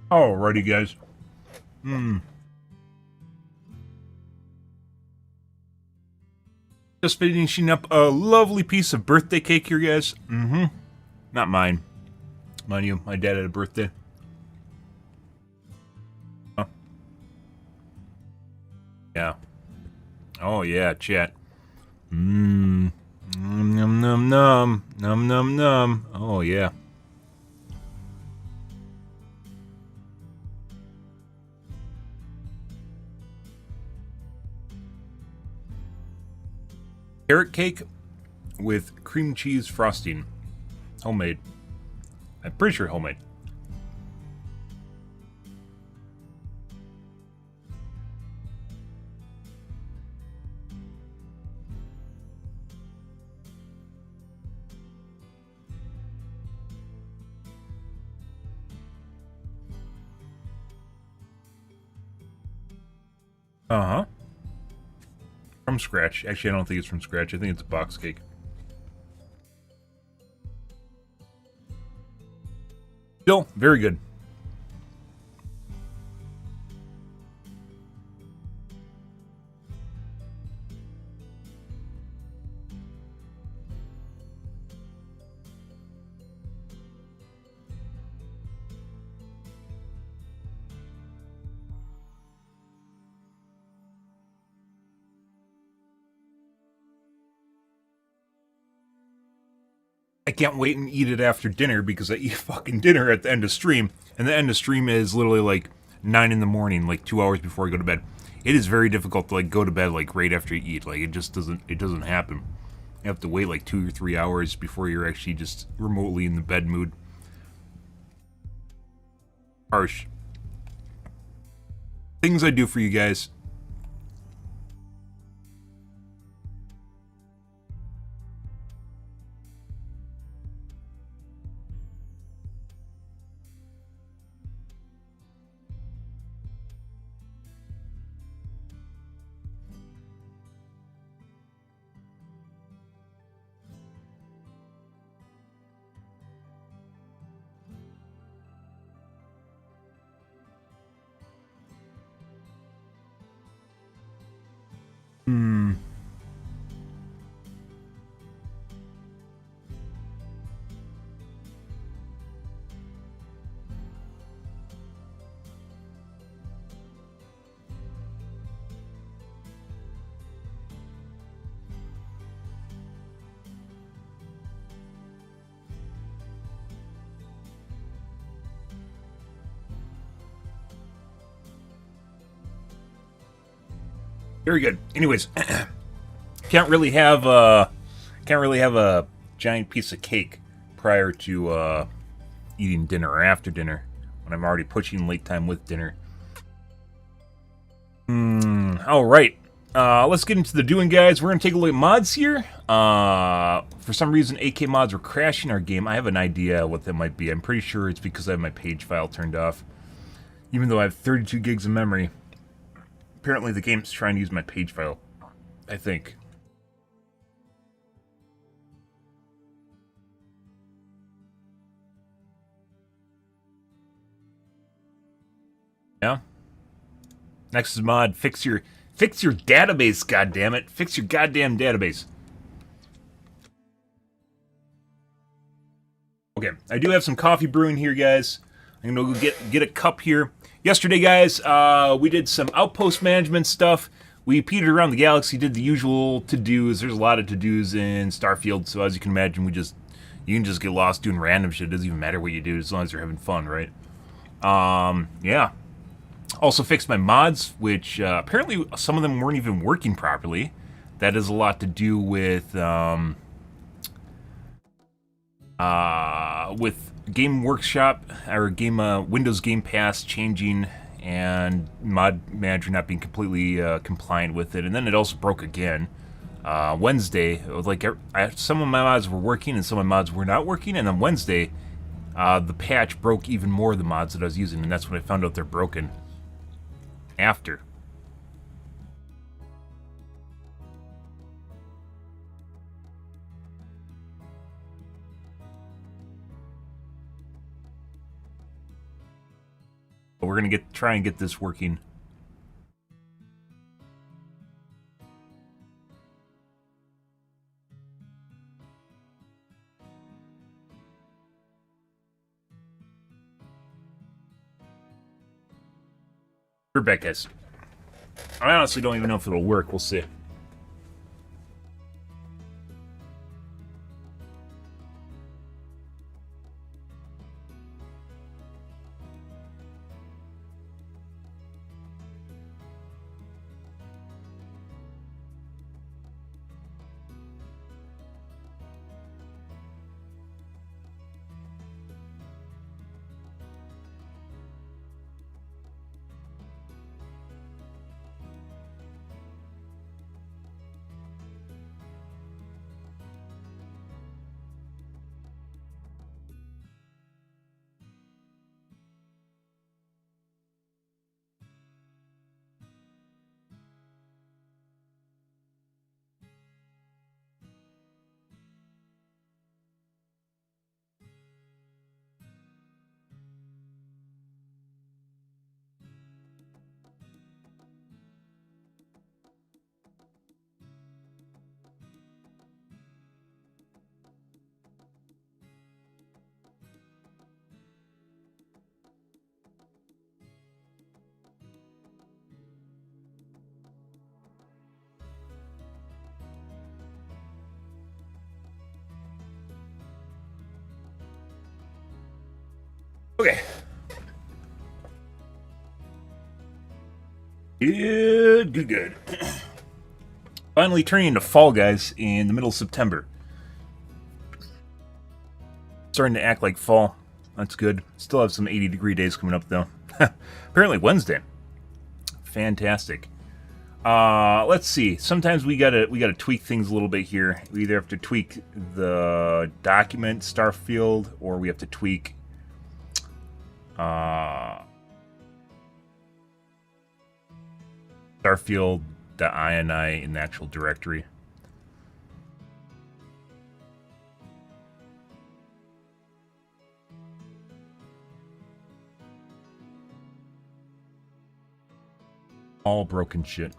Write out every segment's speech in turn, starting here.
Alrighty, guys. Just finishing up a lovely piece of birthday cake here, guys. Not mine. Mind you, my dad had a birthday. Huh? Yeah. Oh, yeah, chat. Num num num num. Num num num. Oh, yeah. Carrot cake with cream cheese frosting. Homemade. I'm pretty sure homemade. Uh-huh. From scratch. Actually, I don't think it's from scratch. I think it's a box cake. Still, very good. I can't wait and eat it after dinner because I eat fucking dinner at the end of stream, and the end of stream is literally like 9 in the morning, like 2 hours before I go to bed. It is very difficult to like go to bed like right after you eat. Like it doesn't happen. You have to wait like 2 or 3 hours before you're actually just remotely in the bed mood. Harsh. Things I do for you guys. Hmm. Very good. Anyways, can't really have a giant piece of cake prior to eating dinner or after dinner when I'm already pushing late time with dinner. All right. Let's get into the doing, guys. We're gonna take a look at mods here. For some reason, AK mods were crashing our game. I have an idea what that might be. I'm pretty sure it's because I have my page file turned off, even though I have 32 gigs of memory. Apparently, the game's trying to use my page file. I think. Yeah. Next is mod. Fix your database. God damn it! Fix your goddamn database. Okay, I do have some coffee brewing here, guys. I'm gonna go get a cup here. Yesterday, guys, we did some outpost management stuff. We petered around the galaxy, did the usual to-dos. There's a lot of to-dos in Starfield, so as you can imagine, you can just get lost doing random shit. It doesn't even matter what you do as long as you're having fun, right? Yeah. Also fixed my mods, which apparently some of them weren't even working properly. That has a lot to do with Game Workshop or Game Windows Game Pass changing and Mod Manager not being completely compliant with it, and then it also broke again. Wednesday, it was like some of my mods were working and some of my mods were not working, and on Wednesday, the patch broke even more of the mods that I was using, and that's when I found out they're broken. After. But we're gonna try and get this working. We're back, guys. I honestly don't even know if it'll work. We'll see. Okay. Good. Finally turning into fall, guys, in the middle of September. Starting to act like fall. That's good. Still have some 80-degree days coming up, though. Apparently Wednesday. Fantastic. Let's see. Sometimes we gotta tweak things a little bit here. We either have to tweak the document Starfield, or we have to tweak Starfield.ini in the actual directory. All broken shit.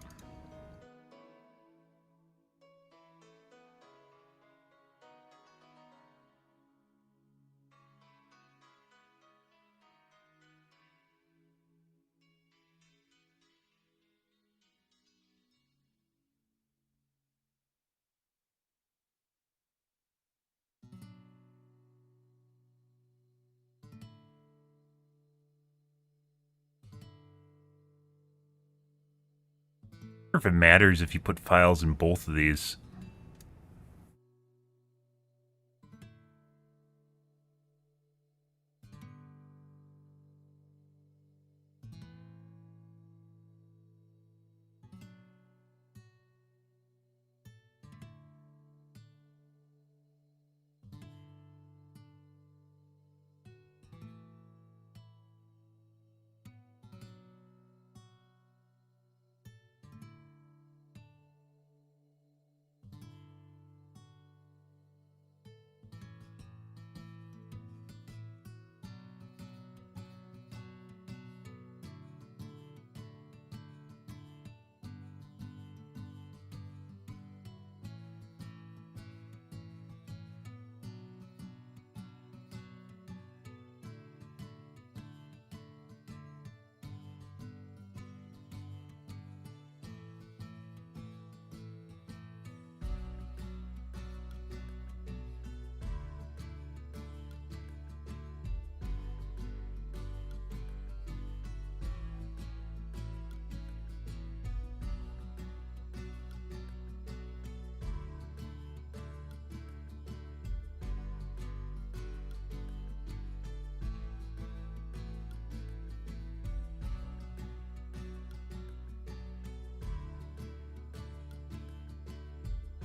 I wonder if it matters if you put files in both of these.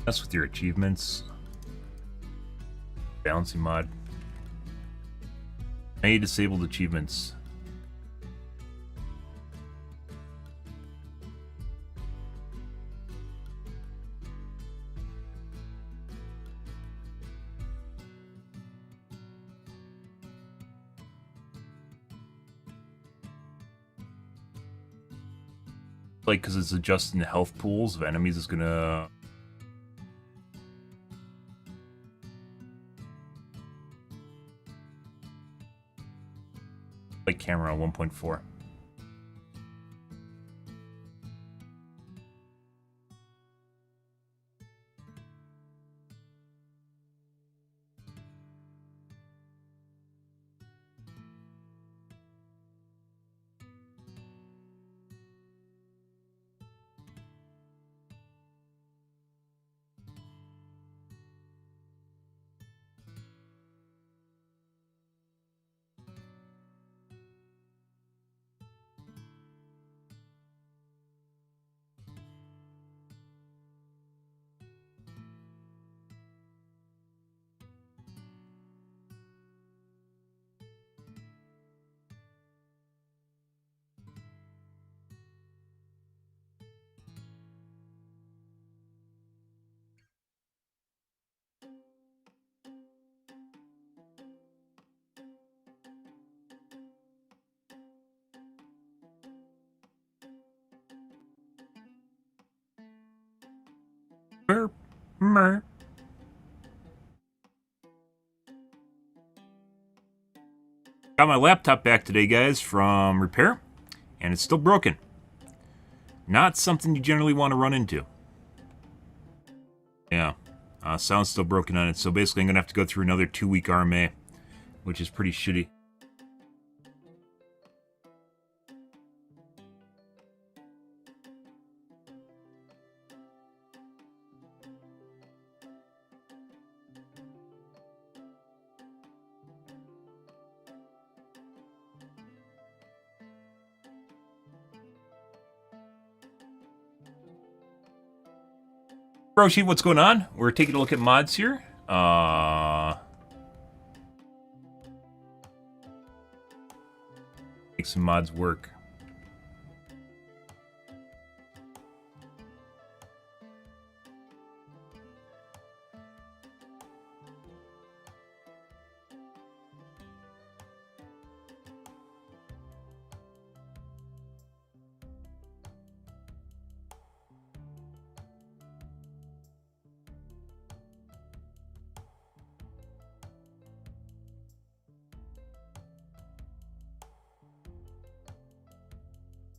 Mess with your achievements. Balancing mod. May disabled achievements. Like, because it's adjusting the health pools of enemies is gonna... Like camera on 1.4. Got my laptop back today, guys, from repair, and it's still broken. Not something you generally want to run into. Yeah, sound's still broken on it, so basically I'm going to have to go through another 2-week RMA, which is pretty shitty. Roshi, what's going on? We're taking a look at mods here. Make some mods work.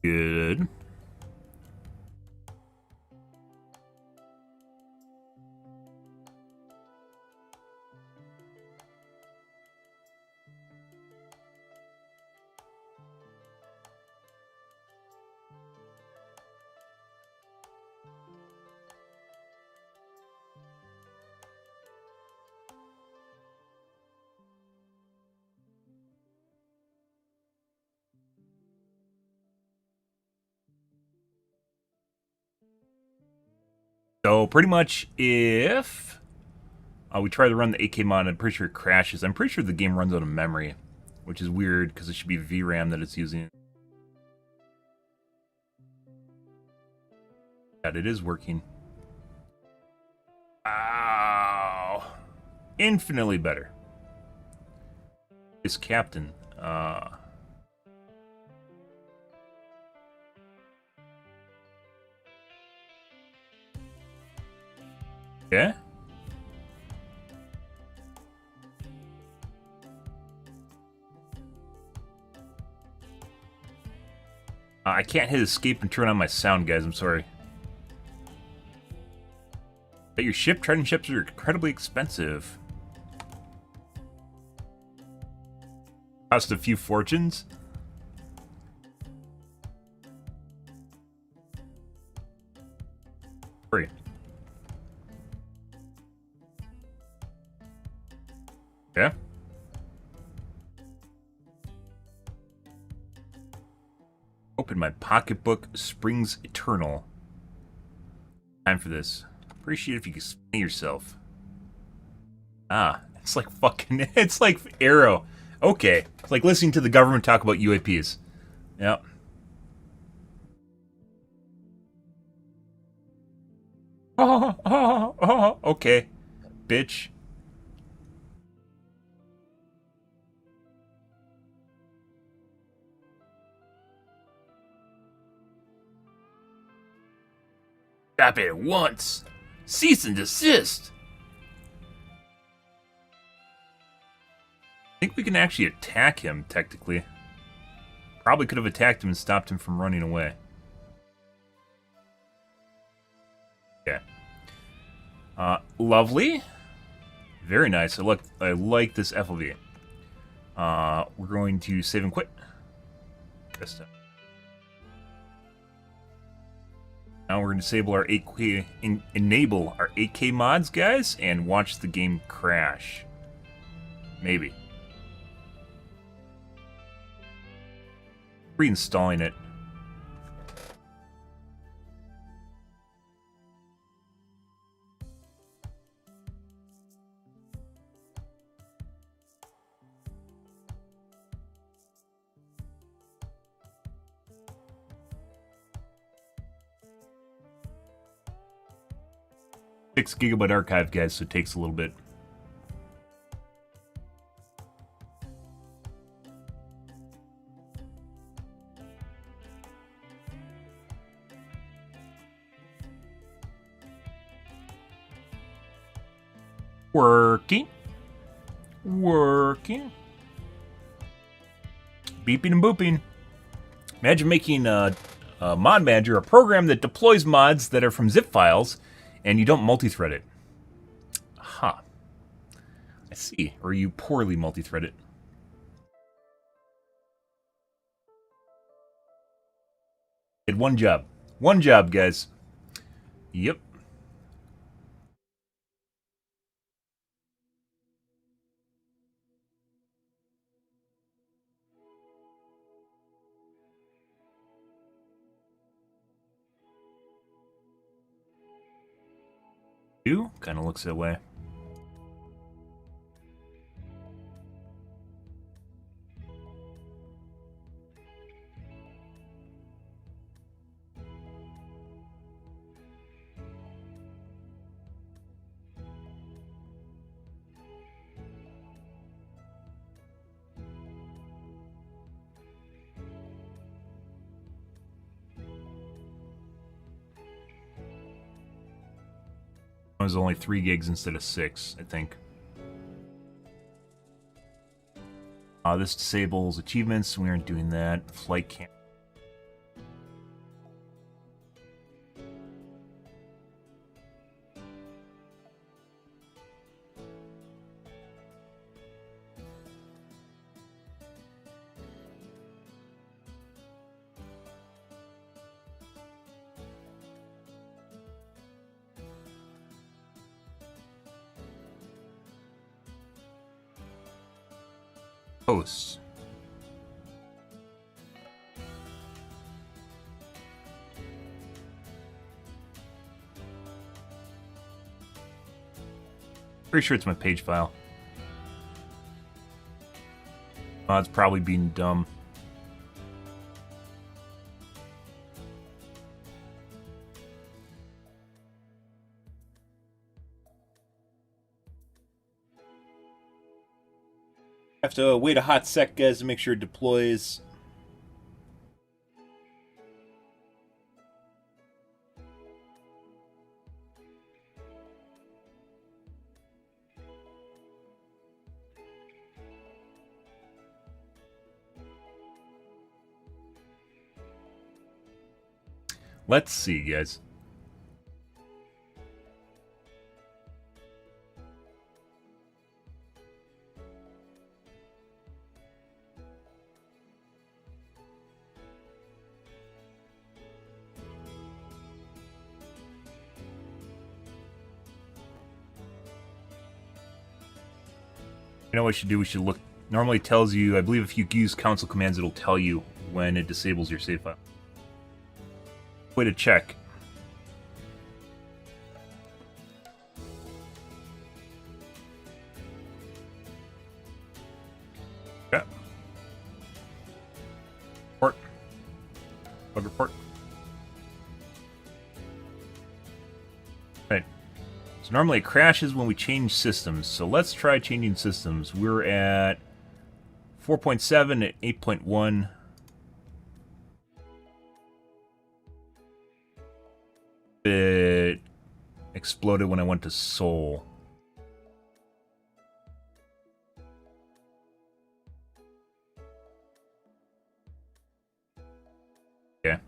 Good. So pretty much if we try to run the AK mod, I'm pretty sure it crashes. I'm pretty sure the game runs out of memory, which is weird because it should be VRAM that it's using. That it is working. Wow. Infinitely better. This captain. Yeah? I can't hit escape and turn on my sound, guys. I'm sorry. But your ship, trading ships are incredibly expensive. Cost a few fortunes. Free. Yeah? Open my pocketbook. Springs Eternal. Time for this. Appreciate it if you could explain yourself. Ah, it's like fucking... It's like Arrow. Okay. It's like listening to the government talk about UAPs. Yep. Okay. Bitch. Stop it at once. Cease and desist. I think we can actually attack him, technically. Probably could have attacked him and stopped him from running away. Yeah. Lovely. Very nice. I like this FOV. We're going to save and quit. This time. Now we're going to disable our 8K, enable our 8K mods, guys, and watch the game crash. Maybe. Reinstalling it. GB archive, guys, so it takes a little bit. Working. Working. Beeping and booping. Imagine making a mod manager, a program that deploys mods that are from zip files, and you don't multi-thread it. Huh. I see. Or you poorly multi-thread it. Did one job. One job, guys. Yep. Kind of looks that way. It was only 3 gigs instead of 6, I think. This disables achievements. We aren't doing that. Flight cam. Hosts. Pretty sure it's my page file. It's probably being dumb. Have to wait a hot sec, guys, to make sure it deploys. Let's see, guys. You know what we should do? We should look. Normally it tells you, I believe if you use console commands, it'll tell you when it disables your save file. Way to check. Yeah. Report. Bug report. Right. So normally it crashes when we change systems. So let's try changing systems. We're at 4.7 at 8.1. It exploded when I went to Seoul. Yeah.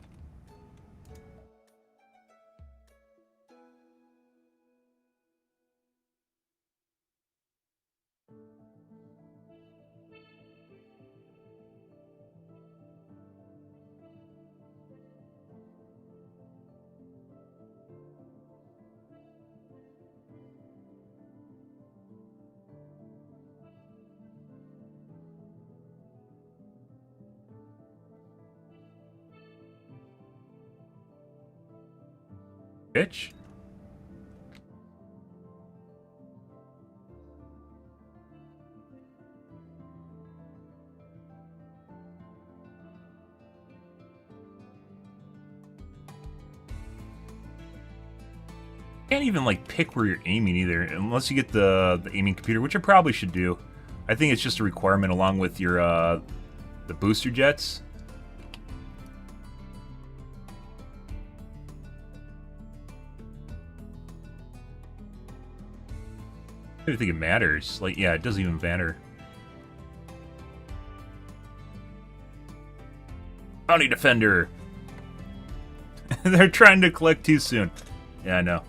Bitch. Can't even like pick where you're aiming either, unless you get the aiming computer, which I probably should do. I think it's just a requirement along with your the booster jets. I don't think it matters. Like, yeah, it doesn't even matter. Bounty Defender. They're trying to collect too soon. Yeah, I know.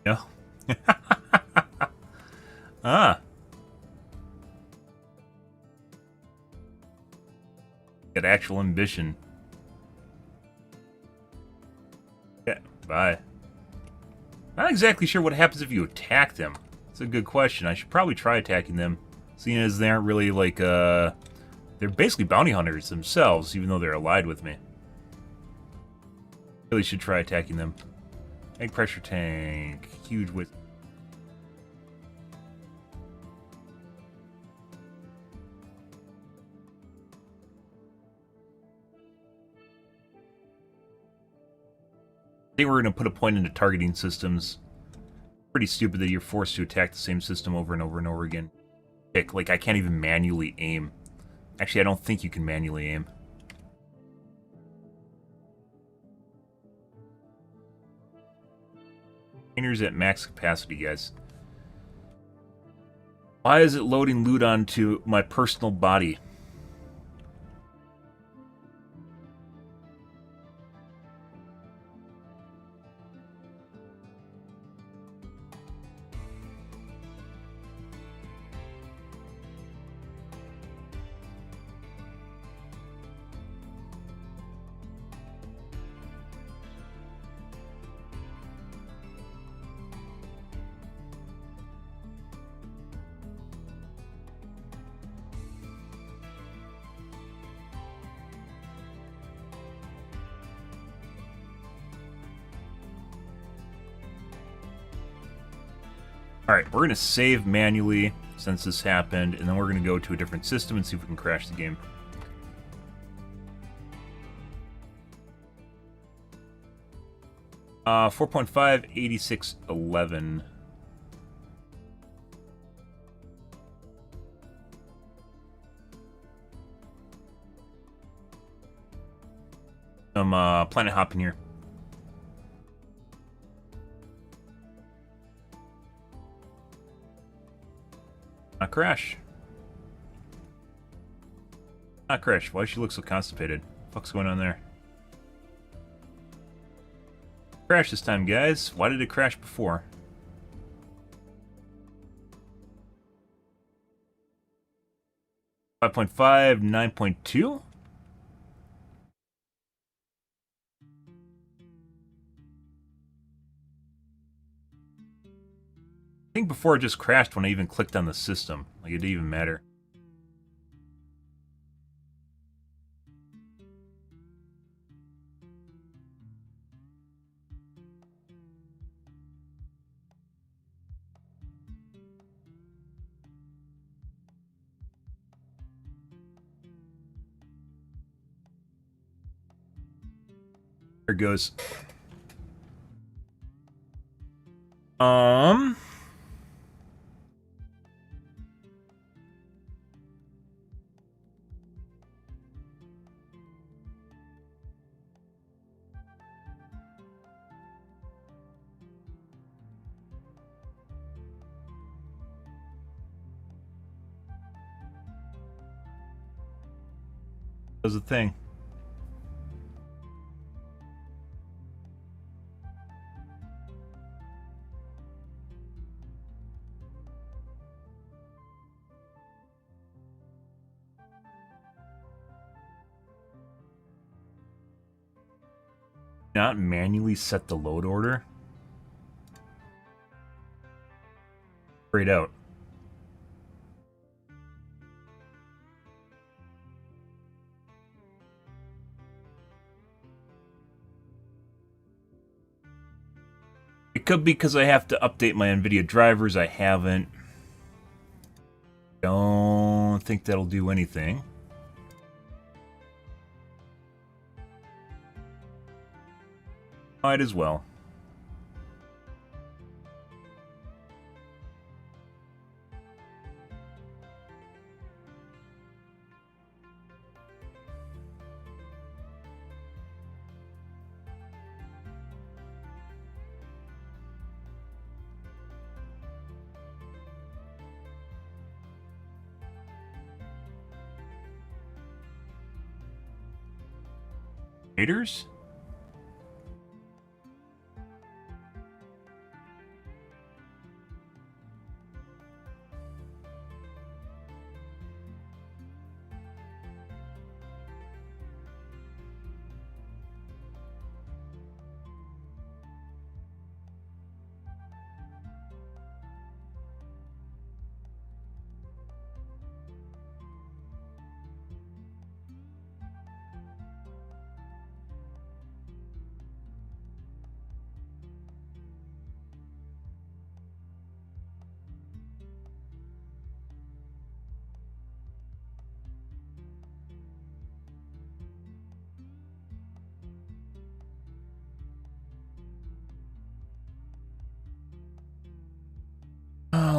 Yeah. Ah. Got actual ambition. Yeah, bye. Not exactly sure what happens if you attack them. It's a good question. I should probably try attacking them, seeing as they aren't really like, they're basically bounty hunters themselves, even though they're allied with me. Really should try attacking them. Egg pressure tank. Huge with. I think we're going to put a point into targeting systems. Pretty stupid that you're forced to attack the same system over and over and over again. Like, I can't even manually aim. Actually, I don't think you can manually aim. Containers at max capacity, guys. Why is it loading loot onto my personal body? Alright, we're going to save manually since this happened, and then we're going to go to a different system and see if we can crash the game. Uh, 4.5, 8611. I'm planet hopping here. Not crash. Not crash. Why does she look so constipated? What the fuck's going on there? Crash this time, guys. Why did it crash before? Five 5.5, 9.2? I think before it just crashed when I even clicked on the system. Like, it didn't even matter. There it goes. Does the thing. Not manually set the load order. Straight out. It could be because I have to update my NVIDIA drivers. I haven't. Don't think that'll do anything. Might as well. Haters?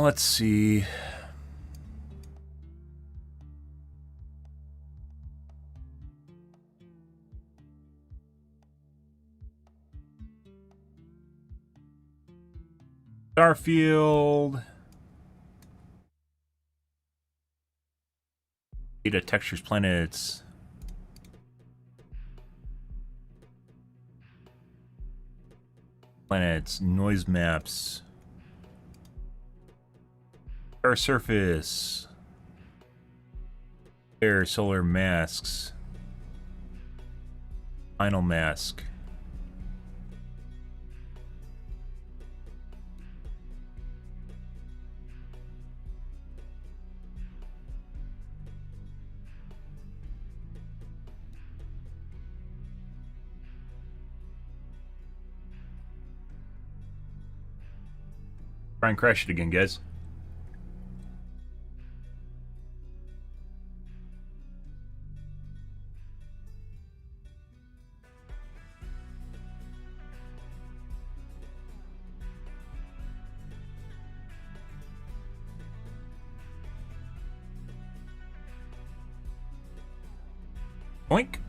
Let's see. Starfield. Data, textures, planets. Planets, noise maps. Star surface. Air, solar masks. Final mask. Try and crash it again, guys. Boink.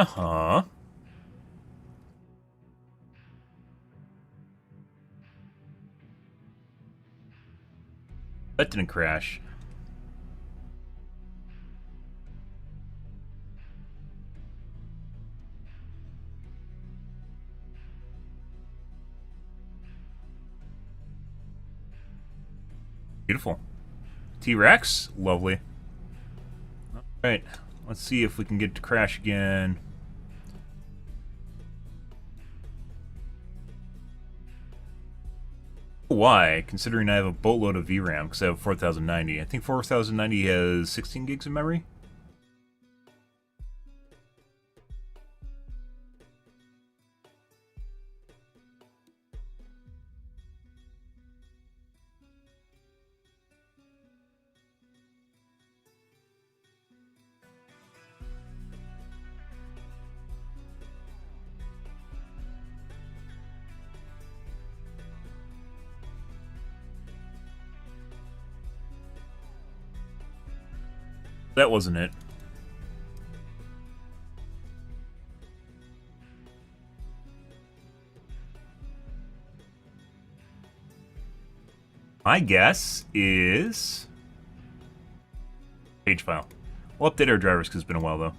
Uh-huh. That didn't crash. Beautiful. T-Rex? Lovely. Alright, let's see if we can get to crash again. Why? Considering I have a boatload of VRAM, because I have 4090. I think 4090 has 16 gigs of memory. That wasn't it. My guess is page file. We'll update our drivers because it's been a while though.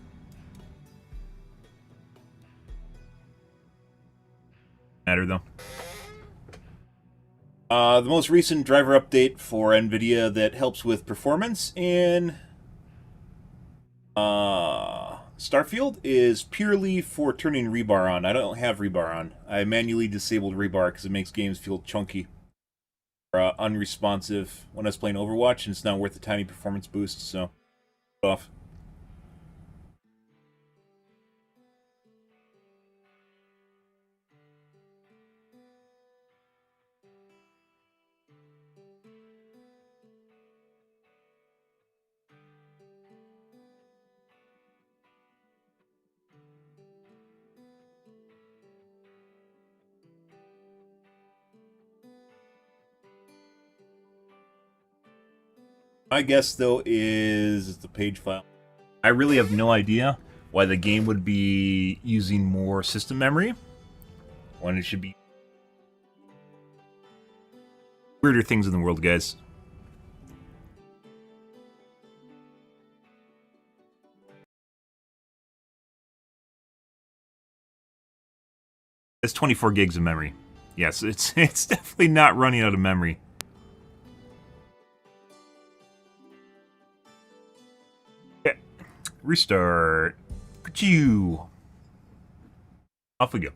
Matter though. The most recent driver update for NVIDIA that helps with performance in Starfield is purely for turning rebar on. I don't have rebar on. I manually disabled rebar because it makes games feel chunky or unresponsive when I was playing Overwatch, and it's not worth a tiny performance boost, so off. My guess, though, is the page file. I really have no idea why the game would be using more system memory when it should be weirder things in the world, guys. It's 24 gigs of memory. Yes, it's definitely not running out of memory. Okay. Restart. Pachoo. Off we go.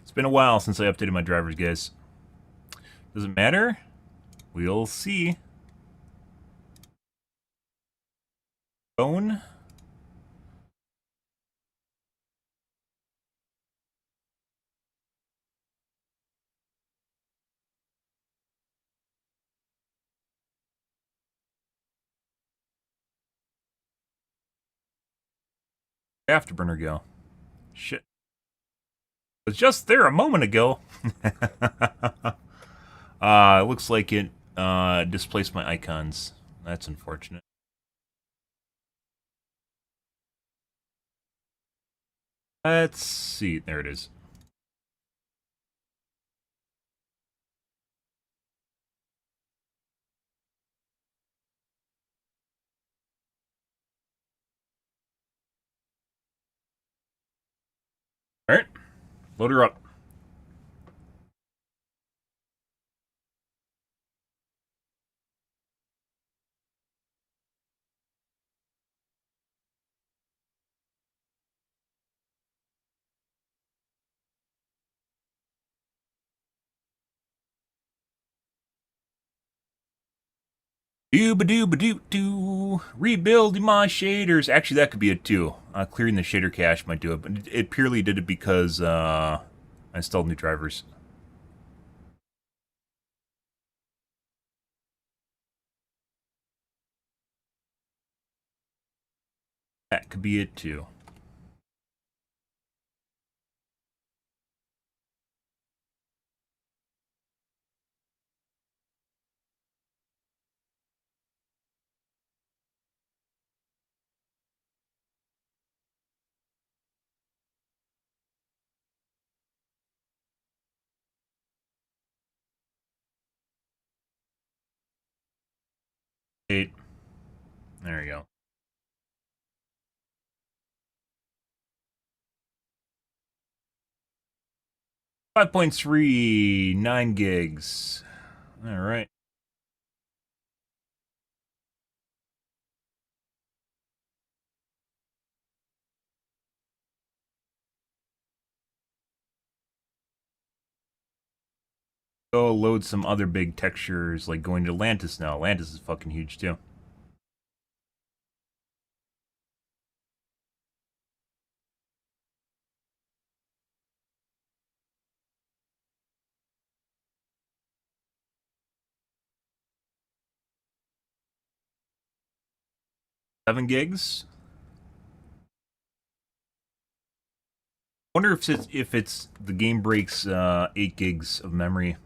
It's been a while since I updated my drivers, guys. Doesn't matter. We'll see. Phone. Afterburner go. Shit. It was just there a moment ago. It looks like it displaced my icons. That's unfortunate. Let's see. There it is. Alright. Load her up. Doo-ba-doo-ba-doo-doo. Rebuilding my shaders. Actually, that could be it too. Clearing the shader cache might do it, but it purely did it because I installed new drivers. That could be it too. 8. There we go. 5.3, 9 gigs. All right. Go load some other big textures, like going to Atlantis now. Atlantis is fucking huge too. Seven gigs. Wonder if it's the game breaks 8 gigs of memory.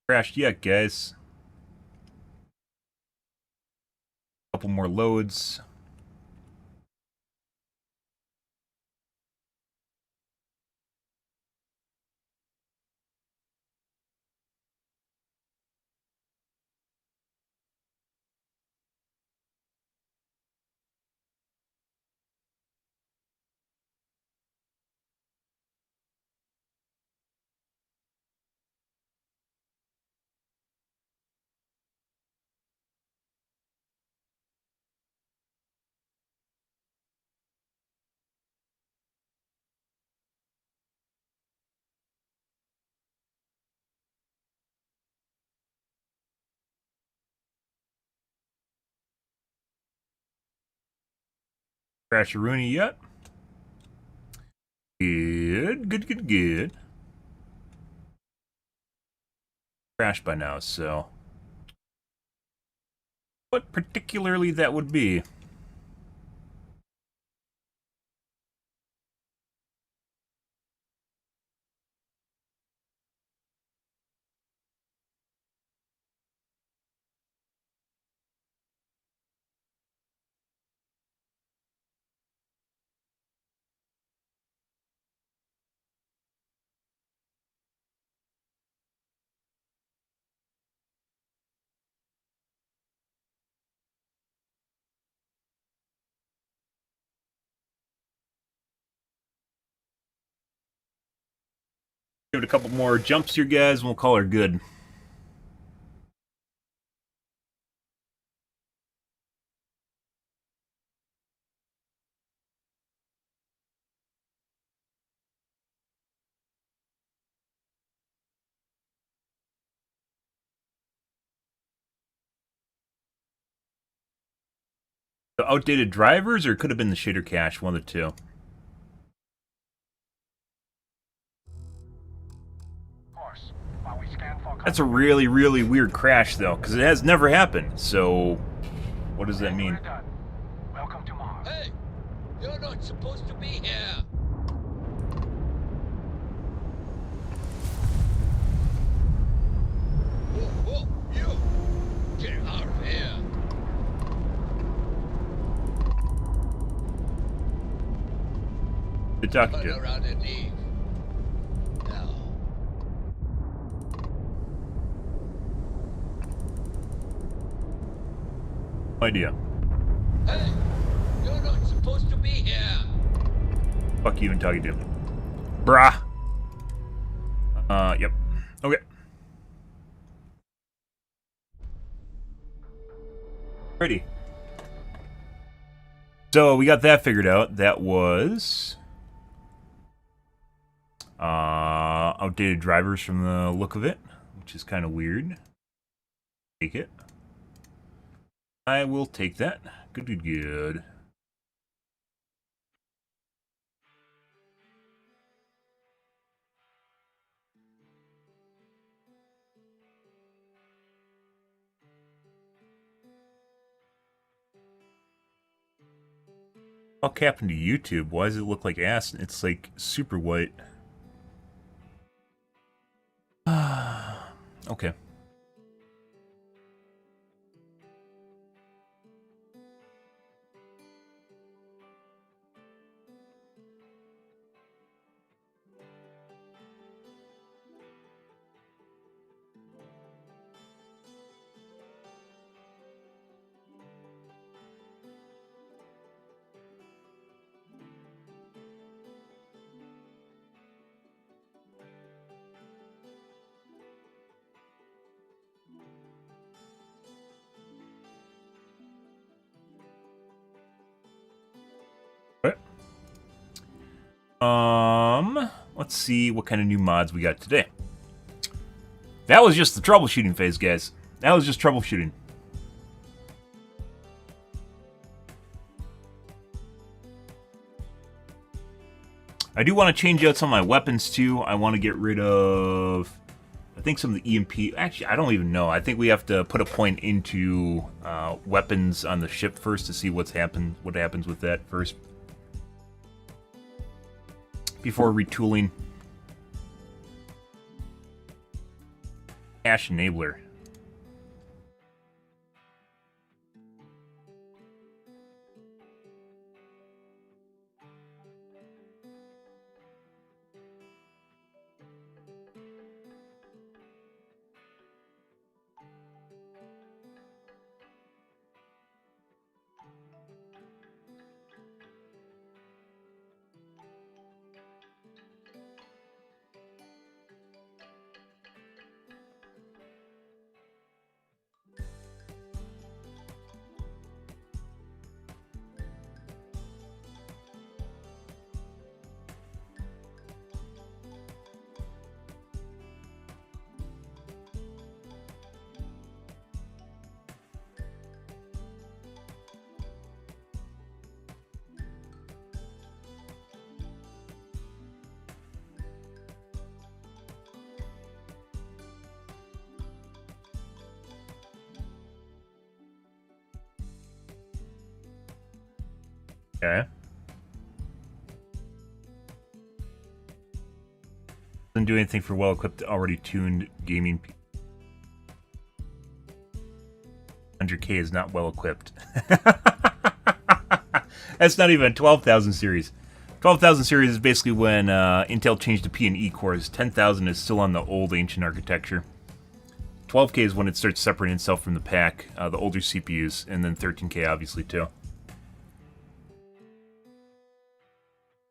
Crashed yet, guys. Couple more loads. Crash Rooney yet? Good. Crashed by now, so what particularly that would be? Give it a couple more jumps here, guys, and we'll call her good. The outdated drivers, or it could have been the shader cache, one of the two. That's a really, really weird crash, though, because it has never happened. So, what does that mean? Welcome to Mars. Hey, you're not supposed to be here. Whoa, you! Get out of here. Good talking to Turn you. around and leave. Now. No idea. Hey, you're not supposed to be here. Fuck you and talking to. Brah. Yep. Okay. Ready. So we got that figured out. That was outdated drivers from the look of it, which is kind of weird. Take it. I will take that. Good. What happened to YouTube? Why does it look like ass? It's like super white. Okay. Let's see what kind of new mods we got today. That was just the troubleshooting phase, guys. That was just troubleshooting. I do want to change out some of my weapons, too. I want to get rid of, I think, some of the EMP. Actually, I don't even know. I think we have to put a point into weapons on the ship first to see what happens with that first. Before retooling. Cache enabler. Okay. Doesn't do anything for well-equipped, already tuned gaming. 100K is not well-equipped. That's not even a 12,000 series. 12,000 series is basically when Intel changed to P and E cores. 10,000 is still on the old ancient architecture. 12K is when it starts separating itself from the pack, the older CPUs, and then 13K obviously too.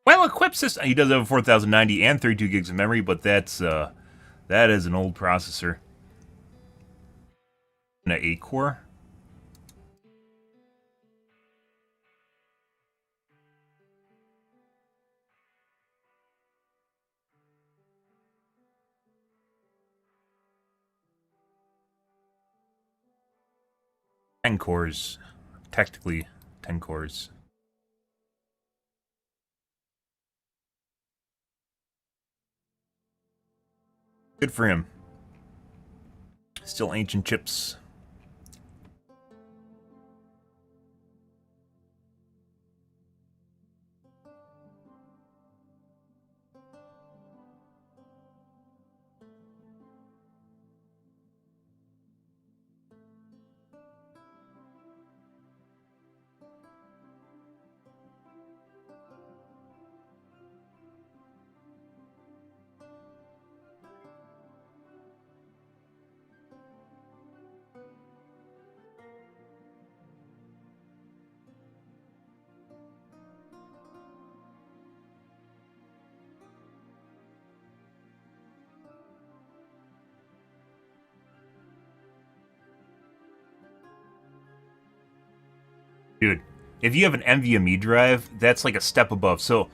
Well-equipped system. He does have a 4090 and 32 gigs of memory, but that is an old processor. An 8-core. Ten cores. Technically, 10 cores. Good for him. Still ancient chips. Dude, if you have an NVMe drive, that's like a step above. So,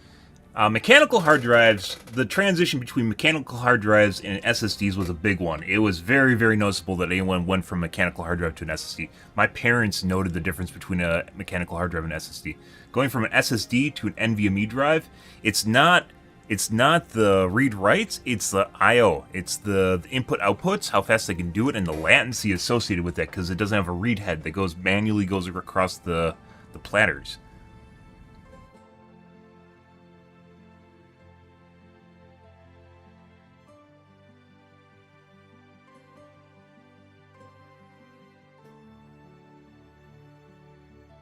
mechanical hard drives, the transition between mechanical hard drives and SSDs was a big one. It was very, very noticeable that anyone went from mechanical hard drive to an SSD. My parents noted the difference between a mechanical hard drive and an SSD. Going from an SSD to an NVMe drive, it's not the read-writes, it's the I/O. It's the input-outputs, how fast they can do it, and the latency associated with that, because it doesn't have a read head that manually goes across the platters.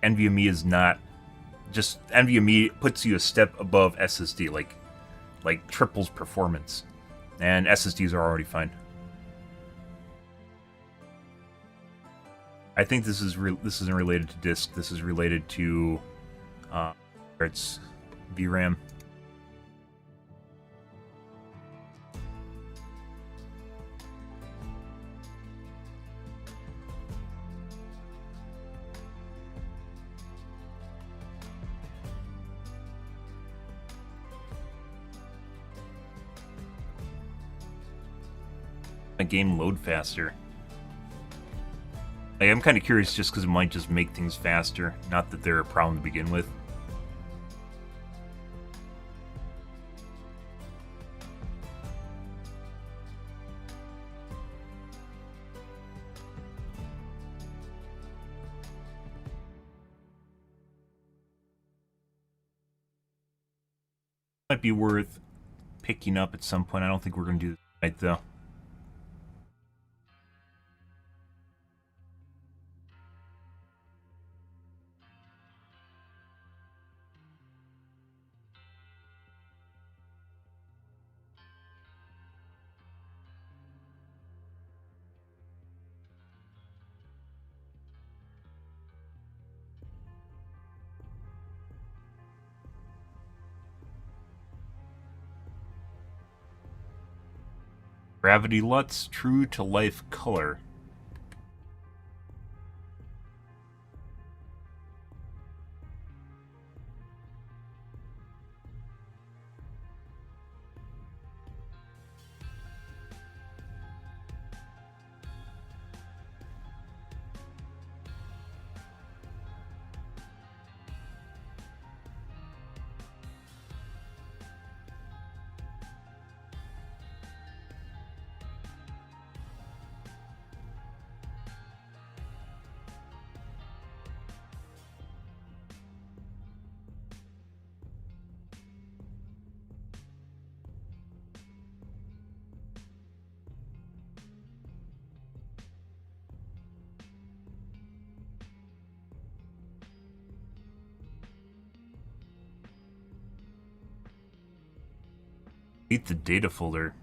NVMe is not just NVMe puts you a step above SSD, like triples performance, and SSDs are already fine. I think this isn't related to disk. This is related to its VRAM. a game load faster. I'm kind of curious just because it might just make things faster. Not that they're a problem to begin with. Might be worth picking up at some point. I don't think we're going to do that tonight, though. Gravity LUTs, true to life color. Delete the data folder.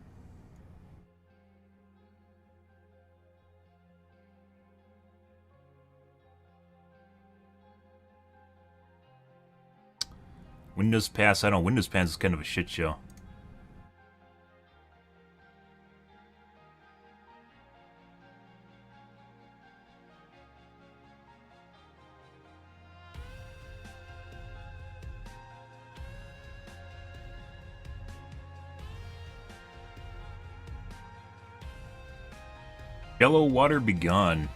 Windows Pass, I don't know, Windows Pass is kind of a shit show. Yellow water begun.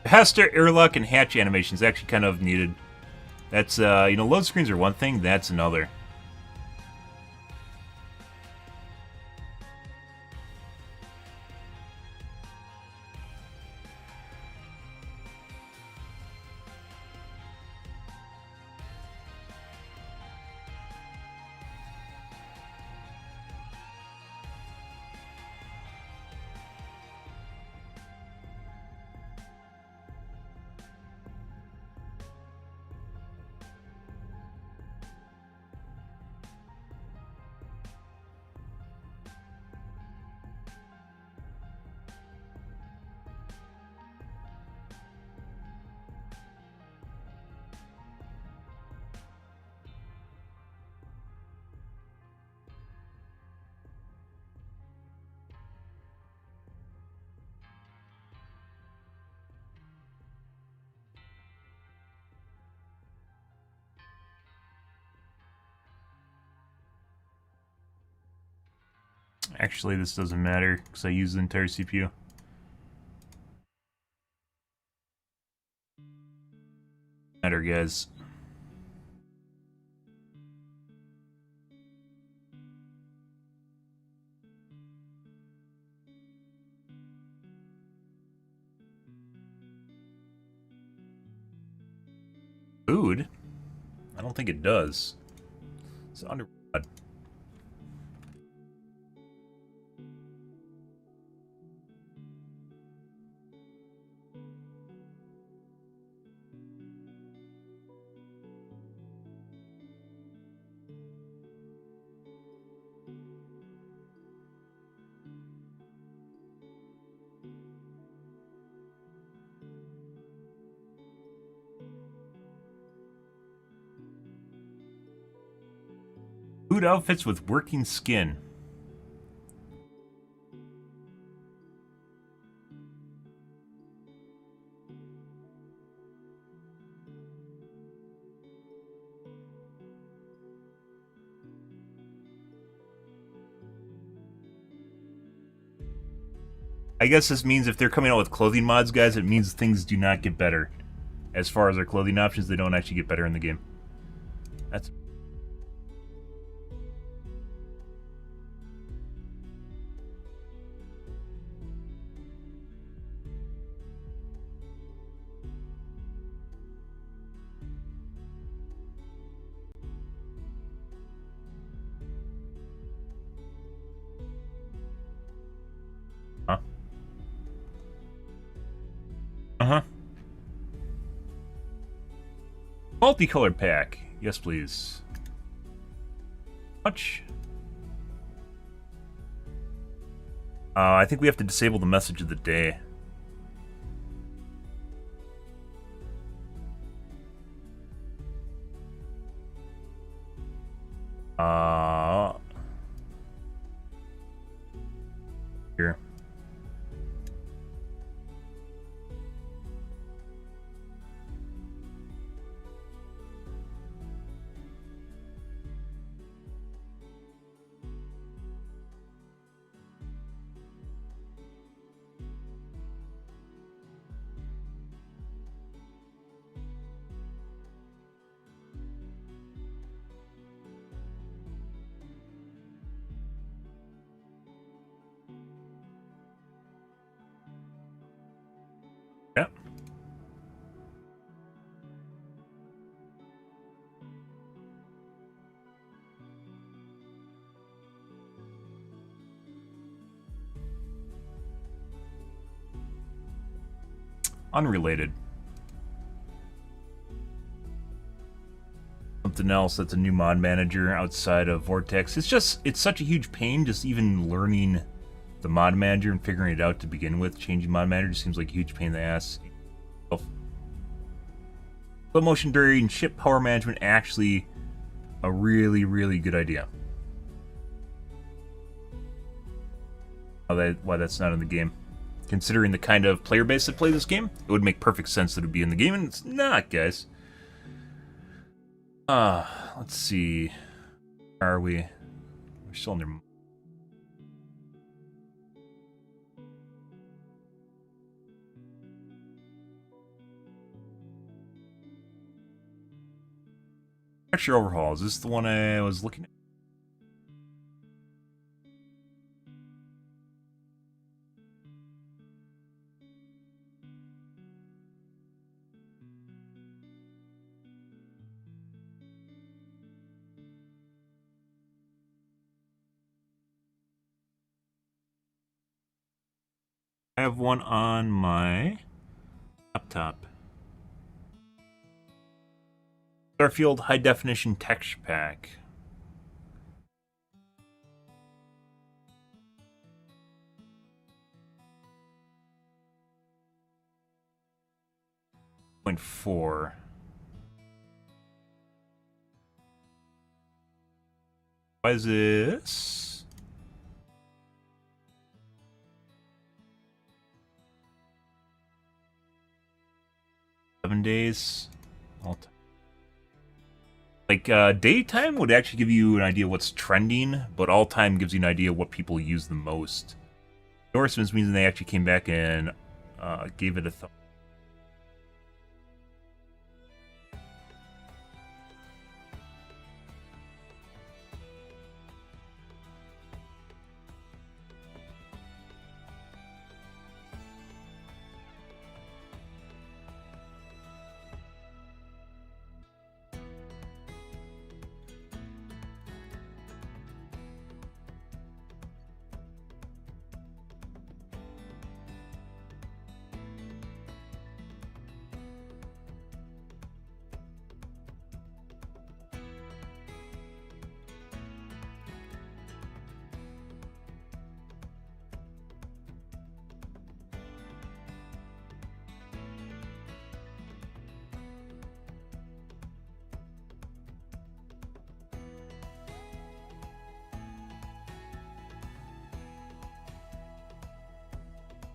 Faster airlock and hatch animations actually kind of needed. That's, you know, load screens are one thing, that's another. Actually, this doesn't matter because I use the entire CPU. Matter, guys. Food? I don't think it does. It's under. Food outfits with working skin. I guess this means if they're coming out with clothing mods, guys, it means things do not get better. As far as their clothing options, they don't actually get better in the game. That's... Huh? Uh-huh. Multicolored pack. Yes, please. Much. I think we have to disable the message of the day. Here. Yeah. Unrelated. Something else that's a new mod manager outside of Vortex. It's such a huge pain just even learning the mod manager and figuring it out to begin with. Changing mod manager seems like a huge pain in the ass. Slow motion during ship power management, actually a really, really good idea. Why that's not in the game. Considering the kind of player base that play this game, it would make perfect sense that it would be in the game, and it's not, guys. Let's see. Where are we? We're still in there. Texture overhaul. Is this the one I was looking at? I have one on my laptop. Starfield high definition texture pack. .4. Why is this? Seven days. Like, daytime would actually give you an idea what's trending, but all time gives you an idea what people use the most. Endorsements means they actually came back and gave it a thumb.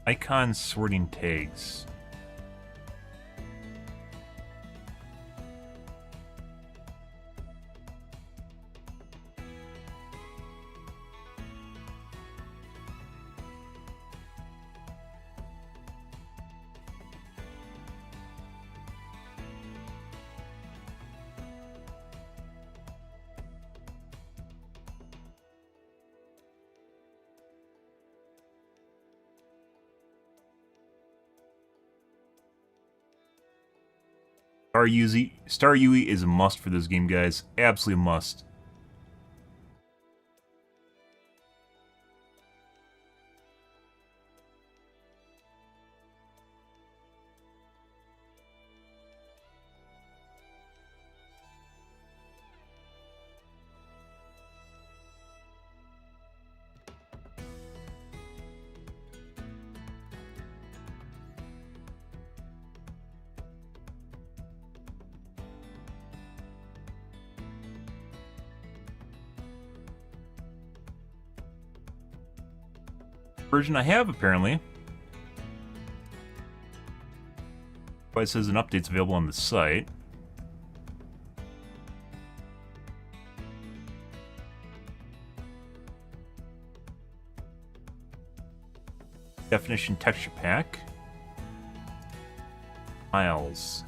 Icon sorting tags. Star UE is a must for this game, guys. Absolutely a must. Version I have, apparently. It says an update's available on the site. Definition texture pack. Files.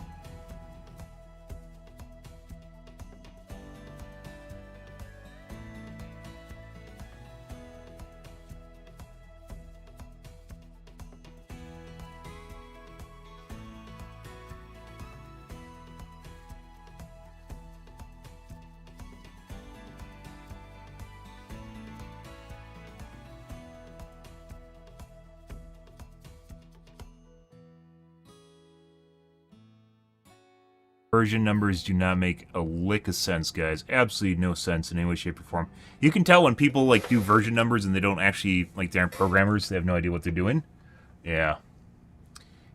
Version numbers do not make a lick of sense, guys. Absolutely no sense in any way, shape, or form. You can tell when people like do version numbers and they don't actually, like, they aren't programmers. They have no idea what they're doing. Yeah.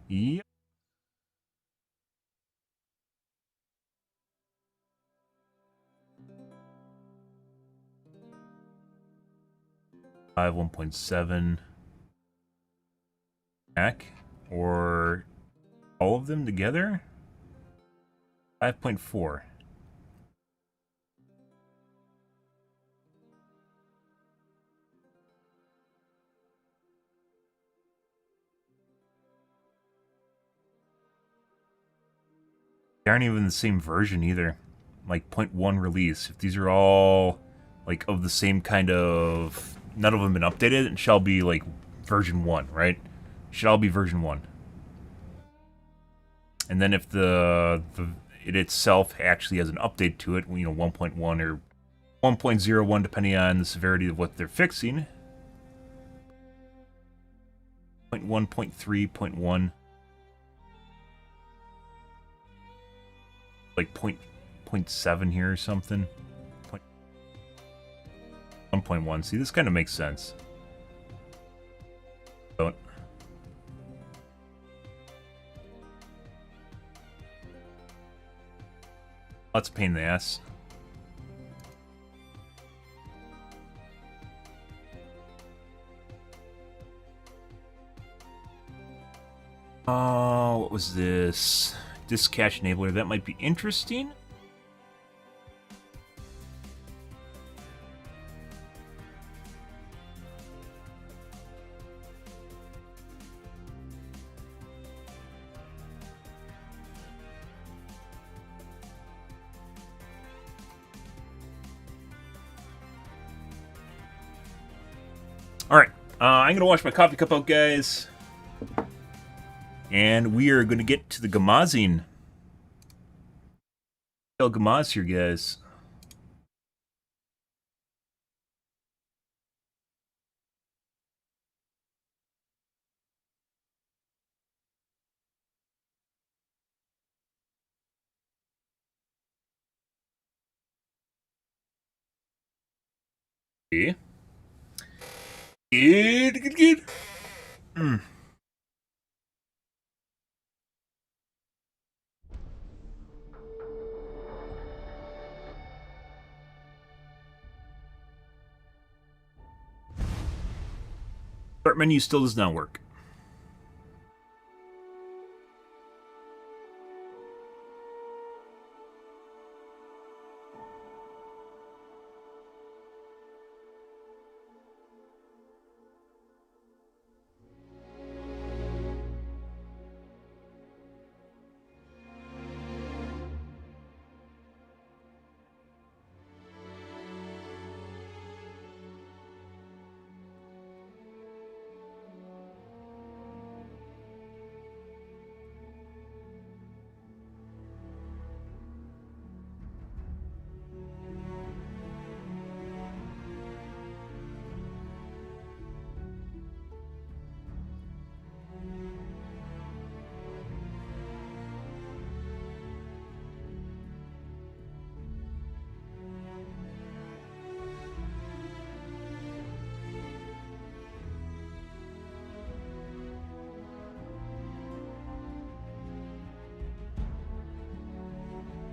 Yep. Five 1.7 back, or all of them together. 5.4. They aren't even the same version either. Like 0.1 release. If these are all like of the same kind of, none of them been updated, it shall be like version 1, right? Should all be version 1. And then if it itself actually has an update to it, 1.1 or 1.01, depending on the severity of what they're fixing. 0.1, 0.3, 0.1. Like 0.7 here or something. 1.1. See, this kind of makes sense. Don't. Lots of pain in the ass. Oh, what was this? Disk cache enabler. That might be interesting. Alright, I'm going to wash my coffee cup out, guys. And we are going to get to the gamazing. El Gamaz here, guys. Okay. Good. Start menu still does not work.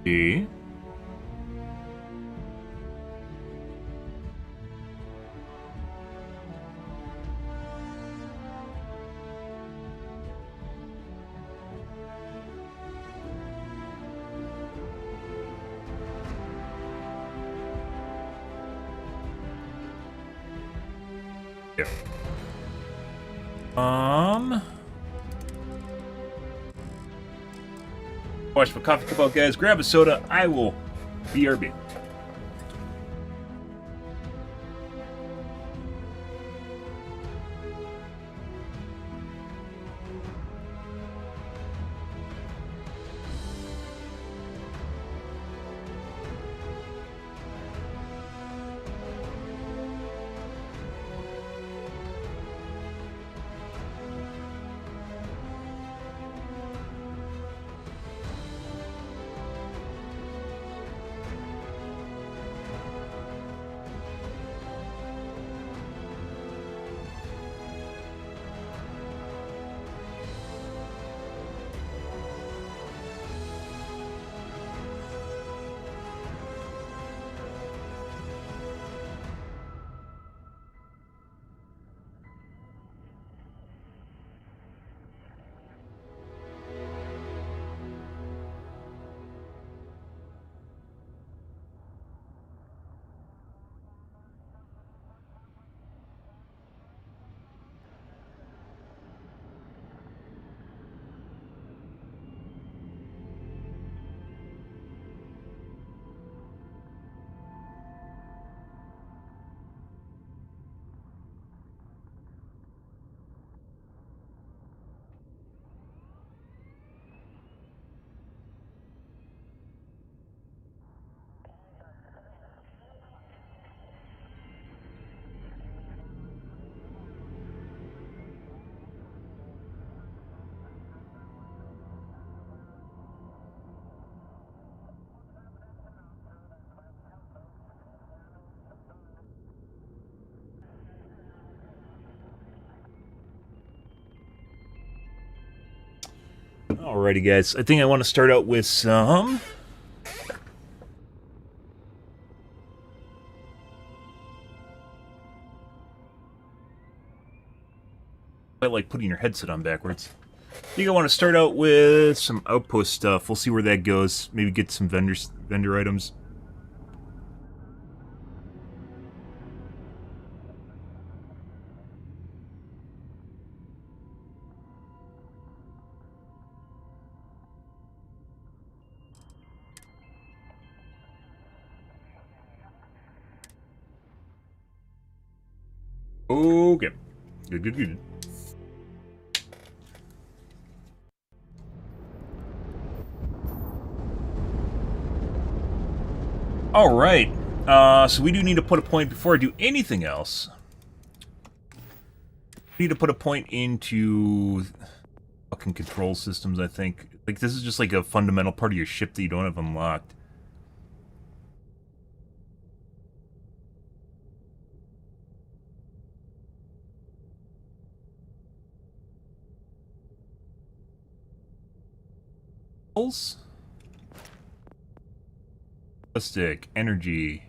See? Yeah. Watch my coffee cup out, guys. Grab a soda. I will BRB. Alrighty, guys. I think I want to start out with some... I like putting your headset on backwards. I think I want to start out with some outpost stuff. We'll see where that goes. Maybe get some vendor items. Okay. Good, good, good. Alright. So we do need to put a point before I do anything else. We need to put a point into fucking control systems, I think. Like, this is just like a fundamental part of your ship that you don't have unlocked. Ballistic, energy.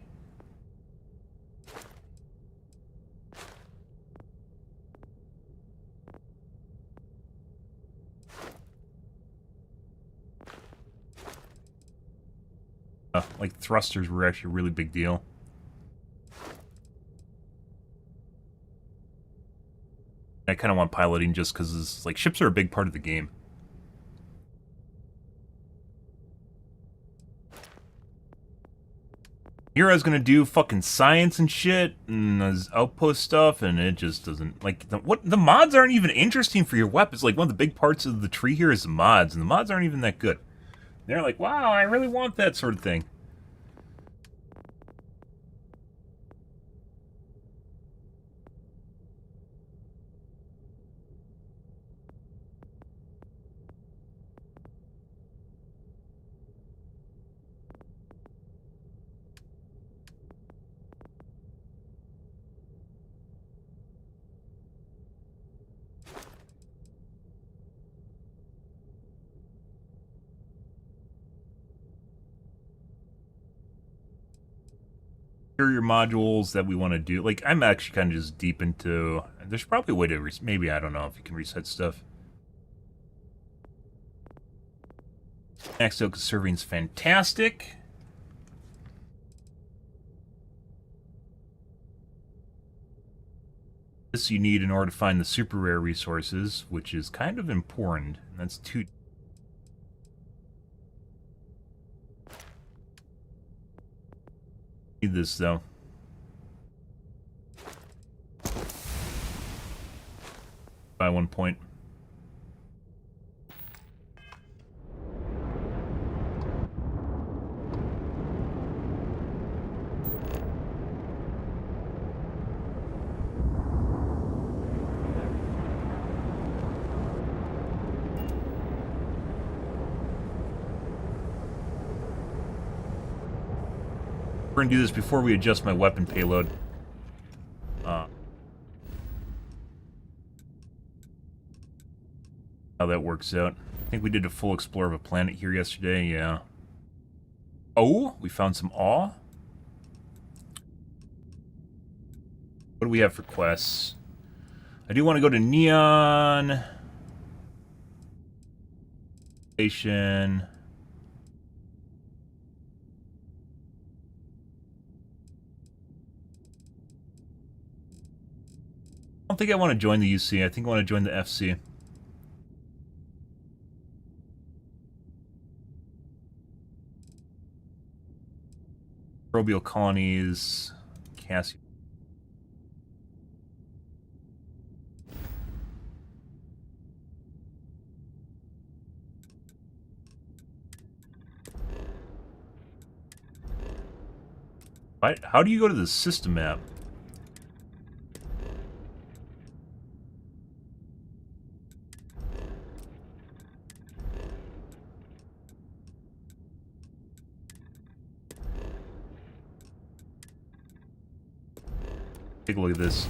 Like, thrusters were actually a really big deal. I kind of want piloting just because, like, ships are a big part of the game. Here I was gonna do fucking science and shit, and this outpost stuff, and it just doesn't, like, the mods aren't even interesting for your weapons. Like, one of the big parts of the tree here is the mods, and the mods aren't even that good. They're like, wow, I really want that sort of thing. Carrier modules that we want to do. Like, I'm actually kind of just deep into... There's probably a way to... Maybe, I don't know if you can reset stuff. Maxed out conserving's fantastic. This you need in order to find the super rare resources, which is kind of important. And that's 2... Need this, though. By 1 point. We're gonna do this before we adjust my weapon payload. How that works out. I think we did a full explore of a planet here yesterday, yeah. Oh, we found some awe. What do we have for quests? I do want to go to Neon Station. I don't think I want to join the UC. I think I want to join the FC. Microbial colonies, Cassie. How do you go to the system map? Take a look at this.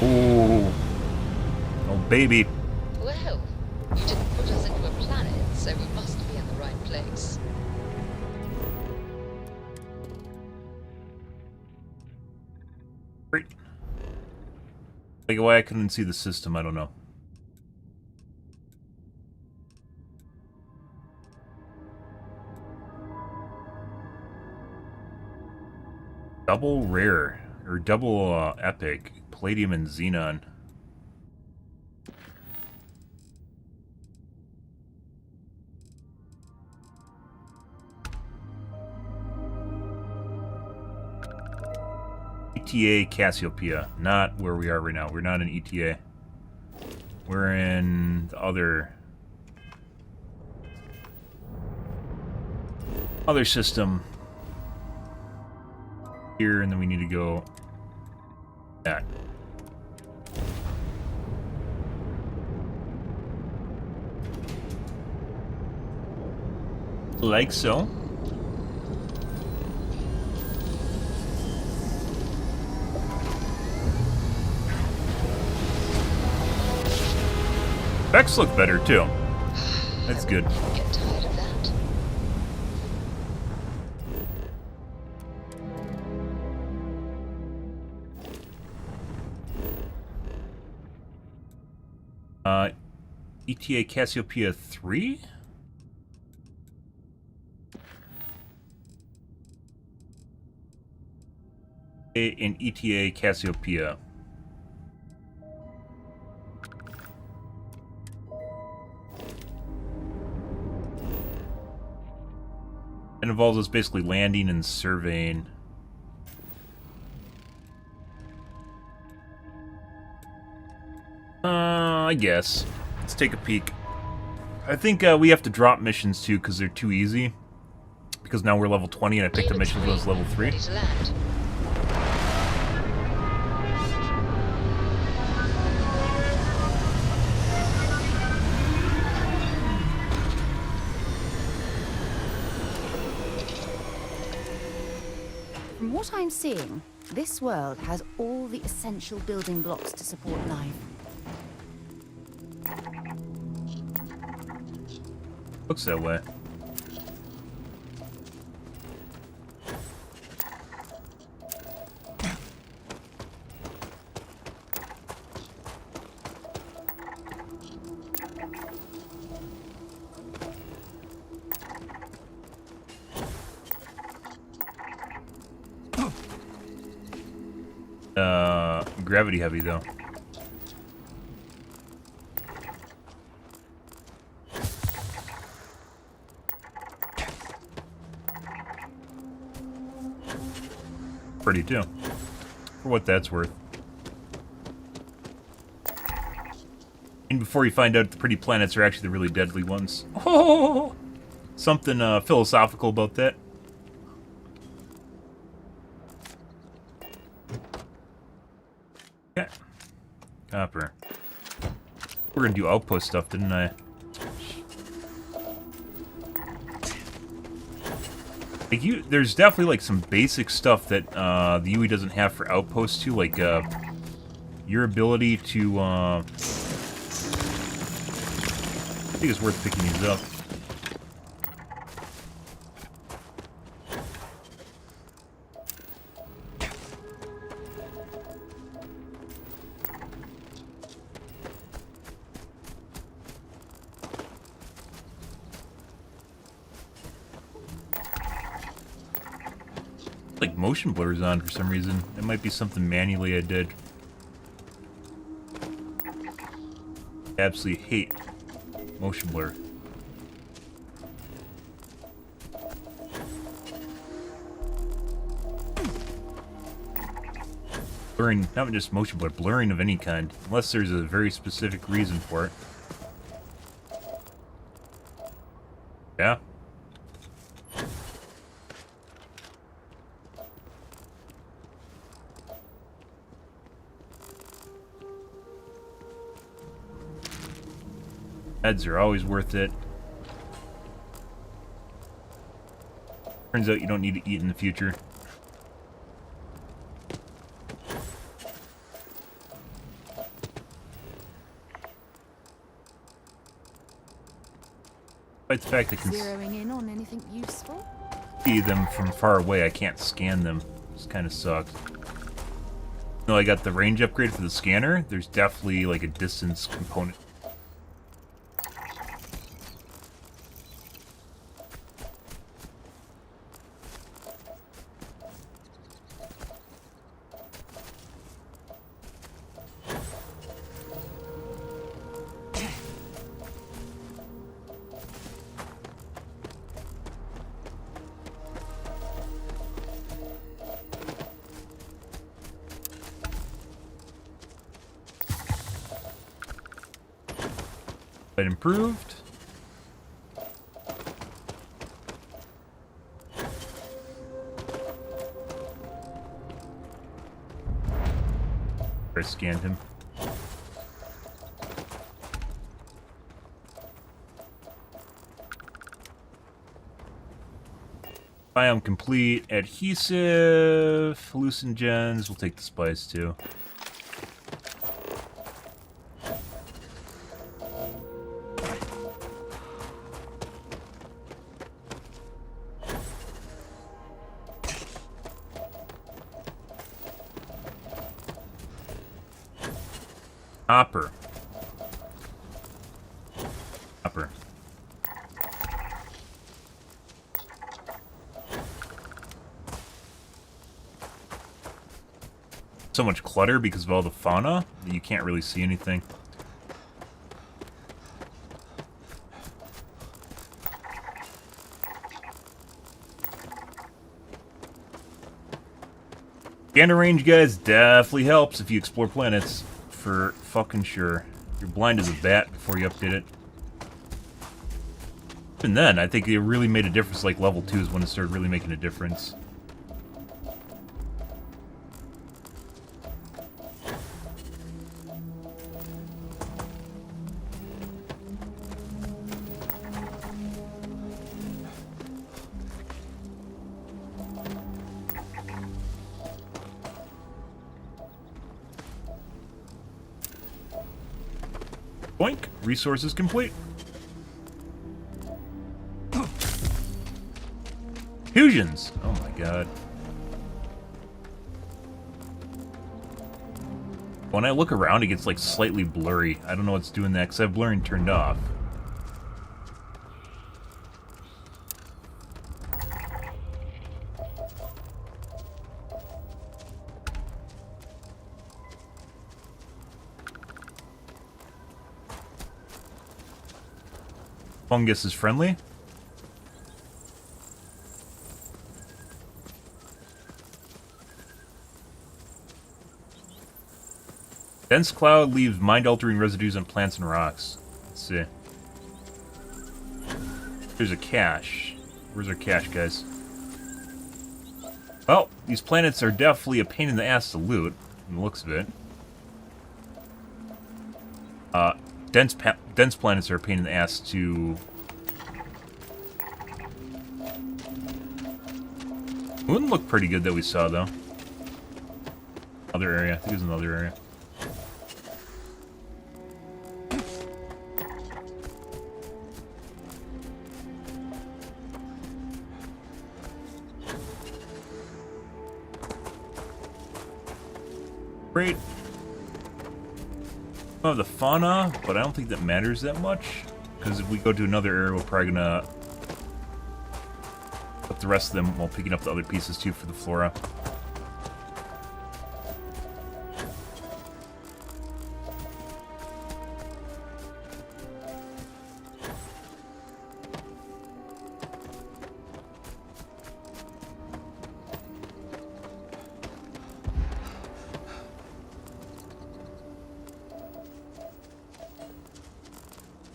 Oh, oh baby. Well, you didn't put us into a planet, so we must be in the right place. Great. Like why I couldn't see the system, I don't know. Double rare, or double epic, palladium and xenon. ETA Cassiopeia, not where we are right now. We're not in ETA. We're in the other system. Here, and then we need to go that. Like so. Specs look better too. That's good. Get tired of that. ETA Cassiopeia 3? In ETA Cassiopeia. It involves us basically landing and surveying. I guess. Let's take a peek. I think we have to drop missions too because they're too easy. Because now we're level 20 and I picked a mission that was level 3. Ready to land. what I'm seeing, this world has all the essential building blocks to support life. Looks that way. Gravity heavy though. Pretty too, for what that's worth. And before you find out the pretty planets are actually the really deadly ones. Oh, something philosophical about that. Okay. Copper. We're gonna do outpost stuff, didn't I? Like there's definitely like some basic stuff that the UE doesn't have for outposts too, like your ability to. I think it's worth picking these up. Like motion blur's on for some reason. It might be something manually I did. Absolutely hate motion blur. Blurring, not just motion blur, blurring of any kind, unless there's a very specific reason for it. Yeah. Heads are always worth it. Turns out you don't need to eat in the future. Despite the fact that I can Zeroing in on anything useful? see them from far away, I can't scan them. This kind of sucks. No, I got the range upgrade for the scanner. There's definitely like a distance component. But improved. I scanned him. Biome complete. Adhesive. Hallucinogens. We'll take the spice too. Hopper. Hopper. So much clutter because of all the fauna that you can't really see anything. Scanner range, guys, definitely helps if you explore planets. For fucking sure. You're blind as a bat before you update it. Even then, I think it really made a difference, like level 2 is when it started really making a difference. Boink. Resources complete. Fusions. Oh my god. When I look around, it gets like slightly blurry. I don't know what's doing that because I have blurring turned off. Fungus is friendly. Dense cloud leaves mind-altering residues on plants and rocks. Let's see. There's a cache. Where's our cache, guys? Well, these planets are definitely a pain in the ass to loot, from the looks of it. Dense planets are a pain in the ass to... Moon looked pretty good that we saw, though. Other area. I think it was another area. Great. Oh, the fauna, but I don't think that matters that much. Because if we go to another area, we're probably gonna put the rest of them while picking up the other pieces too for the flora.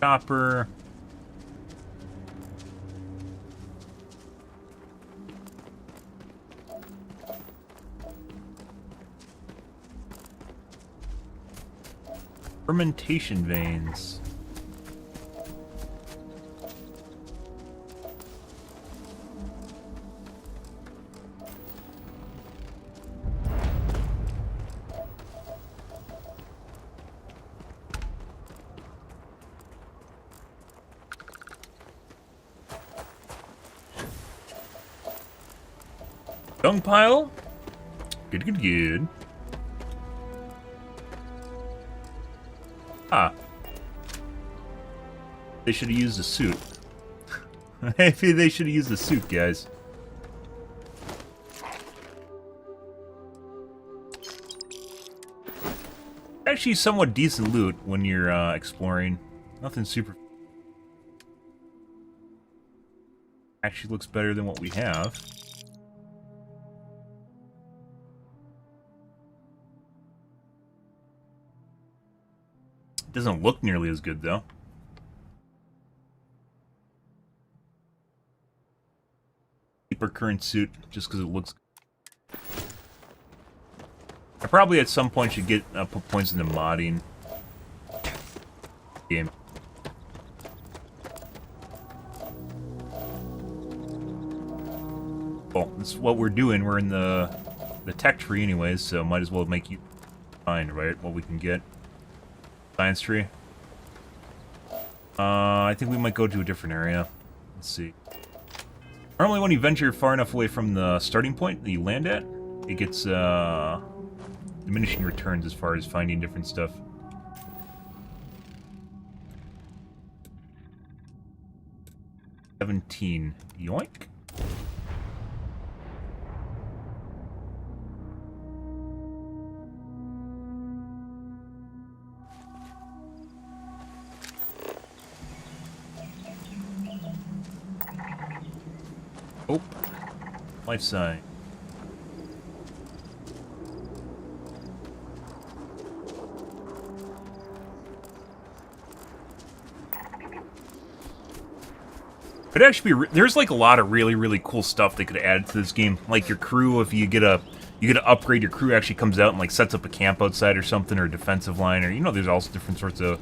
Copper. Fermentation veins. Dung pile. Good, good, good. Ah. They should have used a suit. Maybe they should have used a suit, guys. Actually, somewhat decent loot when you're exploring. Nothing super. Actually looks better than what we have. Doesn't look nearly as good, though. Keep our current suit, just because it looks good. I probably at some point should get put points into modding. Game. Well, this is what we're doing. We're in the tech tree anyways, so might as well make you find, right, what we can get. Science tree. I think we might go to a different area. Let's see. Normally when you venture far enough away from the starting point that you land at, it gets diminishing returns as far as finding different stuff. $17. Yoink. Oh, life sign. Could actually be. There's like a lot of really cool stuff they could add to this game. Like your crew, if you get to upgrade your crew, actually comes out and like sets up a camp outside or something, or a defensive line, or there's also different sorts of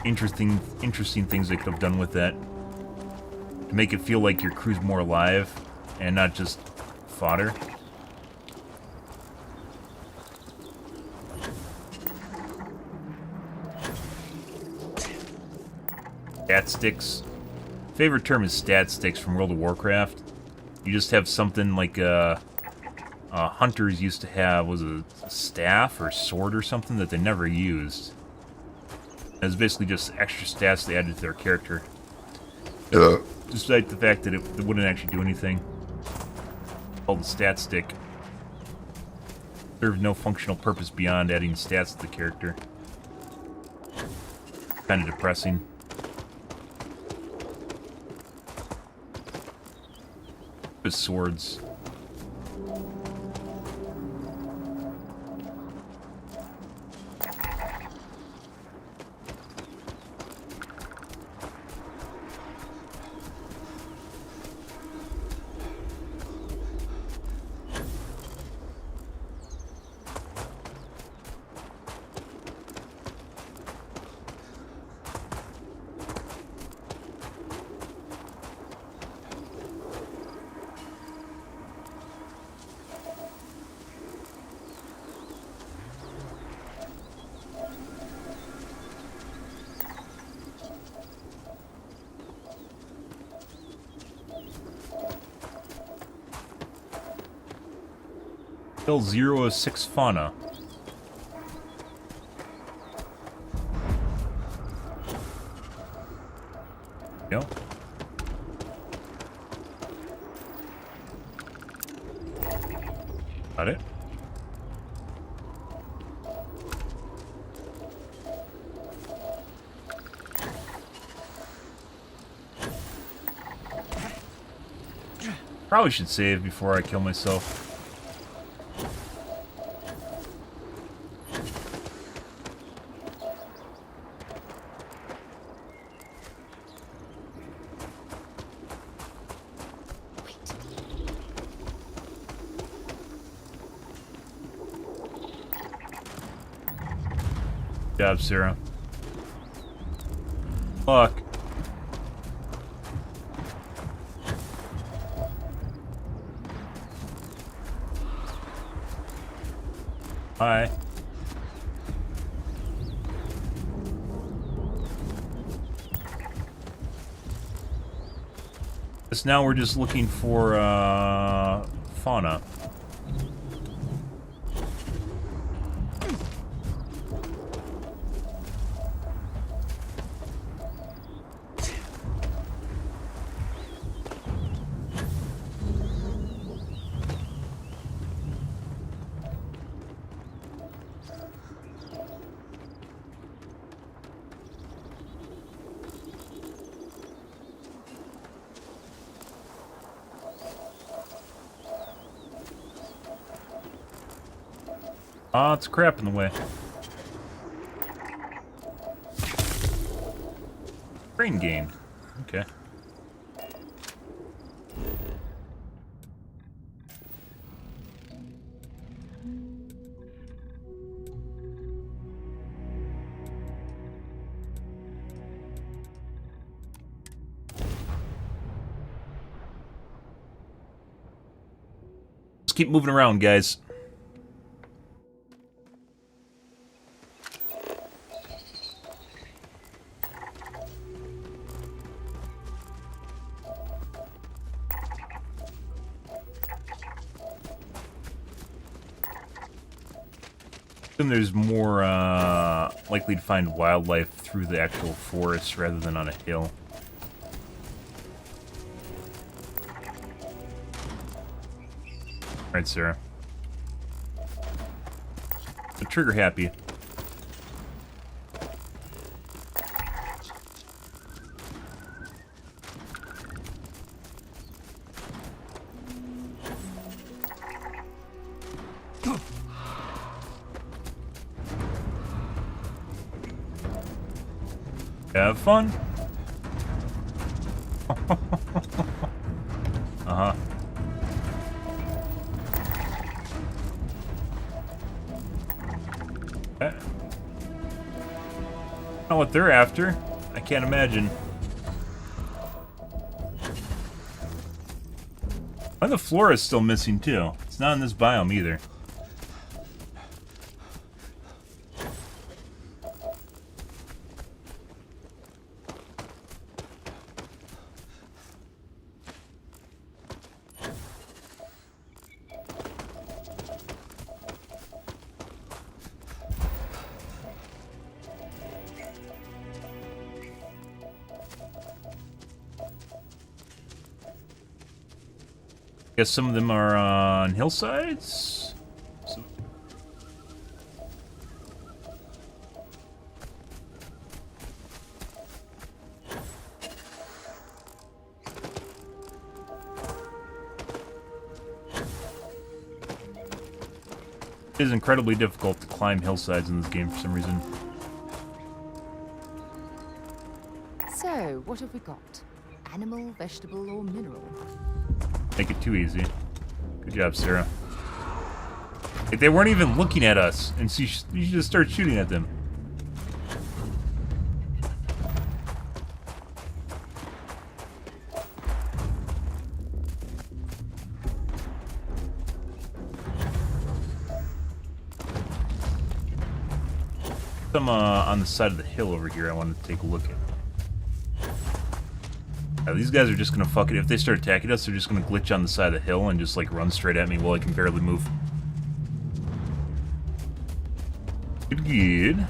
interesting things they could have done with that. To make it feel like your crew's more alive and not just fodder. Stat sticks. Favorite term is stat sticks from World of Warcraft. You just have something like hunters used to have, was a staff or sword or something that they never used. It was basically just extra stats they added to their character. Despite the fact that it wouldn't actually do anything. Called the stat stick. Served no functional purpose beyond adding stats to the character. Kind of depressing. With swords. Kill 0 of 6 fauna. Go. Got it. Probably should save before I kill myself. Good job, Sarah. Fuck. Hi. Guess now we're just looking for fauna. Ah, it's crap in the way. Brain gain. Okay. Let's keep moving around, guys. And there's more likely to find wildlife through the actual forest rather than on a hill. Alright, Sarah. So trigger happy. Have fun. Uh-huh. Okay. Not what they're after. I can't imagine. And the flora is still missing too. It's not in this biome either. Guess some of them are on hillsides. So it is incredibly difficult to climb hillsides in this game for some reason. So, what have we got? Animal, vegetable, or mineral? Make it too easy. Good job, Sarah. If they weren't even looking at us, and so you should just start shooting at them. Some on the side of the hill over here I wanted to take a look at. These guys are just gonna fuck it. If they start attacking us, they're just gonna glitch on the side of the hill and just like run straight at me while I can barely move. Good, good.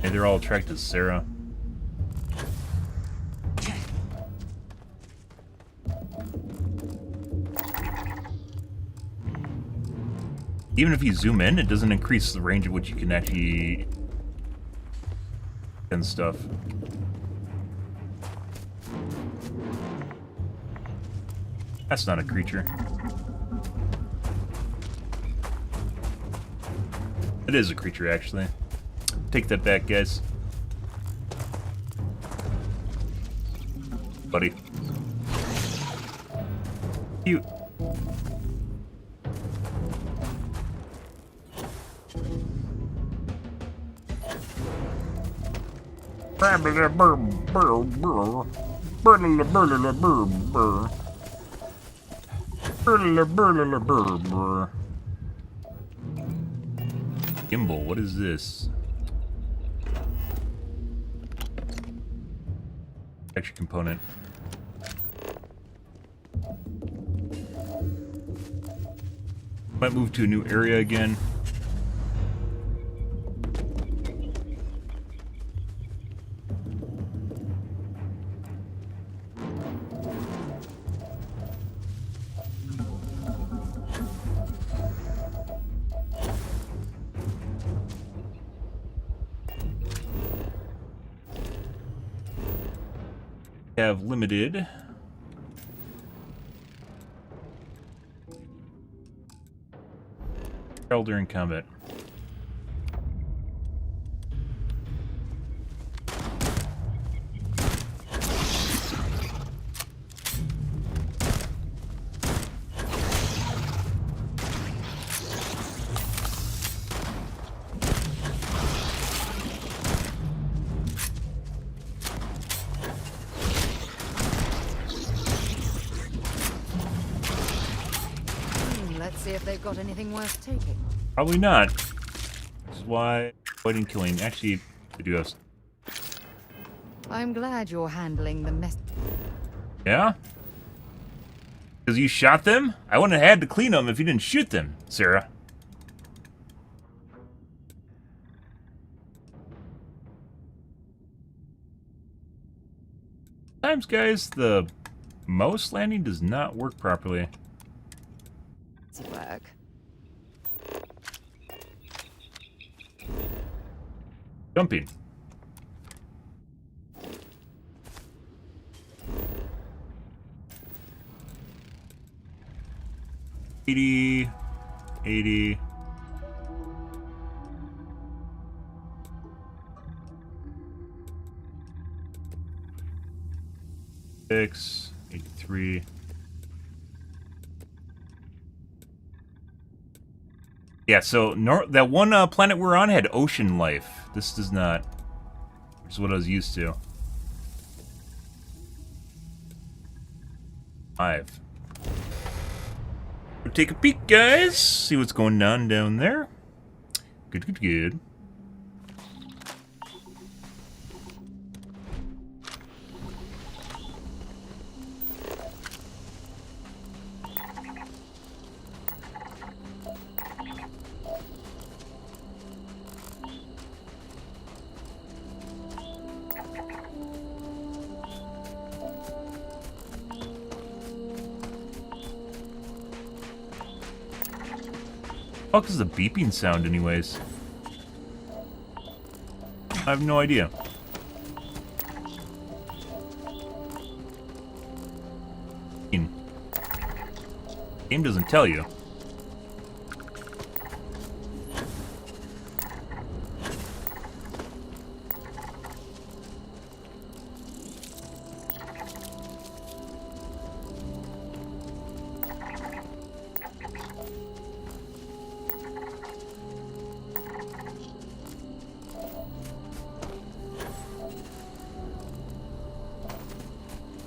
Hey, they're all attracted to Sarah. Even if you zoom in, it doesn't increase the range at which you can actually and stuff. That's not a creature. It is a creature, actually. Take that back, guys. Buddy. Cute. Gimbal, what is this? Extra component. Might move to a new area again. Have limited. Travel during combat. Let's see if they've got anything worth taking. Probably not. This is why avoiding killing. Actually, they do have. I'm glad you're handling the mess. Yeah? Because you shot them? I wouldn't have had to clean them if you didn't shoot them, Sarah. Sometimes, guys, the mouse landing does not work properly. Work. Jumping. $80. $80. $83. Yeah, so that one planet we're on had ocean life. This does not, which is what I was used to. 5. Take a peek, guys. See what's going on down there. Good, good, good. Fuck is the beeping sound anyways? I have no idea. Game doesn't tell you.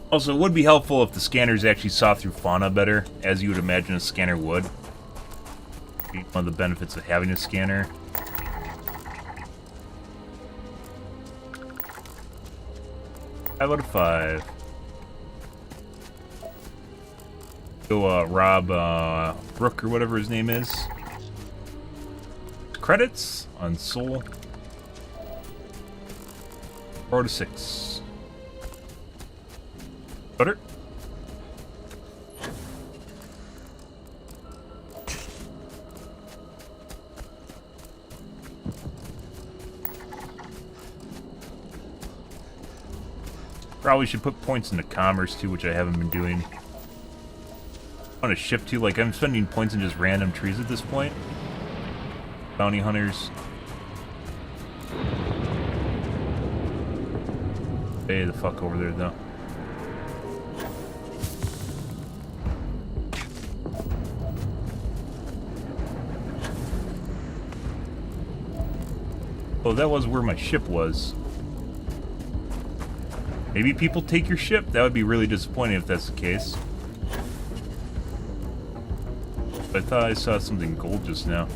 Also, it would be helpful if the scanners actually saw through fauna better, as you would imagine a scanner would. One of the benefits of having a scanner. Five out of 5. Go, Rob, Brooke, or whatever his name is. Credits on Soul. 4 out of 6. Butter. Probably should put points into commerce too, which I haven't been doing. On a ship too, like I'm spending points in just random trees at this point. Bounty hunters. Stay the fuck over there though. Oh, that was where my ship was. Maybe people take your ship? That would be really disappointing if that's the case. But I thought I saw something gold just now.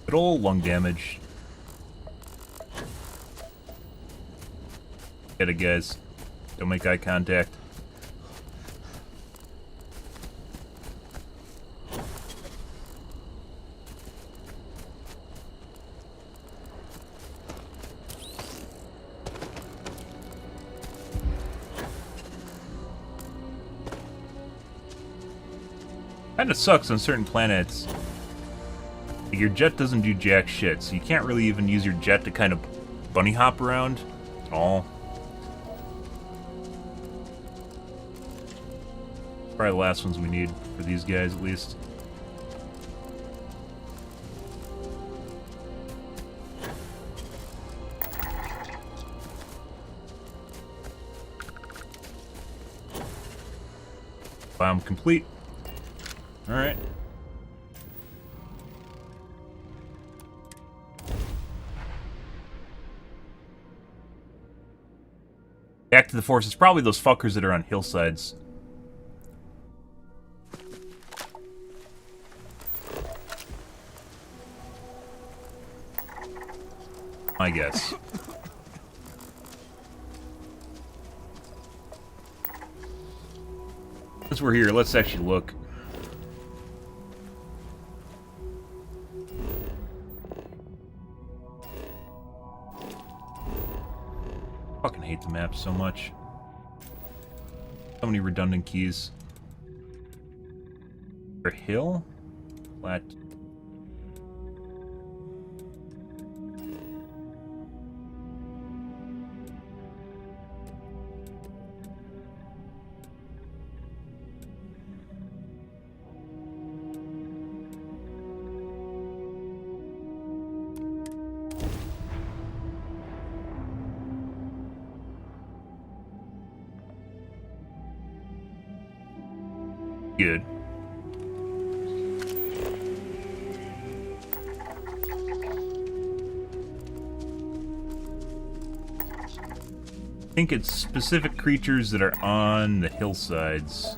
Good old lung damage. Get it, guys. Don't make eye contact. Kinda sucks on certain planets. Your jet doesn't do jack shit, so you can't really even use your jet to kind of bunny hop around at all. Probably the last ones we need for these guys, at least. Biome complete. Alright. Back to the force. It's probably those fuckers that are on hillsides. I guess. Since we're here, let's actually look. Fucking hate the map so much. So many redundant keys. For a hill? Flat. Good. I think it's specific creatures that are on the hillsides.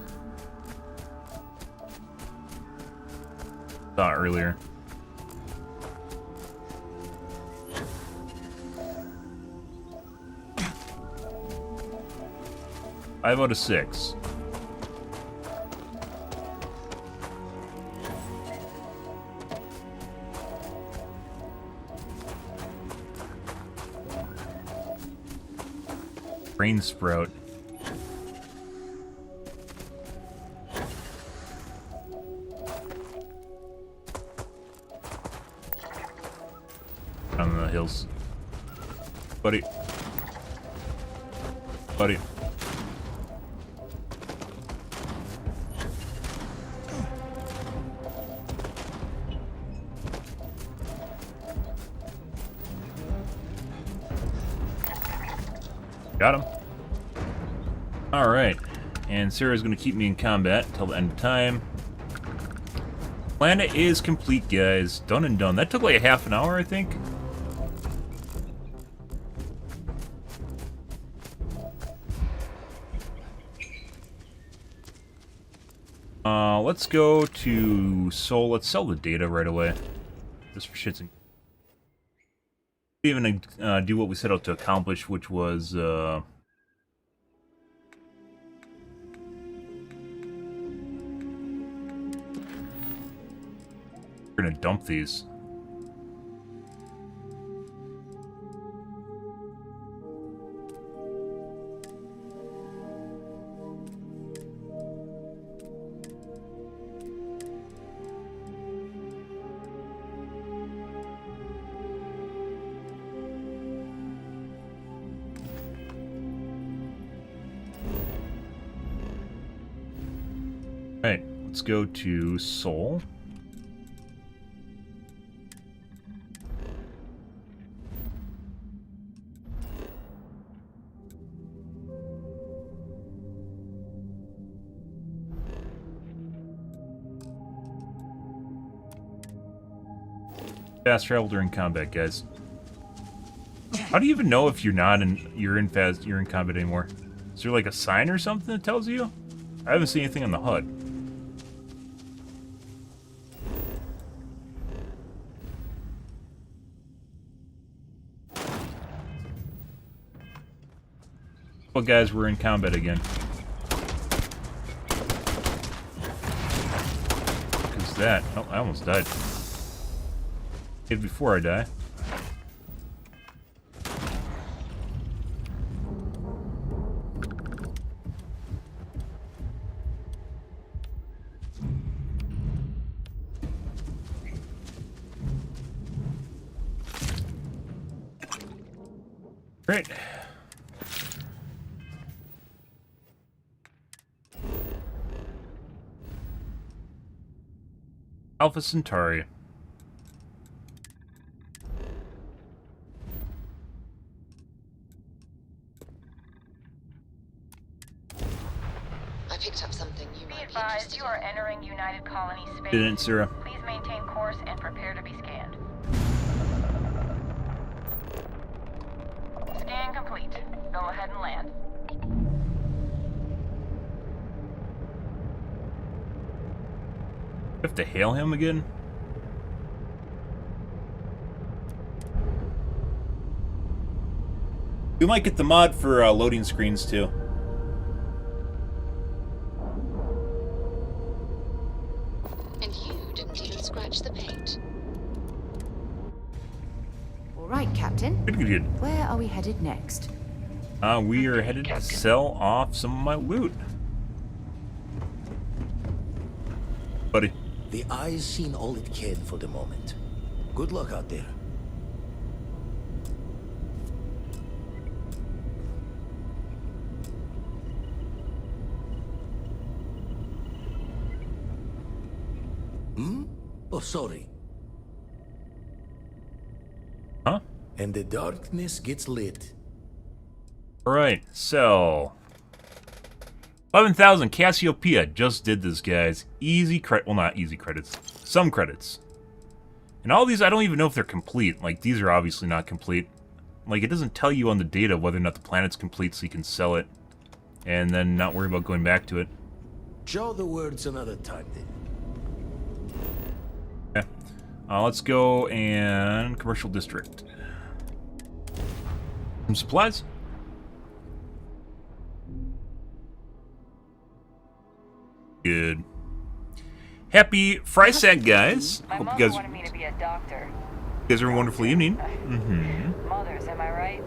Saw earlier. Five out of 6. Brain sprout. On the hills. Buddy. Buddy. Got him. Alright. And Sarah's going to keep me in combat until the end of time. Planet is complete, guys. Done and done. That took like a half an hour, I think. Let's go to Seoul. Let's sell the data right away. Just for shits and... Even do what we set out to accomplish, which was... We're gonna dump these. Alright, let's go to Seoul. Fast travel during combat, guys. How do you even know if you're in combat anymore? Is there like a sign or something that tells you? I haven't seen anything on the HUD. Well, guys, we're in combat again. What's that? Oh, I almost died. Hit before I die. Great. Alpha Centauri. I picked up something you might be Be advised, interested you are entering United Colony space. Didn't, Sarah. Please maintain course and prepare to be scanned. Scan complete. Go ahead and land. Have to hail him again? We might get the mod for loading screens too. And you didn't even scratch the paint. All right, Captain. Good, good, good. Where are we headed next? We are headed to sell off some of my loot. Buddy. The eye's seen all it can for the moment. Good luck out there. Hmm? Oh, sorry. Huh? And the darkness gets lit. Alright, so 11,000 Cassiopeia. Just did this, guys. Easy credit. Well, not easy credits. Some credits. And all these, I don't even know if they're complete. Like, these are obviously not complete. Like, it doesn't tell you on the data whether or not the planet's complete, so you can sell it. And then not worry about going back to it. Show the words another time, then. Yeah. Let's go and commercial district. Some supplies. Good. Happy Frysat, guys. My Hope mother you guys wanted me to be a doctor. are a wonderful evening. Mothers, am I right?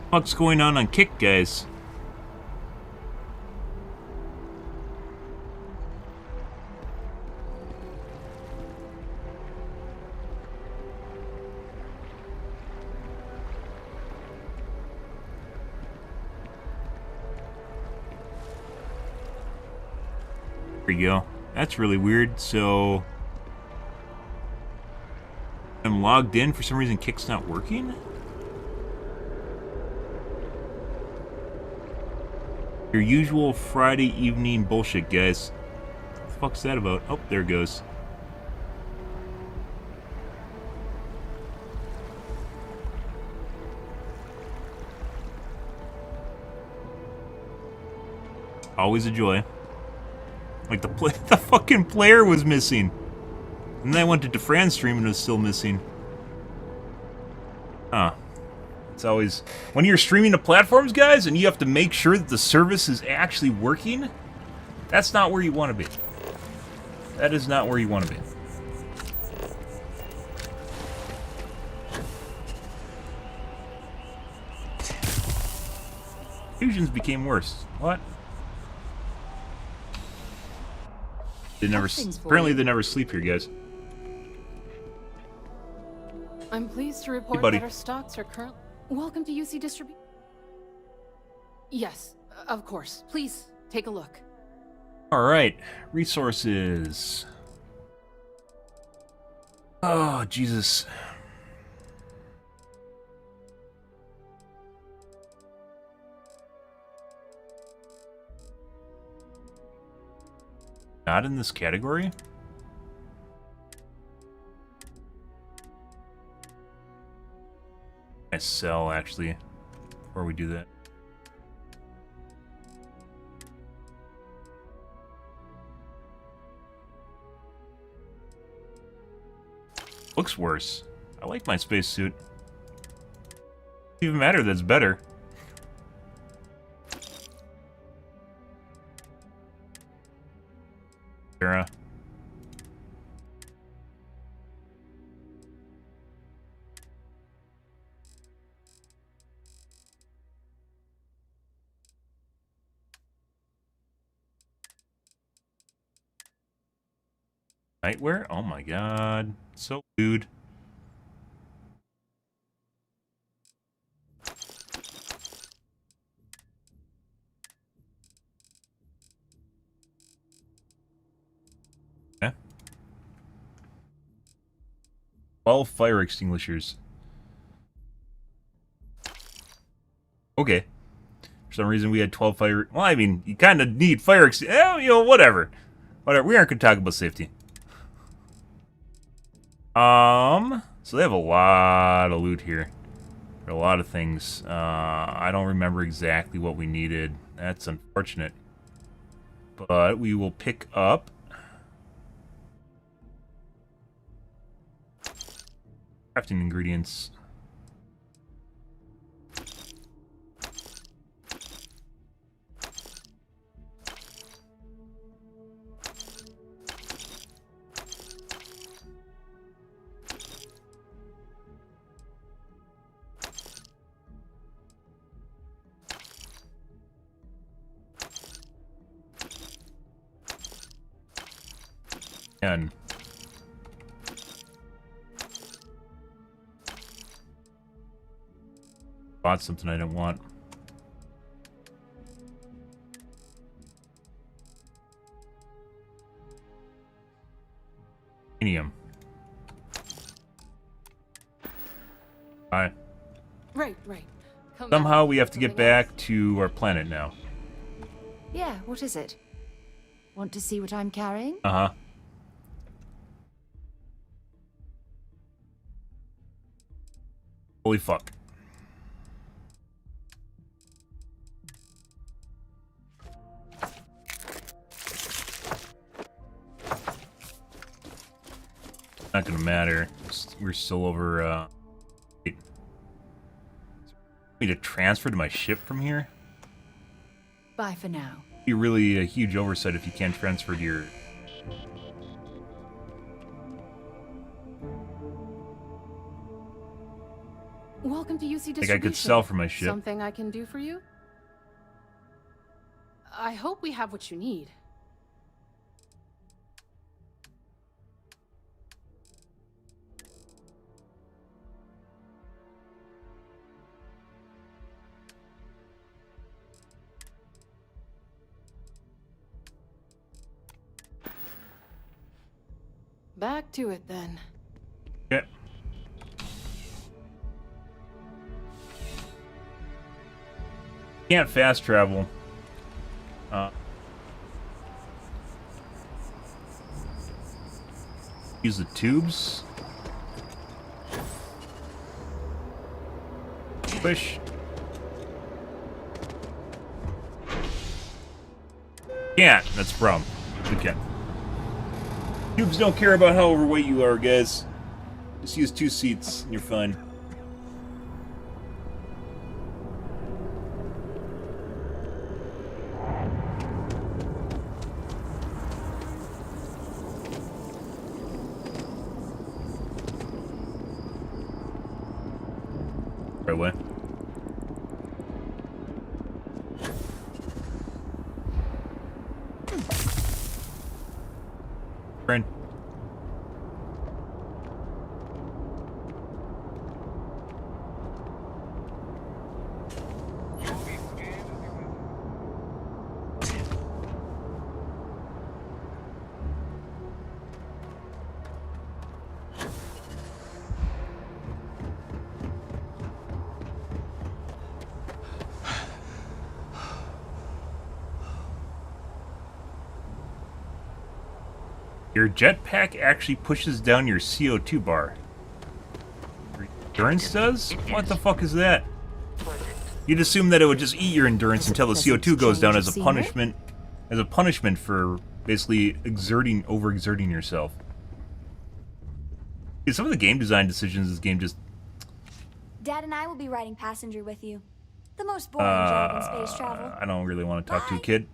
What's going on Kick, guys? There you go. That's really weird. So I'm logged in. For some reason, Kick's not working. Your usual Friday evening bullshit, guys. What the fuck's that about? Oh, there it goes. Always a joy. Like the fucking player was missing. And then I went to Defran's stream and it was still missing. Huh. It's always... When you're streaming to platforms, guys, and you have to make sure that the service is actually working, that's not where you want to be. That is not where you want to be. Fusions became worse. What? They never... Apparently they never sleep here, guys. I'm pleased to report buddy. that our stocks are current. Welcome to UC Distribution. Yes, of course. Please take a look. All right, resources. Oh, Jesus. Not in this category? I sell, actually, before we do that. Looks worse. I like my spacesuit. Doesn't even matter that's better. Sarah. Nightwear? Oh my god. So dude. Okay. 12 fire extinguishers. Okay. For some reason we had 12 fire... Well, I mean, you kind of need fire extinguishers. You know, whatever. Whatever. We aren't going to talk about safety. So they have a lot of loot here. A lot of things. I don't remember exactly what we needed. That's unfortunate. But we will pick up... crafting ingredients. And bought something I didn't want. Medium. Alright. Right. Come Somehow back. we have to get Something back else? to our planet now. Yeah, what is it? Want to see what I'm carrying? Uh-huh. Holy fuck. Not gonna matter. We're still over, wait. Me to transfer to my ship from here? Bye for now. Be really a huge oversight if you can't transfer to your... Welcome to UC Distribution. Like I could sell for my shit. Something I can do for you? I hope we have what you need. Back to it then. Okay. Can't fast travel. Use the tubes. Push. Can't. That's the problem. Okay. Tubes don't care about how overweight you are, guys. Just use 2 seats and you're fine. Right away. Friend. Your jetpack actually pushes down your CO2 bar. Endurance does? What the fuck is that? You'd assume that it would just eat your endurance until the CO2 goes down as a punishment. As a punishment for basically overexerting yourself. Dude, some of the game design decisions this game just... Dad and I will be riding passenger with you. The most boring job in space travel. I don't really want to talk to a kid.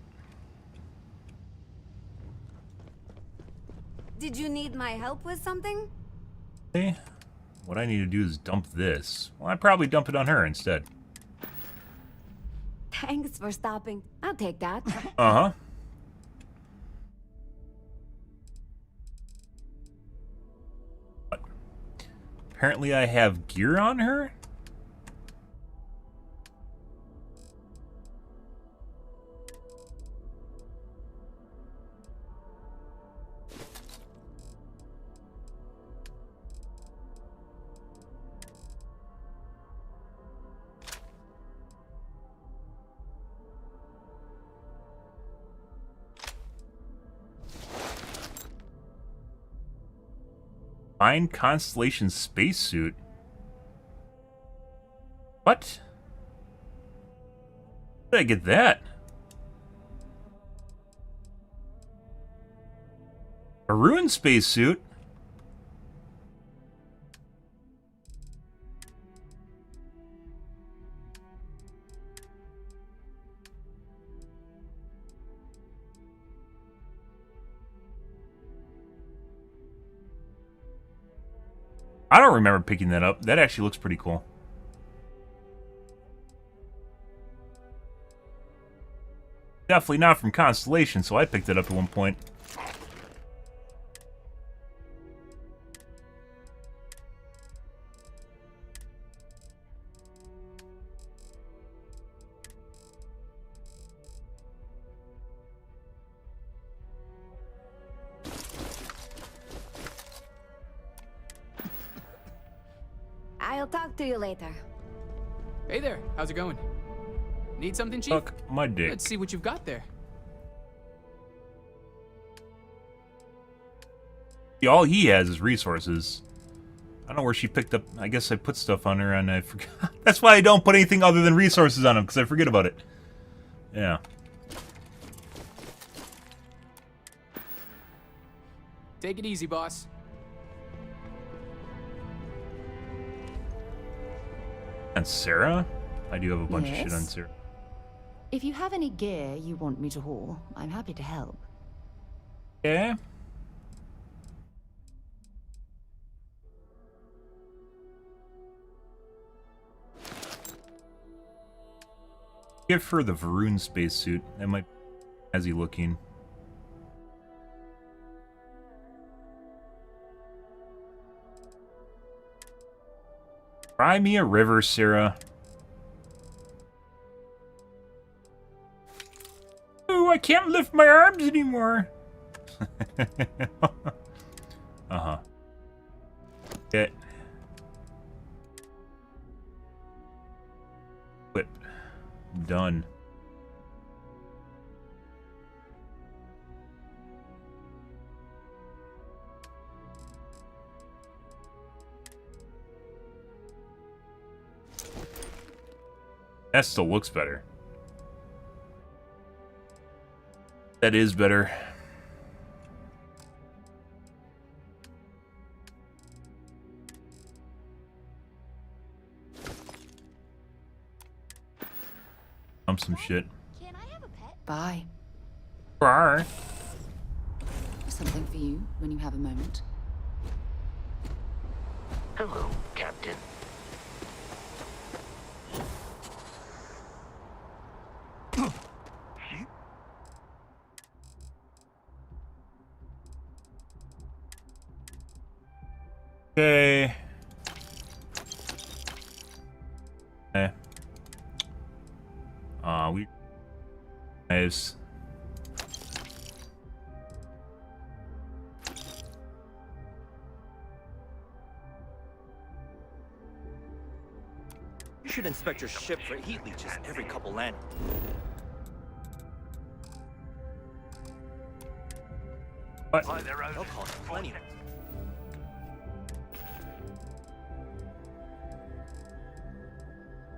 Did you need my help with something? Okay. What I need to do is dump this. Well, I'd probably dump it on her instead. Thanks for stopping. I'll take that. Uh-huh. Apparently I have gear on her? Fine Constellation spacesuit. What? Where did I get that? A ruined spacesuit? I don't remember picking that up. That actually looks pretty cool. Definitely not from Constellation, so I picked it up at one point. I'll talk to you later. Hey there, how's it going? Need something, Chief? Fuck my dick. Let's see what you've got there. See, all he has is resources. I don't know where she picked up. I guess I put stuff on her and I forgot. That's why I don't put anything other than resources on him, because I forget about it. Yeah. Take it easy, boss. And Sarah? I do have a bunch of shit on Yes? Sarah. If you have any gear you want me to haul, I'm happy to help. Yeah. Give her the Varun spacesuit. That might be snazzy looking. Cry me a river, Sarah. Ooh, I can't lift my arms anymore. Uh-huh. Okay. Whip. Done. That still looks better. That is better. Some shit. Can I have a pet? Bye. Rawr. Something for you when you have a moment. Hello, Captain. Okay. Okay. We nice. You should inspect your ship for heat leeches every couple landings. What? They'll cost plenty.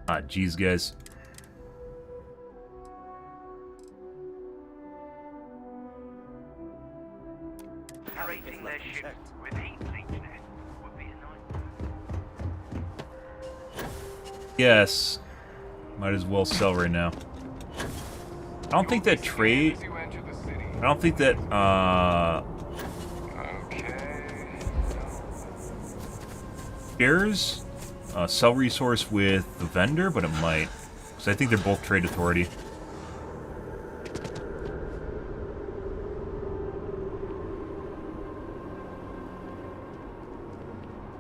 Ah, geez, guys. Rating their ship with heat leech net would be a nice. Yes. Might as well sell right now. I don't think that trade. I don't think that shares sell resource with the vendor, but it might. Because I think they're both trade authority.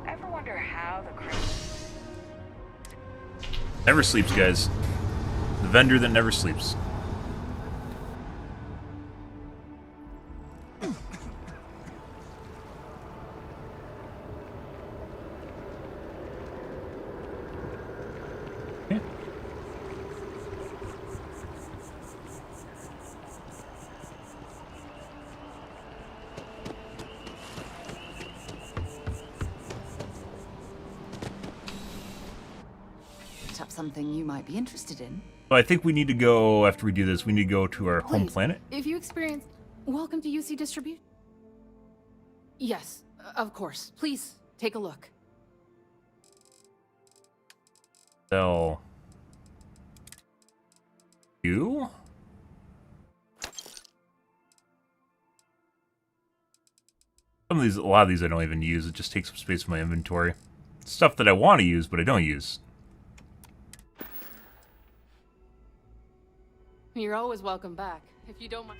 Ever wonder how the crew... Never sleeps, guys. The vendor that never sleeps. Okay. Picked up something you might be interested in. So I think we need to go, after we do this, we need to go to our home Please, planet. If you experience... Welcome to UC Distribution. Yes, of course. Please, take a look. Sell you? Some of these, a lot of these I don't even use. It just takes up space in my inventory. Stuff that I want to use, but I don't use. You're always welcome back, if you don't mind.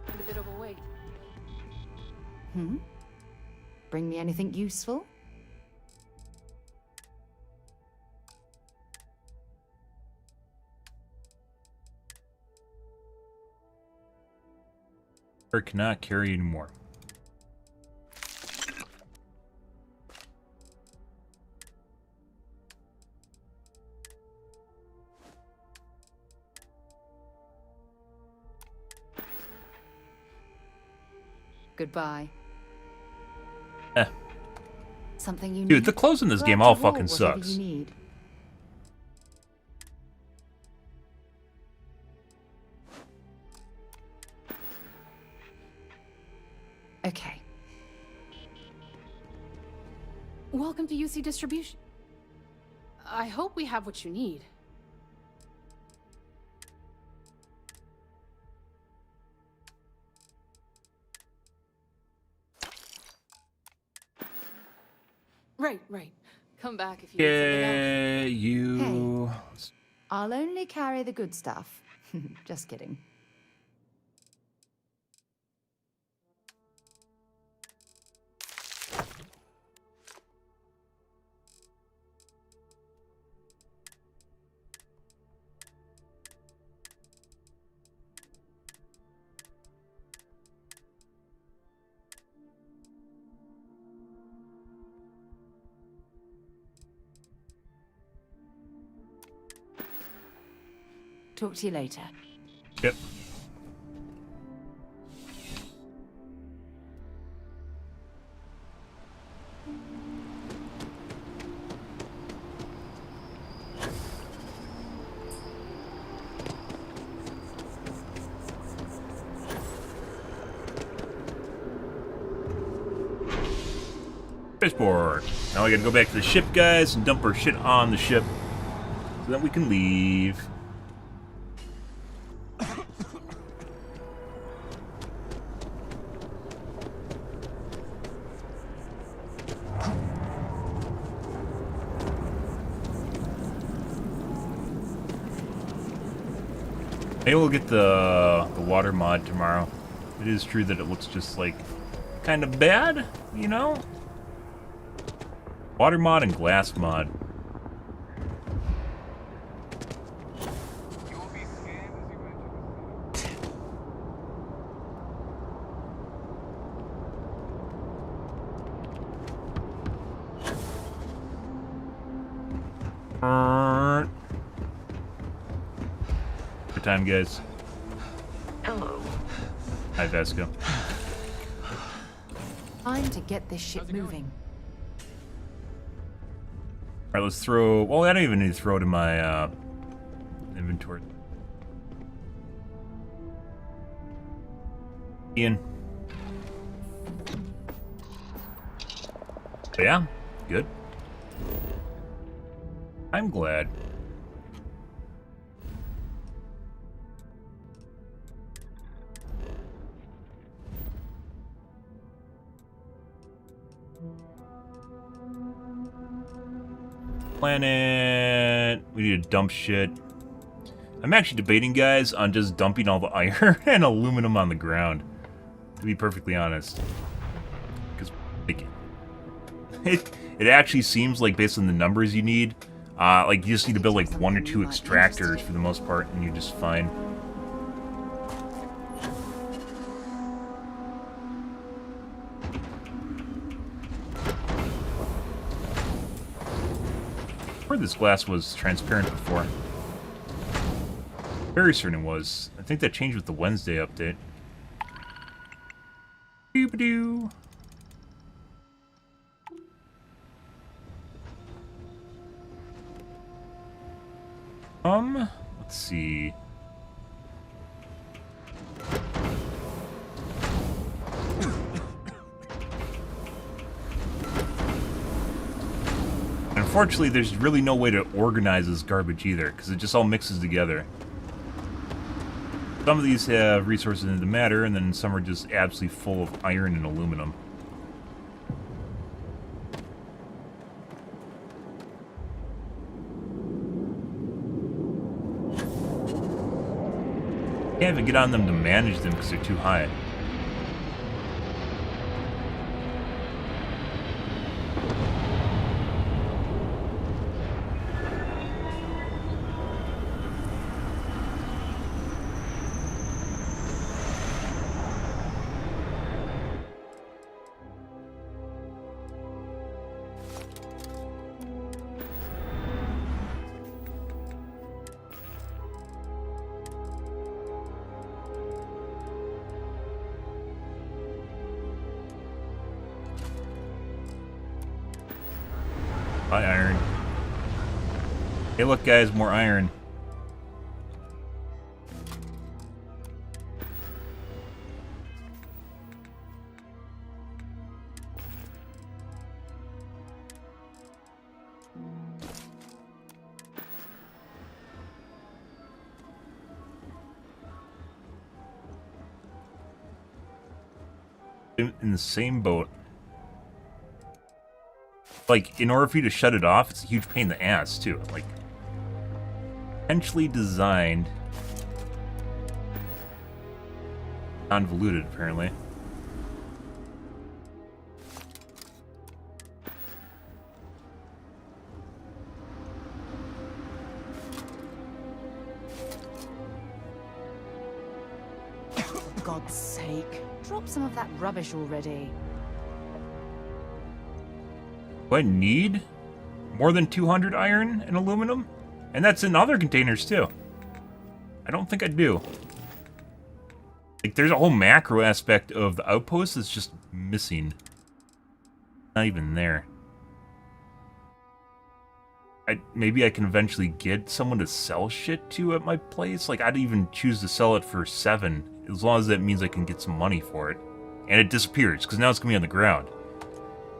A bit of a wait. Bring me anything useful? Or cannot carry anymore. Goodbye. Eh. Something you need? Dude, the clothes in this game all fucking sucks. You need. Okay. Welcome to UC Distribution. I hope we have what you need. Right. Come back if you need something else. Yeah, you. I'll only carry the good stuff. Just kidding. Talk to you later. Yep. Spaceport. Now we gotta go back to the ship, guys, and dump our shit on the ship so that we can leave. Maybe we'll get the water mod tomorrow. It is true that it looks just like kind of bad, you know? Water mod and glass mod. You will be scanned as you enter the Good time, guys. Hello. Hi, Vesco. Time to get this ship moving. Alright, let's throw... Well, I don't even need to throw it in my inventory. Ian. But yeah, good. I'm glad. Planet. We need to dump shit. I'm actually debating, guys, on just dumping all the iron and aluminum on the ground. To be perfectly honest, because like, it actually seems like based on the numbers you need, like you just need to build like 1 or 2 extractors for the most part, and you're just fine. I heard this glass was transparent before. Very certain it was. I think that changed with the Wednesday update. Doo-ba-doo. Let's see. Unfortunately, there's really no way to organize this garbage either, because it just all mixes together. Some of these have resources into matter, and then some are just absolutely full of iron and aluminum. Can't even get on them to manage them because they're too high. Buy iron. Hey, look, guys, more iron. In the same boat. Like, in order for you to shut it off, it's a huge pain in the ass, too. Like, intentionally designed... convoluted, apparently. For God's sake, drop some of that rubbish already. Do I need more than 200 iron and aluminum? And that's in other containers, too. I don't think I do. Like, there's a whole macro aspect of the outpost that's just missing. Not even there. Maybe I can eventually get someone to sell shit to at my place. Like, I'd even choose to sell it for 7, as long as that means I can get some money for it. And it disappears, because now it's going to be on the ground.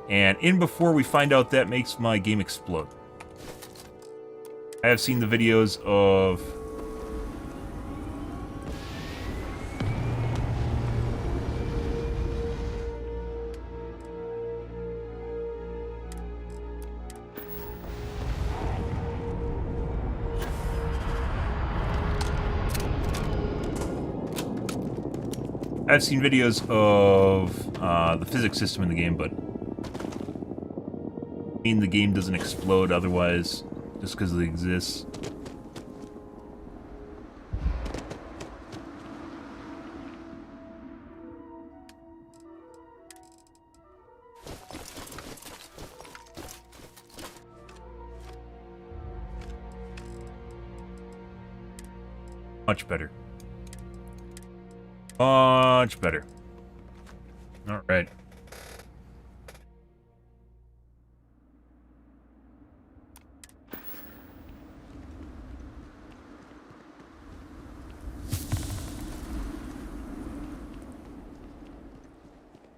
And in before we find out that makes my game explode. I have seen the videos of... I've seen videos of the physics system in the game, but I mean the game doesn't explode otherwise, just because it exists. Much better. Much better. All right.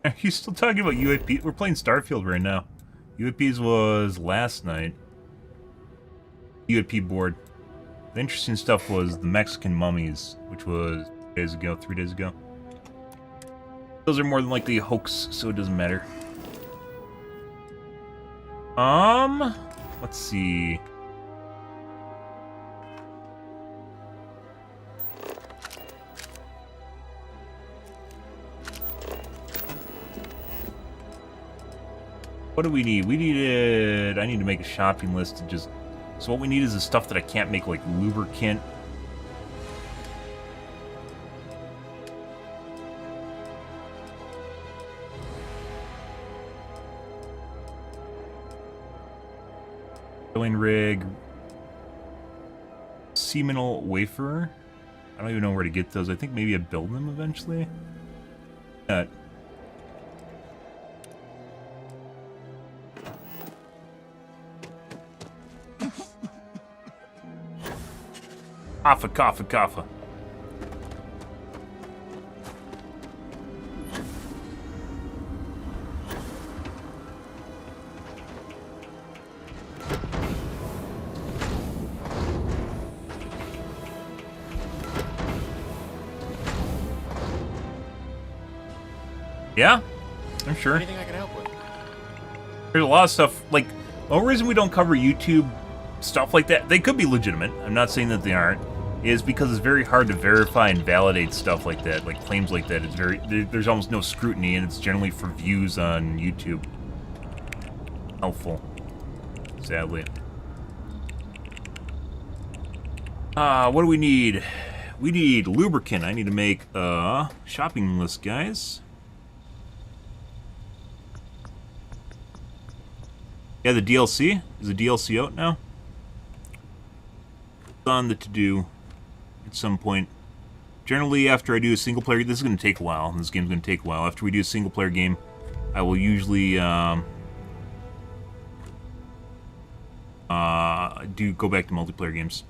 Are you still talking about UAP? We're playing Starfield right now. UAPs was last night. UAP board. The interesting stuff was the Mexican mummies, which was 3 days ago. Those are more than likely a hoax, so it doesn't matter. Let's see. What do we need? I need to make a shopping list to just... So what we need is the stuff that I can't make, like lubricant. Drilling rig. Seminal wafer. I don't even know where to get those. I think maybe I build them eventually. Kaffa. Yeah, I'm sure. Anything I can help with? There's a lot of stuff, like, the only reason we don't cover YouTube stuff like that, they could be legitimate, I'm not saying that they aren't, is because it's very hard to verify and validate stuff like that, like claims like that. It's there's almost no scrutiny, and it's generally for views on YouTube. Helpful. Sadly. What do we need? We need lubricant. I need to make a shopping list, guys. Yeah, the DLC? Is the DLC out now? It's on the to-do at some point. Generally, after I do a single-player... This is going to take a while. This game's going to take a while. After we do a single-player game, I will usually go back to multiplayer games.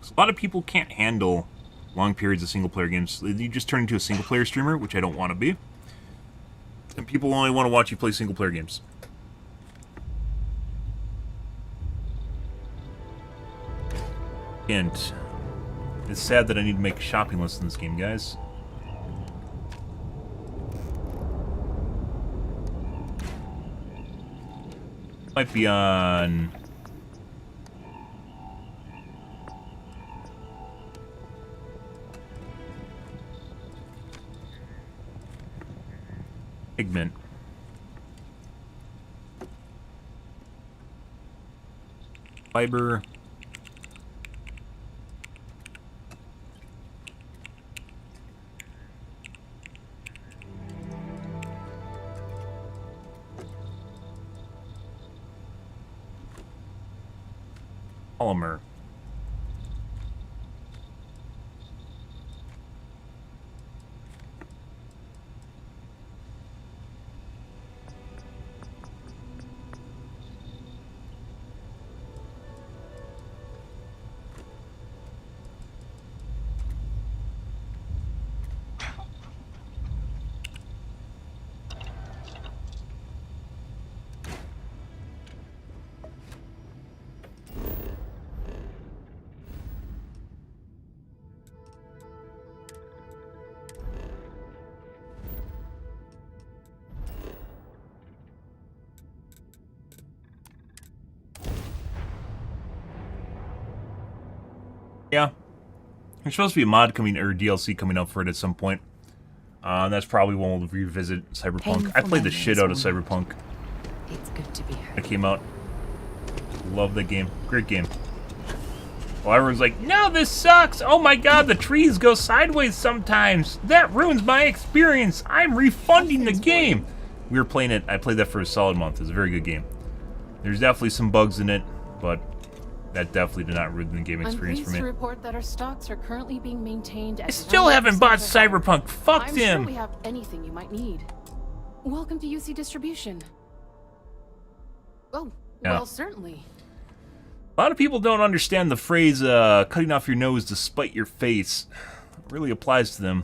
So a lot of people can't handle long periods of single-player games. You just turn into a single-player streamer, which I don't want to be. And people only want to watch you play single-player games. And it's sad that I need to make a shopping list in this game, guys. Might be on... Pigment. Fiber. Polymer. Yeah. There's supposed to be a mod coming, or DLC coming up for it at some point. That's probably when we'll revisit Cyberpunk. I played the shit out of Cyberpunk. It's good to be home. It came out. Love the game. Great game. Well, everyone's like, no, this sucks. Oh my god, the trees go sideways sometimes. That ruins my experience. I'm refunding the game. We were playing it. I played that for a solid month. It's a very good game. There's definitely some bugs in it, but that definitely did not ruin the game experience for me. I'm pleased to report that our stocks are currently being maintained at I still haven't bought Cyberpunk. Fuck I'm them. sure we have anything you might need. Welcome to UC Distribution. Oh, Yeah. well, certainly. A lot of people don't understand the phrase cutting off your nose to spite your face. It really applies to them.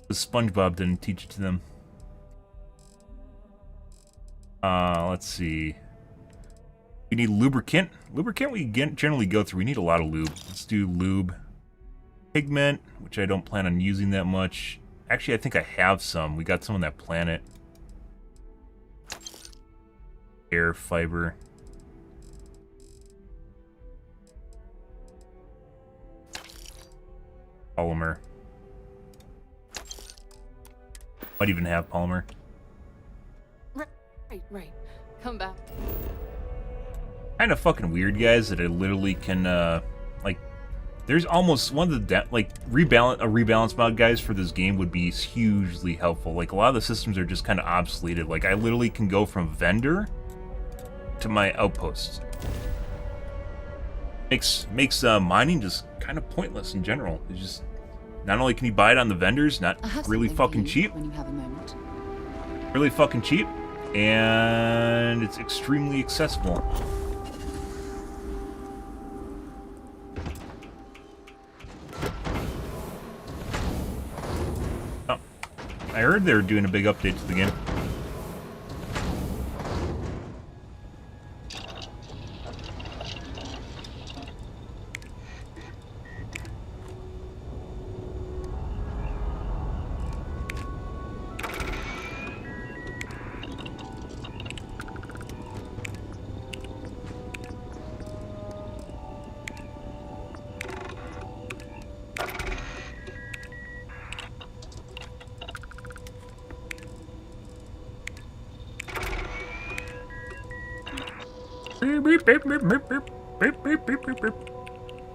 The SpongeBob didn't teach it to them. Let's see. We need lubricant. Lubricant we generally go through. We need a lot of lube. Let's do lube. Pigment, which I don't plan on using that much. Actually, I think I have some. We got some on that planet. Air fiber. Polymer. Might even have polymer. Right. Come back. Kind of fucking weird, guys, that I literally can, like, there's almost one of the, rebalance mod, guys, for this game would be hugely helpful. Like, a lot of the systems are just kind of obsoleted. Like, I literally can go from vendor to my outposts. Makes mining just kind of pointless in general. It's just, not only can you buy it on the vendors, not really fucking cheap. When you have a moment. Really fucking cheap, and it's extremely accessible. Oh, I heard they were doing a big update to the game.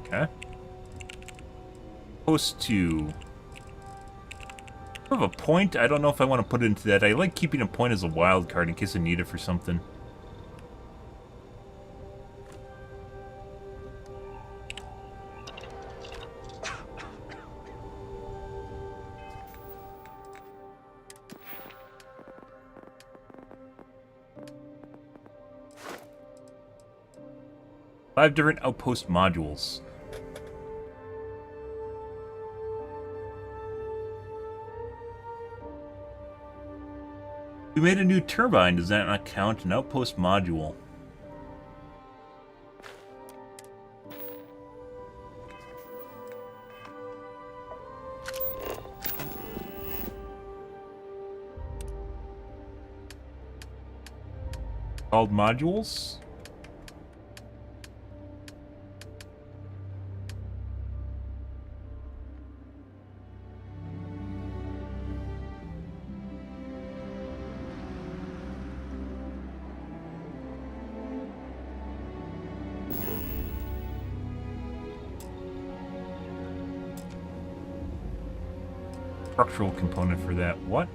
Okay. Post 2. I have a point. I don't know if I want to put it into that. I like keeping a point as a wild card in case I need it for something. Five different outpost modules. We made a new turbine. Does that not count? An outpost module. Called modules. Structural component for that. What?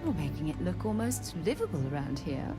You're making it look almost livable around here.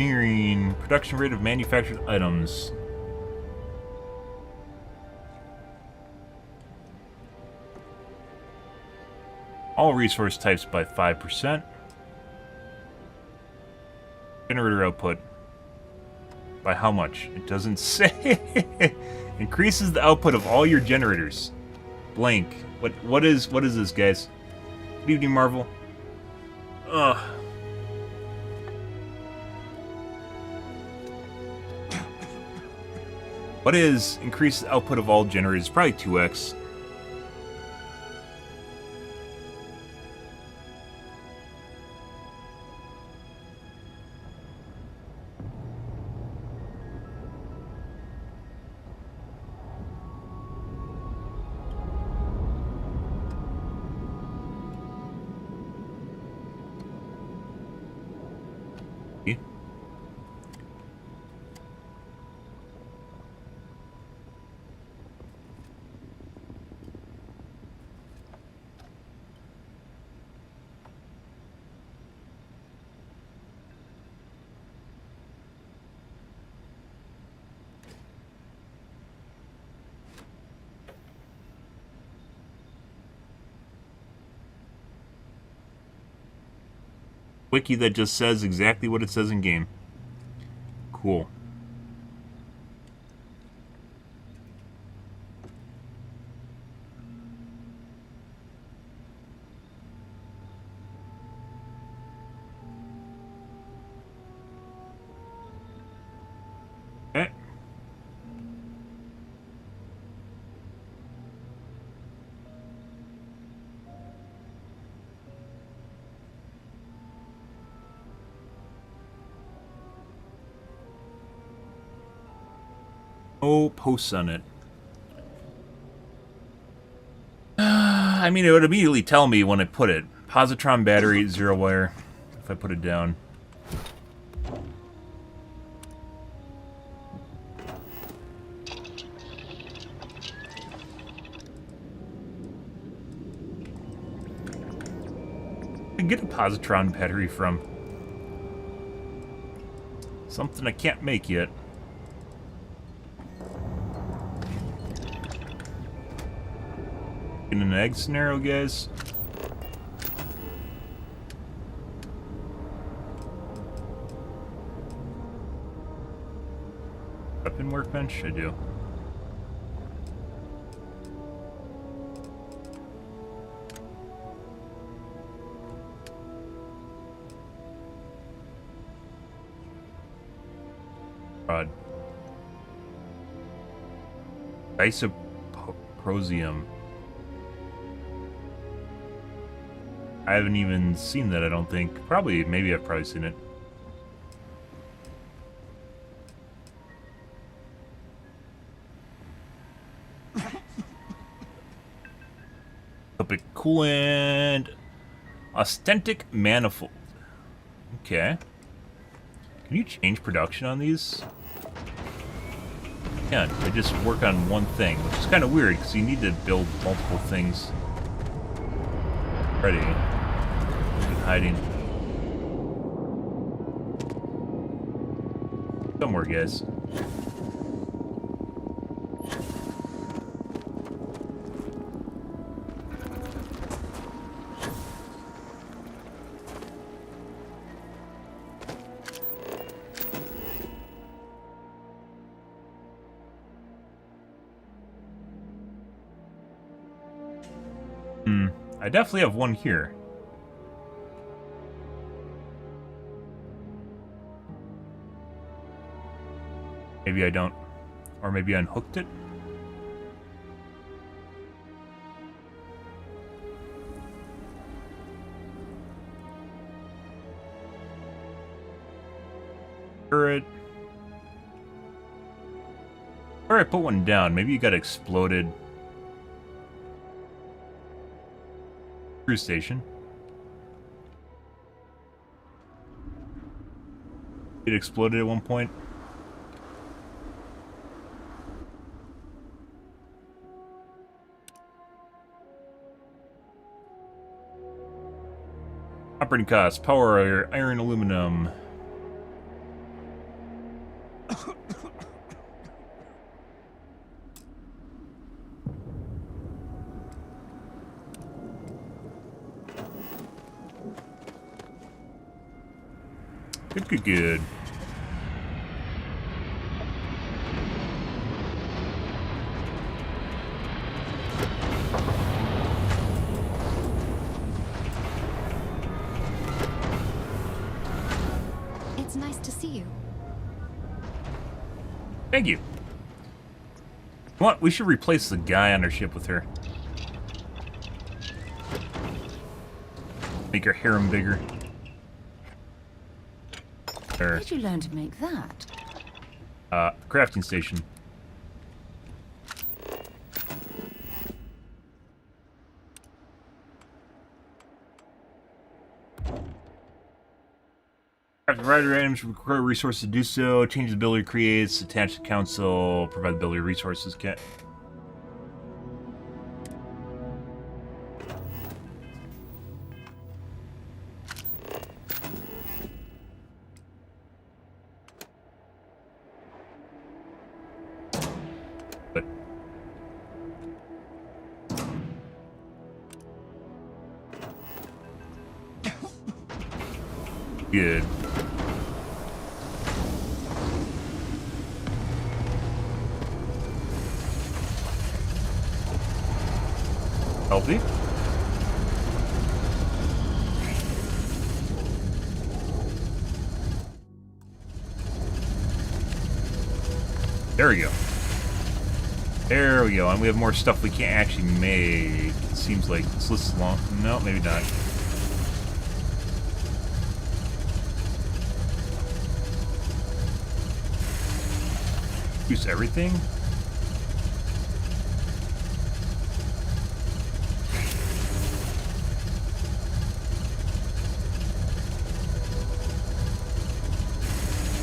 Engineering, production rate of manufactured items. All resource types by 5%. Generator output. By how much? It doesn't say. Increases the output of all your generators. Blank. What is this, guys? Good evening, Marvel. Ugh. What is increased output of all generators? Probably 2x. Wiki that just says exactly what it says in game. Cool. Okay. No posts on it. I mean, it would immediately tell me when I put it. Positron battery, 0 wire. If I put it down. I can get a positron battery from something I can't make yet. In an egg scenario, guys. Weapon workbench? I do. Rod. Isoprosium. I haven't even seen that, I don't think. Probably, maybe I've probably seen it. Topic coolant. Austenitic manifold. Okay. Can you change production on these? Yeah, they just work on one thing, which is kind of weird because you need to build multiple things. Ready. Hiding. Somewhere, guys. I definitely have one here. Maybe I don't. Or maybe I unhooked it? Turret. Or I put one down. Maybe you got exploded. Crew station. It exploded at one point. Operating costs, power, iron, aluminum. Good. It's nice to see you. Thank you. What? We should replace the guy on our ship with her. Make her harem bigger. How did you learn to make that? Crafting station. Craft provider items require resources to do so. Change the ability creates. Attach to council. Provide the ability resources. Get. But good. Healthy. There we go. There we go. And we have more stuff we can't actually make. It seems like this list is long. No, maybe not. Use everything?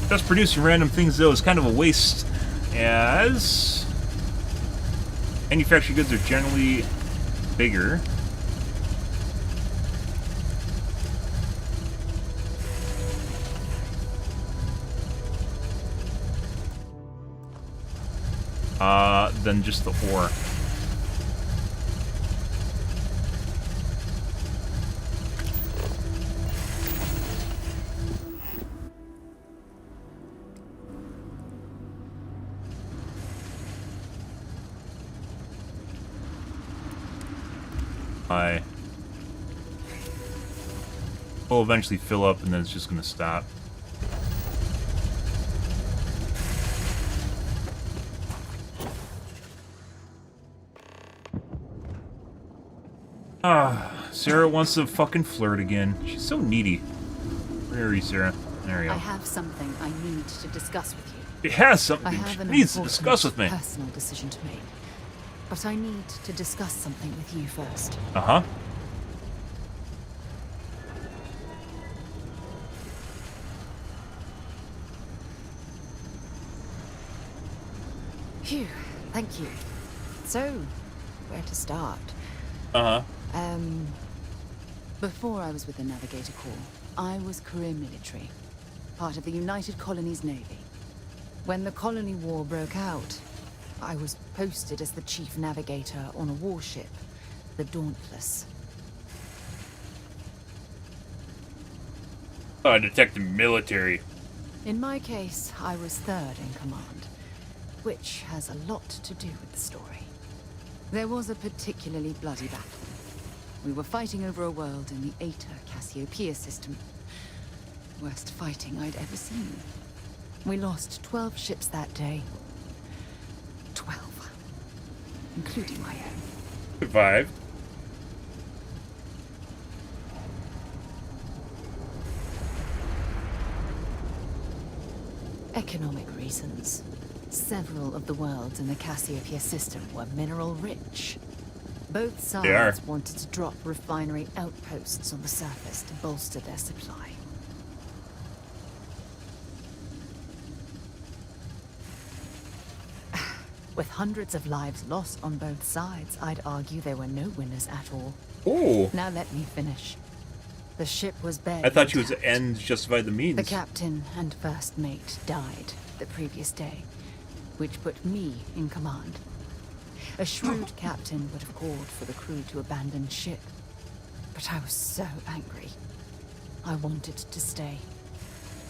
Just producing random things, though, is kind of a waste, as manufactured goods are generally bigger. Than just the ore. Will eventually fill up and then it's just going to stop. Sarah wants to fucking flirt again. She's so needy. Where are you, Sarah? There we go. I have something I need to discuss with you. It has something I have she an needs to discuss with me. personal decision to make, but I need to discuss something with you first. Uh-huh. Phew, thank you. So, where to start? Uh-huh. Before I was with the Navigator Corps, I was career military, part of the United Colonies Navy. When the Colony War broke out, I was posted as the chief navigator on a warship, the Dauntless. Detective military. In my case, I was third in command, which has a lot to do with the story. There was a particularly bloody battle, We were fighting over a world in the Eta Cassiopeia system. Worst fighting I'd ever seen. We lost 12 ships that day. 12. Including my own. Survived. Economic reasons. Several of the worlds in the Cassiopeia system were mineral rich. Both sides wanted to drop refinery outposts on the surface to bolster their supply. With hundreds of lives lost on both sides, I'd argue there were no winners at all. Oh. Now let me finish. The ship was bare. I thought she was ends justified the means. The captain and first mate died the previous day, which put me in command. A shrewd captain would have called for the crew to abandon ship, but I was so angry. I wanted to stay.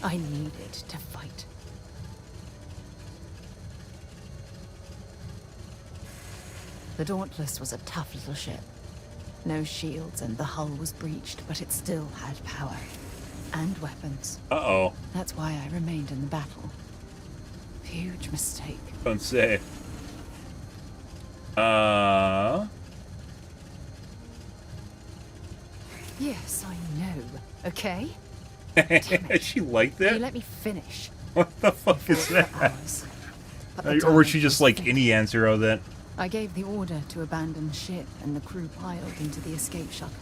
I needed to fight. The Dauntless was a tough little ship. No shields and the hull was breached, but it still had power. And weapons. Uh-oh. That's why I remained in the battle. Huge mistake. Don't say. Yes, I know. Okay? She liked that? You let me finish. What the fuck is that? Or was she just like any answer of that? I gave the order to abandon ship and the crew piled into the escape shuttle.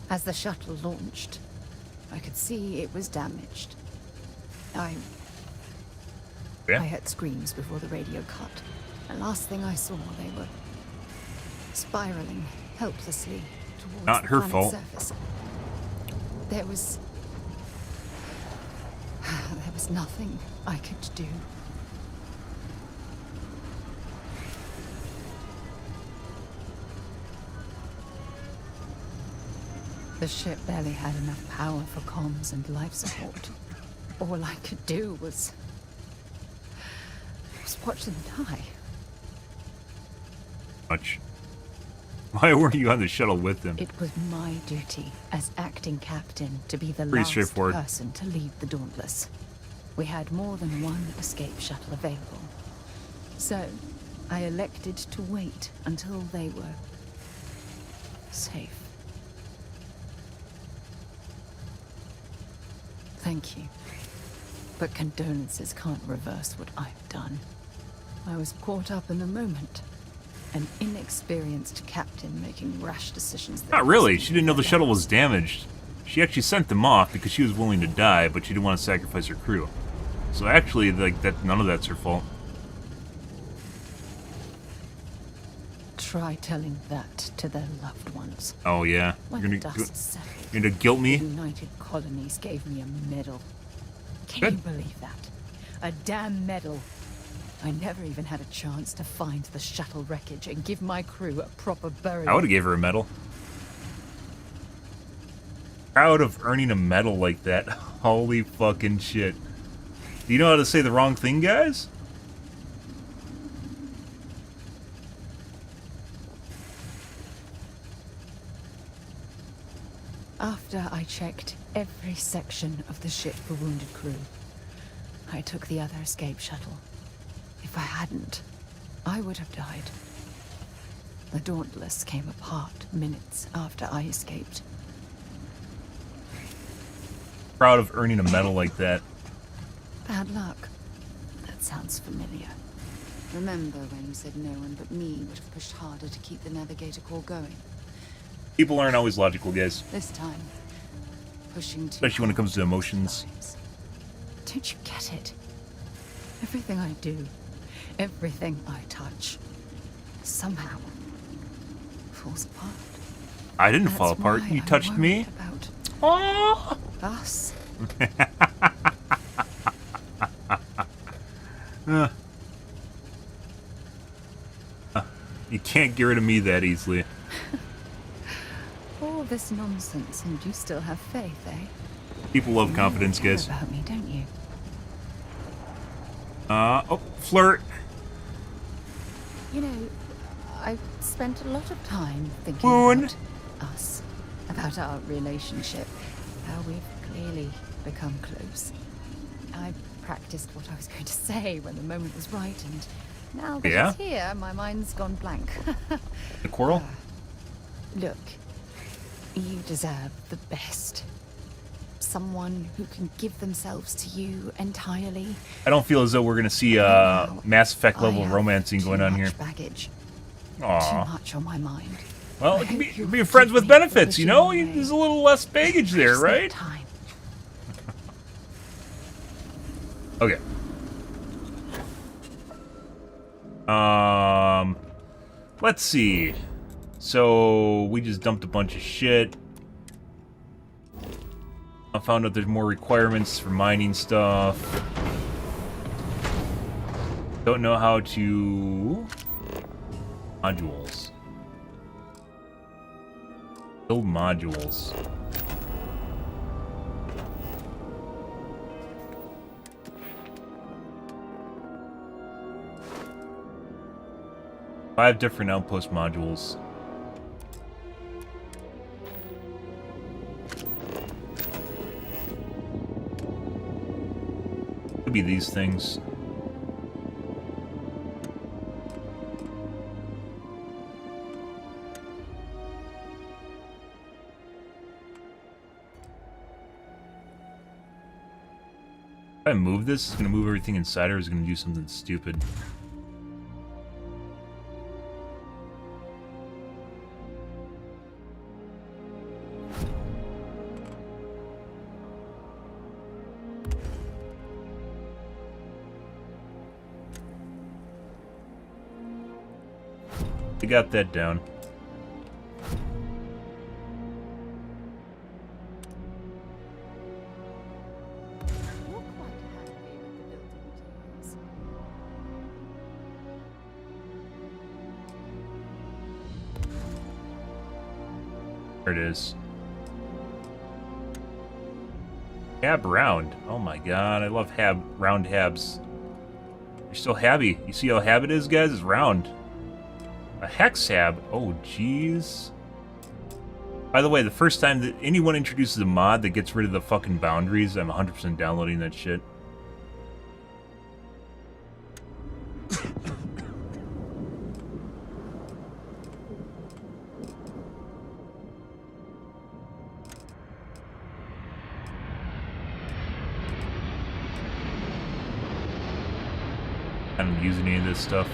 As the shuttle launched, I could see it was damaged. I heard screams before the radio cut. And last thing I saw, they were spiraling helplessly towards Not the her planet's fault. surface. There was nothing I could do. The ship barely had enough power for comms and life support. All I could do was watch them die. Much. Why weren't you on the shuttle with them? It was my duty as acting captain to be the Pretty last straightforward. person to lead the Dauntless. We had more than one escape shuttle available. So, I elected to wait until they were safe. Thank you. But condolences can't reverse what I've done. I was caught up in the moment. An inexperienced captain making rash decisions that Not really. She didn't know the shuttle was damaged. She actually sent them off because she was willing to die, but she didn't want to sacrifice her crew. So actually, like that, none of that's her fault. Try telling that to their loved ones. Oh yeah, When you're the gonna dust settled, you're gonna guilt me? the United Colonies gave me a medal. Can Good. you believe that? A damn medal. I never even had a chance to find the shuttle wreckage and give my crew a proper burial. I would have gave her a medal. Proud of earning a medal like that. Holy fucking shit. Do you know how to say the wrong thing, guys? After I checked every section of the ship for wounded crew, I took the other escape shuttle. If I hadn't, I would have died. The Dauntless came apart minutes after I escaped. Proud of earning a medal like that. Bad luck. That sounds familiar. Remember when you said no one but me would have pushed harder to keep the navigator core going? People aren't always logical, guys. This time, pushing too Especially when it comes to hard emotions. sometimes. Don't you get it? Everything I do, everything I touch, somehow falls apart. I didn't That's fall apart. why You I'm touched me. worried about Oh! us. You can't get rid of me that easily. All this nonsense, and you still have faith, eh? People love confidence, You care guys. about me, don't you? Oh, flirt. You know, I've spent a lot of time thinking Woon. about us, about our relationship, how we've clearly become close. I practiced what I was going to say when the moment was right, and now that it's here, my mind's gone blank. The quarrel? Look, you deserve the best. Someone who can give themselves to you entirely. I don't feel as though we're going to see Mass Effect level romancing going on here. Baggage. Aww. Too much on my mind. Well, it can be friends with benefits, you know? There's a little less baggage there, right? Okay. Let's see. So, we just dumped a bunch of shit. I found out there's more requirements for mining stuff. Don't know how to... Modules. Build modules. Five different outpost modules. Could be these things. If I move this, it's gonna move everything inside, or is it gonna do something stupid? I got that down. There it is. Hab round. Oh my god, I love round habs. You're still habby. You see how hab it is, guys? It's round. A hex hab? Oh, jeez. By the way, the first time that anyone introduces a mod that gets rid of the fucking boundaries, I'm 100% downloading that shit. I don't use any of this stuff.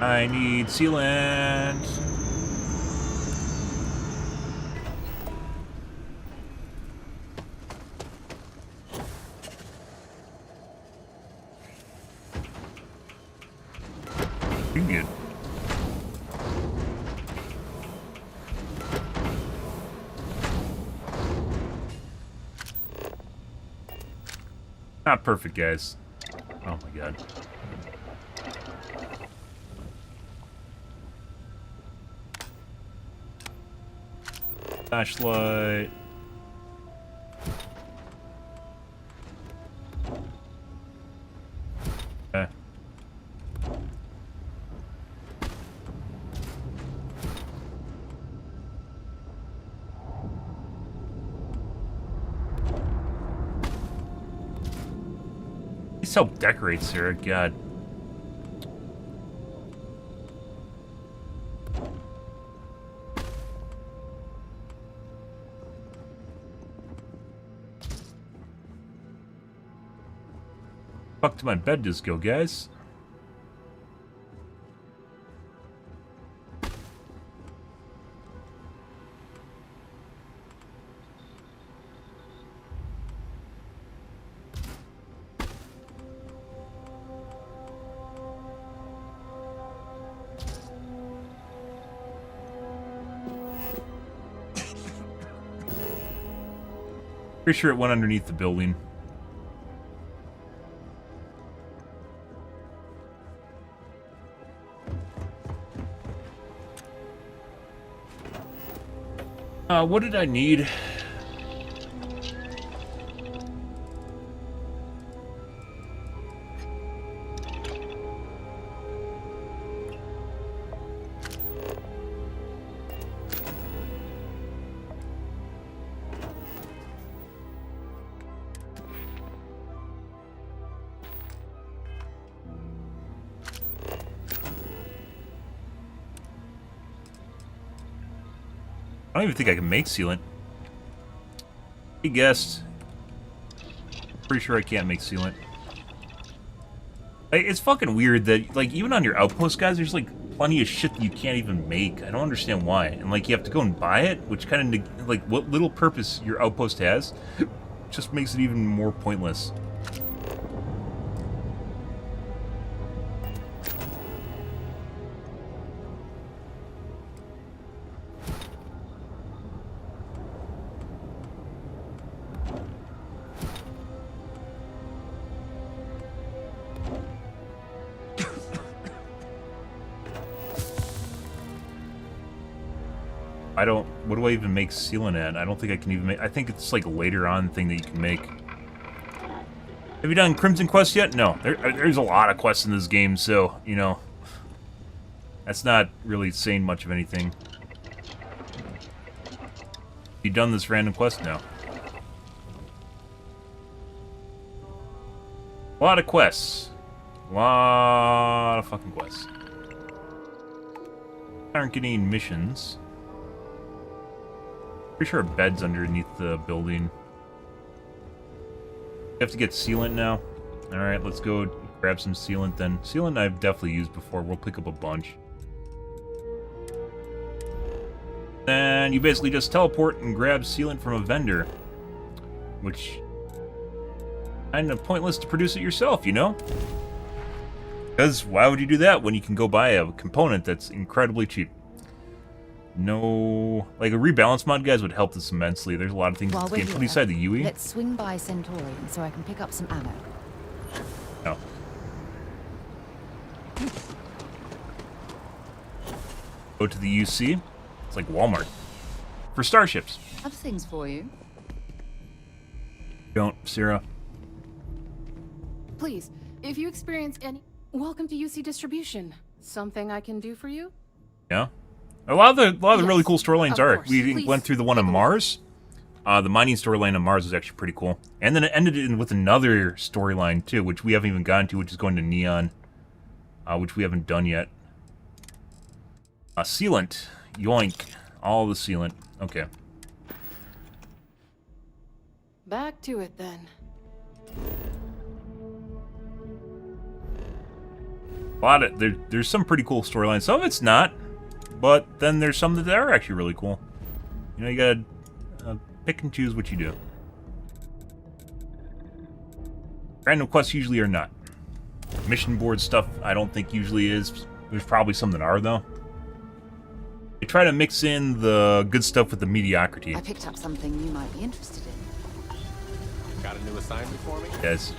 I need sealant. Pretty good. Not perfect, guys. Oh my god. Flashlight. Okay. He self-decorates here, god. Fuck to my bed just go, guys. Pretty sure it went underneath the building. What did I need? I don't even think I can make sealant. He guessed. Pretty sure I can't make sealant. Like, it's fucking weird that, like, even on your outpost, guys, there's, like, plenty of shit that you can't even make. I don't understand why. And, like, you have to go and buy it, which kind of, like, what little purpose your outpost has just makes it even more pointless. What do I even make sealant at? I don't think I can even make... I think it's like a later on thing that you can make. Have you done Crimson Quest yet? No. There's a lot of quests in this game, so, you know... That's not really saying much of anything. You done this random quest? No. A lot of quests. A lot of fucking quests. Aren't getting missions. Pretty sure a bed's underneath the building. You have to get sealant now. Alright, let's go grab some sealant then. Sealant I've definitely used before. We'll pick up a bunch. Then you basically just teleport and grab sealant from a vendor. Which... kind of pointless to produce it yourself, you know? Because why would you do that when you can go buy a component that's incredibly cheap? No... Like, a rebalance mod, guys, would help this immensely. There's a lot of things While in this we're game. here, Put aside the UE. let's swing by Centaurian so I can pick up some ammo. No. Go to the UC. It's like Walmart. For starships. Have things for you. Don't, Sarah. Please, if you experience any... Welcome to UC Distribution. Something I can do for you? Yeah. A lot of the Yes, really cool storylines of are. course. We Please, went through the one on Mars. The mining storyline on Mars was actually pretty cool. And then it ended in with another storyline, too, which we haven't even gotten to, which is going to Neon. Which we haven't done yet. Sealant. Yoink. All the sealant. Okay. Back to it, then. A lot of... There's some pretty cool storylines. Some of it's not. But then there's some that are actually really cool. You know, you gotta pick and choose what you do. Random quests usually are not. Mission board stuff, I don't think usually is. There's probably some that are, though. They try to mix in the good stuff with the mediocrity. I picked up something you might be interested in. Got a new assignment for me? Yes.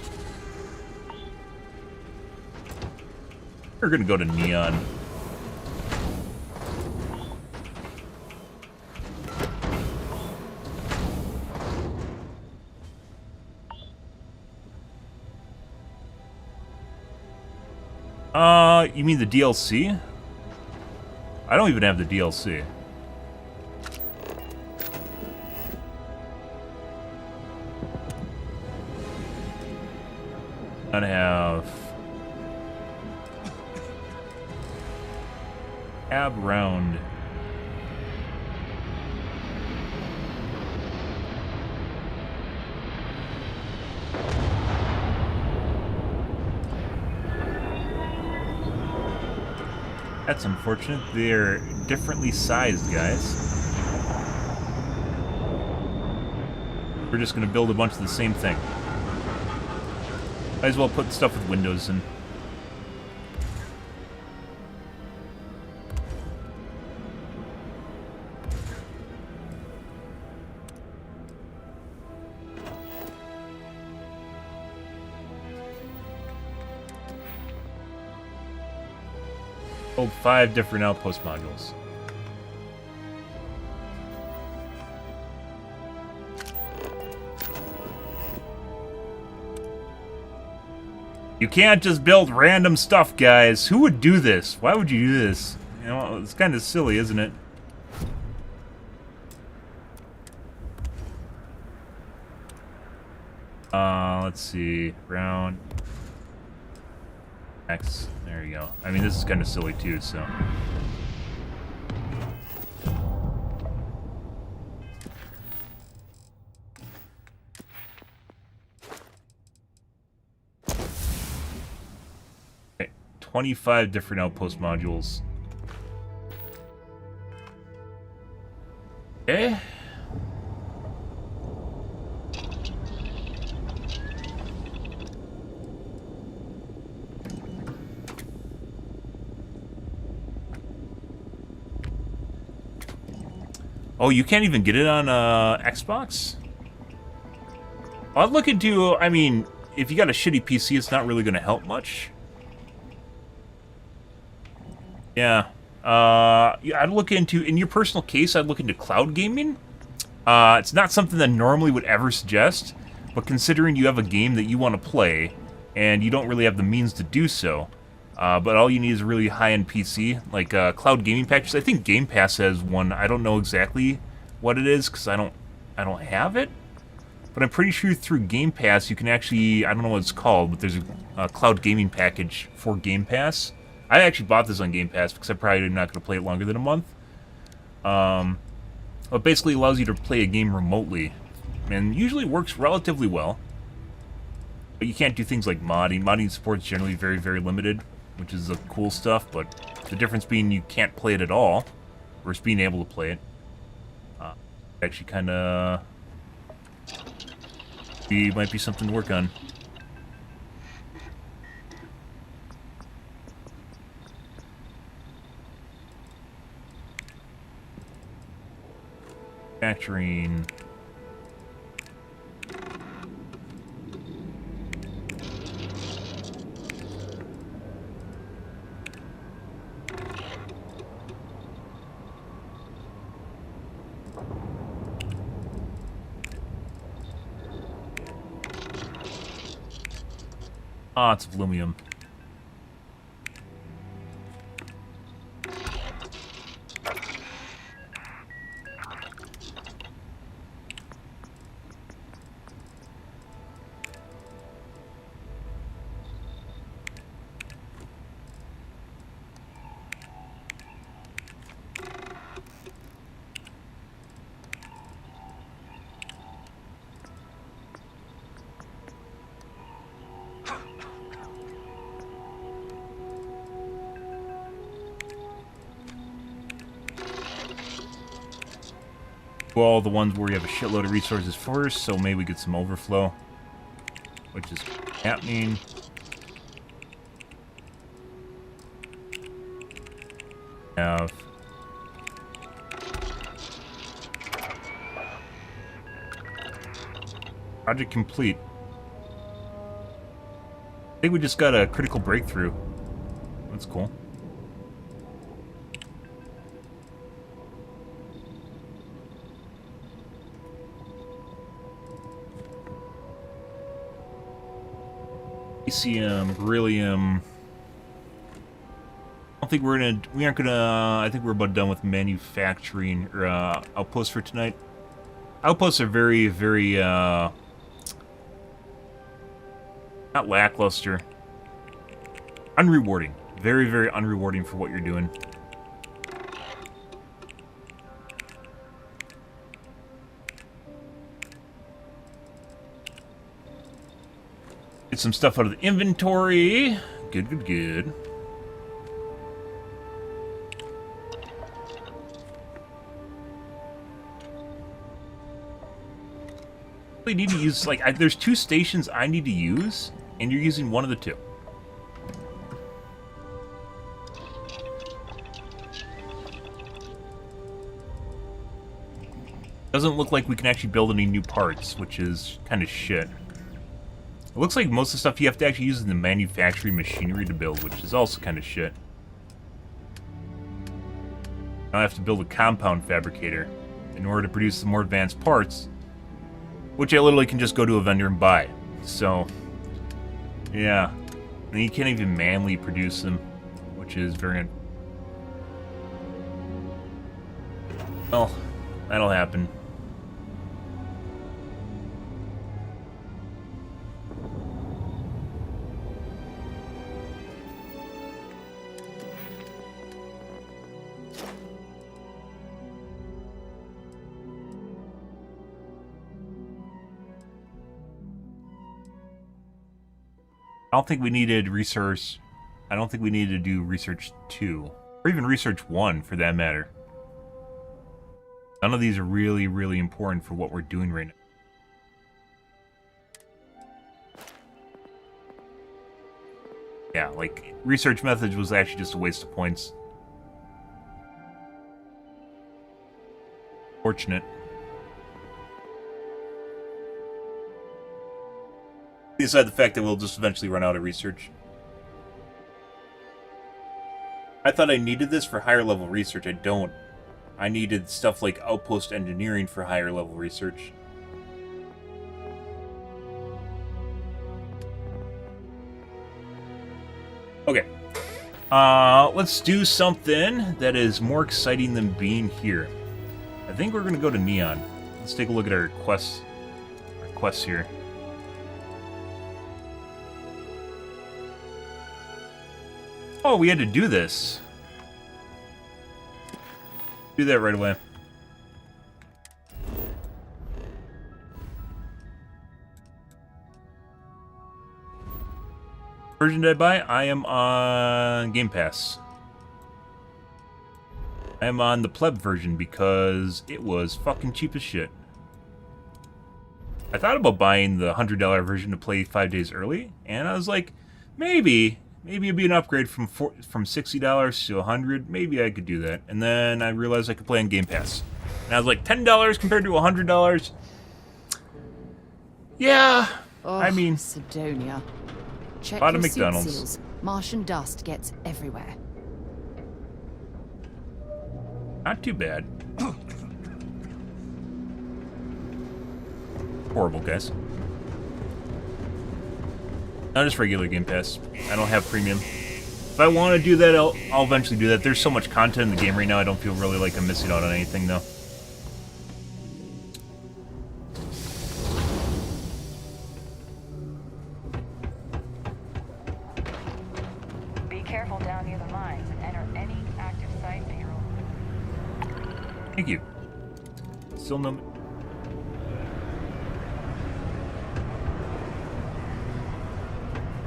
We're gonna go to Neon. You mean the DLC? I don't even have the DLC. I have... Ab round. That's unfortunate. They're differently sized, guys. We're just gonna build a bunch of the same thing. Might as well put stuff with windows in. Build 5 different outpost modules. You can't just build random stuff, guys. Who would do this? Why would you do this? You know, it's kind of silly, isn't it? Let's see. Round. X. There you go. I mean, this is kind of silly, too, so... 25 different outpost modules. Okay. Oh, you can't even get it on Xbox? I'd look into, I mean, if you got a shitty PC, it's not really going to help much. Yeah. I'd look into, in your personal case, I'd look into cloud gaming. It's not something that I normally would ever suggest, but considering you have a game that you want to play, and you don't really have the means to do so, but all you need is a really high-end PC, like cloud gaming packages. I think Game Pass has one. I don't know exactly what it is, because I don't have it. But I'm pretty sure through Game Pass you can actually, I don't know what it's called, but there's a cloud gaming package for Game Pass. I actually bought this on Game Pass because I'm probably not going to play it longer than a month. It basically allows you to play a game remotely, and usually works relatively well. But you can't do things like modding. Modding support is generally very, very limited, which is the cool stuff, but the difference being you can't play it at all, versus being able to play it. Actually kind of... might be something to work on. Manufacturing. Ah, it's aluminum. All the ones where you have a shitload of resources first, so maybe we get some overflow, which is happening. Have project complete. I think we just got a critical breakthrough. That's cool. Beryllium. I don't think we aren't gonna, I think we're about done with manufacturing, or, outposts for tonight. Outposts are very, very, not lackluster. Unrewarding. Very, very unrewarding for what you're doing. Get some stuff out of the inventory. Good, good, good. I need to use, like, there's 2 stations I need to use, and you're using one of the 2. Doesn't look like we can actually build any new parts, which is kind of shit. It looks like most of the stuff you have to actually use in the manufacturing machinery to build, which is also kind of shit. Now I have to build a compound fabricator in order to produce the more advanced parts, which I literally can just go to a vendor and buy. So, yeah. And you can't even manually produce them, which is very... Well, that'll happen. I don't think we needed resource. I I don't think we need to do research 2. Or even research 1, for that matter. None of these are really, really important for what we're doing right now. Yeah, like, research methods was actually just a waste of points. Fortunate. Aside the fact that we'll just eventually run out of research. I thought I needed this for higher level research. I don't. I needed stuff like outpost engineering for higher level research. Okay. Let's do something that is more exciting than being here. I think we're going to go to Neon. Let's take a look at our quests here. Oh, we had to do this. Do that right away. Version did I buy? I am on Game Pass. I am on the pleb version because it was fucking cheap as shit. I thought about buying the $100 version to play 5 days early, and I was like, maybe it'd be an upgrade from $60 to $100. Maybe I could do that. And then I realized I could play on Game Pass. And I was like, $10 compared to $100? Yeah, Oh, I mean... Sidonia. Check Bought a your McDonald's. suit seals. Martian dust gets everywhere. Not too bad. Horrible, guys. Not just regular Game Pass. I don't have premium. If I want to do that, I'll eventually do that. There's so much content in the game right now, I don't feel really like I'm missing out on anything, though. Be careful down near the mines and enter any active site at your own. Thank you. Still no...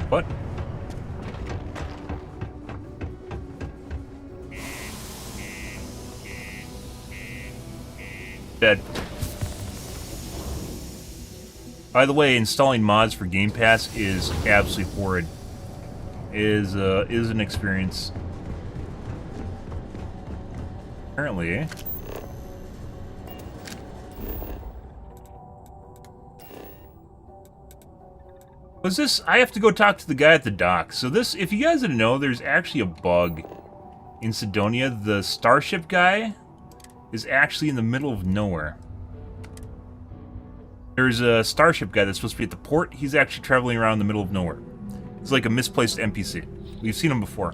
What? Dead. By the way, installing mods for Game Pass is absolutely horrid. Is an experience. Apparently, eh? Was this? I have to go talk to the guy at the dock. So this, if you guys didn't know, there's actually a bug in Sidonia. The starship guy is actually in the middle of nowhere. There's a starship guy that's supposed to be at the port. He's actually traveling around in the middle of nowhere. He's like a misplaced NPC. We've seen him before.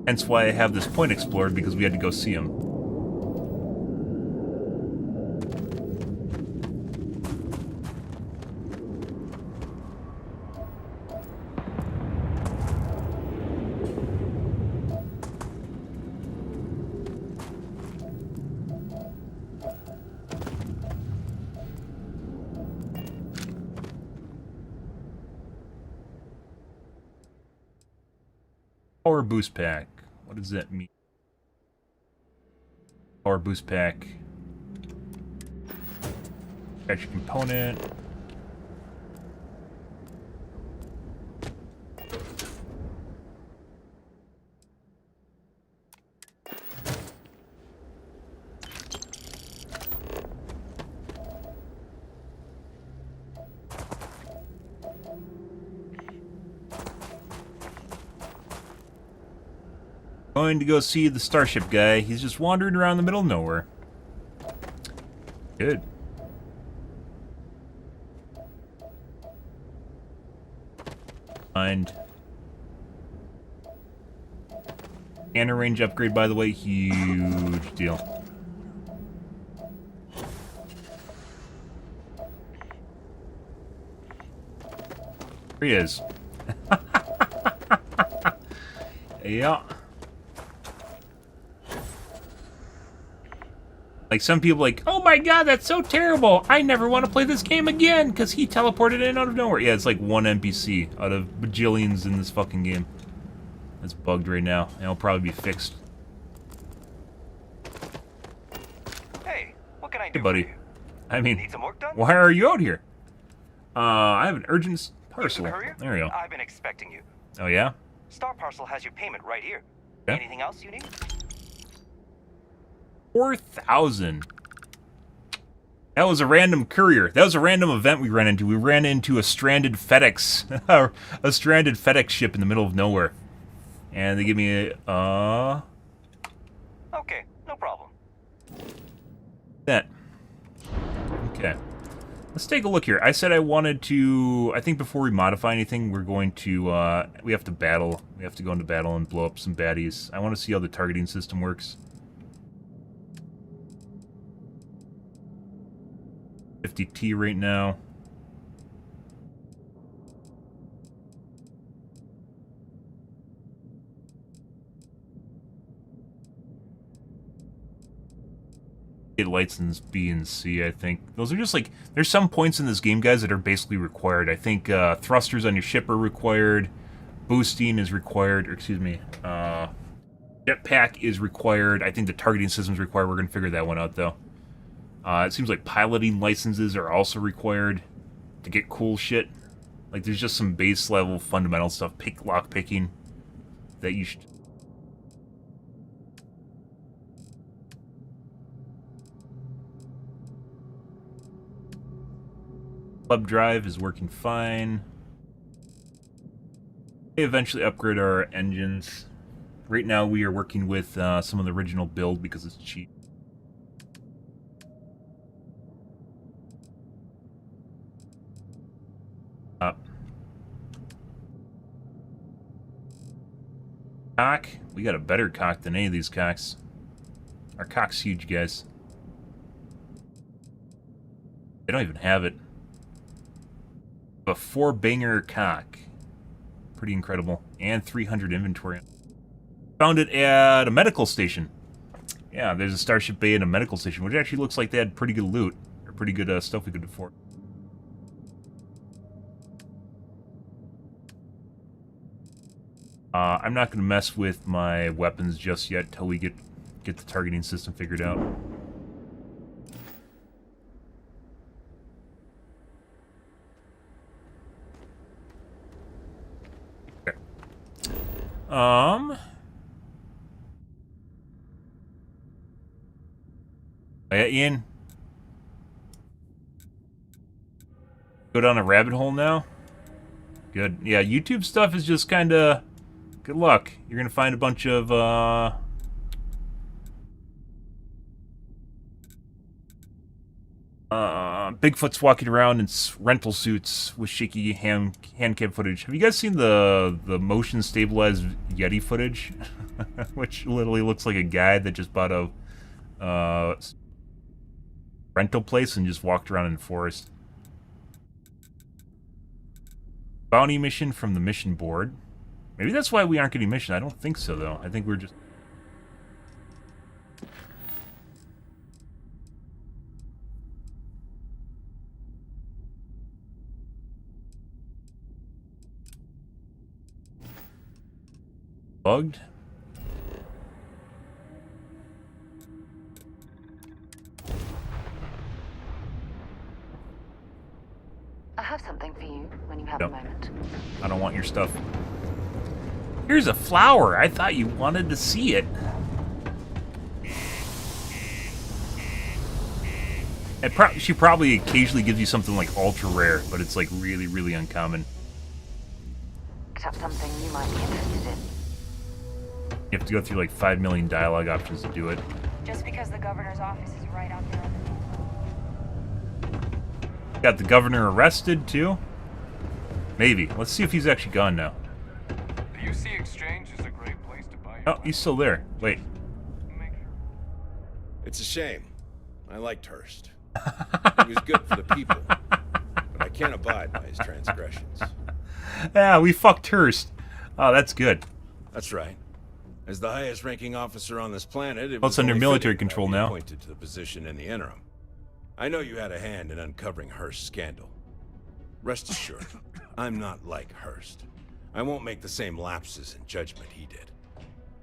Hence why I have this point explored, because we had to go see him. Power boost pack. What does that mean? Power boost pack. Extra component. Going to go see the starship guy. He's just wandering around the middle of nowhere. Good. And scanner range upgrade, by the way, huge deal. Here he is. Yeah. Like, some people like, oh my god, that's so terrible. I never want to play this game again because he teleported in out of nowhere. Yeah, it's like one NPC out of bajillions in this fucking game. It's bugged right now, and it'll probably be fixed. Hey, what can I do Hey, buddy. for you? I mean, Need some work done? why are you out here? I have an urgent parcel. You're the courier? There we go. I've been expecting you. Oh, yeah? Star Parcel has your payment right here. Yeah. Anything else you need? 4,000. That was a random courier. That was a random event we ran into. We ran into a stranded FedEx, a stranded FedEx ship in the middle of nowhere, and they give me a Okay, no problem. that. Okay, let's take a look here. I said I wanted to. I think before we modify anything, we're going to. We have to battle. We have to go into battle and blow up some baddies. I want to see how the targeting system works. 50T right now. Get license B and C, I think. Those are just like, there's some points in this game, guys, that are basically required. I think thrusters on your ship are required. Boosting is required, or excuse me, jetpack is required. I think the targeting system is required. We're going to figure that one out, though. It seems like piloting licenses are also required to get cool shit. Like, there's just some base level fundamental stuff, lock picking, that you should. Club drive is working fine. We eventually upgrade our engines. Right now, we are working with some of the original build because it's cheap. Cock. We got a better cock than any of these cocks. Our cock's huge, guys. They don't even have it. A 4-banger cock. Pretty incredible. And 300 inventory. Found it at a medical station. Yeah, there's a Starship Bay and a medical station, which actually looks like they had pretty good loot. Or pretty good stuff we could afford. I'm not going to mess with my weapons just yet till we get the targeting system figured out. Okay. Yeah, Ian? Go down a rabbit hole now? Good. Yeah, YouTube stuff is just kind of... Good luck. You're going to find a bunch of, Bigfoot's walking around in rental suits with shaky hand cam footage. Have you guys seen the motion stabilized Yeti footage? Which literally looks like a guy that just bought a rental place and just walked around in the forest. Bounty mission from the mission board. Maybe that's why we aren't getting mission. I don't think so, though. I think we're just... bugged? I have something for you when you have a moment. I don't want your stuff. Here's a flower. I thought you wanted to see it. She probably occasionally gives you something like ultra rare, but it's like really, really uncommon. Except something you might be interested in. You have to go through like 5 million dialogue options to do it. Just because the governor's office is right out there. Got the governor arrested too? Maybe. Let's see if he's actually gone now. The UC Exchange is a great place to buy. Oh, he's still there. Wait. It's a shame. I liked Hurst. He was good for the people, but I can't abide by his transgressions. Yeah, we fucked Hurst. Oh, that's good. That's right. As the highest-ranking officer on this planet, it Well, was it's under only military fitting that I control be now. appointed to the position in the interim. I know you had a hand in uncovering Hurst's scandal. Rest assured, I'm not like Hurst. I won't make the same lapses in judgment he did.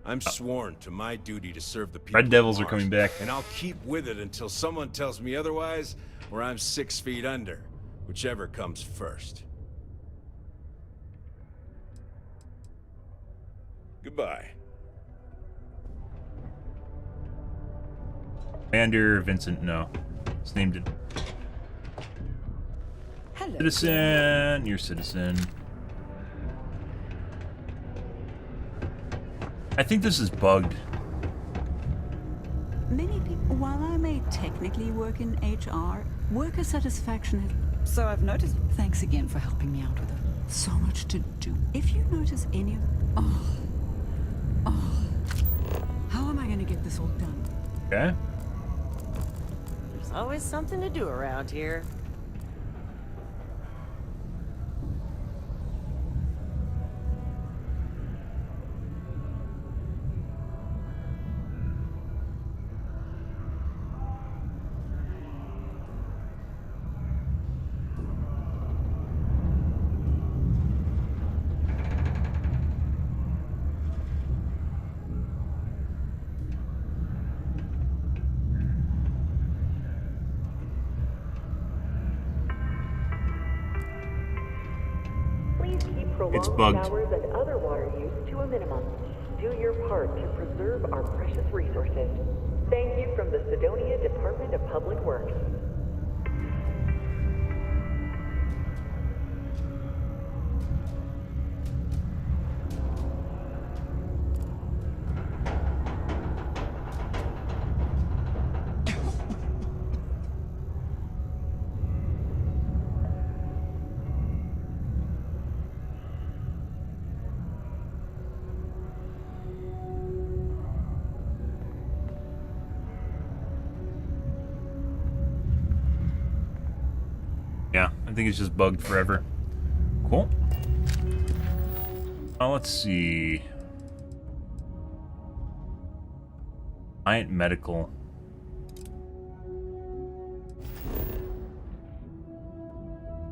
I'm sworn to my duty to serve the people. Red Devils are of Mars, coming back. and I'll keep with it until someone tells me otherwise, or I'm 6 feet under, whichever comes first. Goodbye. Commander Vincent, no. It's named it. Hello. Citizen, you're citizen. I think this is bugged. Many people, while I may technically work in HR, worker satisfaction is... So I've noticed. Thanks again for helping me out with it. So much to do. If you notice any of... How am I going to get this all done? Okay. There's always something to do around here. It's bugged. Showers and other water use to a minimum. Do your part to preserve our precious resources. Thank you from the Sidonia Department of Public Works. Yeah, I think it's just bugged forever. Cool. Let's see. Giant medical.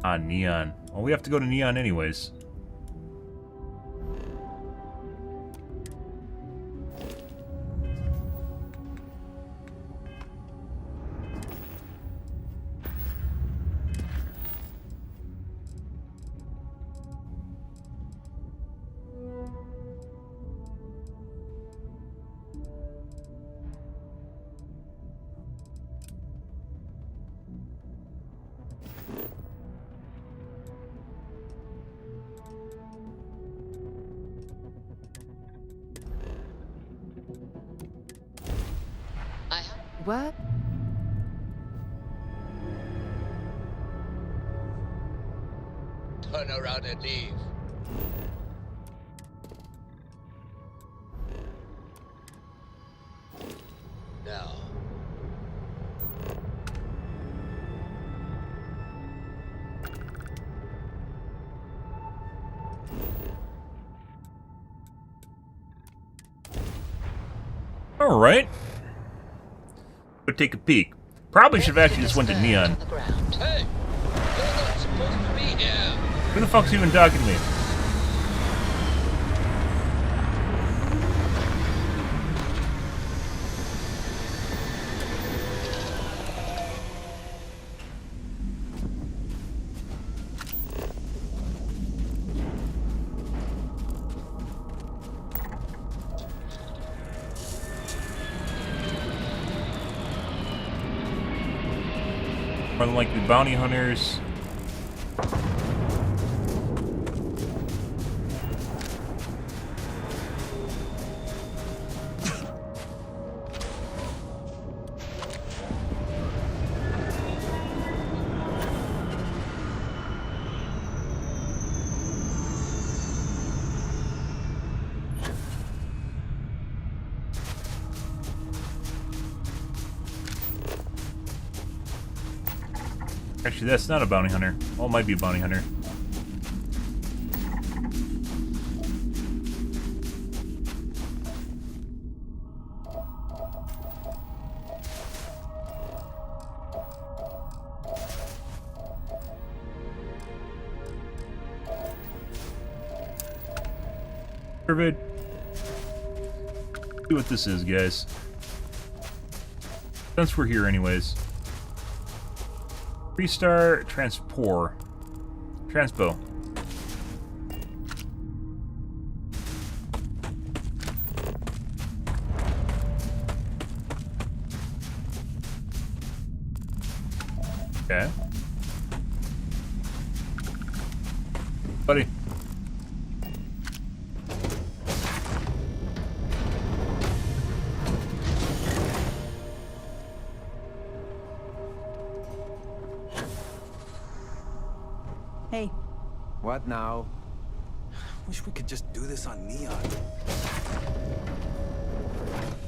Neon. Well, we have to go to Neon anyways. What? Turn around and leave. Now. All right. Go take a peek. Probably should have actually just went to Neon. Hey, you're not supposed to be here. Who the fuck's even talking to me? More than likely bounty hunters. Actually, that's not a bounty hunter. Well, it might be a bounty hunter. Perfect. See what this is, guys. Since we're here anyways. Restart, transpo. Okay. Buddy. Hey. What now? Wish we could just do this on Neon.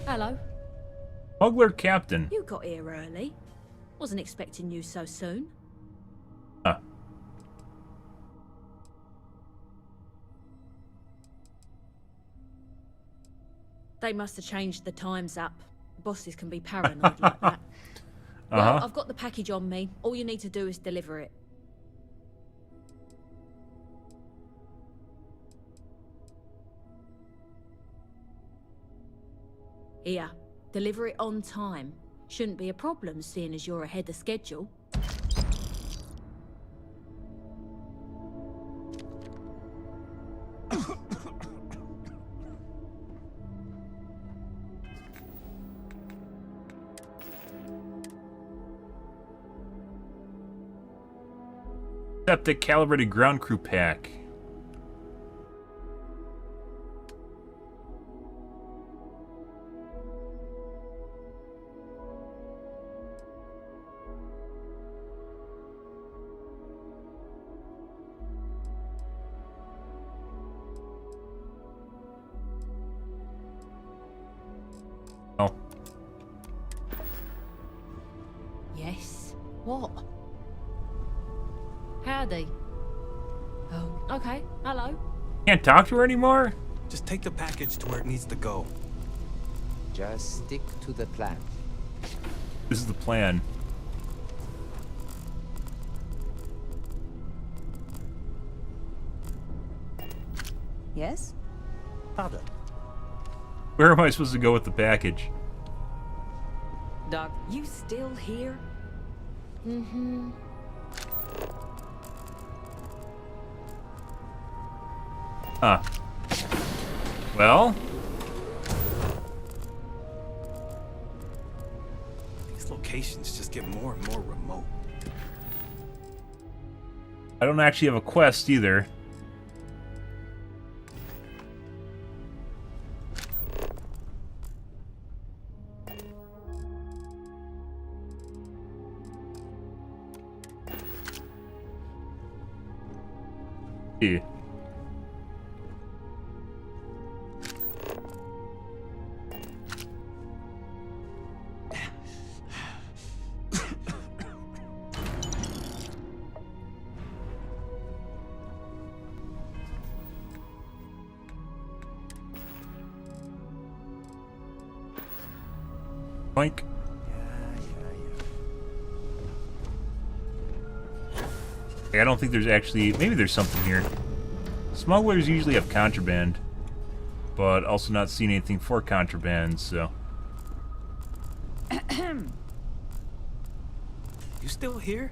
Hello. Smuggler Captain. You got here early. Wasn't expecting you so soon. Huh. They must have changed the times up. Bosses can be paranoid like that. Well, I've got the package on me. All you need to do is deliver it. Here, deliver it on time. Shouldn't be a problem, seeing as you're ahead of schedule. Septic calibrated ground crew pack. Oh. Yes. What? Howdy. Oh, okay. Hello. Can't talk to her anymore? Just take the package to where it needs to go. Just stick to the plan. This is the plan. Yes? Pardon. Where am I supposed to go with the package? Doc, you still here? Mm-hmm. Huh. Well? These locations just get more and more remote. I don't actually have a quest either. Yeah. Boink. I don't think there's actually... Maybe there's something here. Smugglers usually have contraband, but also not seen anything for contraband, so... You still here?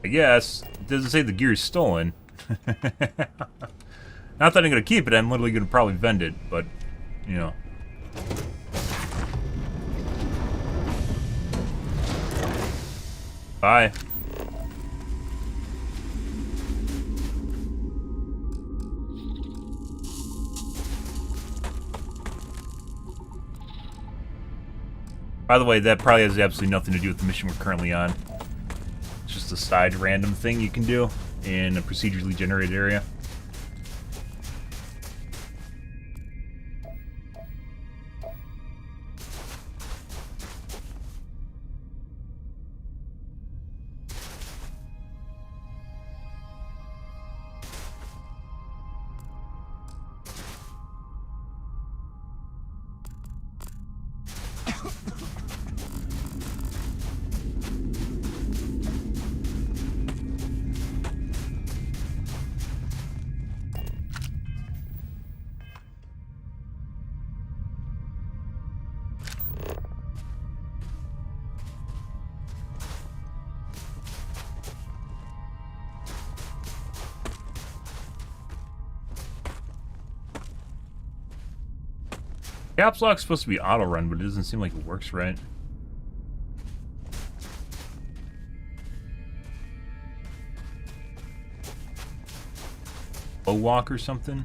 I guess. It doesn't say the gear's stolen. Not that I'm going to keep it, I'm literally going to probably vend it, but, you know. Bye. By the way, that probably has absolutely nothing to do with the mission we're currently on. It's just a side random thing you can do in a procedurally generated area. Caps lock's supposed to be auto run, but it doesn't seem like it works right. Low walk or something.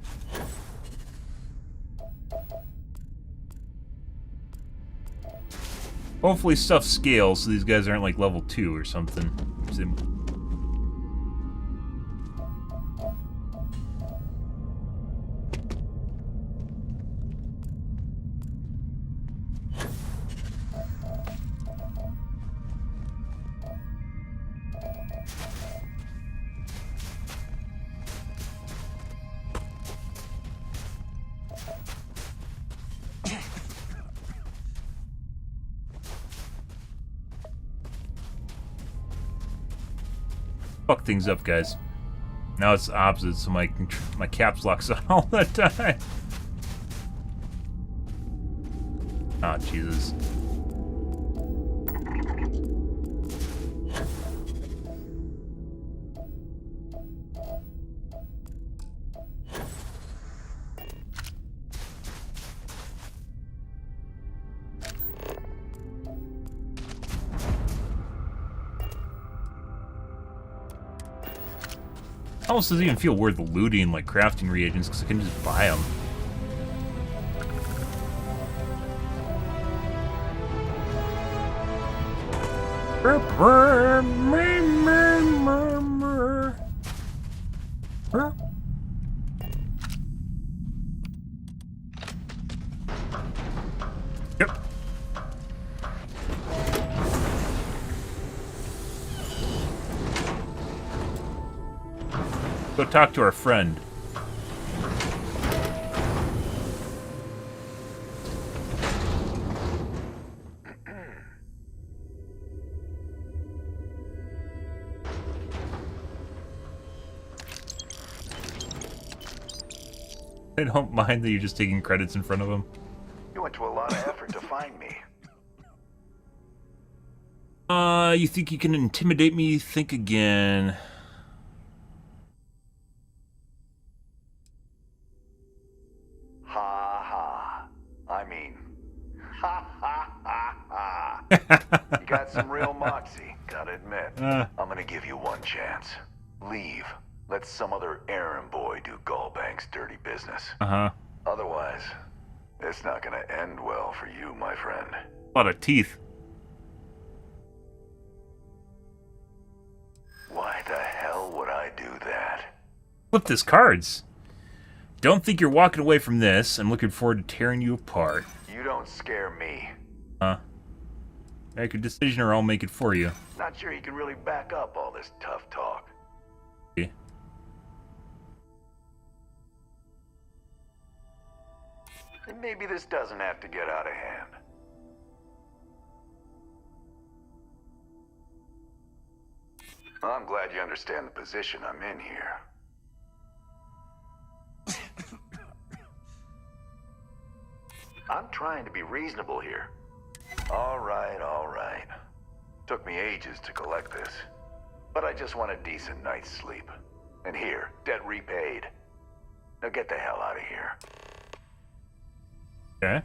Hopefully stuff scales so these guys aren't like level 2 or something. Fuck things up, guys. Now it's the opposite, so my caps lock's on all the time. Oh, Jesus. Almost doesn't even feel worth looting like crafting reagents because I can just buy them. Yep. Go talk to our friend. I don't mind that you're just taking credits in front of him. You went to a lot of effort to find me. You think you can intimidate me? Think again. You got some real moxie, gotta admit. I'm gonna give you one chance. Leave. Let some other errand boy do Gallbank's dirty business. Otherwise, it's not gonna end well for you, my friend. A lot of teeth. Why the hell would I do that? Flip his cards. Don't think you're walking away from this. I'm looking forward to tearing you apart. You don't scare me. Make a decision or I'll make it for you. Not sure you can really back up all this tough talk. Yeah. And maybe this doesn't have to get out of hand. I'm glad you understand the position I'm in here. I'm trying to be reasonable here. All right, all right. Took me ages to collect this. But I just want a decent night's sleep. And here, debt repaid. Now get the hell out of here. Okay.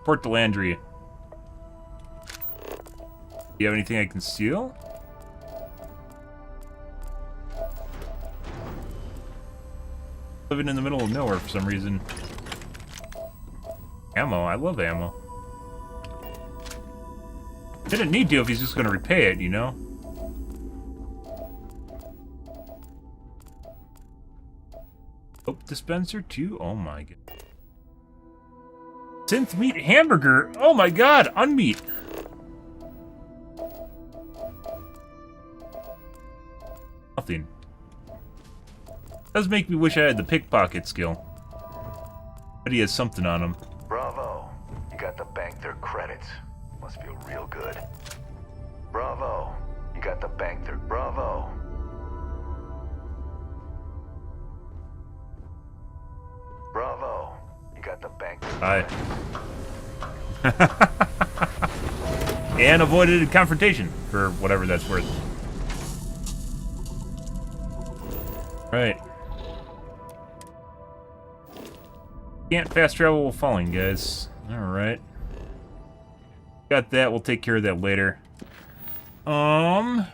Port to Landry. Do you have anything I can steal? Living in the middle of nowhere for some reason. Ammo, I love ammo. Didn't need to if he's just gonna repay it, you know? Soap dispenser too? Oh my god. Synth meat hamburger! Oh my god! Unmeat! Nothing. Does make me wish I had the pickpocket skill. But he has something on him. Bravo. You got to bank their credits. Must feel real good. Bravo. You got to bank their... Bravo. Bravo. You got the bank... Hi. And avoided confrontation, for whatever that's worth. Right. Can't fast travel while falling, guys. Alright. Got that. We'll take care of that later. Oh,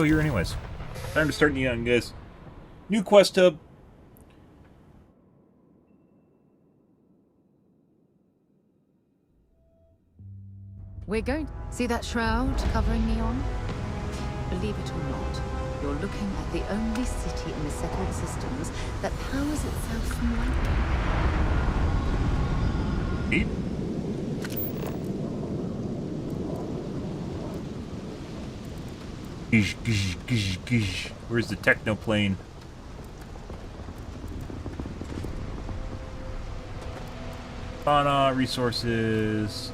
here anyways. Time to start Neon, guys. New quest hub. We're going. See that shroud covering Neon? Believe it or not, you're looking at the only city in the settled systems that powers itself from lightning. Eat. Gish, gish, gish, gish. Where's the technoplane? Fauna, resources.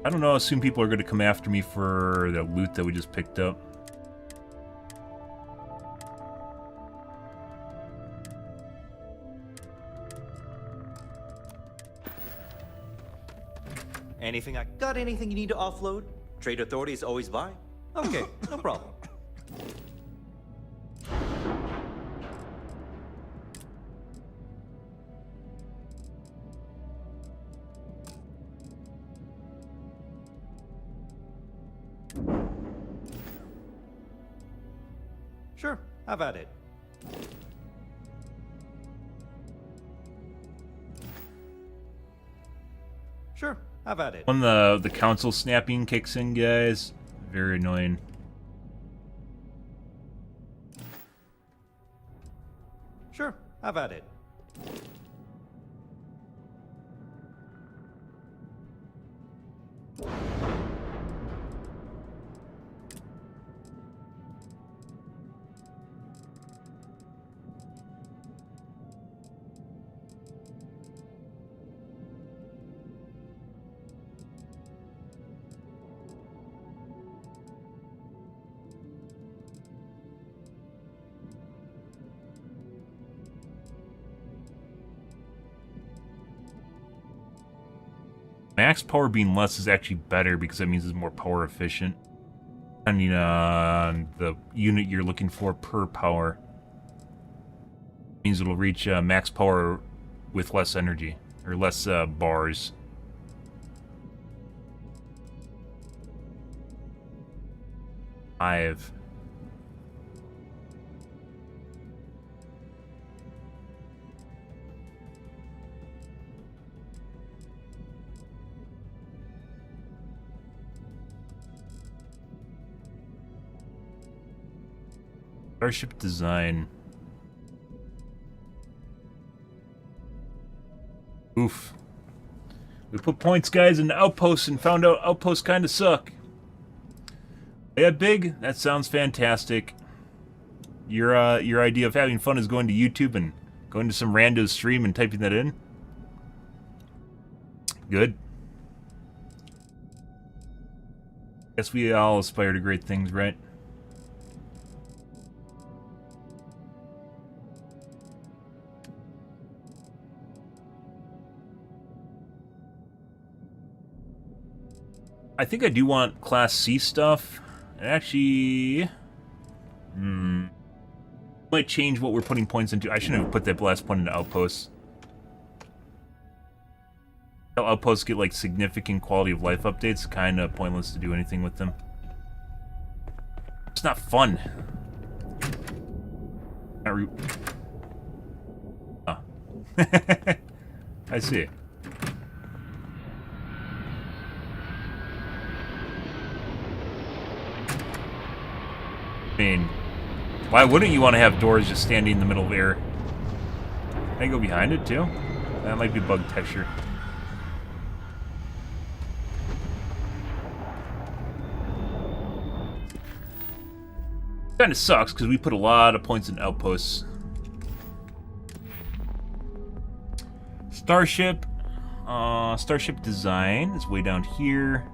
I don't know how soon people are going to come after me for the loot that we just picked up. Got anything you need to offload? Trade authorities always buy. Okay, no problem. Sure, have at it. Sure, have at it. When the console snapping kicks in, guys, very annoying. Sure, have at it. Max power being less is actually better because that means it's more power efficient. Depending on the unit you're looking for per power. Means it'll reach max power with less energy, or less bars. Five. Starship design. Oof. We put points, guys, in outposts and found out outposts kind of suck. Yeah, Big, that sounds fantastic. Your idea of having fun is going to YouTube and going to some rando stream and typing that in? Good. Guess we all aspire to great things, right? I think I do want Class C stuff. Actually, might change what we're putting points into. I shouldn't have put that last point into outposts. Outposts get like significant quality of life updates. Kind of pointless to do anything with them. It's not fun. I see. I mean, why wouldn't you want to have doors just standing in the middle of air? Can I go behind it too? That might be bug texture. Kind of sucks because we put a lot of points in outposts. Starship. Starship design is way down here.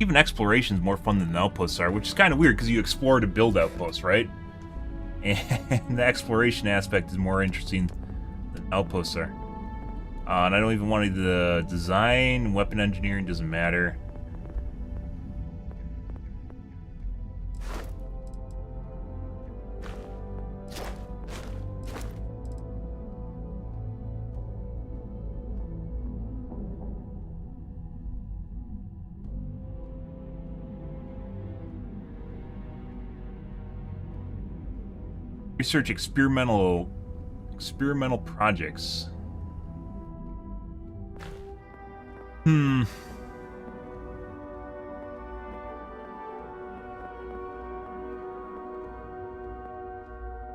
Even exploration is more fun than the outposts are, which is kind of weird because you explore to build outposts, right? And the exploration aspect is more interesting than outposts are. And I don't even want to do the design, weapon engineering doesn't matter. Research experimental projects.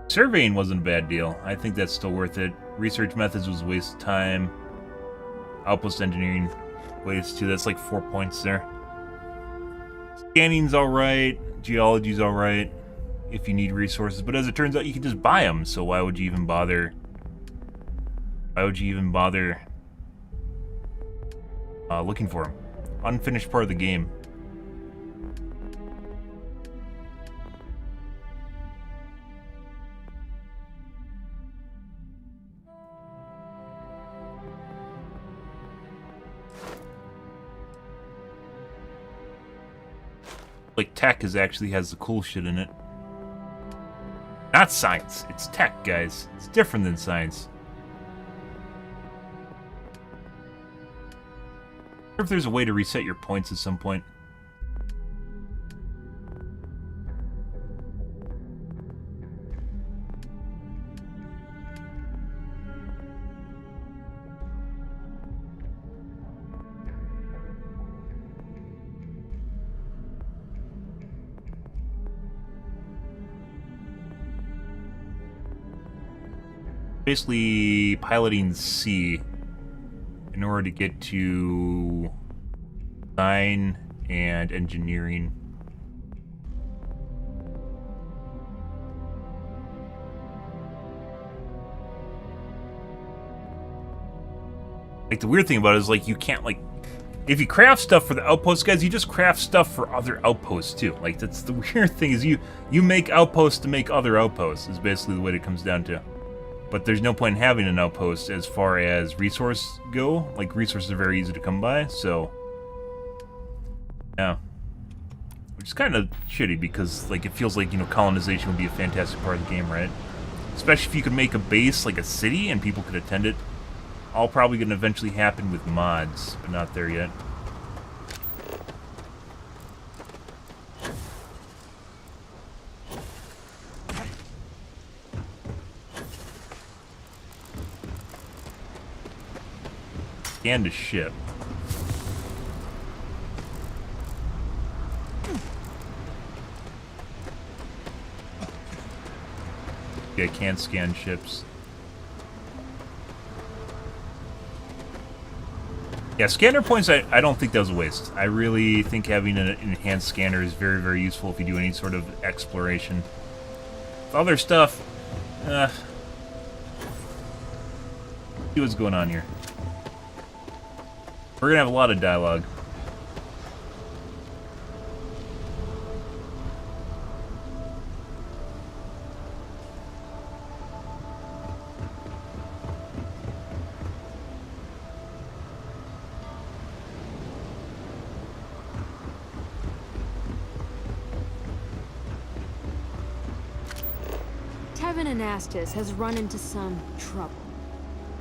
Surveying wasn't a bad deal. I think that's still worth it. Research methods was a waste of time. Outpost engineering waste too. That's like 4 points there. Scanning's alright. Geology's alright. If you need resources, but as it turns out, you can just buy them. So why would you even bother? Why would you even bother looking for them? Unfinished part of the game. Like tech actually has the cool shit in it. Not science, it's tech, guys. It's different than science. I wonder if there's a way to reset your points at some point. Basically piloting C in order to get to design and engineering. Like the weird thing about it is like you can't like if you craft stuff for the outposts, guys, you just craft stuff for other outposts too. Like that's the weird thing is you make outposts to make other outposts is basically the way it comes down to. But there's no point in having an outpost as far as resources go. Like, resources are very easy to come by, so... yeah. Which is kind of shitty, because, like, it feels like, you know, colonization would be a fantastic part of the game, right? Especially if you could make a base, like a city, and people could attend it. All probably going to eventually happen with mods, but not there yet. And a ship. Yeah, I can scan ships. Yeah, scanner points, I don't think that was a waste. I really think having an enhanced scanner is very, very useful if you do any sort of exploration. With other stuff, see what's going on here. We're gonna have a lot of dialogue. Tevin Anastas has run into some trouble.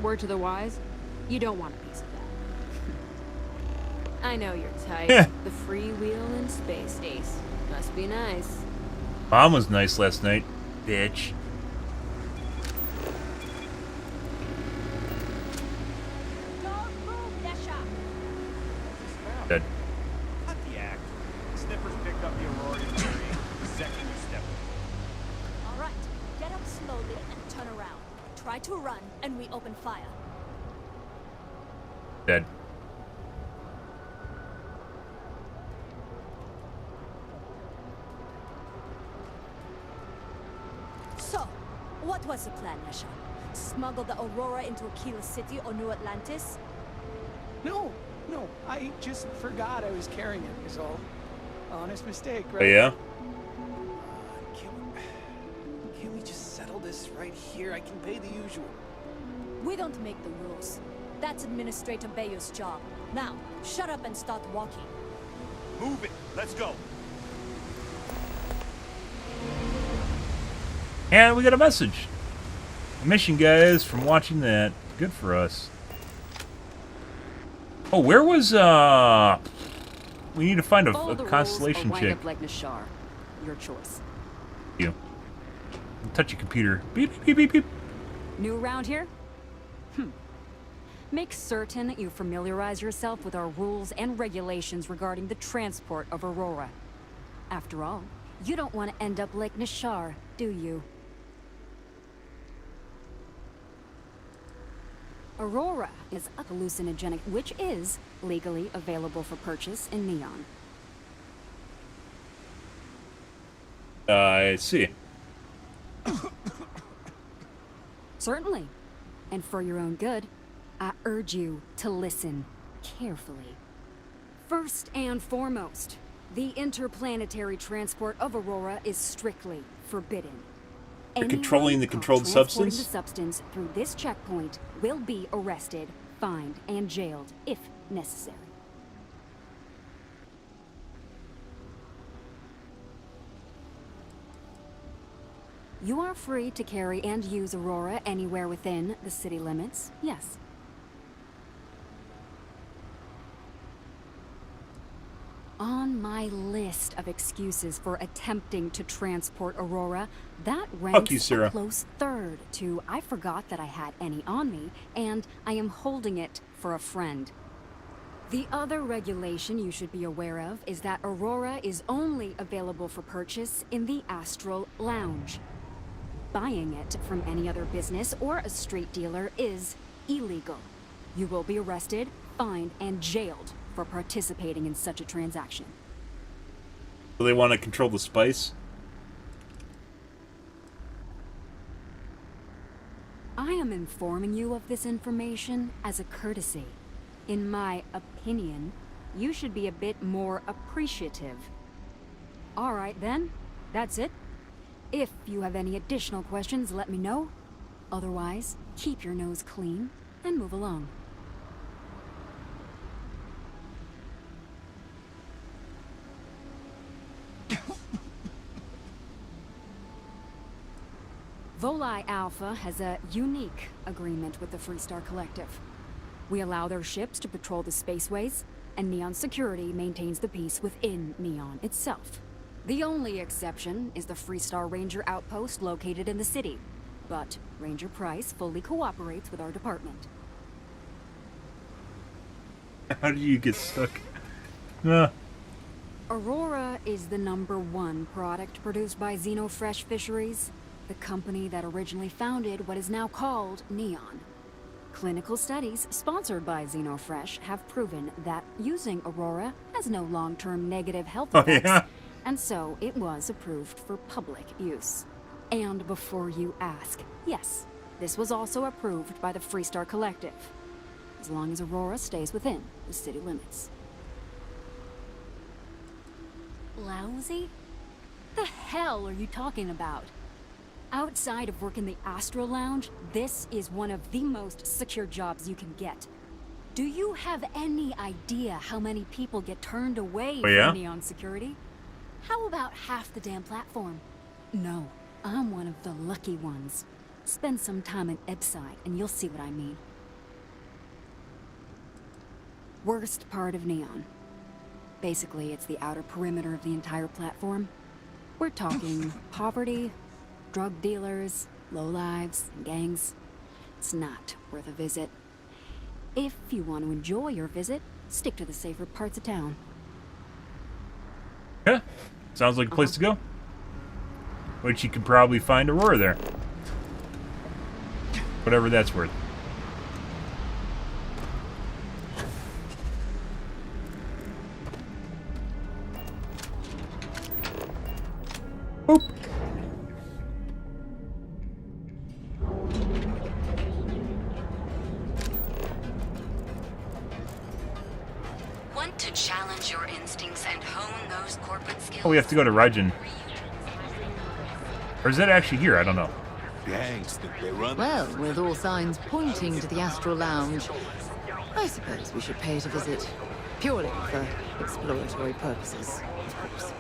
Word to the wise, you don't want a piece of that. I know you're tight. The freewheel in space, Ace. Must be nice. Mom was nice last night, bitch. Dead. Cut the act. Snippers picked up the Aurorian theory the second you step in. All right, get up slowly and turn around. Try to run, and we open fire. Dead. So, what was the plan, Nesha? Smuggle the Aurora into Aquila City or New Atlantis? No, I just forgot I was carrying it, is all. Honest mistake, right? Oh, yeah? Can't we just settle this right here? I can pay the usual. We don't make the rules. That's Administrator Bayer's job. Now, shut up and start walking. Move it. Let's go. And we got a message. A mission, guys, from watching that. Good for us. Oh, where was, we need to find a constellation chick. Up like Nashar. Your choice. You. Touch your computer. Beep, beep, beep, beep. New around here? Make certain that you familiarize yourself with our rules and regulations regarding the transport of Aurora. After all, you don't want to end up like Nashar, do you? Aurora is a hallucinogenic, which is legally available for purchase in Neon. I see. Certainly. And for your own good, I urge you to listen carefully. First and foremost, the interplanetary transport of Aurora is strictly forbidden. You're controlling the controlled substance? The substance through this checkpoint will be arrested, fined, and jailed if necessary. You are free to carry and use Aurora anywhere within the city limits, yes. On my list of excuses for attempting to transport Aurora, that ranks a close third to I forgot that I had any on me, and I am holding it for a friend. The other regulation you should be aware of is that Aurora is only available for purchase in the Astral Lounge. Buying it from any other business or a street dealer is illegal. You will be arrested, fined, and jailed for participating in such a transaction. Do they want to control the spice? I am informing you of this information as a courtesy. In my opinion, you should be a bit more appreciative. All right then, that's it. If you have any additional questions, let me know. Otherwise, keep your nose clean and move along. Volii Alpha has a unique agreement with the Freestar Collective. We allow their ships to patrol the spaceways, and Neon Security maintains the peace within Neon itself. The only exception is the Freestar Ranger outpost located in the city, but Ranger Price fully cooperates with our department. How do you get stuck? Aurora is the #1 product produced by Xenofresh Fisheries, the company that originally founded what is now called Neon. Clinical studies sponsored by Xenofresh have proven that using Aurora has no long-term negative health effects, and so it was approved for public use. And before you ask, yes, this was also approved by the Freestar Collective, as long as Aurora stays within the city limits. Lousy? The hell are you talking about? Outside of work in the Astral Lounge, this is one of the most secure jobs you can get. Do you have any idea how many people get turned away from Neon Security? How about half the damn platform? No, I'm one of the lucky ones. Spend some time in Ebside and you'll see what I mean. Worst part of Neon. Basically, it's the outer perimeter of the entire platform. We're talking poverty, drug dealers, lowlives, and gangs. It's not worth a visit. If you want to enjoy your visit, stick to the safer parts of town. Yeah, sounds like a place to go. Which you could probably find Aurora there. Whatever that's worth. Boop. challenge your instincts and hone those corporate skills. Oh, we have to go to Raijin. Or is that actually here? I don't know. Gangs think they run. Well, with all signs pointing to the Astral Lounge, I suppose we should pay it a visit. Purely for exploratory purposes, of course.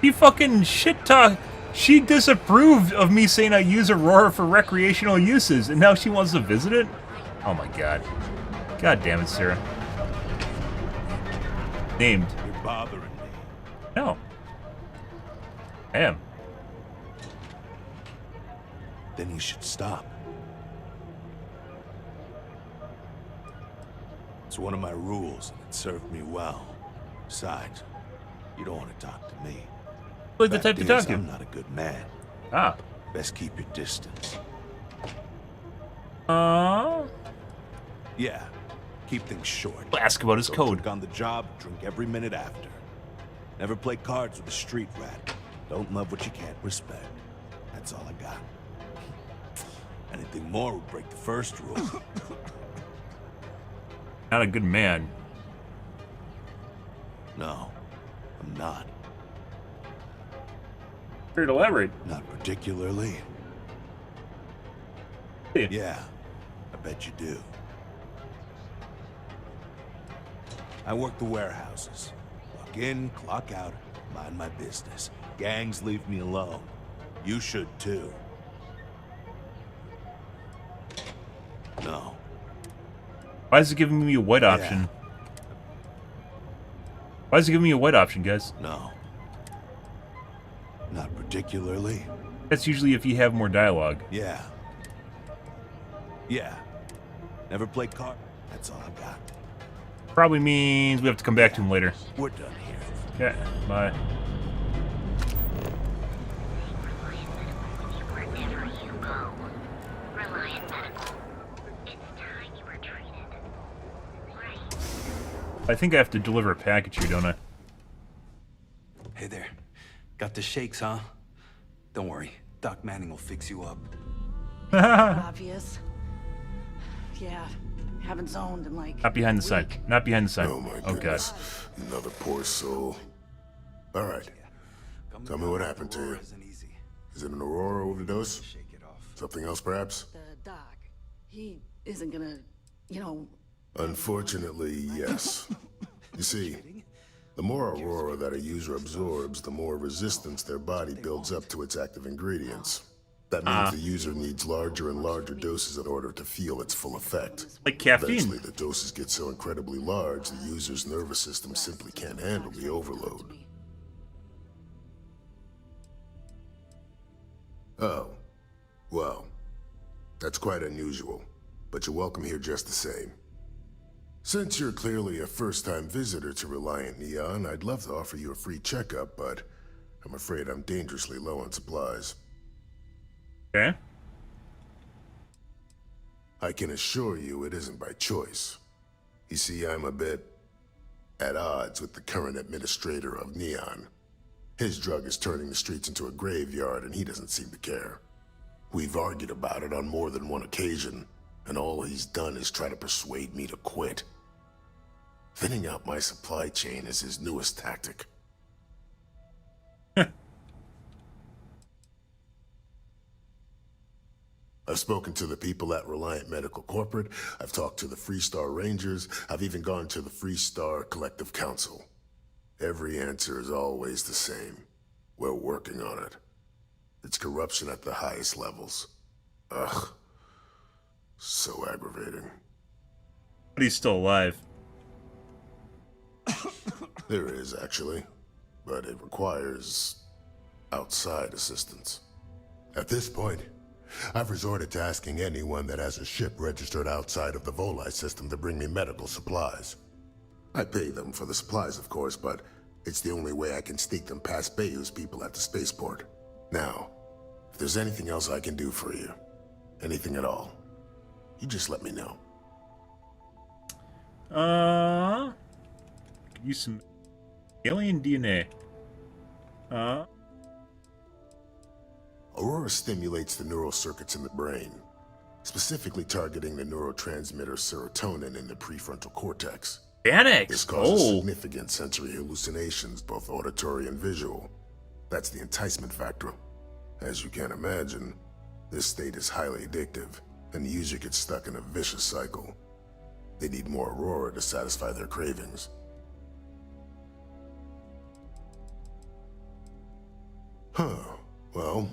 You fucking shit talk. She disapproved of me saying I use Aurora for recreational uses, and now she wants to visit it? Oh my god. God damn it, Sarah. Named. You're bothering me. No. I am. Then you should stop. It's one of my rules, and it served me well. Besides, you don't want to talk to me. Like the type to talk to. I'm not a good man. Ah. Best keep your distance. Yeah. Keep things short. Ask about his code. Drink on the job, drink every minute after. Never play cards with a street rat. Don't love what you can't respect. That's all I got. Anything more would break the first rule. Not a good man. No, I'm not. Here to elaborate. Not particularly. Yeah, I bet you do. I work the warehouses. Clock in, clock out, mind my business. Gangs leave me alone. You should too. No. Why is it giving me a white option? Why is it giving me a white option, guys? No. Not particularly. That's usually if you have more dialogue. Yeah. Yeah. Never play card. That's all I got. Probably means we have to come back to him later. We're done here. Okay, bye. I think I have to deliver a package here, don't I? Hey there. Got the shakes, huh? Don't worry. Doc Manning will fix you up. Obvious. Yeah. Haven't zoned in like. Not behind the sign. Not behind the sign. Oh my God. goodness. Another poor soul. All right. Tell me what happened to you. Is it an Aurora overdose? Something else, perhaps? The doc. He isn't gonna, you know. Unfortunately, yes. You see, the more Aurora that a user absorbs, the more resistance their body builds up to its active ingredients. That means the user needs larger and larger doses in order to feel its full effect. Like caffeine. Eventually, the doses get so incredibly large, the user's nervous system simply can't handle the overload. Oh. Well, that's quite unusual, but you're welcome here just the same. Since you're clearly a first-time visitor to Reliant Neon, I'd love to offer you a free checkup, but I'm afraid I'm dangerously low on supplies. Okay. I can assure you it isn't by choice. You see, I'm a bit at odds with the current administrator of Neon. His drug is turning the streets into a graveyard, and he doesn't seem to care. We've argued about it on more than one occasion, and all he's done is try to persuade me to quit. Thinning out my supply chain is his newest tactic. I've spoken to the people at Reliant Medical Corporate, I've talked to the Freestar Rangers, I've even gone to the Freestar Collective Council. Every answer is always the same. We're working on it. It's corruption at the highest levels. Ugh. So aggravating. But he's still alive. There is, actually. But it requires outside assistance. At this point, I've resorted to asking anyone that has a ship registered outside of the Volii system to bring me medical supplies. I pay them for the supplies, of course, but it's the only way I can sneak them past Bayou's people at the spaceport. Now, if there's anything else I can do for you, anything at all, you just let me know. Use some alien DNA. Aurora stimulates the neural circuits in the brain, specifically targeting the neurotransmitter serotonin in the prefrontal cortex. Xanax. This causes significant sensory hallucinations, both auditory and visual. That's the enticement factor. As you can imagine, this state is highly addictive, and the user gets stuck in a vicious cycle. They need more Aurora to satisfy their cravings. Well,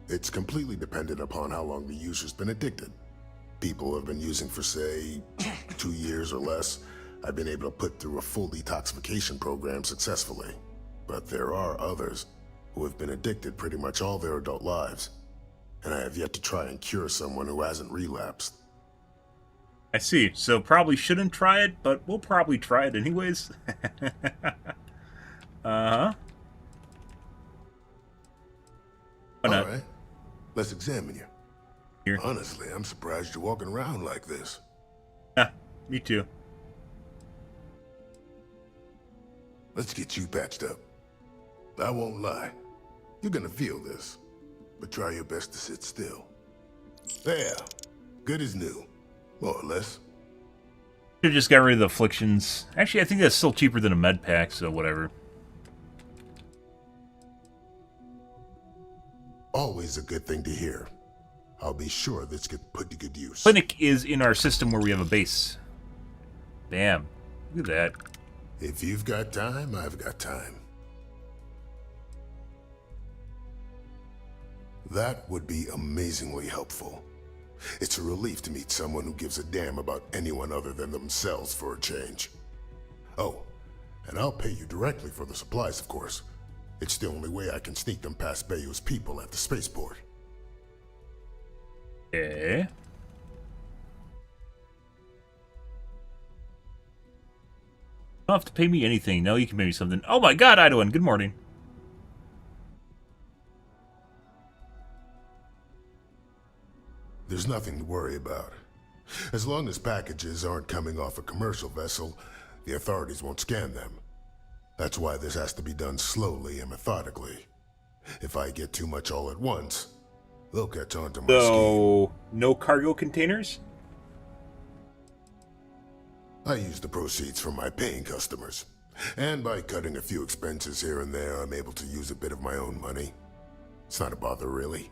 it's completely dependent upon how long the user's been addicted. People have been using for, say, 2 years or less. I've been able to put through a full detoxification program successfully. But there are others who have been addicted pretty much all their adult lives. And I have yet to try and cure someone who hasn't relapsed. I see. So probably shouldn't try it, but we'll probably try it anyways. Uh-huh. Alright, let's examine you. Here. Honestly, I'm surprised you're walking around like this. Yeah, me too. Let's get you patched up. I won't lie. You're gonna feel this, but try your best to sit still. There. Good as new. More or less. Should've just got rid of the afflictions. Actually, I think that's still cheaper than a med pack, so whatever. Always a good thing to hear. I'll be sure this gets put to good use. Clinic is in our system where we have a base. Damn. Look at that. If you've got time, I've got time. That would be amazingly helpful. It's a relief to meet someone who gives a damn about anyone other than themselves for a change. Oh, and I'll pay you directly for the supplies, of course. It's the only way I can sneak them past Bayou's people at the spaceport. Okay. You don't have to pay me anything. No, you can pay me something. Oh my god, Idoan, good morning. There's nothing to worry about. As long as packages aren't coming off a commercial vessel, the authorities won't scan them. That's why this has to be done slowly and methodically. If I get too much all at once, they'll catch on to my scheme. So, no cargo containers? I use the proceeds from my paying customers. And by cutting a few expenses here and there, I'm able to use a bit of my own money. It's not a bother, really.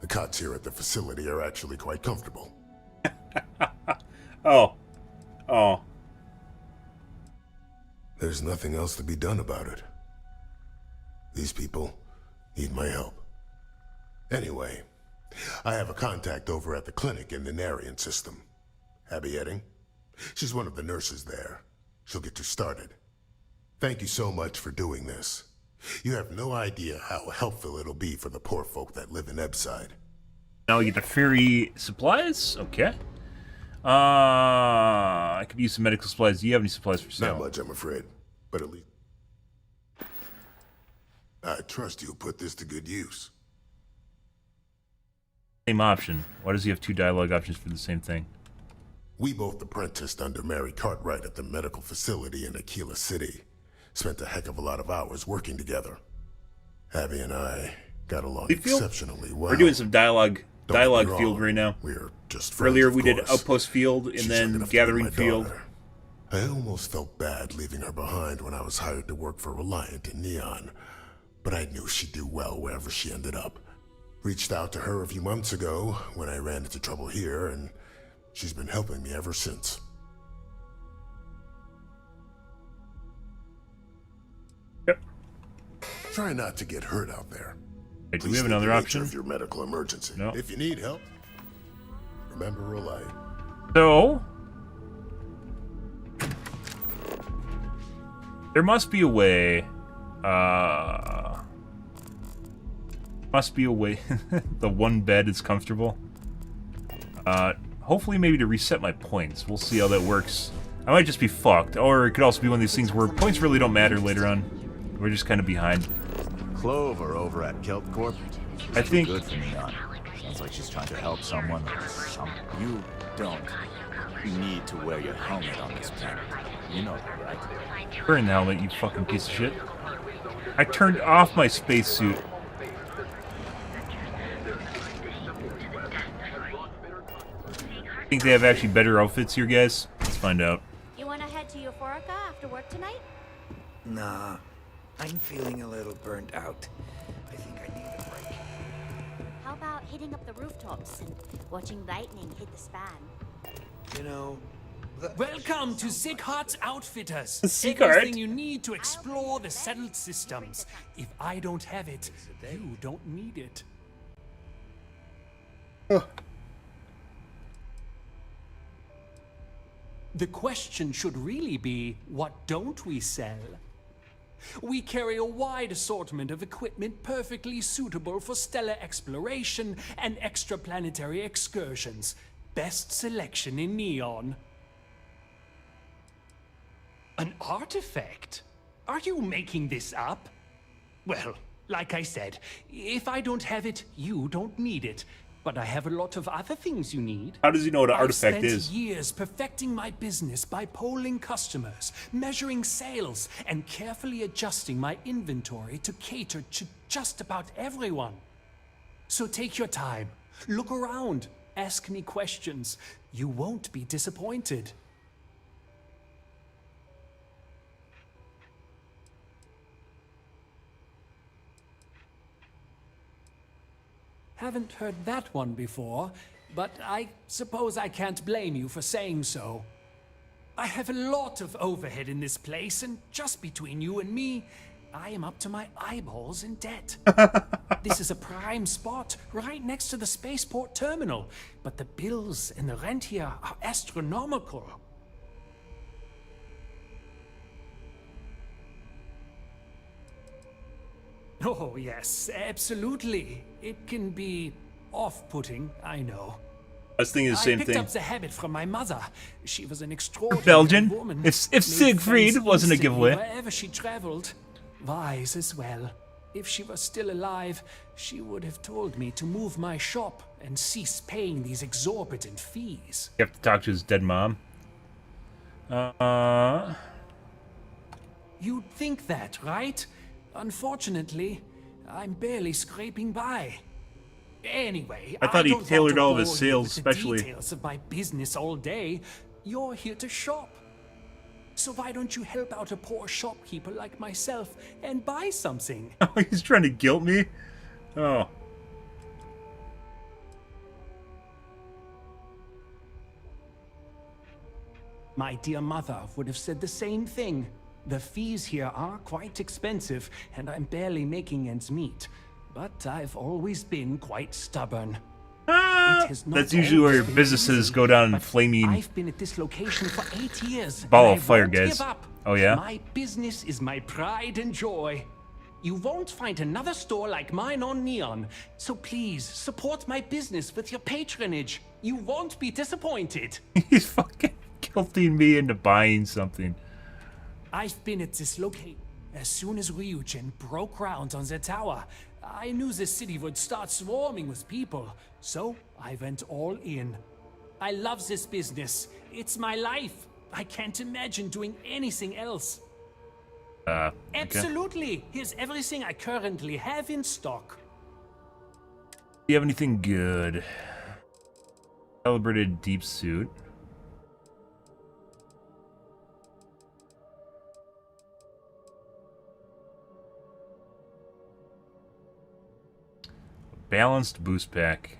The cots here at the facility are actually quite comfortable. Oh. There's nothing else to be done about it. These people need my help. Anyway, I have a contact over at the clinic in the Narian system. Abby Edding. She's one of the nurses there. She'll get you started. Thank you so much for doing this. You have no idea how helpful it'll be for the poor folk that live in Ebside. Now we get the ferry supplies? Okay. I could use some medical supplies. Do you have any supplies for sale? Not much, I'm afraid. But at least I trust you'll put this to good use. Same option. Why does he have two dialogue options for the same thing? We both apprenticed under Mary Cartwright at the medical facility in Aquila City. Spent a heck of a lot of hours working together. Abby and I got along exceptionally well. We're doing some dialogue field right now. We're just friends, earlier we of did course. outpost field and She's then lucky enough to be gathering my field. daughter. I almost felt bad leaving her behind when I was hired to work for Reliant in Neon, but I knew she'd do well wherever she ended up. Reached out to her a few months ago when I ran into trouble here, and she's been helping me ever since. Yep. Try not to get hurt out there. Hey, do we have another option? Of your medical emergency. No. If you need help, remember Reliant. So, there must be a way. The one bed is comfortable. Hopefully, maybe to reset my points. We'll see how that works. I might just be fucked, or it could also be one of these things where points really don't matter later on. We're just kind of behind. Clover over at Kelp Corp. I think. Good for Neon. Sounds like she's trying to help someone. You don't. You need to wear your helmet on this planet. You know that, right? Wearing the helmet, you fucking piece of shit. I turned off my spacesuit. Think they have actually better outfits here, guys? Let's find out. You want to head to Euphorica? Nah, I'm feeling a little burnt out. I think I need a break. How about hitting up the rooftops and watching lightning hit the span? You know, Welcome to Sickhart's Outfitters. Sickhart? Everything you need to explore the settled systems. If I don't have it, you don't need it. The question should really be, what don't we sell? We carry a wide assortment of equipment perfectly suitable for stellar exploration and extraplanetary excursions. Best selection in Neon. An artifact? Are you making this up? Well, like I said, if I don't have it, you don't need it. But I have a lot of other things you need. How does he know what an artifact is? I've spent years perfecting my business by polling customers, measuring sales, and carefully adjusting my inventory to cater to just about everyone. So take your time, look around, ask me questions. You won't be disappointed. Haven't heard that one before, but I suppose I can't blame you for saying so. I have a lot of overhead in this place, and just between you and me, I am up to my eyeballs in debt. This is a prime spot, right next to the spaceport terminal, but the bills and the rent here are astronomical. Oh, yes, absolutely. It can be off-putting, I know. I was thinking the same I picked thing. up the habit from my mother. She was an extraordinary Belgian? woman. If Made Siegfried friends wasn't a instantly giveaway. Wherever she traveled, wise as well. If she was still alive, she would have told me to move my shop and cease paying these exorbitant fees. You have to talk to his dead mom. You'd think that, right? Unfortunately, I'm barely scraping by. Anyway, I thought he don't want tailored to all of his bore you sales with the specially. details of my business all day. You're here to shop. So why don't you help out a poor shopkeeper like myself and buy something? Oh, he's trying to guilt me? Oh. My dear mother would have said the same thing. The fees here are quite expensive, and I'm barely making ends meet. But I've always been quite stubborn. That's usually where your businesses go down in flaming I've been at this location for 8 years. ball and of I fire, won't guys. give up. Oh, yeah? My business is my pride and joy. You won't find another store like mine on Neon. So please, support my business with your patronage. You won't be disappointed. He's fucking guilting me into buying something. I've been at this location. As soon as Ryujin broke ground on the tower, I knew the city would start swarming with people, so I went all in. I love this business. It's my life. I can't imagine doing anything else. Okay. Absolutely. Here's everything I currently have in stock. Do you have anything good? Calibrated deep suit. Balanced boost pack.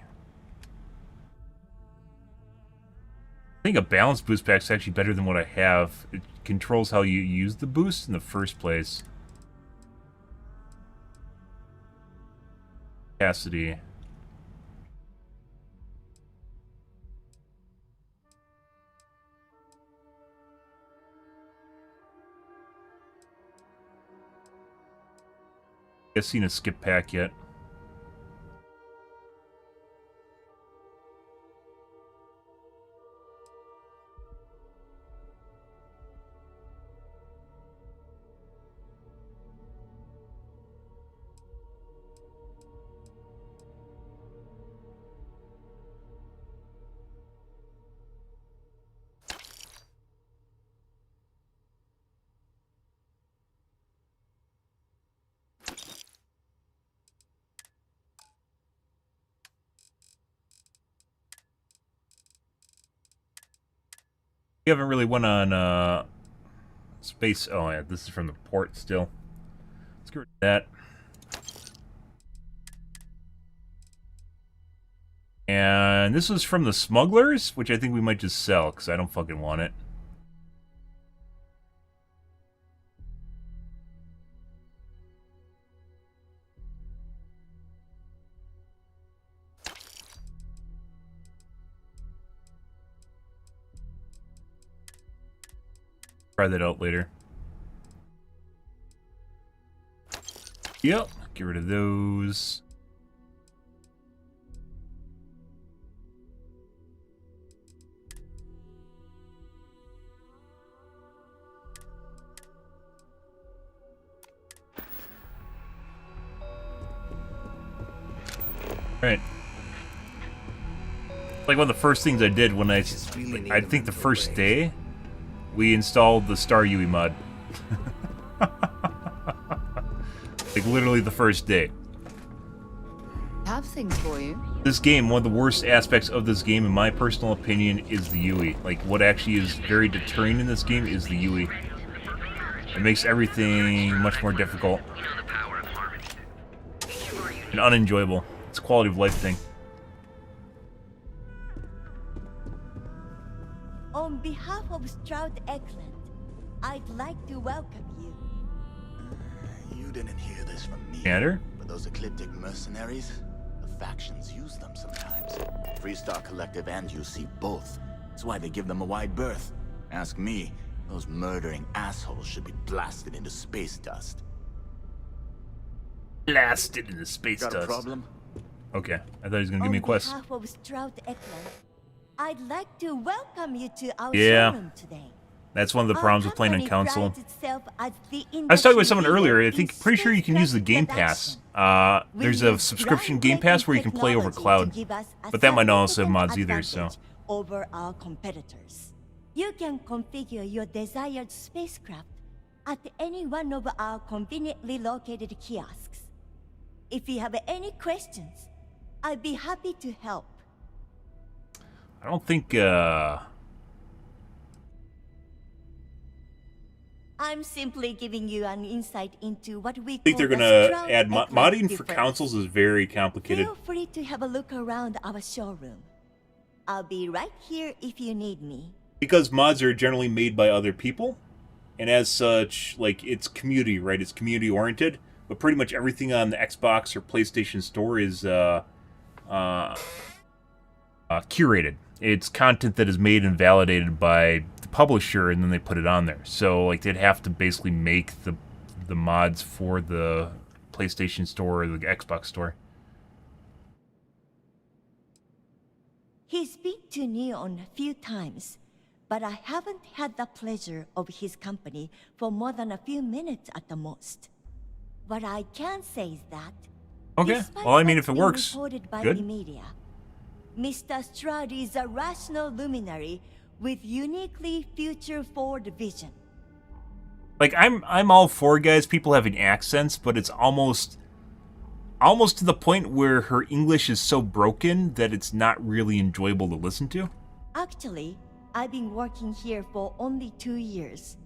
I think a balanced boost pack is actually better than what I have. It controls how you use the boost in the first place. Capacity. I've seen a skip pack yet. We haven't really went on Space. Oh yeah, this is from the port still. Let's get rid of that. And this is from the smugglers, which I think we might just sell, because I don't fucking want it. Try that out later. Yep, get rid of those. Right. Like one of the first things I did when I think the first day, we installed the Star UE mod. Like literally the first day. Have things for you. This game, one of the worst aspects of this game, in my personal opinion, is the UE. Like what actually is very deterring in this game is the UE. It makes everything much more difficult and unenjoyable. It's a quality of life thing. On behalf of Stroud Eklund, I'd like to welcome you. You didn't hear this from me. Commander? But those eclectic mercenaries, the factions use them sometimes. Freestar Collective and UC both. That's why they give them a wide berth. Ask me, those murdering assholes should be blasted into space dust. Blasted into space Got dust. a problem? Okay, I thought he was gonna give me a quest. On behalf of Stroud Eklund, I'd like to welcome you to our Yeah. showroom today. That's one of the problems with playing on Company console. prides itself as the I was talking with someone industry earlier. I leader think in pretty sure you can use the Game Pass. There's a subscription Game Pass where you can play over cloud, but that might not also have mods either. So over our competitors, you can configure your desired spacecraft at any one of our conveniently located kiosks. If you have any questions, I'd be happy to help. I don't think. I'm simply giving you an insight into what we I think they're call gonna the Stroud add Eklund modding for difference. consoles is very complicated. Feel free to have a look around our showroom. I'll be right here if you need me. Because mods are generally made by other people, and as such, like, it's community, right? It's community oriented, but pretty much everything on the Xbox or PlayStation Store is curated. It's content that is made and validated by the publisher, and then they put it on there. So, like, they'd have to basically make the mods for the PlayStation Store or the Xbox Store. He's been to Neon a few times, but I haven't had the pleasure of his company for more than a few minutes at the most. What I can say is that, Okay, despite well, I mean, what's if it been works, reported by good. the media, Mr. Stroud is a rational luminary with uniquely future-forward vision. Like, I'm all for, guys, people having accents, but it's almost to the point where her English is so broken that it's not really enjoyable to listen to. Actually, I've been working here for only 2 years.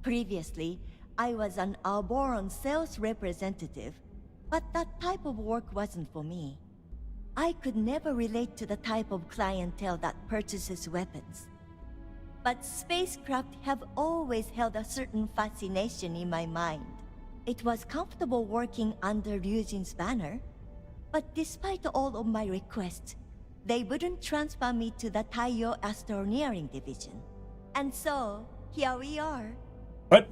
Previously, I was an Alboron sales representative, but that type of work wasn't for me. I could never relate to the type of clientele that purchases weapons. But spacecraft have always held a certain fascination in my mind. It was comfortable working under Ryujin's banner, but despite all of my requests, they wouldn't transfer me to the Taiyo Astroneering Division. And so, here we are. What?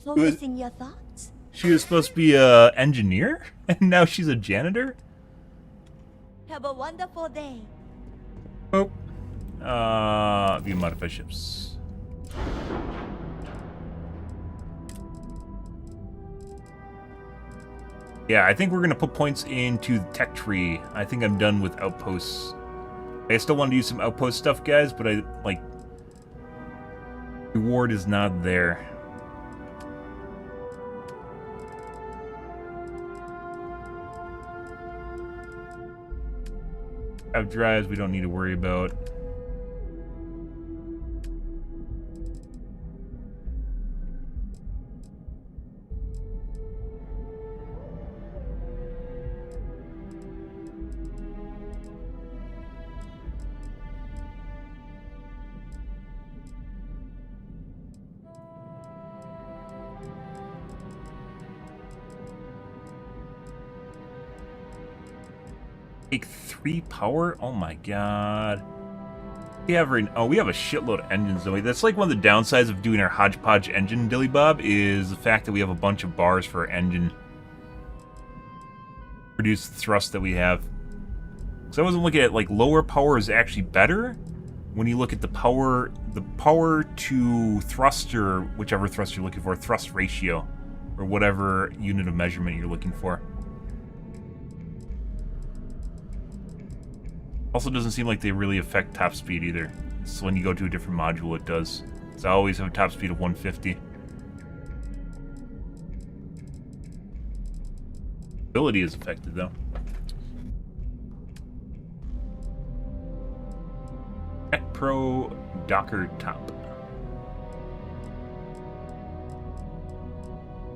Focusing your thoughts? She was supposed to be a engineer, and now she's a janitor? Have a wonderful day. Oh. View modified ships. Yeah, I think we're gonna put points into the tech tree. I think I'm done with outposts. I still want to use some outpost stuff, guys, but reward is not there. Have drives we don't need to worry about. Take 3 power? Oh my god. We have a shitload of engines though. That's like one of the downsides of doing our hodgepodge engine dilly bob is the fact that we have a bunch of bars for our engine. Produce the thrust that we have. So I wasn't looking at like lower power is actually better when you look at the power to thrust, or whichever thrust you're looking for, thrust ratio, or whatever unit of measurement you're looking for. Also doesn't seem like they really affect top speed either. So when you go to a different module it does. So I always have a top speed of 150. Ability is affected though. Tech Pro Docker Top.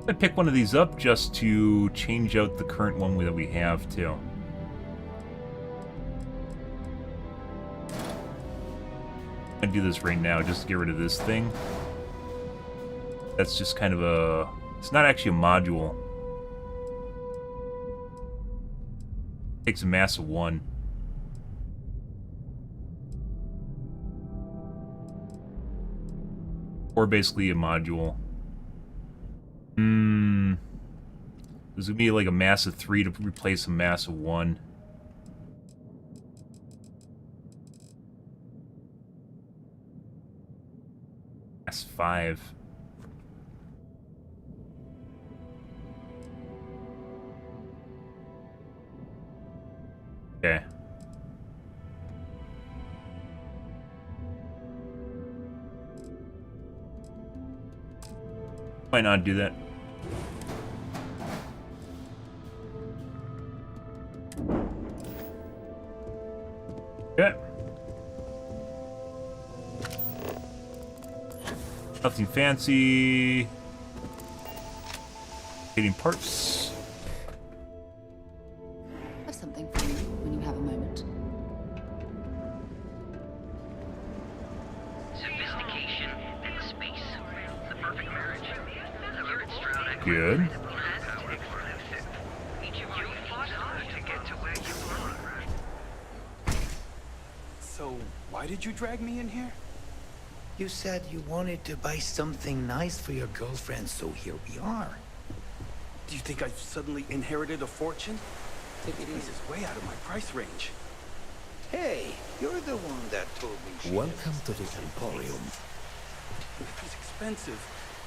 I'd pick one of these up just to change out the current one that we have too. I'm gonna do this right now just to get rid of this thing. That's just kind of a... It's not actually a module. It takes a mass of 1. Or basically a module. This would be like a mass of 3 to replace a mass of 1. Mass 5. Okay. Why not do that? Okay. Nothing fancy. Hitting parts. Have something for you when you have a moment. Sophistication and space. The perfect marriage. Here at Stroud, Good. each of you fought hard to get to where you are. So, why did you drag me in here? You said you wanted to buy something nice for your girlfriend, so here we are. Do you think I've suddenly inherited a fortune? Take it This easy. is way out of my price range. Hey, you're the one that told me she Welcome to the Emporium. It's expensive.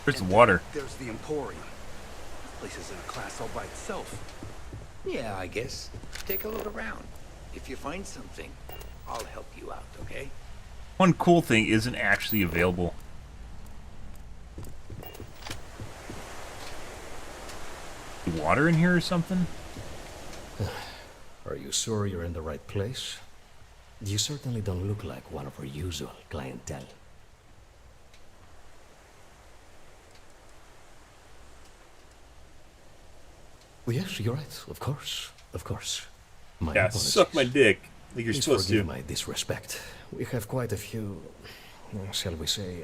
There's the And water. There's the Emporium. This place is in a class all by itself. Yeah, I guess. Take a look around. If you find something, I'll help you out, okay? One cool thing isn't actually available. Water in here or something? Are you sure you're in the right place? You certainly don't look like one of our usual clientele. Yes, you're right. Of course. Of course. My Yeah, apologies. suck my dick. Like you're Please supposed forgive to. my disrespect. We have quite a few, shall we say,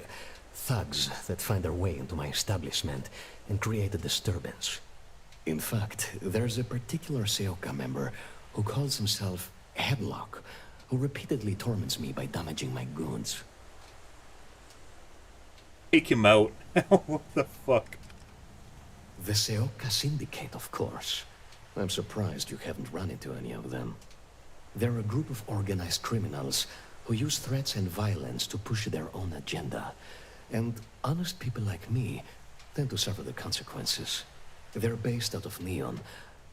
thugs that find their way into my establishment and create a disturbance. In fact, there's a particular Seoka member who calls himself Headlock, who repeatedly torments me by damaging my goods. Take him out. What the fuck? The Seoka Syndicate, of course. I'm surprised you haven't run into any of them. They're a group of organized criminals who use threats and violence to push their own agenda. And honest people like me tend to suffer the consequences. They're based out of Neon,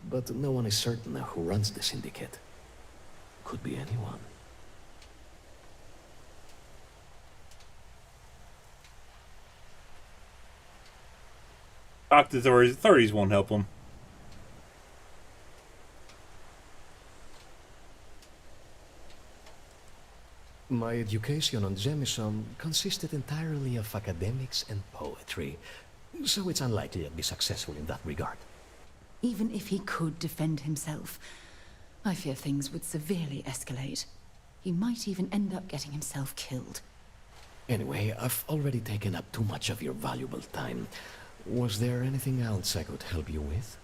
but no one is certain who runs the syndicate. Could be anyone. Talk to the authorities. Authorities won't help him. My education on Jemison consisted entirely of academics and poetry, so it's unlikely I'd be successful in that regard. Even if he could defend himself, I fear things would severely escalate. He might even end up getting himself killed. Anyway, I've already taken up too much of your valuable time. Was there anything else I could help you with?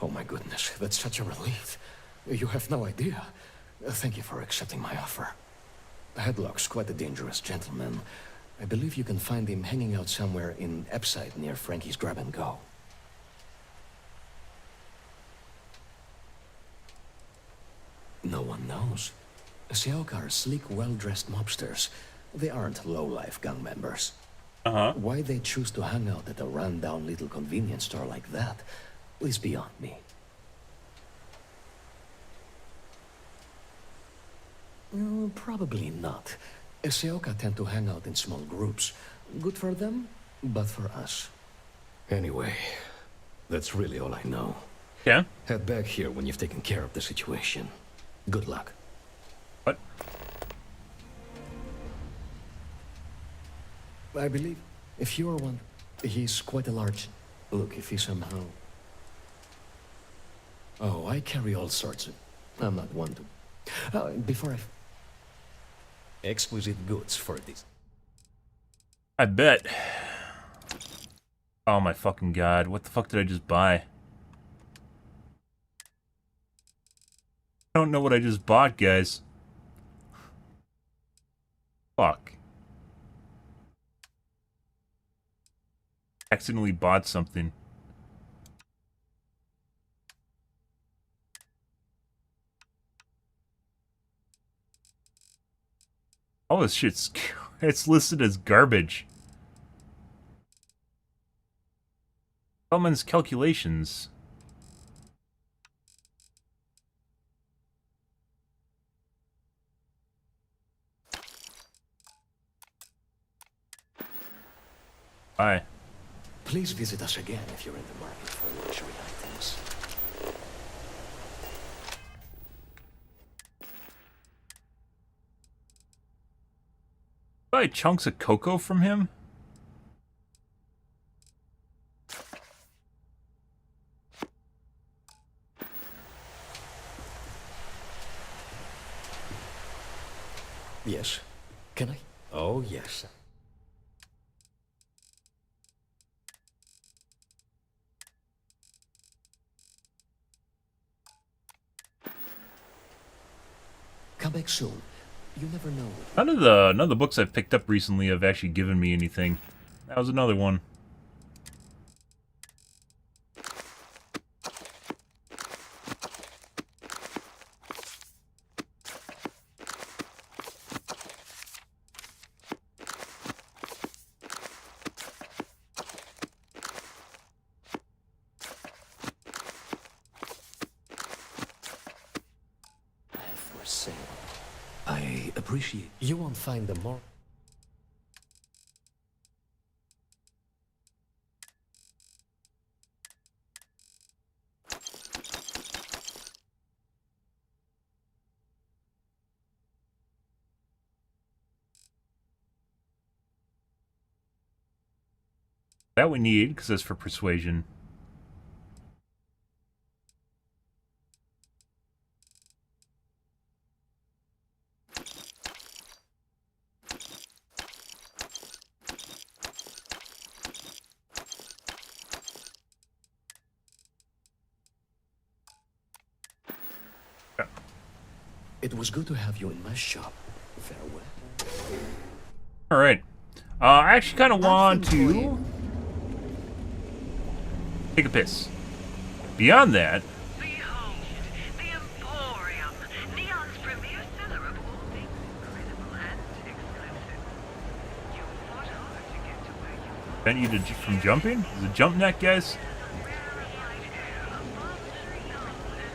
Oh my goodness, that's such a relief. You have no idea. Thank you for accepting my offer. Headlock's quite a dangerous gentleman. I believe you can find him hanging out somewhere in Epside near Frankie's Grab and Go. No one knows. Seoka are sleek, well-dressed mobsters. They aren't low-life gang members. Why they choose to hang out at a run-down little convenience store like that is beyond me. Probably not. Seoka tend to hang out in small groups. Good for them, but for us. Anyway, that's really all I know. Yeah? Head back here when you've taken care of the situation. Good luck. What? I believe, if you are one, he's quite a large... Look, if he somehow... Oh, I carry all sorts of... I'm not one to... before I... Exquisite goods for this. I bet. Oh my fucking god, what the fuck did I just buy? I don't know what I just bought, guys. Fuck. Accidentally bought something. All this shit's... it's listed as garbage. Hellman's calculations. Bye. Please visit us again if you're in the market for luxury items. Buy chunks of cocoa from him? Yes. Can I? Oh, yes. Come back soon. You never know. None of the books I've picked up recently have actually given me anything. That was another one. For sale. I appreciate you won't find them more. That we need, because that's for persuasion. It was good to have you in my shop. Farewell. Alright. I actually kind of want to take a piss. Beyond that, prevent you from jumping? Is it jump neck, guys?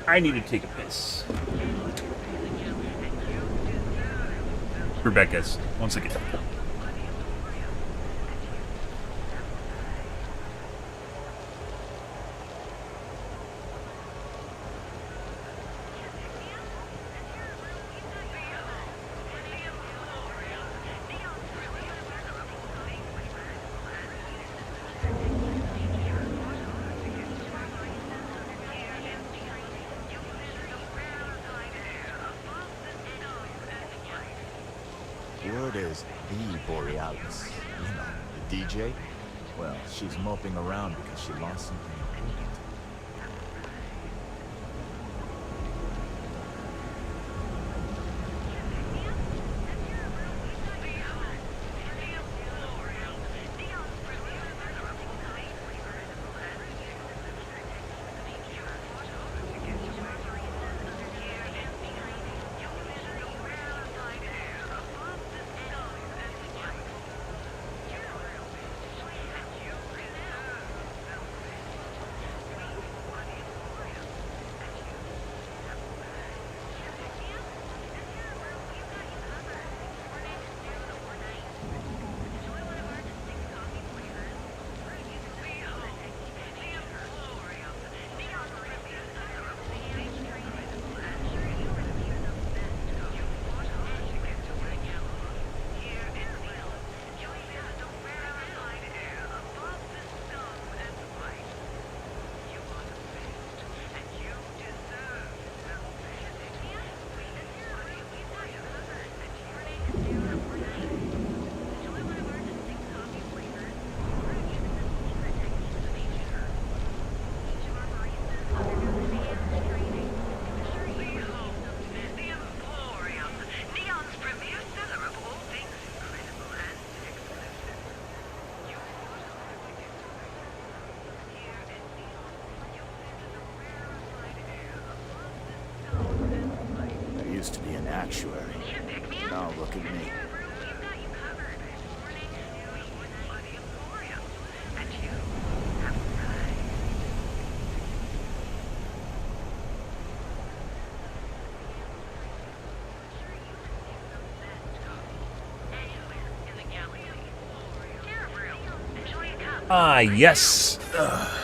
I need to take a piss. We're back, guys. Once again. Word is the Borealis. You know, the DJ? Well, she's moping around because she lost something important. used to be an actuary. Now look at me. Ah, yes. Ugh.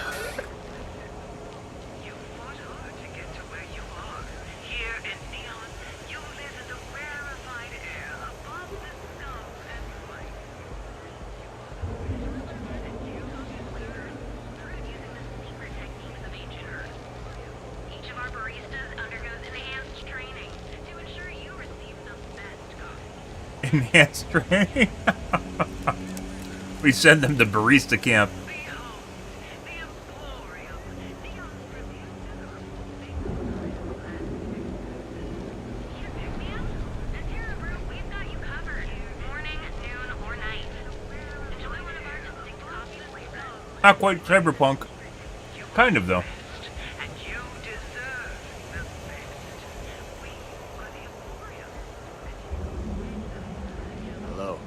Enhanced training. We send them to barista camp. Not quite cyberpunk. Kind of, though. Hello.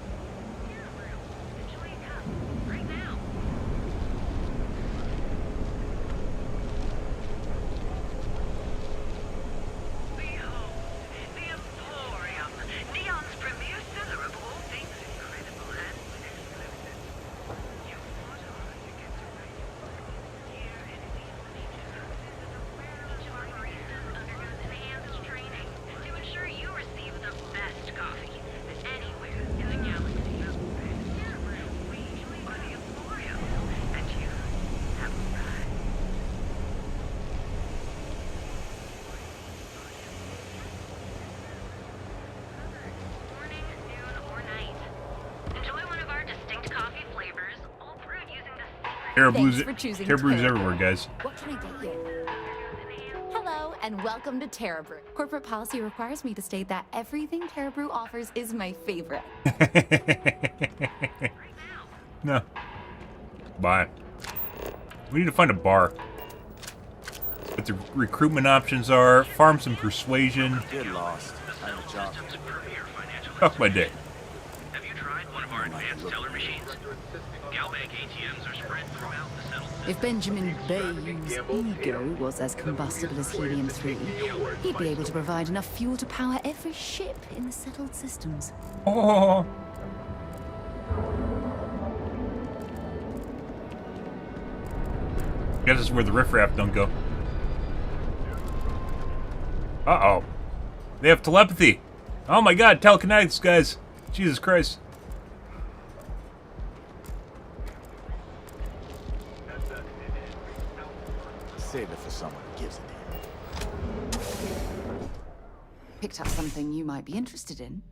Terrabrews everywhere, guys. What can I get you? Hello, and welcome to Terrabrew. Corporate policy requires me to state that everything Terrabrew offers is my favorite. No. Bye. We need to find a bar. What the recruitment options are. Farm some persuasion. Get lost. I have a job. Fuck my dick. Have you tried one of our advanced teller machines? Galbank ATMs are spread throughout the settled system. If Benjamin Bay's ego was as combustible as helium-3, he'd be able to provide enough fuel to power every ship in the settled systems. Oh. Guess this is where the riffraff don't go. Uh-oh. They have telepathy. Oh my god, telekinetics, guys. Jesus Christ. Save it for someone who gives it. Picked up something you might be interested in.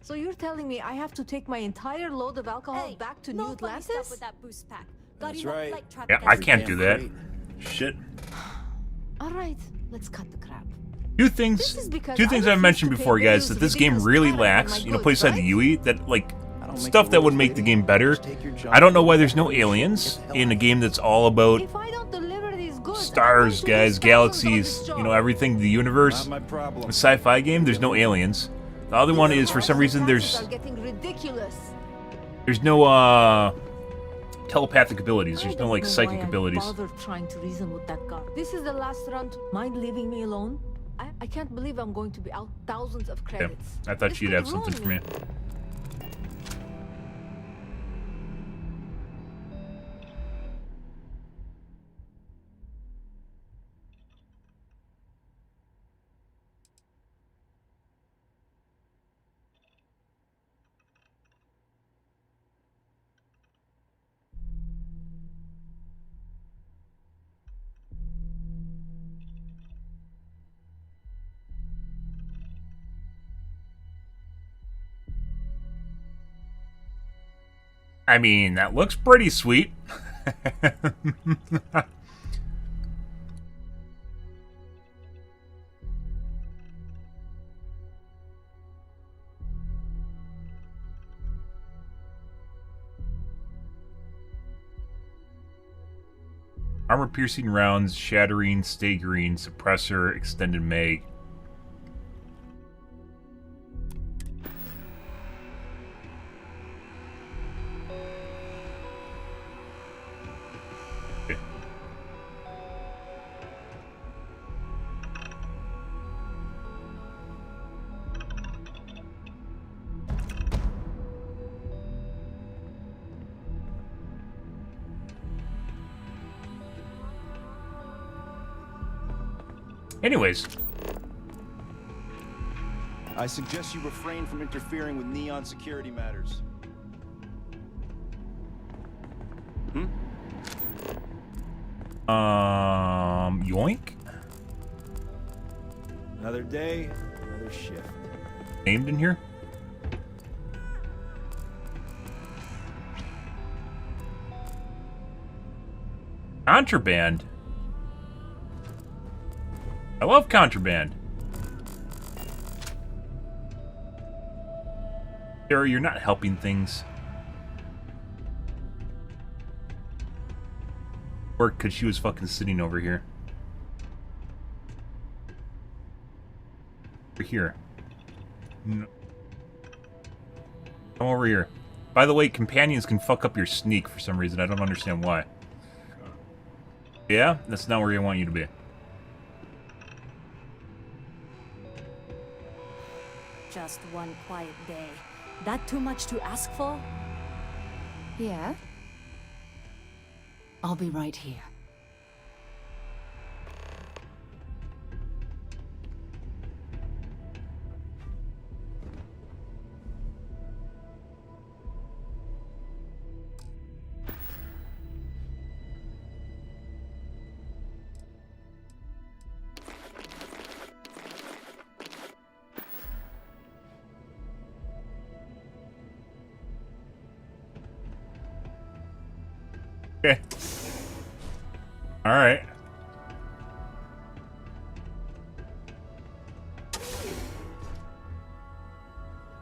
So you're telling me I have to take my entire load of alcohol back to New No funny Atlantis? stuff with that boost pack. Got That's enough right. light traffic Yeah, I can't do that. Shit. All right, let's cut the crap. Two things I've mentioned before, guys, that this game really lacks. You know, play aside the Yui, that, like, stuff that would make the game better. I don't know why there's no aliens in a game that's all about stars, guys, galaxies, you know, everything, the universe. A sci-fi game, there's no aliens. The other one is, for some reason, there's no, telepathic abilities. There's no, like, psychic abilities. Bother trying to reason with that guy. This is the last round. Mind leaving me alone? I can't believe I'm going to be out thousands of Yeah, credits. I thought This she'd could have something ruin for me. I mean, that looks pretty sweet. Armor-piercing rounds, shattering, staggering, suppressor, extended mag. Anyways. I suggest you refrain from interfering with Neon security matters. Yoink? Another day, another shift. Named in here? Contraband? I love contraband. Sarah, you're not helping things. Or because she was fucking sitting over here. Over here. No. Come over here. By the way, companions can fuck up your sneak for some reason. I don't understand why. Yeah? That's not where I want you to be. Just one quiet day. That too much to ask for? Yeah? I'll be right here. Okay. Alright.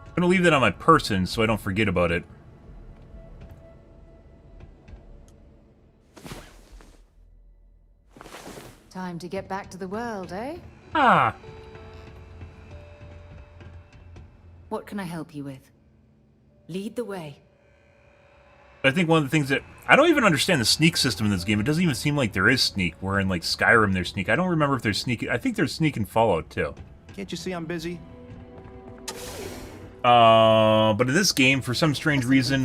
I'm gonna leave that on my person so I don't forget about it. Time to get back to the world, eh? Ah. What can I help you with? Lead the way. I think one of the things that... I don't even understand the sneak system in this game. It doesn't even seem like there is sneak. Where in, like, Skyrim there's sneak. I don't remember if there's sneak... I think there's sneak in Fallout, too. Can't you see I'm busy? But in this game, for some strange reason,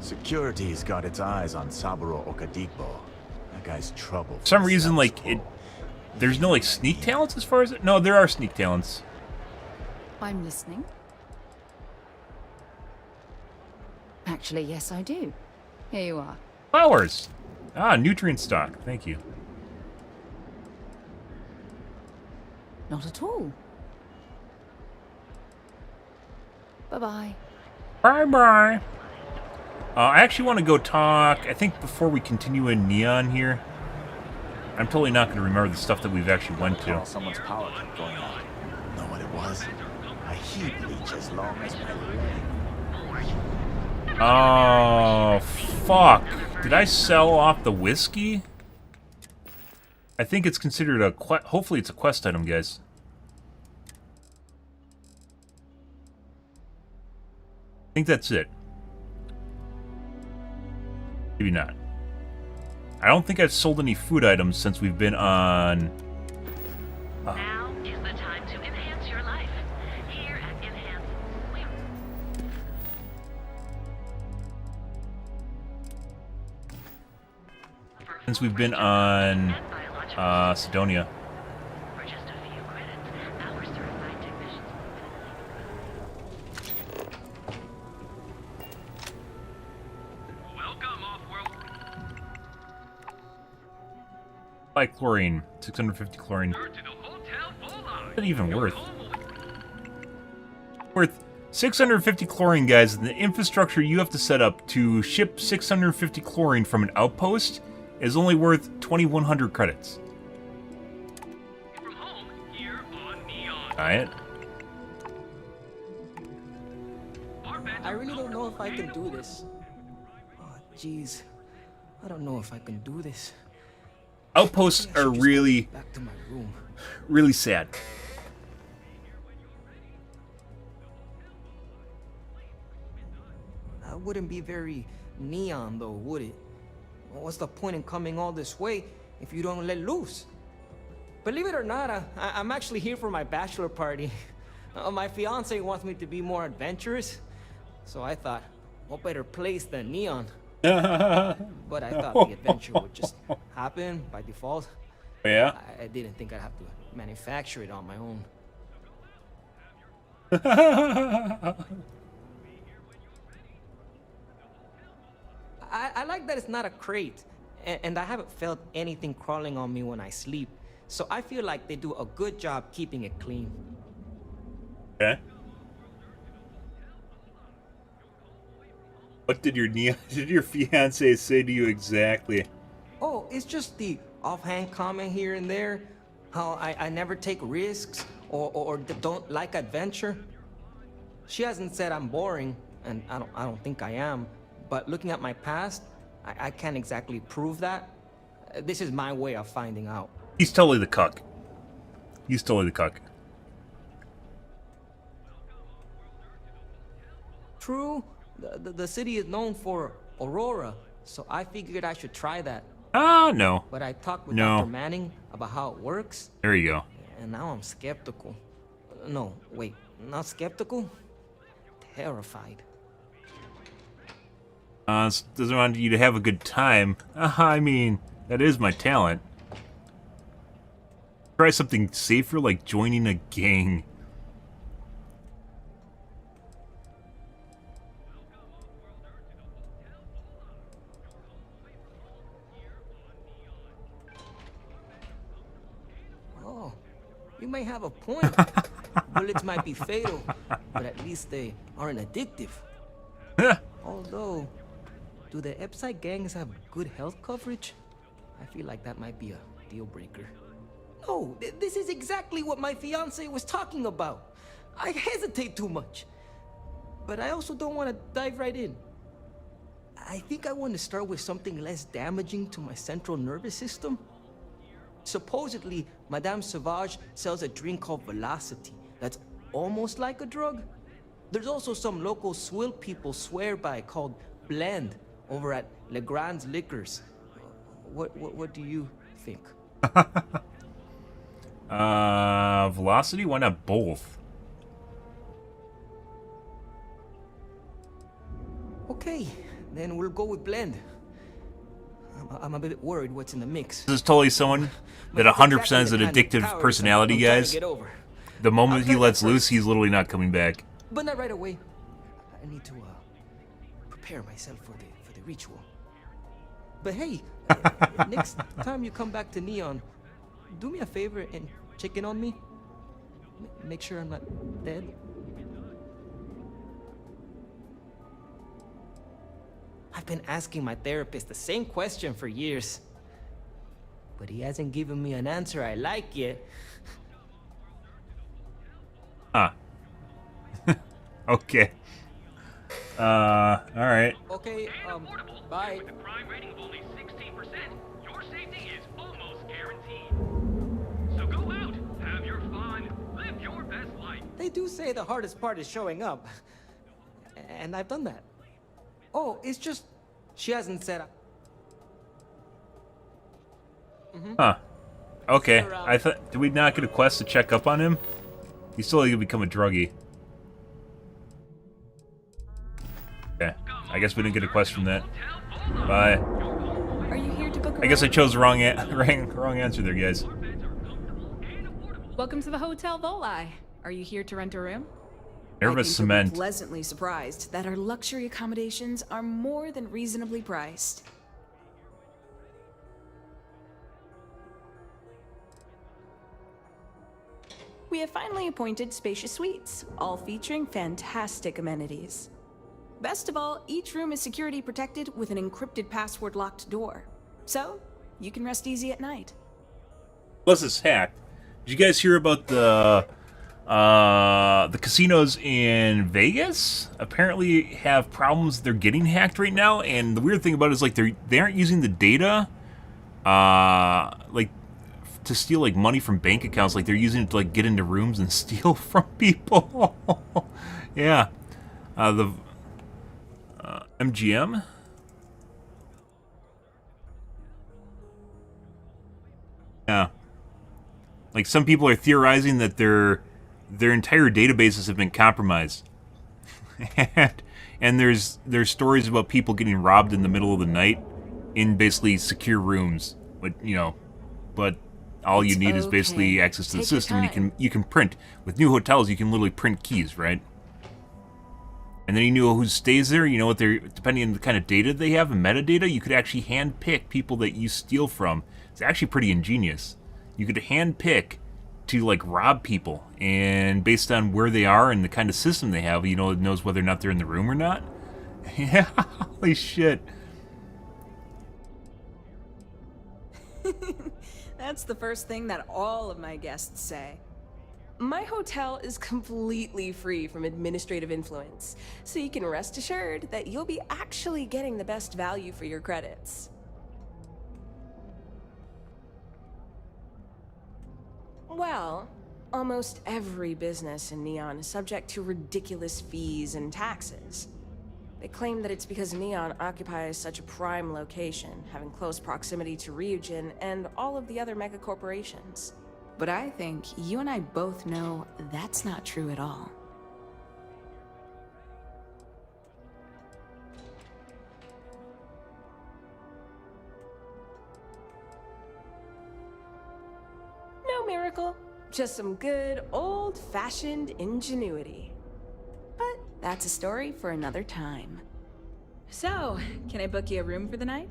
Security's got its eyes on Saburo Okadikbo. That guy's trouble. for some reason, like, it... There's no, like, sneak talents as far as... No, there are sneak talents. I'm listening. Actually, yes, I do. Here you are. Flowers! Ah, nutrient stock. Thank you. Not at all. Bye-bye. Bye-bye. I actually want to go talk, I think before we continue in Neon here. I'm totally not going to remember the stuff that we've actually went to. Someone's power kept going out. Know what it was? A heat leech as long as my leg. Oh, fuck. Did I sell off the whiskey? I think it's considered a quest. Hopefully it's a quest item, guys. I think that's it. Maybe not. I don't think I've sold any food items since we've been on... Now is the time to enhance your life. Here at Enhance, we... Since we've been on... Sidonia. For just a few credits, our certified technicians... Welcome, off-world. Chlorine. 650 chlorine. What's that even worth? Worth 650 chlorine, guys. The infrastructure you have to set up to ship 650 chlorine from an outpost is only worth 2,100 credits. Alright. I really don't know if I can do this. Oh, jeez. I don't know if I can do this. Outposts are really, Back to my room. really sad. That wouldn't be very neon, though, would it? What's the point in coming all this way if you don't let loose? Believe it or not, I'm actually here for my bachelor party. My fiance wants me to be more adventurous, so I thought, what better place than Neon? But I thought the adventure would just happen by default. Yeah? I didn't think I'd have to manufacture it on my own. I like that it's not a crate, and I haven't felt anything crawling on me when I sleep, so I feel like they do a good job keeping it clean. Okay. What did your fiance say to you exactly? Oh, it's just the offhand comment here and there, how I never take risks or don't like adventure. She hasn't said I'm boring, and I don't think I am. But looking at my past, I can't exactly prove that. This is my way of finding out. He's totally the cuck. He's totally the cuck. True, the city is known for Aurora, so I figured I should try that. No. But I talked with No. Dr. Manning about how it works, There you go. and now I'm skeptical. No, wait, not skeptical? Terrified. Doesn't want you to have a good time. I mean, that is my talent. Try something safer like joining a gang. Oh, you may have a point. Bullets might be fatal, but at least they aren't addictive. Although, do the Epside gangs have good health coverage? I feel like that might be a deal breaker. No, this is exactly what my fiance was talking about. I hesitate too much. But I also don't want to dive right in. I think I want to start with something less damaging to my central nervous system. Supposedly, Madame Sauvage sells a drink called Velocity that's almost like a drug. There's also some local swill people swear by called Blend over at Legrand's Liquors. What do you think? Velocity? Why not both? Okay, then we'll go with Blend. I'm a bit worried what's in the mix. This is totally someone that 100% is an addictive personality, guys. The moment he lets loose, he's literally not coming back. But not right away. I need to prepare myself for the ritual. But hey, next time you come back to Neon, do me a favor and check in on me. Make sure I'm not dead. I've been asking my therapist the same question for years, but he hasn't given me an answer I like yet. Huh. Okay. Alright. Okay, bye. With a crime rating of only 16%, your safety is almost guaranteed. So go out, have your fun, live your best life. They do say the hardest part is showing up, and I've done that. Oh, it's just she hasn't said. Huh. Okay. I thought. Did we not get a quest to check up on him? He's still gonna become a druggie. Okay. I guess we didn't get a quest from that. Bye. Are you here to book a I guess I chose the wrong answer there, guys. Welcome to the Hotel Volai. Are you here to rent a room? Nervous I think cement. you'll be pleasantly surprised that our luxury accommodations are more than reasonably priced. We have finally appointed spacious suites, all featuring fantastic amenities. Best of all, each room is security protected with an encrypted password-locked door. So, you can rest easy at night. Plus it's hacked. Did you guys hear about the casinos in Vegas? Apparently have problems. They're getting hacked right now, and the weird thing about it is like they aren't using the data like to steal like money from bank accounts. Like they're using it to like get into rooms and steal from people. Yeah. The MGM. Yeah. Like some people are theorizing that their entire databases have been compromised. And And there's stories about people getting robbed in the middle of the night in basically secure rooms. But all you need is basically access to the system, and you can print. With new hotels, you can literally print keys, right? And then you know who stays there. You know what they're, depending on the kind of data they have and metadata, you could actually hand pick people that you steal from. It's actually pretty ingenious. You could hand pick to like rob people, and based on where they are and the kind of system they have, it knows whether or not they're in the room or not. Yeah, holy shit. That's the first thing that all of my guests say. My hotel is completely free from administrative influence, so you can rest assured that you'll be actually getting the best value for your credits. Well, almost every business in Neon is subject to ridiculous fees and taxes. They claim that it's because Neon occupies such a prime location, having close proximity to Ryujin and all of the other megacorporations. But I think you and I both know that's not true at all. No miracle, just some good old-fashioned ingenuity. But that's a story for another time. So, can I book you a room for the night?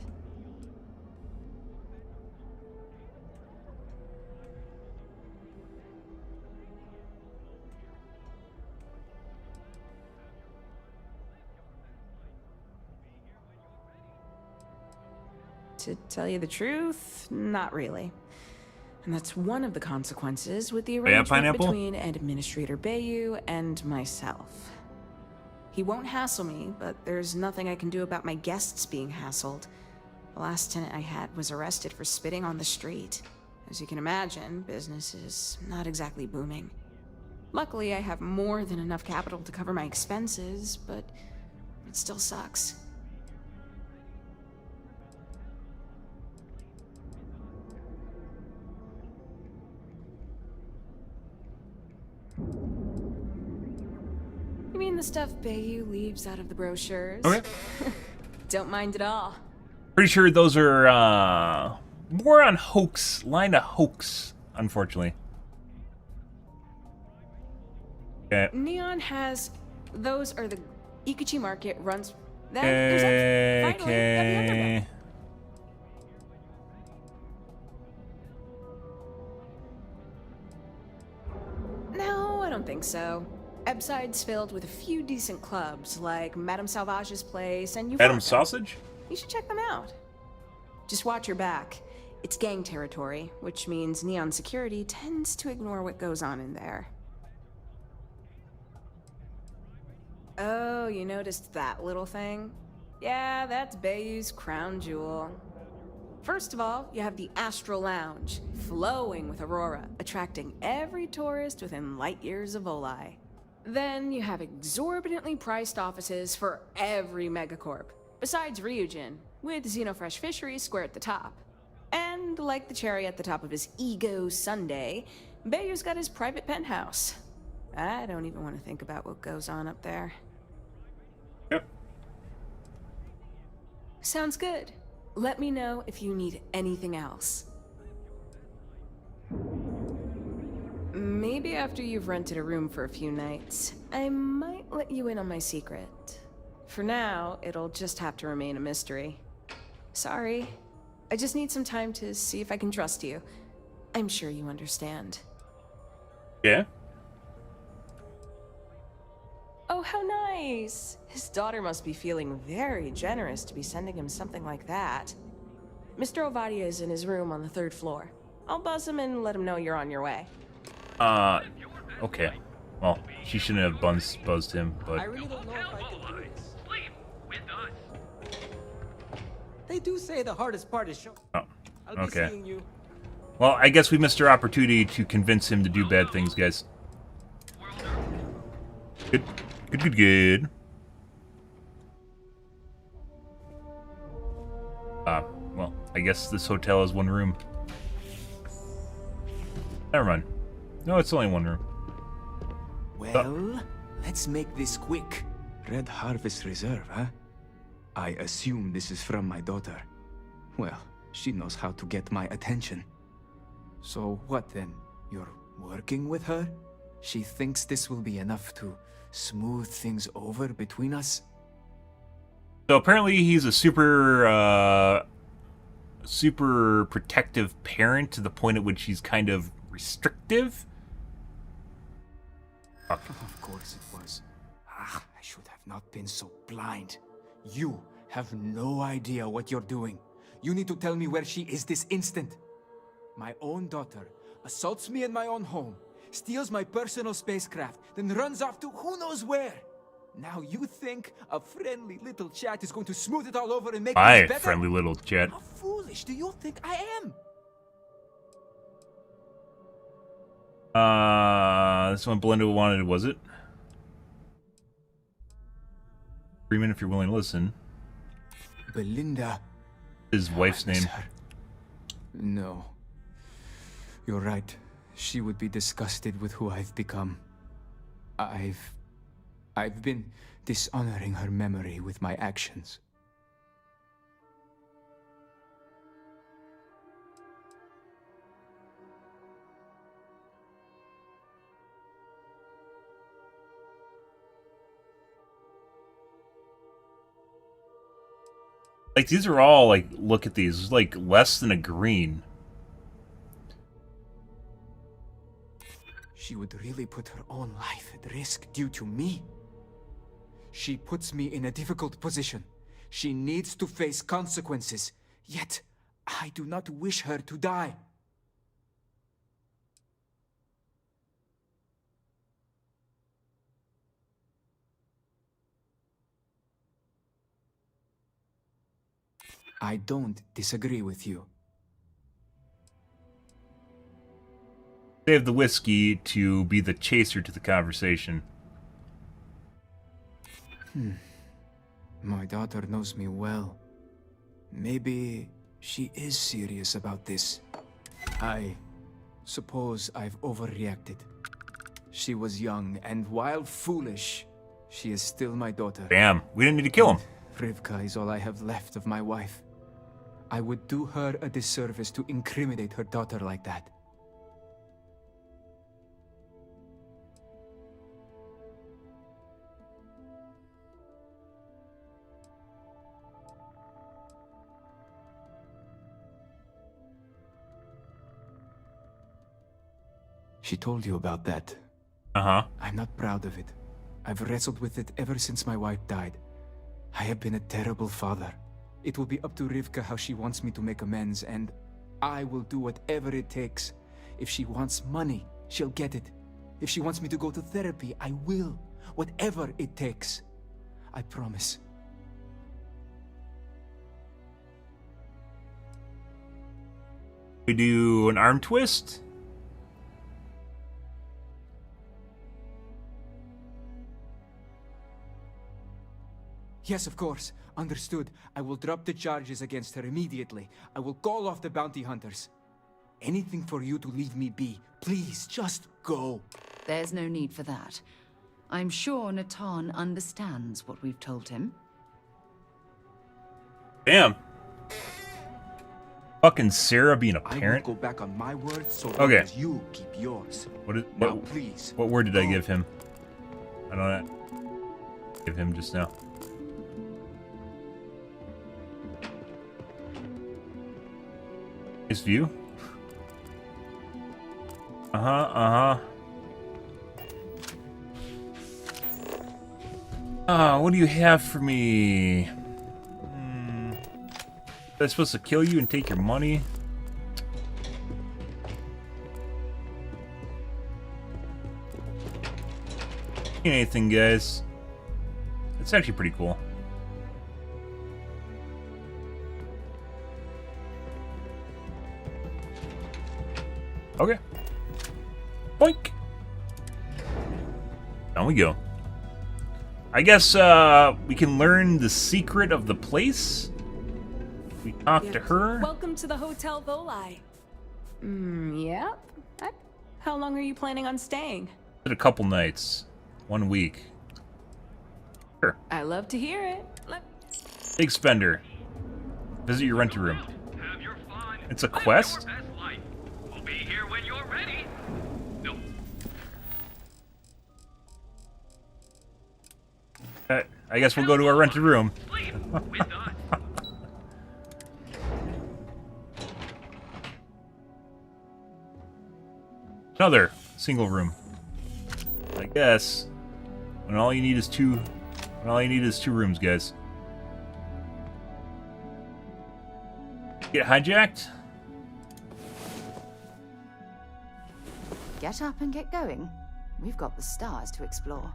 To tell you the truth, not really. And that's one of the consequences with the arrangement between Administrator Bayu and myself. He won't hassle me, but there's nothing I can do about my guests being hassled. The last tenant I had was arrested for spitting on the street. As you can imagine, business is not exactly booming. Luckily, I have more than enough capital to cover my expenses, but it still sucks. You mean the stuff Bayu leaves out of the brochures? Okay. Don't mind at all. Pretty sure those are more on hoax, line of hoax, unfortunately. Okay. Neon has, those are the Ikuchi market runs. Then there's finally the underground. No, I don't think so. Ebside's filled with a few decent clubs, like Madame Sauvage's place and Madame Sausage? You should check them out. Just watch your back. It's gang territory, which means Neon security tends to ignore what goes on in there. Oh, you noticed that little thing? Yeah, that's Bayu's crown jewel. First of all, you have the Astral Lounge, flowing with Aurora, attracting every tourist within light years of Volii. Then you have exorbitantly priced offices for every megacorp, besides Ryujin, with Xenofresh Fisheries square at the top. And like the cherry at the top of his ego sundae, Bayu's got his private penthouse. I don't even want to think about what goes on up there. Yep. Sounds good. Let me know if you need anything else. Maybe after you've rented a room for a few nights, I might let you in on my secret. For now, it'll just have to remain a mystery. Sorry. I just need some time to see if I can trust you. I'm sure you understand. Yeah? Oh, how nice! His daughter must be feeling very generous to be sending him something like that. Mr. Ovadia is in his room on the 3rd floor. I'll buzz him and let him know you're on your way. Okay. Well, she shouldn't have buzzed him, but... I really don't know if I can do this. Sleep with us. They do say the hardest part is show. Oh, I'll be seeing you. Well, I guess we missed our opportunity to convince him to do bad things, guys. Good. Good. Well, I guess this hotel has one room. Never mind. No, it's only one room. Well, let's make this quick. Red Harvest Reserve, huh? I assume this is from my daughter. Well, she knows how to get my attention. So what then? You're working with her? She thinks this will be enough to smooth things over between us? So apparently he's a super protective parent to the point at which he's kind of restrictive. Fuck. Of course it was. I should have not been so blind. You have no idea what you're doing. You need to tell me where she is this instant. My own daughter assaults me in my own home, steals my personal spacecraft, then runs off to who knows where. Now you think a friendly little chat is going to smooth it all over and make things better? Friendly little chat. How foolish do you think I am? This one Belinda wanted, was it? Agreement if you're willing to listen. Belinda. His wife's name. No. You're right. She would be disgusted with who I've become. I've been dishonoring her memory with my actions. Like, these are all, like, look at these, like, less than a green. She would really put her own life at risk due to me. She puts me in a difficult position. She needs to face consequences. Yet, I do not wish her to die. I don't disagree with you. Save the whiskey to be the chaser to the conversation. My daughter knows me well. Maybe she is serious about this. I suppose I've overreacted. She was young, and while foolish, she is still my daughter. Damn, we didn't need to kill him. Rivka is all I have left of my wife. I would do her a disservice to incriminate her daughter like that. She told you about that. Uh-huh. I'm not proud of it. I've wrestled with it ever since my wife died. I have been a terrible father. It will be up to Rivka how she wants me to make amends, and I will do whatever it takes. If she wants money, she'll get it. If she wants me to go to therapy, I will. Whatever it takes. I promise. We do an arm twist? Yes, of course. Understood. I will drop the charges against her immediately. I will call off the bounty hunters. Anything for you to leave me be. Please, just go. There's no need for that. I'm sure Natan understands what we've told him. Damn. Fucking Sarah being a parent. I will go back on my word so okay. long as you keep yours. Please. What word did I give him? I don't know. Give him just now. His view? What do you have for me? Am I supposed to kill you and take your money? Anything, guys. It's actually pretty cool. Okay. Boink. Down we go. I guess we can learn the secret of the place. We talk to her. Welcome to the Hotel Voli. Yep. How long are you planning on staying? A couple nights. 1 week. Sure. I love to hear it. Big spender. Visit your rented room. It's a quest? We'll be here when you're ready. No. I guess we'll go to our rented room. Another single room. I guess when all you need is two rooms, guys. Get hijacked? Get up and get going. We've got the stars to explore.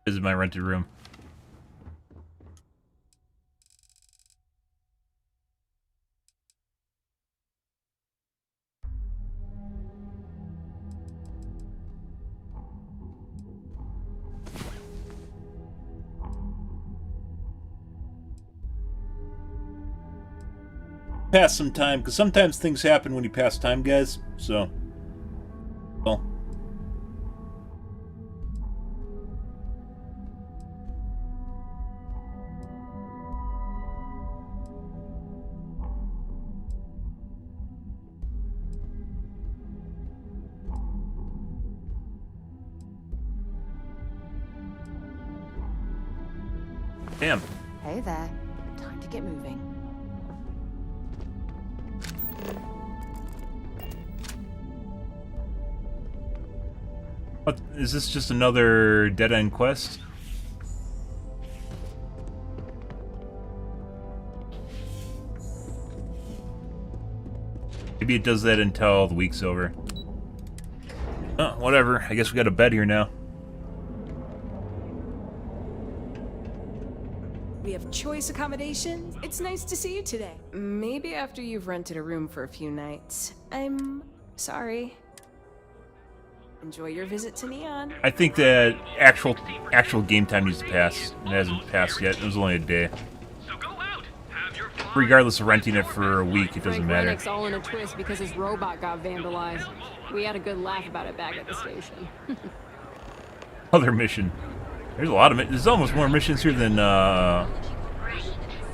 This is my rented room. Pass some time, because sometimes things happen when you pass time, guys. So, well. Damn. Hey there. Time to get moving. What, is this just another dead-end quest? Maybe it does that until the week's over. Oh, whatever. I guess we got a bed here now. We have choice accommodations. It's nice to see you today. Maybe after you've rented a room for a few nights. I'm sorry. Enjoy your visit to Neon. I think that actual game time needs to pass. It hasn't passed yet. It was only a day. Regardless of renting it for a week, it doesn't matter. Rennick's all in a twist because his robot got vandalized. We had a good laugh about it back at the station. Other mission. There's a lot of it. There's almost more missions here than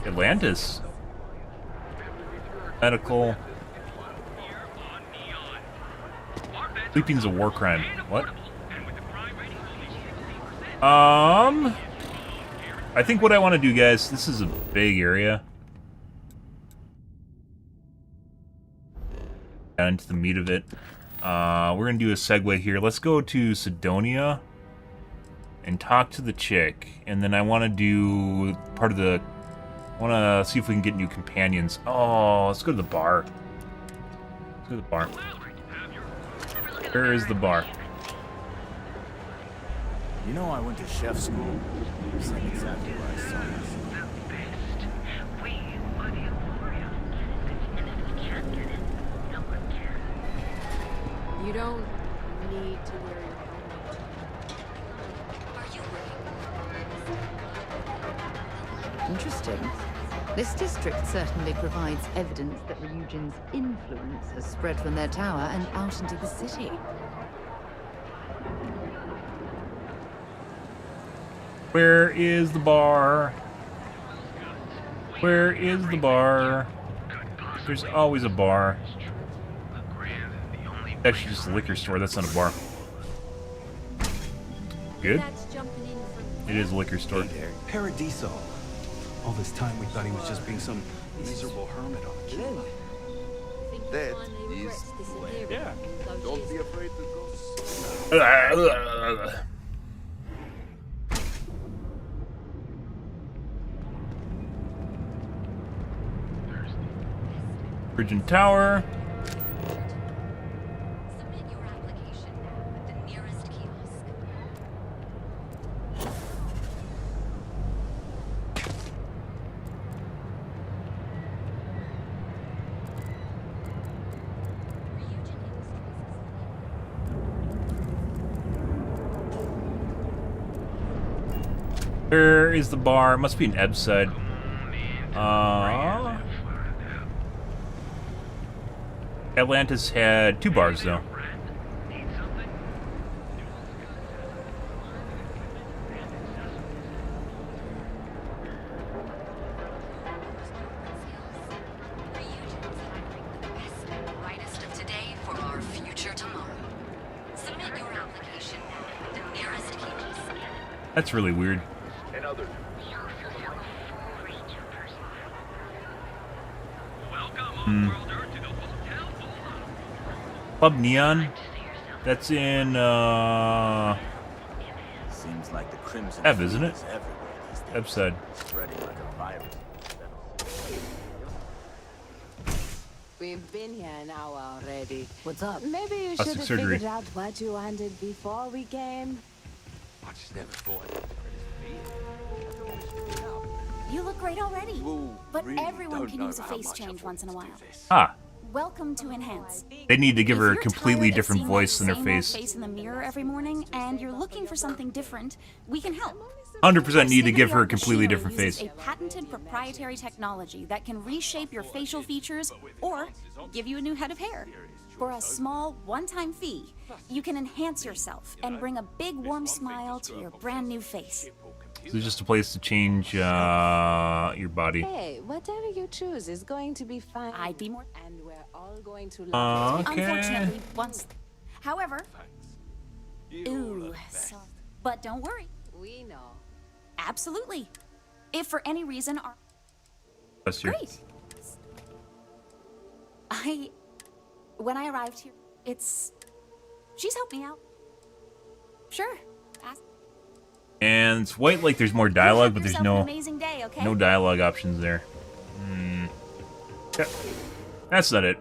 Atlantis. Medical. Sleeping's a war crime. What? I think what I want to do, guys, this is a big area. Down into the meat of it. We're going to do a segue here. Let's go to Sidonia and talk to the chick. And then I want to do part of the... I want to see if we can get new companions. Oh, let's go to the bar. Let's go to the bar. Where is the bar? You know I went to chef school. It's like exactly where I saw myself. You don't need to wear your helmet. Interesting. This district certainly provides evidence that Ryujin's influence has spread from their tower and out into the city. Where is the bar? Where is the bar? There's always a bar. It's actually just a liquor store. That's not a bar. Good? It is a liquor store. Hey there, Paradiso. All this time we thought he was just being some miserable hermit on a kill. That is the way. Yeah. Don't be afraid to go. Bridge and tower. Where is the bar? Must be an Ebb side. Atlantis had 2 bars, though. Brightest of today for our future tomorrow. Submit your application now. The nearest KGC. That's really weird. Club Neon? That's in, Seems like the crimson Ebb, isn't it? is everywhere these days. Ebb side. Spreading like a virus. We've been here an hour already. What's up? Maybe you Plastic should have surgery. figured out what you wanted before we came. I just never thought. You look great already. But really everyone don't can know use a how face much I change once in a while. Ah. Welcome to Enhance. They need to give her a If you're completely tired of different seeing voice that in her same old face. face in the mirror every morning, and you're looking for something different, we can help. 100% need to give her a State-of-the-art completely machinery different uses face. a patented proprietary technology that can reshape your facial features or give you a new head of hair. For a small, one-time fee, you can enhance yourself and bring a big, warm smile to your brand new face. This is just a place to change your body. Hey, whatever you choose is going to be fine. I'd be more. And we're all going to love it. Okay. Unfortunately, once. However. Ooh, so. But don't worry. We know. Absolutely. If for any reason our. Bless you. Great. When I arrived here, she's helped me out. Sure. Ask. And it's white like there's more dialogue, but there's Yourself an no amazing day, okay? no dialogue options there. Yeah. That's not it.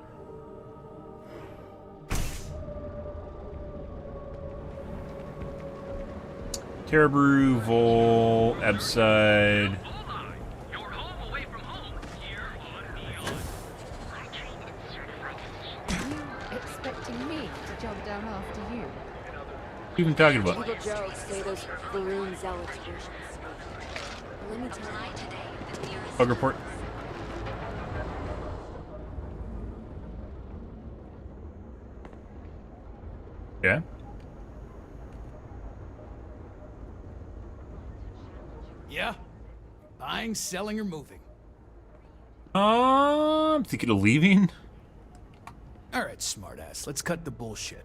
Terrabrew, Vol, Ebside. Expecting me to jump down after you. What are you even talking about? Little jokes say those balloon zealots. Let me tell you. Bug report. Yeah. Yeah? Buying, selling, or moving? I'm thinking of leaving. Alright, smartass, let's cut the bullshit.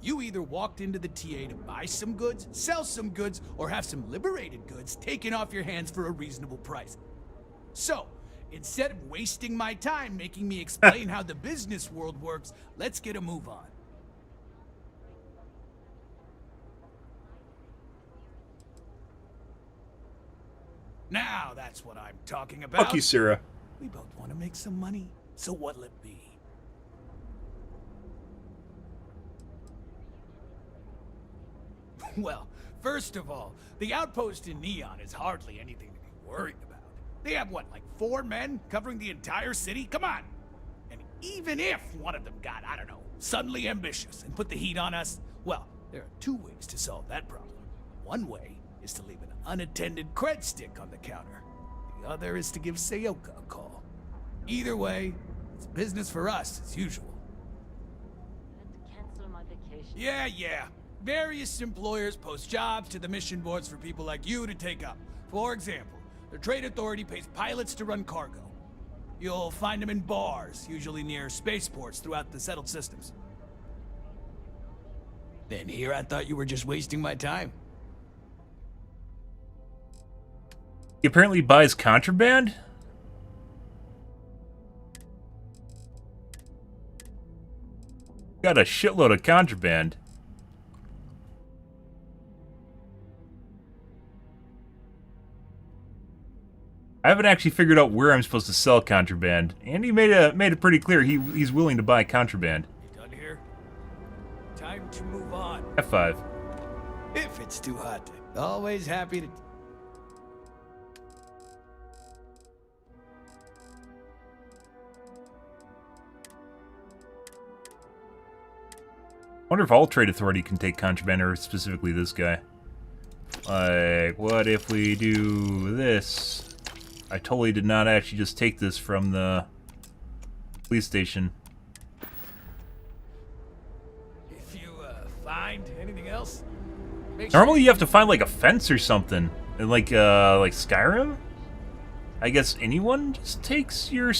You either walked into the TA to buy some goods, sell some goods, or have some liberated goods taken off your hands for a reasonable price. So, instead of wasting my time making me explain how the business world works, let's get a move on. Now that's what I'm talking about. Fuck you, Sarah. We both want to make some money, so what'll it be? Well, first of all, the outpost in Neon is hardly anything to be worried about. They have, what, like 4 men covering the entire city? Come on! And even if one of them got, I don't know, suddenly ambitious and put the heat on us, well, there are 2 ways to solve that problem. One way is to leave an unattended cred stick on the counter. The other is to give Sayoka a call. Either way, it's business for us, as usual. Cancel my vacation. Yeah. Various employers post jobs to the mission boards for people like you to take up. For example, the Trade Authority pays pilots to run cargo. You'll find them in bars, usually near spaceports throughout the settled systems. Then here I thought you were just wasting my time. He apparently buys contraband? Got a shitload of contraband. I haven't actually figured out where I'm supposed to sell contraband. Andy made it pretty clear he's willing to buy contraband. Done here? Time to move on. F5. If it's too hot. Always happy to... I wonder if all Trade Authority can take contraband, or specifically this guy. Like, what if we do this? I totally did not actually just take this from the police station. Normally you have to find like a fence or something. And like Skyrim? I guess anyone just takes your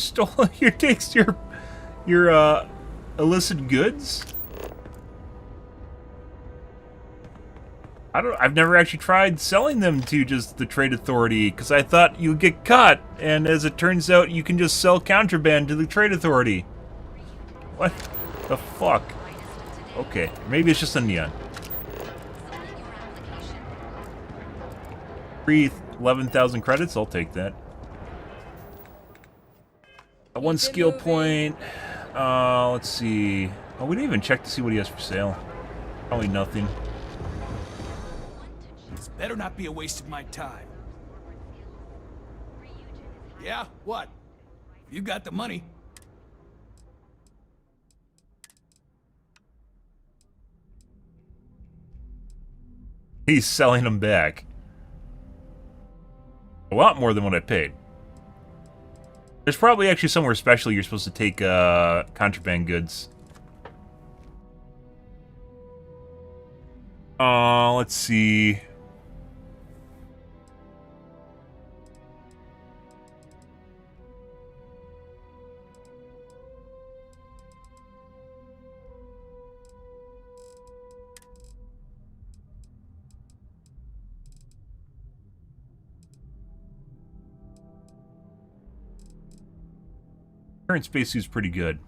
your illicit goods? I've never actually tried selling them to just the trade authority because I thought you'd get caught, and as it turns out you can just sell contraband to the trade authority. What the fuck? Okay, maybe it's just a neon. Free 11,000 credits, I'll take that. One skill point. Let's see. Oh, we didn't even check to see what he has for sale. Probably nothing. This better not be a waste of my time. Yeah, what? You got the money. He's selling them back. A lot more than what I paid. There's probably actually somewhere special you're supposed to take contraband goods. Let's see. Current spacesuit's pretty good.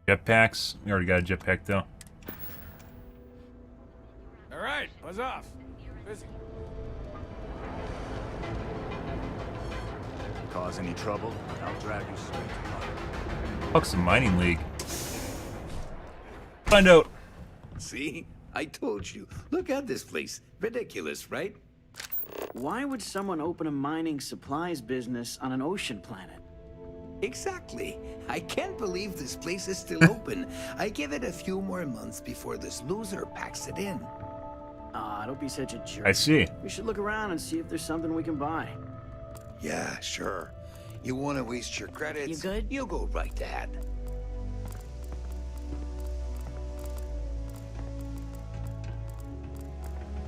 Jetpacks. We already got a jetpack though. All right, buzz off. Busy. Cause any trouble, I'll drag you straight to mine. Fuck's the mining league. Find out. See? I told you. Look at this place. Ridiculous, right? Why would someone open a mining supplies business on an ocean planet? Exactly. I can't believe this place is still open. I give it a few more months before this loser packs it in. Ah, don't be such a jerk. I see. We should look around and see if there's something we can buy. Yeah, sure. You want to waste your credits? You good? You go right ahead.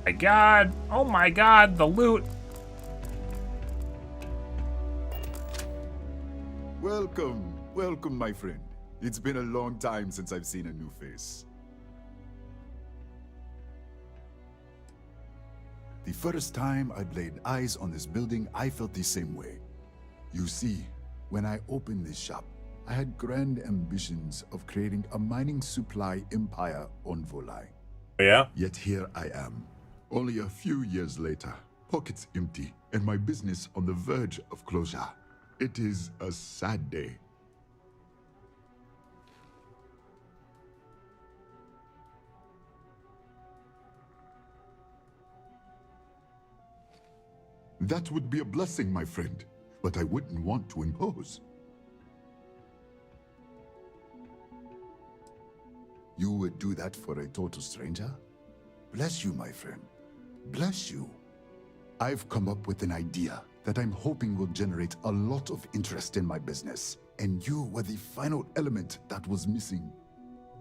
My God! Oh my God! The loot. Welcome, welcome, my friend. It's been a long time since I've seen a new face. The first time I laid eyes on this building, I felt the same way. You see, when I opened this shop, I had grand ambitions of creating a mining supply empire on Volai. Yeah? Yet here I am, only a few years later, pockets empty, and my business on the verge of closure. It is a sad day. That would be a blessing, my friend, but I wouldn't want to impose. You would do that for a total stranger? Bless you, my friend. Bless you. I've come up with an idea that I'm hoping will generate a lot of interest in my business, and you were the final element that was missing.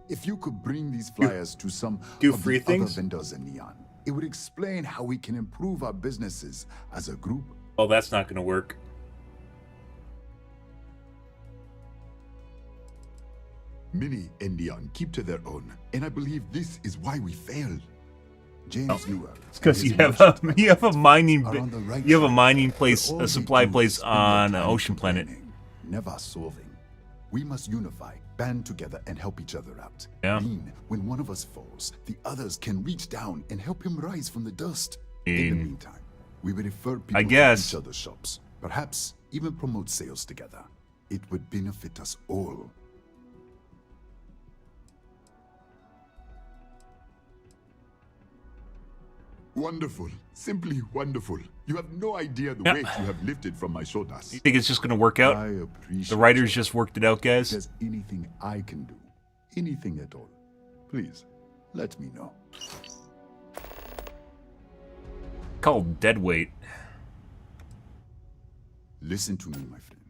If you could bring these flyers to some of the other vendors in Neon, it would explain how we can improve our businesses as a group. Oh, that's not going to work. Many in Neon keep to their own, and I believe this is why we failed. James Newer. It's because you have a mining place, a supply place on an ocean planet. Never solving. We must unify, band together, and help each other out. Yeah. When one of us falls, the others can reach down and help him rise from the dust. In the meantime, we will refer people to each other's shops, perhaps even promote sales together. It would benefit us all. wonderful. Simply wonderful. You have no idea the weight you have lifted from my shoulders. You think it's just gonna work out? I appreciate The writers just worked it out, guys. If there's anything I can do, anything at all, please, let me know. Called dead weight. Listen to me, my friend.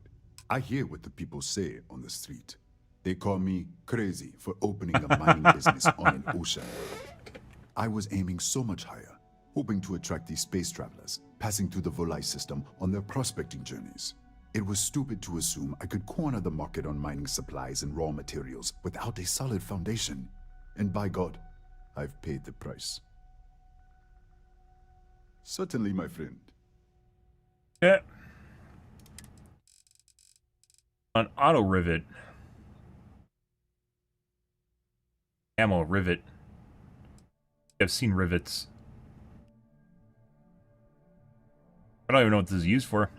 I hear what the people say on the street. They call me crazy for opening a mining business on an ocean world. I was aiming so much higher, hoping to attract these space travelers, passing through the Volai system on their prospecting journeys. It was stupid to assume I could corner the market on mining supplies and raw materials without a solid foundation. And by God, I've paid the price. Certainly, my friend. Yeah. An auto rivet. Ammo rivet. I've seen rivets. I don't even know what this is used for.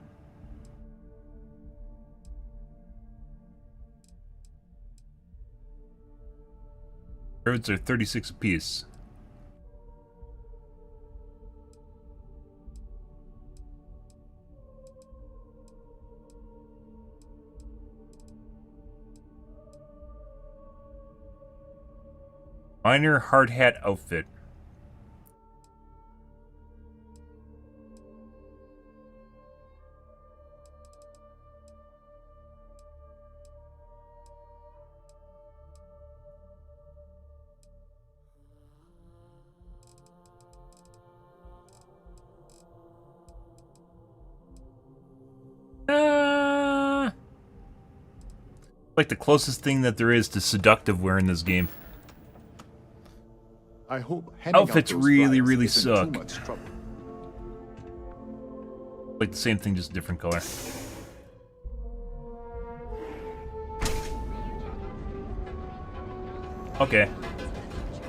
Rivets are 36 apiece. Miner hard hat outfit. Like the closest thing that there is to seductive wear in this game. I hope outfits really suck. Like the same thing, just different color. Okay.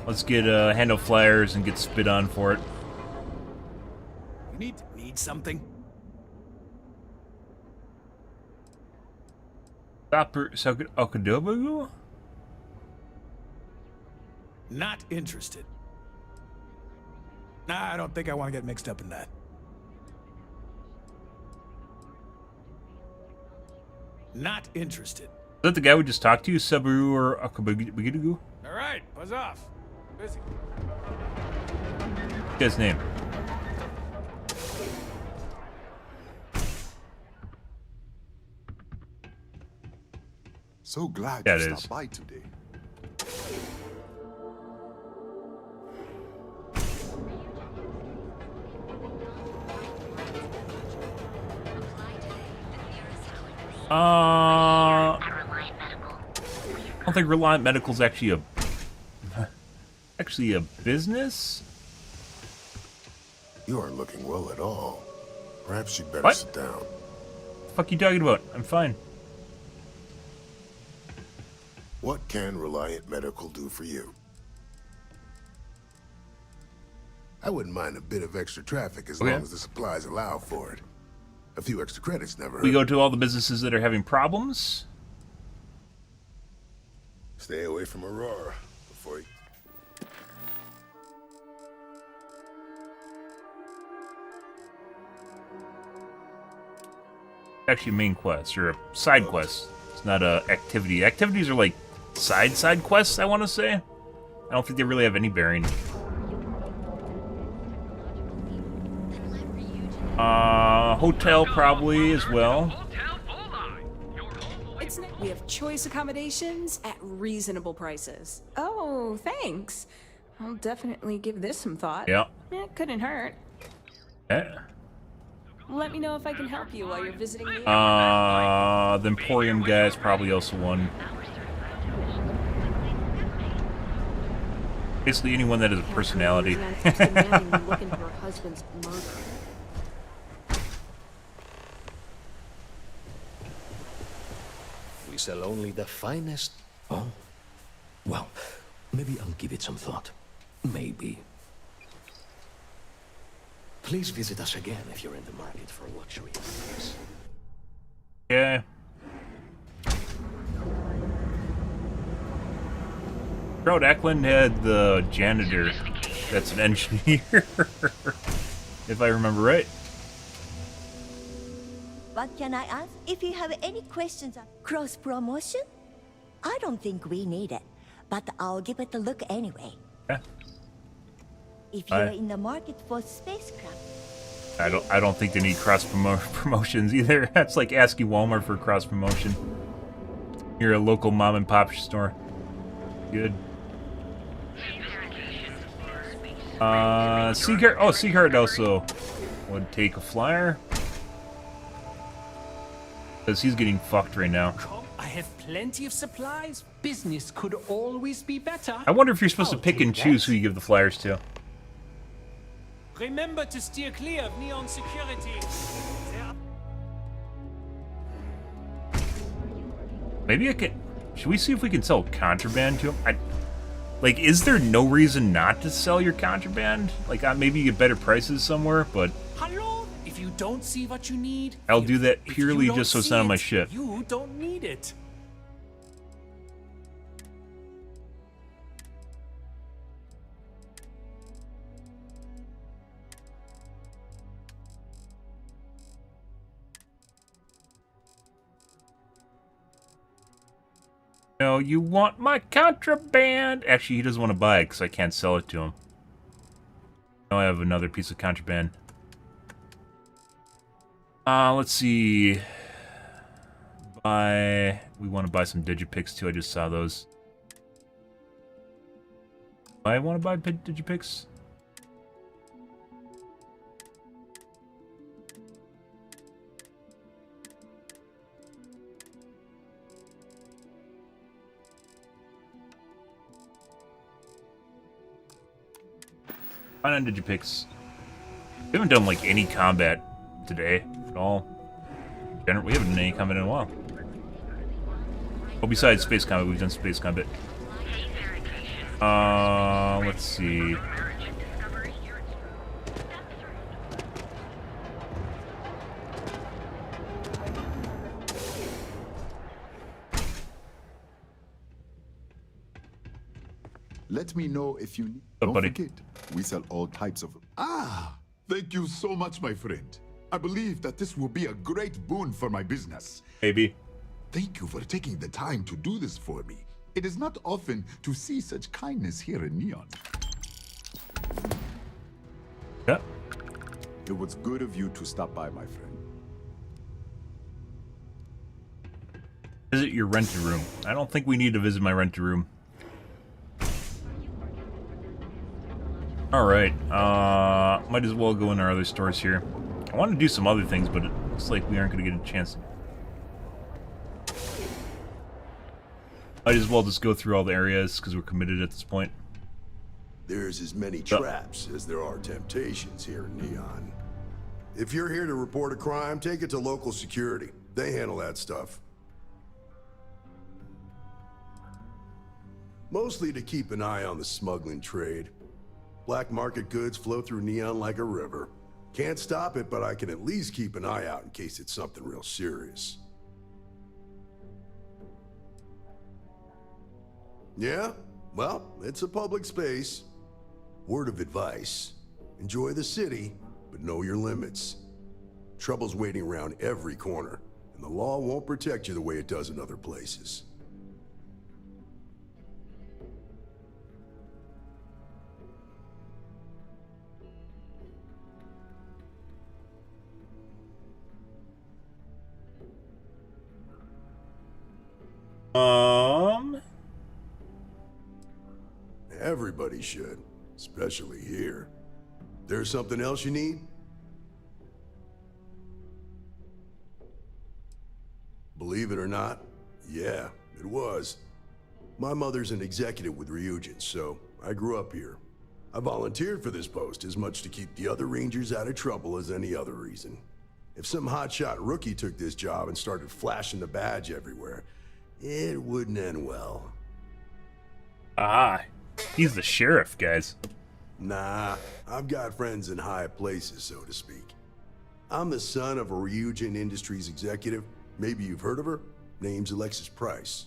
Let's get handle flyers and get spit on for it. You need something? Okadobu? Not interested. Nah, I don't think I want to get mixed up in that. Not interested. Is that the guy we just talked to? Sabaru or Akabagidugu? Alright, buzz off. Busy. What's his name? So glad yeah, you stopped by today. I don't think Reliant Medical's actually a business. You aren't looking well at all. Perhaps you'd better sit down. What the fuck are you talking about? I'm fine. What can Reliant Medical do for you? I wouldn't mind a bit of extra traffic as long as the supplies allow for it. A few extra credits never hurt. We go to all the businesses that are having problems. Stay away from Aurora before you... Actually, a main quest or a side quest. It's not a activity. Activities are like side quests, I want to say. I don't think they really have any bearing. Hotel probably as well. We have choice accommodations at reasonable prices. Oh, thanks. I'll definitely give this some thought. Yeah. It couldn't hurt. Yeah. Let me know if I can help you while you're visiting me. The Emporium guy is probably also one. Basically anyone that has a personality. Looking for her husband's murder. We sell only the finest. Oh, well, maybe I'll give it some thought. Maybe. Please visit us again if you're in the market for luxury items. Yeah. Crowd Eklund had the janitor that's an engineer, if I remember right. What can I ask? If you have any questions on cross-promotion, I don't think we need it, but I'll give it a look anyway. Yeah. If you're in the market for spacecraft, I don't think they need cross promotions either. That's like asking Walmart for cross promotion. You're a local mom and pop store. Good. Seagard. Oh, Seagard also would take a flyer. Because he's getting fucked right now. I have plenty of supplies. Business could always be better. I wonder if you're supposed to pick and choose who you give the flyers to. Remember to steer clear of neon security. Maybe I could... Should we see if we can sell contraband to him? Like, is there no reason not to sell your contraband? Like, maybe you get better prices somewhere, but... Hello? If you don't see what you need... I'll do that purely just so it's not on my ship. You don't need it. No, you want my contraband. Actually, he doesn't want to buy it because I can't sell it to him. Now I have another piece of contraband. Let's see. We want to buy some digipicks too. I just saw those. I want to buy digipicks. On digipicks. We haven't done like any combat today at all. We haven't done any combat in a while. Oh, besides space combat, we've done space combat. Let's see. Let me know if you need. Don't forget, we sell all types of. Thank you so much, my friend. I believe that this will be a great boon for my business. Maybe. Thank you for taking the time to do this for me. It is not often to see such kindness here in Neon. Yeah. It was good of you to stop by, my friend. Visit your rented room. I don't think we need to visit my rented room. Alright, might as well go in our other stores here. I want to do some other things, but it looks like we aren't going to get a chance. Might as well just go through all the areas, because we're committed at this point. There's as many traps as there are temptations here in Neon. If you're here to report a crime, take it to local security. They handle that stuff. Mostly to keep an eye on the smuggling trade. Black market goods flow through Neon like a river. Can't stop it, but I can at least keep an eye out in case it's something real serious. Yeah? Well, it's a public space. Word of advice. Enjoy the city, but know your limits. Trouble's waiting around every corner, and the law won't protect you the way it does in other places. Everybody should, especially here. There's something else you need? Believe it or not, yeah, it was. My mother's an executive with Ryujin, so I grew up here. I volunteered for this post as much to keep the other Rangers out of trouble as any other reason. If some hotshot rookie took this job and started flashing the badge everywhere, it wouldn't end well. Ah, he's the sheriff, guys. Nah, I've got friends in high places, so to speak. I'm the son of a Ryujin Industries executive. Maybe you've heard of her? Name's Alexis Price.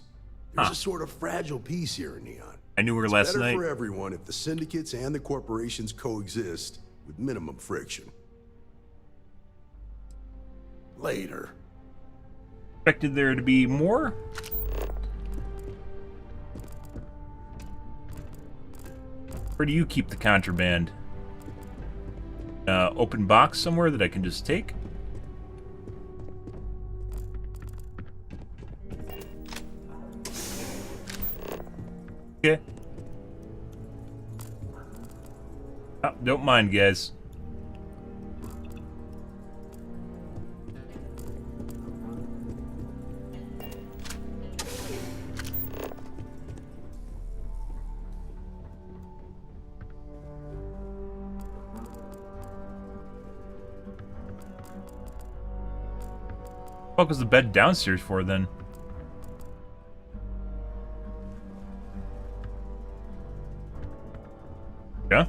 There's a sort of fragile peace here in Neon. I knew her It's last better night. for everyone if the syndicates and the corporations coexist with minimum friction. Later. Expected there to be more? Where do you keep the contraband? Open box somewhere that I can just take? Okay. Oh, don't mind, guys. What was the bed downstairs for then? Yeah.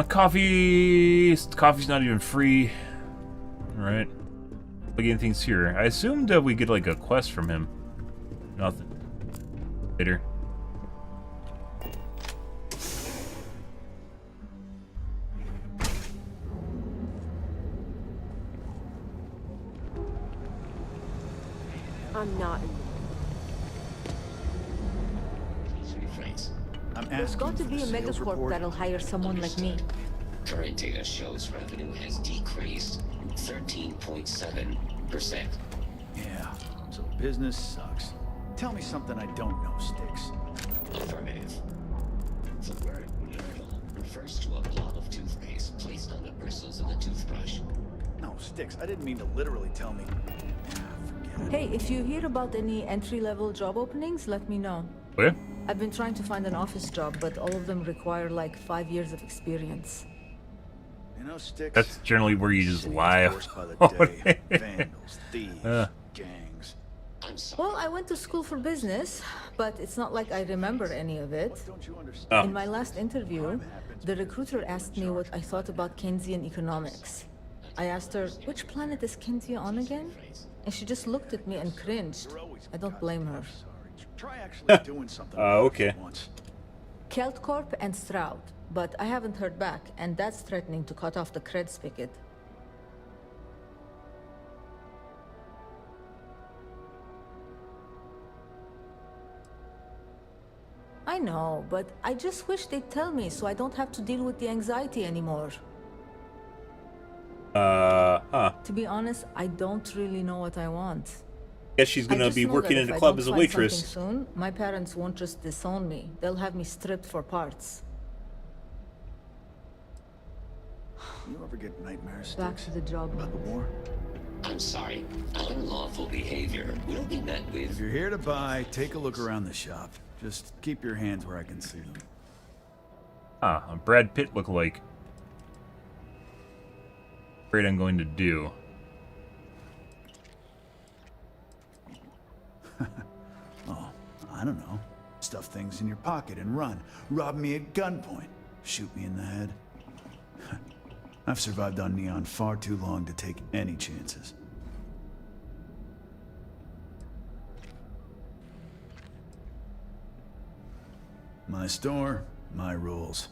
Coffee. Coffee's not even free. All right. Look at things here. I assumed we get like a quest from him. Nothing. Later. I'm not. There's got to be a megacorp that'll hire someone like me. Current data shows revenue has decreased 13.7%. Yeah, so business sucks. Tell me something I don't know, Sticks. Affirmative. The word miracle refers to a blob of toothpaste placed on the bristles of the toothbrush. No, Sticks, I didn't mean to literally tell me. Hey, if you hear about any entry-level job openings, let me know. Yeah. I've been trying to find an office job, but all of them require like 5 years of experience. You know, Sticks. That's generally where you just lie. Vandals, thieves, gangs. Well, I went to school for business, but it's not like I remember any of it. In my last interview, the recruiter asked me what I thought about Keynesian economics. I asked her, which planet is Kensia on again? And she just looked at me and cringed. I don't blame her. Try actually doing something. Okay. Kelt Corp and Stroud, but I haven't heard back, and that's threatening to cut off the cred spigot. I know, but I just wish they'd tell me so I don't have to deal with the anxiety anymore. To be honest, I don't really know what I want. Guess she's gonna be working in a club as a waitress. Soon, my parents won't just disown me. They'll have me stripped for parts. You ever get nightmares, Back to the job. About the war? I'm sorry. Unlawful behavior will be met with. If you're here to buy, take a look around the shop. Just keep your hands where I can see them. Ah, a Brad Pitt lookalike. Afraid I'm going to do. Oh, I don't know. Stuff things in your pocket and run. Rob me at gunpoint. Shoot me in the head. I've survived on Neon far too long to take any chances. My store, my rules.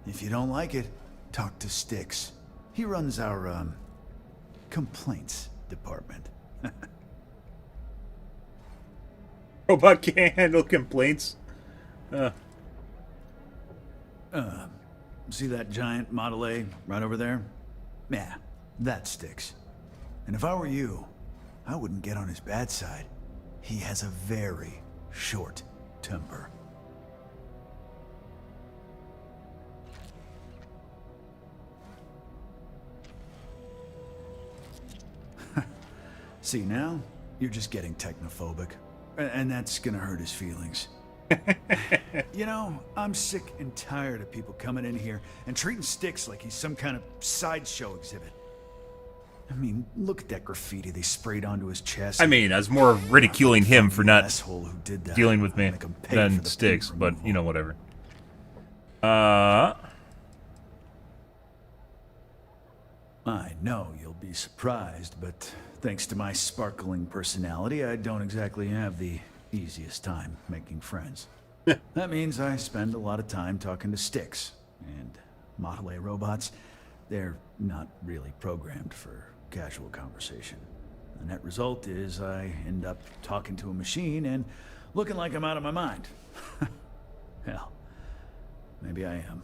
If you don't like it, talk to Sticks. He runs our, complaints department. Robot can't handle complaints. See that giant Model A right over there? Yeah, that Sticks. And if I were you, I wouldn't get on his bad side. He has a very short temper. See, now, you're just getting technophobic. And that's gonna hurt his feelings. You know, I'm sick and tired of people coming in here and treating Sticks like he's some kind of sideshow exhibit. I mean, look at that graffiti they sprayed onto his chest. I mean, I was more ridiculing him for not asshole who did that. dealing with me than Sticks, but, you know, whatever. I know you'll be surprised, but Thanks to my sparkling personality, I don't exactly have the easiest time making friends. That means I spend a lot of time talking to sticks, and Model A robots, they're not really programmed for casual conversation. The net result is I end up talking to a machine and looking like I'm out of my mind. Hell, maybe I am.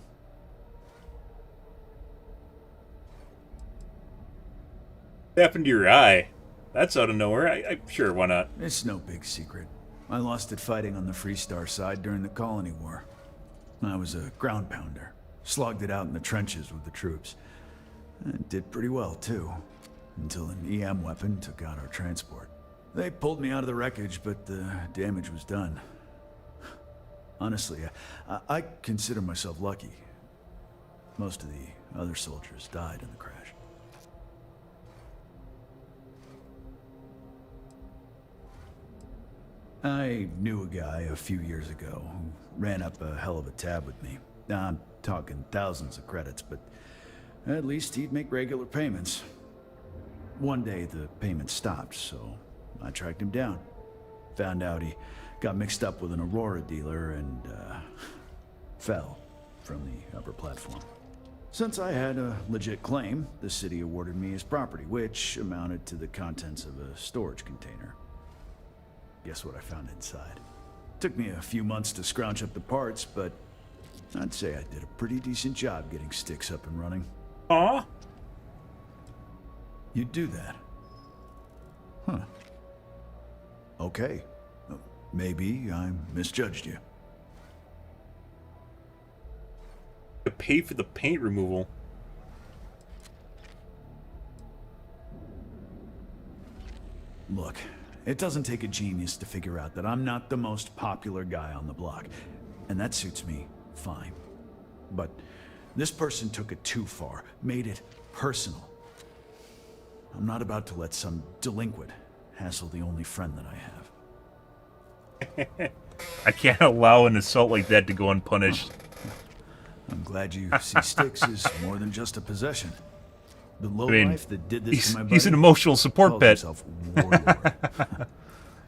What happened to your eye? That's out of nowhere. I'm sure, why not? It's no big secret. I lost it fighting on the Freestar side during the Colony War. I was a ground pounder. Slogged it out in the trenches with the troops. And did pretty well, too. Until an EM weapon took out our transport. They pulled me out of the wreckage, but the damage was done. Honestly, I consider myself lucky. Most of the other soldiers died in the crash. I knew a guy a few years ago who ran up a hell of a tab with me. Now, I'm talking thousands of credits, but at least he'd make regular payments. One day the payment stopped, so I tracked him down. Found out he got mixed up with an Aurora dealer and fell from the upper platform. Since I had a legit claim, the city awarded me his property, which amounted to the contents of a storage container. Guess what I found inside? Took me a few months to scrounge up the parts, but I'd say I did a pretty decent job getting sticks up and running. Aw. You'd do that? Huh. Okay. Maybe I misjudged you. To pay for the paint removal. Look, it doesn't take a genius to figure out that I'm not the most popular guy on the block. And that suits me fine. But this person took it too far, made it personal. I'm not about to let some delinquent hassle the only friend that I have. I can't allow an assault like that to go unpunished. I'm glad you see sticks as more than just a possession. The lowlife that did this to my buddy, he's an emotional support calls pet. himself Warlord.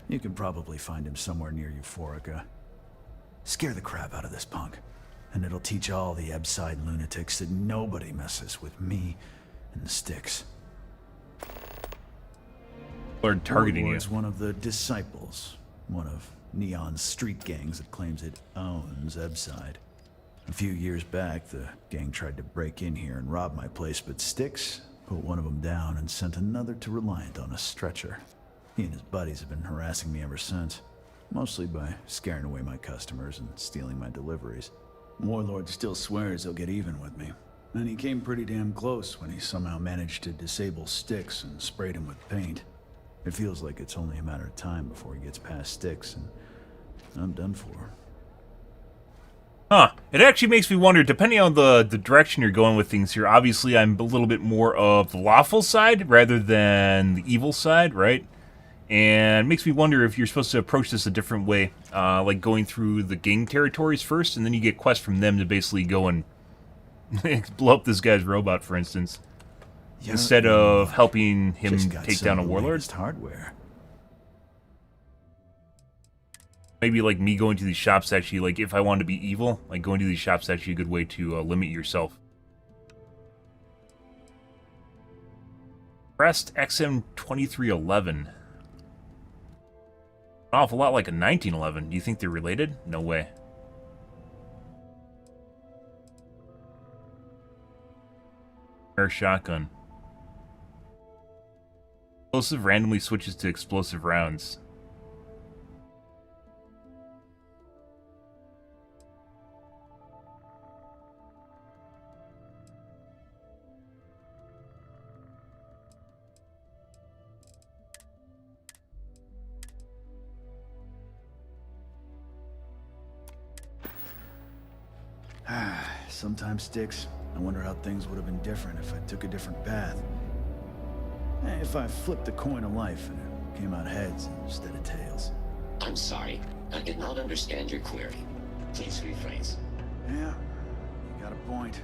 You can probably find him somewhere near Euphorica. Scare the crap out of this punk, and it'll teach all the Ebside lunatics that nobody messes with me and the sticks. Lord targeting you. Warlord's one of the disciples, one of Neon's street gangs that claims it owns Ebside. A few years back, the gang tried to break in here and rob my place, but Styx put one of them down and sent another to Reliant on a stretcher. He and his buddies have been harassing me ever since, mostly by scaring away my customers and stealing my deliveries. Warlord still swears he'll get even with me, and he came pretty damn close when he somehow managed to disable Styx and sprayed him with paint. It feels like it's only a matter of time before he gets past Styx, and I'm done for. Huh. It actually makes me wonder, depending on the direction you're going with things here, obviously I'm a little bit more of the lawful side rather than the evil side, right? And it makes me wonder if you're supposed to approach this a different way, like going through the gang territories first, and then you get quests from them to basically go and blow up this guy's robot, for instance, instead of helping him take down a warlord. Hardware. Maybe like me going to these shops actually, like if I wanted to be evil, like going to these shops is actually a good way to limit yourself. Crest XM2311. An awful lot like a 1911. Do you think they're related? No way. Air shotgun. Explosive randomly switches to explosive rounds. Sometimes, Styx, I wonder how things would have been different if I took a different path. If I flipped the coin of life and it came out heads instead of tails. I'm sorry. I did not understand your query. Please rephrase. Yeah, you got a point.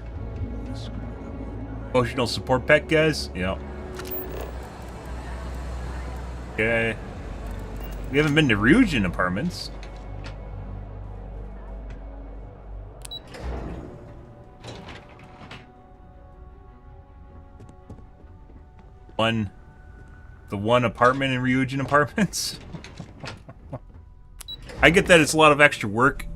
Emotional support pet, guys? Yeah. Okay. We haven't been to Ryujin Apartments. The one apartment in Ryujin Apartments. I get that it's a lot of extra work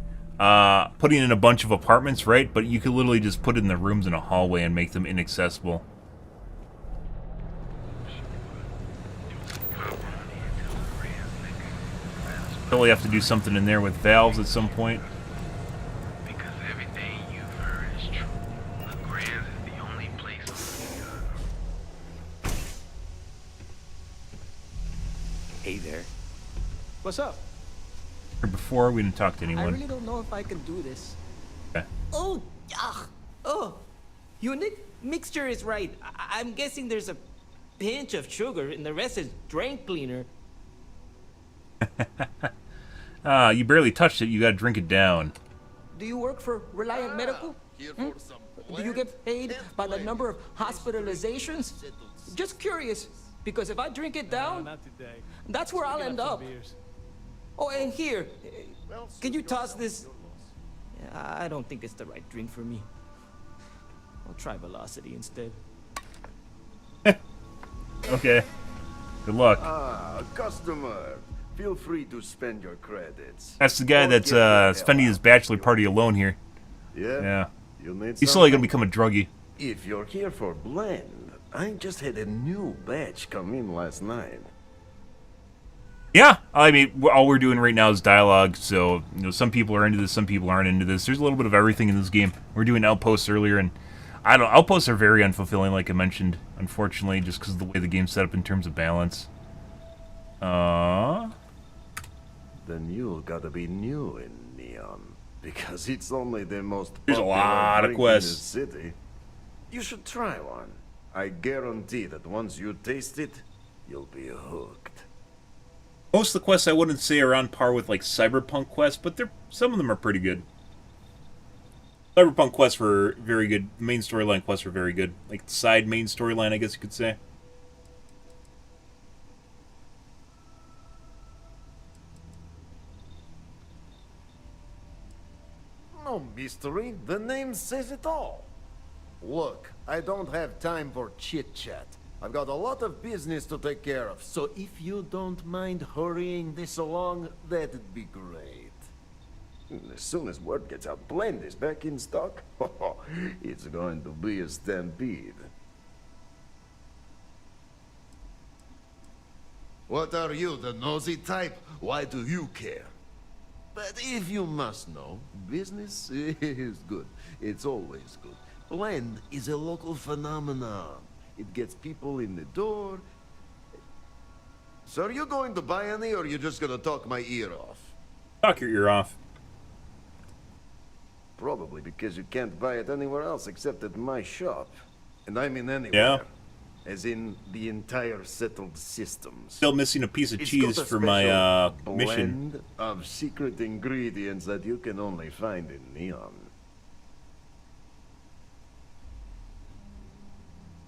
putting in a bunch of apartments, right? But you could literally just put it in the rooms in a hallway and make them inaccessible. Probably have to do something in there with valves at some point. Hey there. What's up? Before we didn't talk to I anyone. really don't know if I can do this. Okay. Oh, oh, unique mixture is right. I'm guessing there's a pinch of sugar and the rest is drain cleaner. You barely touched it. You gotta drink it down. Do you work for Reliant Medical? Do you get paid by the number of hospitalizations? Just curious, because if I drink it down, that's where I'll end up. Oh, and here, can you toss this? I don't think it's the right drink for me. I'll try Velocity instead. Okay. Good luck. Ah, customer. Feel free to spend your credits. That's the guy that's spending his bachelor party alone here. Yeah? Yeah. He's slowly gonna become a druggie. If you're here for blend, I just had a new batch come in last night. Yeah, I mean, all we're doing right now is dialogue, so, you know, some people are into this, some people aren't into this. There's a little bit of everything in this game. We're doing outposts earlier, and I don't know, outposts are very unfulfilling, like I mentioned, unfortunately, just because of the way the game's set up in terms of balance. Then you gotta be new in Neon, because it's only the most There's a popular lot of drink quests. in the city. You should try one. I guarantee that once you taste it, you'll be hooked. Most of the quests I wouldn't say are on par with, like, Cyberpunk quests, but some of them are pretty good. Cyberpunk quests were very good. The main storyline quests were very good. Like, the side main storyline, I guess you could say. No mystery, the name says it all. Look, I don't have time for chit-chat. I've got a lot of business to take care of, so if you don't mind hurrying this along, that'd be great. As soon as word gets out, Blend is back in stock. It's going to be a stampede. What are you, the nosy type? Why do you care? But if you must know, business is good. It's always good. Blend is a local phenomenon. It gets people in the door. So are you going to buy any, or are you just gonna talk my ear off? Talk your ear off. Probably because you can't buy it anywhere else except at my shop. And I mean anywhere. Yeah. As in the entire settled systems. Still missing a piece of It's cheese got a for my special mission. blend of secret ingredients that you can only find in Neon.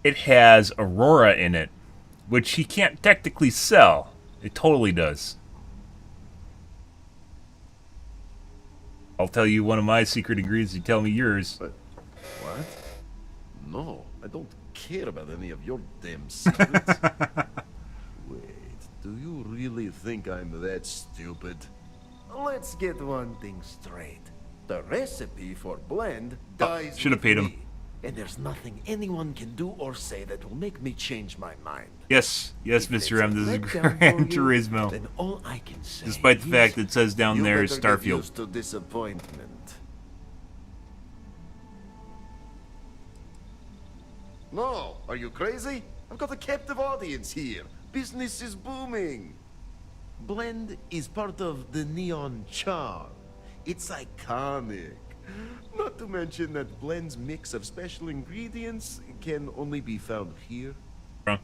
It has Aurora in it, which he can't technically sell. It totally does. I'll tell you one of my secret ingredients, you tell me yours. But what? No, I don't care about any of your damn secrets. Wait, do you really think I'm that stupid? Let's get one thing straight. The recipe for blend dies Should have paid him. and there's nothing anyone can do or say that will make me change my mind. Yes, yes, Mr. M, this is letdown Gran for you, Turismo. then all I can say Despite the is fact that it says down you there is better get Starfield. used to disappointment. No, are you crazy? I've got a captive audience here. Business is booming. Blend is part of the Neon charm. It's iconic. Not to mention that Blend's mix of special ingredients can only be found here. Huh.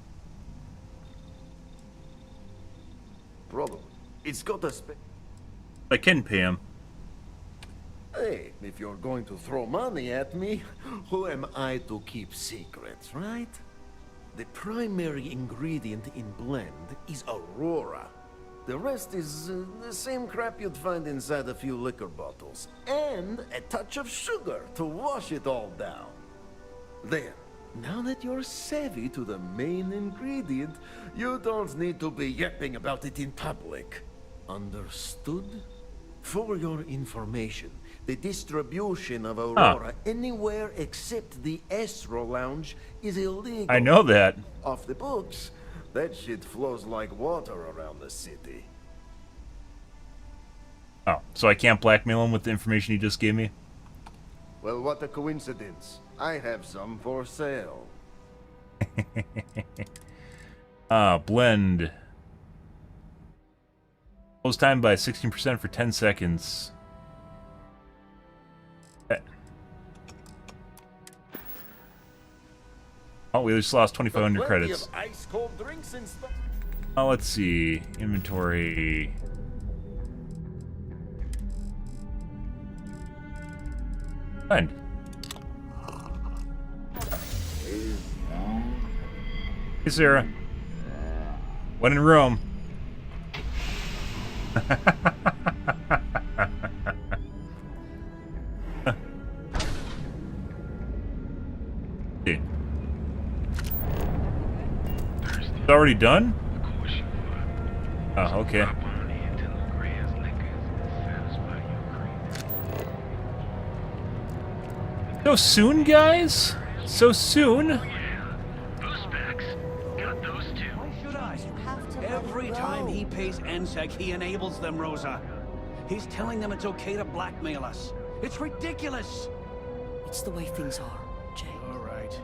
Probably. It's got a I can pay him. Hey, if you're going to throw money at me, who am I to keep secrets, right? The primary ingredient in blend is Aurora. The rest is the same crap you'd find inside a few liquor bottles. And a touch of sugar to wash it all down. There. Now that you're savvy to the main ingredient, you don't need to be yapping about it in public. Understood? For your information, the distribution of Aurora anywhere except the Astro Lounge is illegal. I know that. Off the books, that shit flows like water around the city. Oh, so I can't blackmail him with the information he just gave me? Well, what a coincidence. I have some for sale. Blend. Close time by 16% for 10 seconds. Oh, we just lost 2,500 credits. Oh, let's see. Inventory. Blend. Hey, Sarah. When in Rome. Okay. It's already done? Oh, okay. So soon, guys? So soon? Every time he pays NSEC, he enables them, Rosa. He's telling them it's okay to blackmail us. It's ridiculous. It's the way things are, Jay. All right.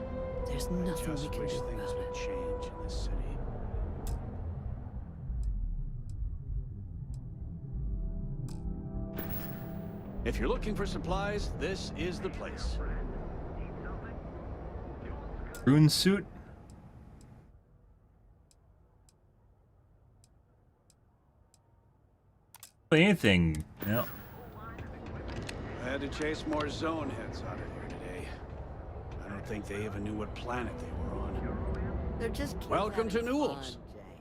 There's nothing Just we can wish do things about would it. change in this city. If you're looking for supplies, this is the place. Rune suit? Anything. Yeah. I had to chase more zone heads out of here today. I don't think they even knew what planet they were on. They're just kids Welcome to having Newell's.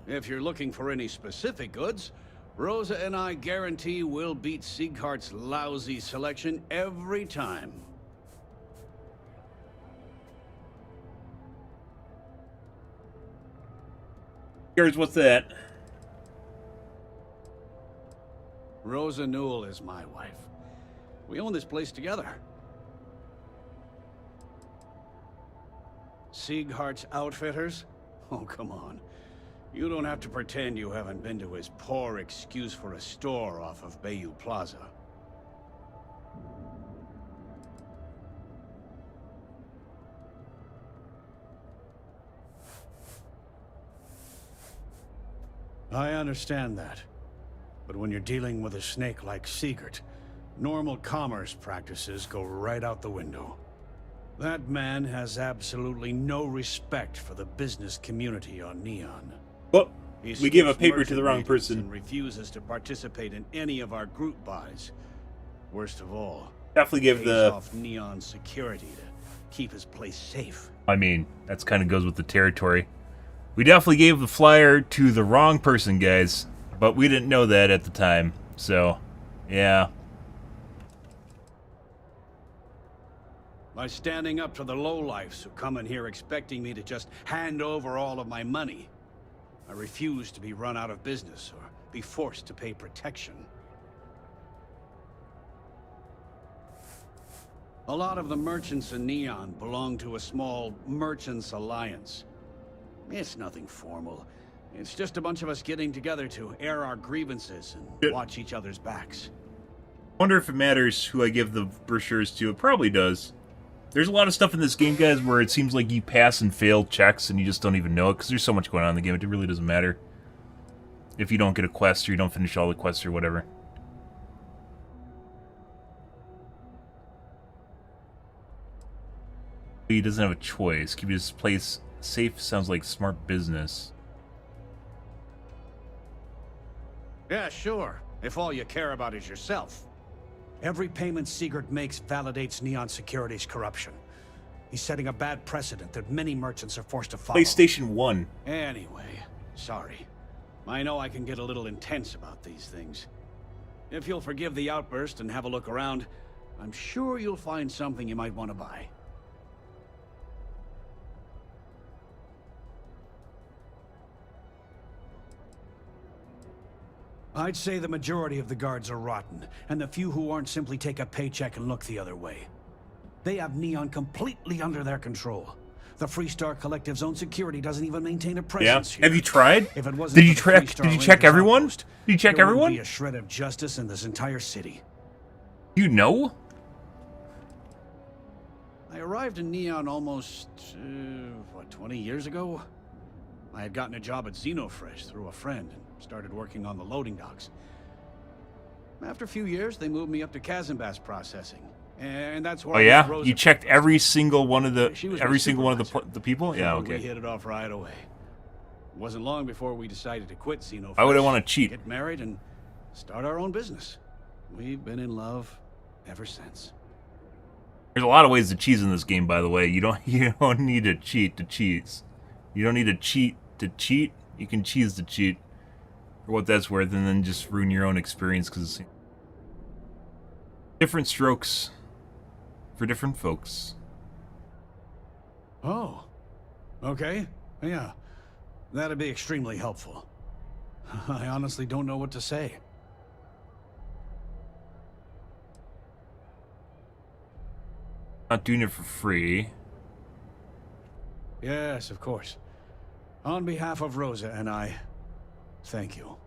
fun, If you're looking for any specific goods, Rosa and I guarantee we'll beat Sieghart's lousy selection every time. Here's what's that? Rosa Newell is my wife. We own this place together. Sieghart's Outfitters? Oh, come on. You don't have to pretend you haven't been to his poor excuse for a store off of Bayou Plaza. I understand that. But when you're dealing with a snake like Siegert, normal commerce practices go right out the window. That man has absolutely no respect for the business community on Neon. Well, He we gave a skips paper to the wrong merchant person. and refuses to participate in any of our group buys. Worst of all, Definitely give pays the... off Neon security to keep his place safe. I mean, that's kind of goes with the territory. We definitely gave the flyer to the wrong person, guys. But we didn't know that at the time. So, yeah. By standing up to the lowlifes who come in here expecting me to just hand over all of my money, I refuse to be run out of business or be forced to pay protection. A lot of the merchants in Neon belong to a small Merchants Alliance. It's nothing formal. It's just a bunch of us getting together to air our grievances and watch each other's backs. Wonder if it matters who I give the brochures to. It probably does. There's a lot of stuff in this game, guys, where it seems like you pass and fail checks and you just don't even know it because there's so much going on in the game. It really doesn't matter if you don't get a quest or you don't finish all the quests or whatever. He doesn't have a choice. Keep his place safe sounds like smart business. Yeah, sure. If all you care about is yourself. Every payment Siegert makes validates Neon Security's corruption. He's setting a bad precedent that many merchants are forced to follow. PlayStation 1. Anyway, sorry. I know I can get a little intense about these things. If you'll forgive the outburst and have a look around, I'm sure you'll find something you might want to buy. I'd say the majority of the guards are rotten, and the few who aren't simply take a paycheck and look the other way. They have Neon completely under their control. The Freestar Collective's own security doesn't even maintain a presence here. Have you tried? If it wasn't Did you for the track? Freestar Did you check Rangers everyone? outpost, Did you check there wouldn't everyone? be a shred of justice in this entire city. You know? I arrived in Neon almost, 20 years ago? I had gotten a job at Xenofresh through a friend and started working on the loading docks. After a few years, they moved me up to Kazanbas processing, and that's where Oh I yeah, met Rosa. you checked every single one of the my the people. Yeah, okay. We hit it off right away. It wasn't long before we decided to quit Xenofresh. Why would I want to cheat? Get married and start our own business. We've been in love ever since. There's a lot of ways to cheese in this game, by the way. You don't need to cheat to cheese. You don't need to cheat to cheat. You can cheese to cheat, for what that's worth, and then just ruin your own experience because different strokes for different folks. Oh, okay, yeah, that'd be extremely helpful. I honestly don't know what to say. Not doing it for free. Yes, of course. On behalf of Rosa and I, thank you.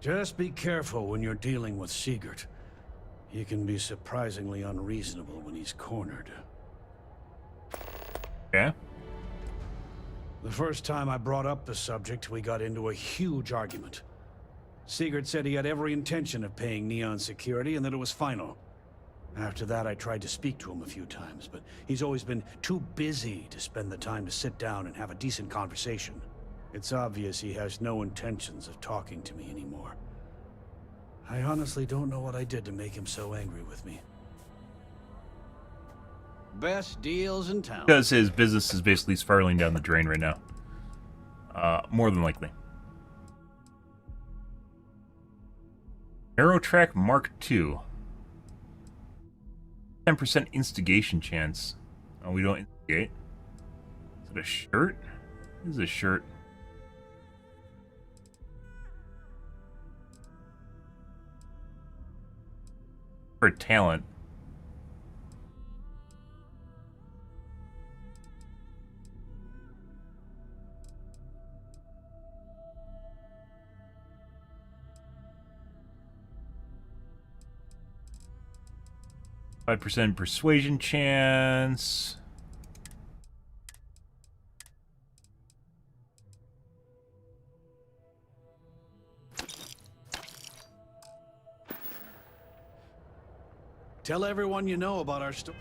Just be careful when you're dealing with Sigurd. He can be surprisingly unreasonable when he's cornered. Yeah? The first time I brought up the subject, we got into a huge argument. Sigurd said he had every intention of paying Neon security and that it was final. After that, I tried to speak to him a few times, but he's always been too busy to spend the time to sit down and have a decent conversation. It's obvious he has no intentions of talking to me anymore. I honestly don't know what I did to make him so angry with me. Best deals in town. Because his business is basically spiraling down the drain right now. More than likely. Aerotrack Mark II. 10% instigation chance. Oh, we don't instigate. Is it a shirt? This is a shirt. For talent. %5 persuasion chance. Tell everyone you know about our story.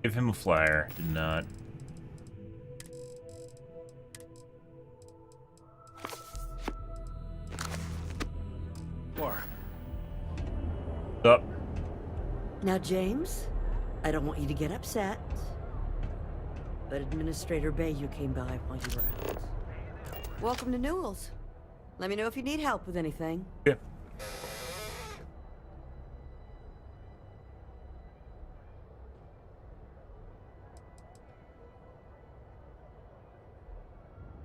Give him a flyer. Did not. Or. Up. Now, James, I don't want you to get upset, but Administrator Bayou came by while you were out. Welcome to Newell's. Let me know if you need help with anything. Yeah.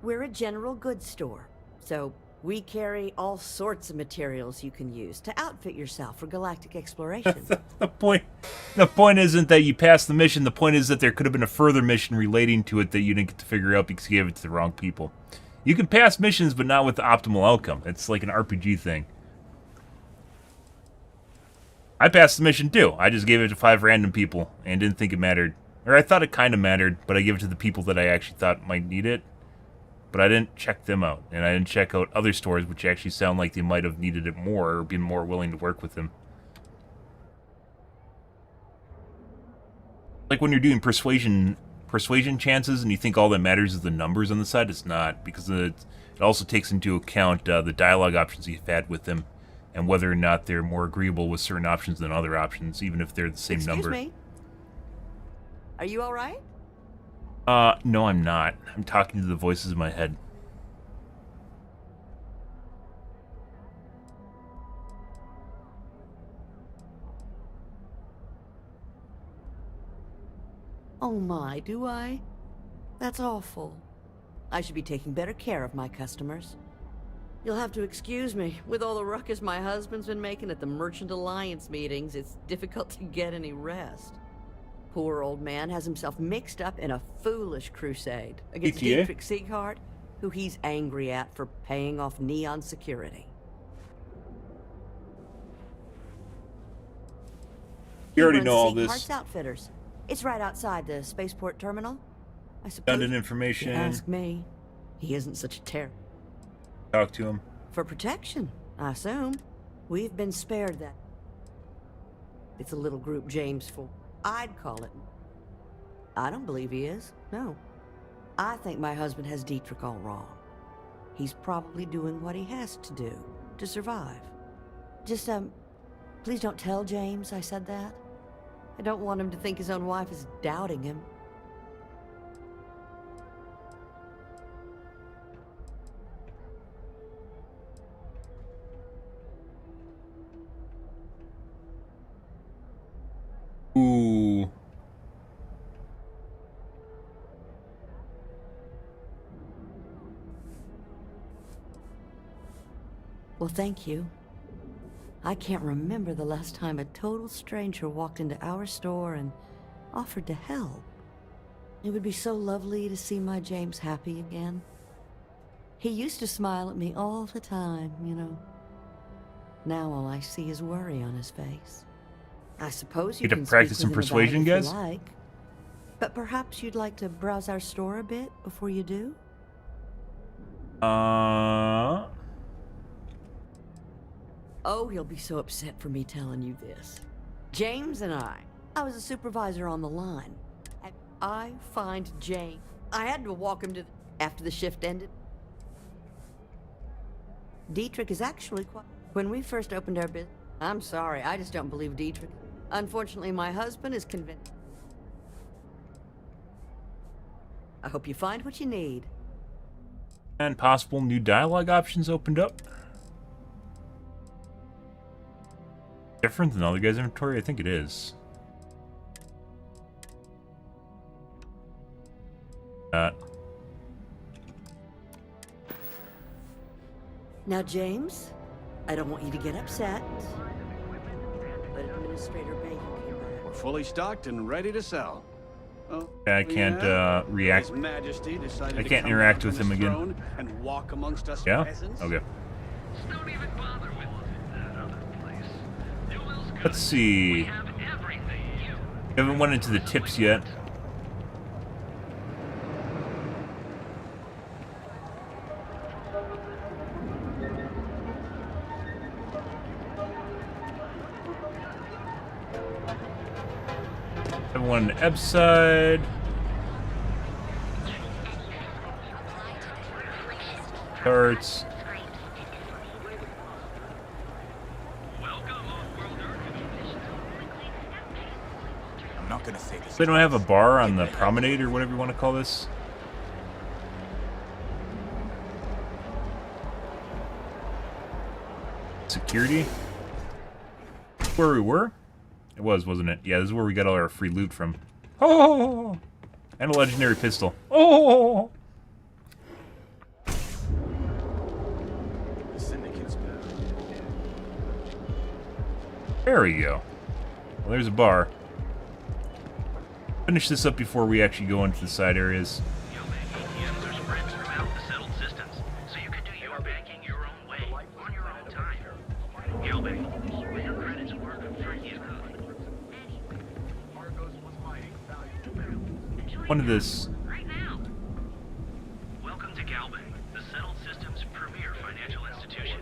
We're a general goods store, so we carry all sorts of materials you can use to outfit yourself for galactic exploration. The point isn't that you passed the mission. The point is that there could have been a further mission relating to it that you didn't get to figure out because you gave it to the wrong people. You can pass missions, but not with the optimal outcome. It's like an RPG thing. I passed the mission too. I just gave it to 5 random people and didn't think it mattered. Or I thought it kind of mattered, but I gave it to the people that I actually thought might need it. But I didn't check them out, and I didn't check out other stores which actually sound like they might have needed it more or been more willing to work with them. Like when you're doing persuasion chances and you think all that matters is the numbers on the side, it's not, because it also takes into account the dialogue options you've had with them and whether or not they're more agreeable with certain options than other options, even if they're the same number. Excuse me. Are you all right? No, I'm not. I'm talking to the voices in my head. Oh my, do I? That's awful. I should be taking better care of my customers. You'll have to excuse me. With all the ruckus my husband's been making at the Merchant Alliance meetings, it's difficult to get any rest. Poor old man has himself mixed up in a foolish crusade against ETA? Dietrich Sieghart, who he's angry at for paying off Neon security. You already He know all runs this. Sieghart's Outfitters. It's right outside the spaceport terminal. I suppose. Redundant if information. you ask me. He isn't such a terror. Talk to him. For protection, I assume. We've been spared that. It's a little group James for. I'd call it. I don't believe he is. No. I think my husband has Dietrich all wrong. He's probably doing what he has to do to survive. Just, please don't tell James I said that. I don't want him to think his own wife is doubting him. Ooh. Well, thank you. I can't remember the last time a total stranger walked into our store and offered to help. It would be so lovely to see my James happy again. He used to smile at me all the time, you know. Now all I see is worry on his face. I suppose you Get to can practice speak some with him about it persuasion, if you guys? like. But perhaps you'd like to browse our store a bit before you do? Oh, he'll be so upset for me telling you this. James and I was a supervisor on the line. And I find James. I had to walk him to after the shift ended. Dietrich is actually quite. When we first opened our business, I'm sorry, I just don't believe Dietrich. Unfortunately, my husband is convinced. I hope you find what you need. And possible new dialogue options opened up. Different than other guys' inventory? I think it is. Now, James, I don't want you to get upset, but Administrator Bay came back. We're fully stocked and ready to sell. Oh, I can't react. His Majesty decided I to can't come interact down with from him his again. throne and walk amongst us Yeah? peasants. Okay. Let's see. We haven't went into the tips yet. Haven't went into Ebside. Carts. I'm not gonna say this. They don't have a bar on the promenade or whatever you want to call this. Security? Where we were? It was, wasn't it? Yeah, this is where we got all our free loot from. Oh! And a legendary pistol. Oh! There we go. Well, there's a bar. Finish this up before we actually go into the side areas. ATMs are spread throughout the settled systems, so you can do your banking your own way, on your own time. Gilbert, where your credits work for you. One of this. Right now. Welcome to Galbank, the settled systems' premier financial institution.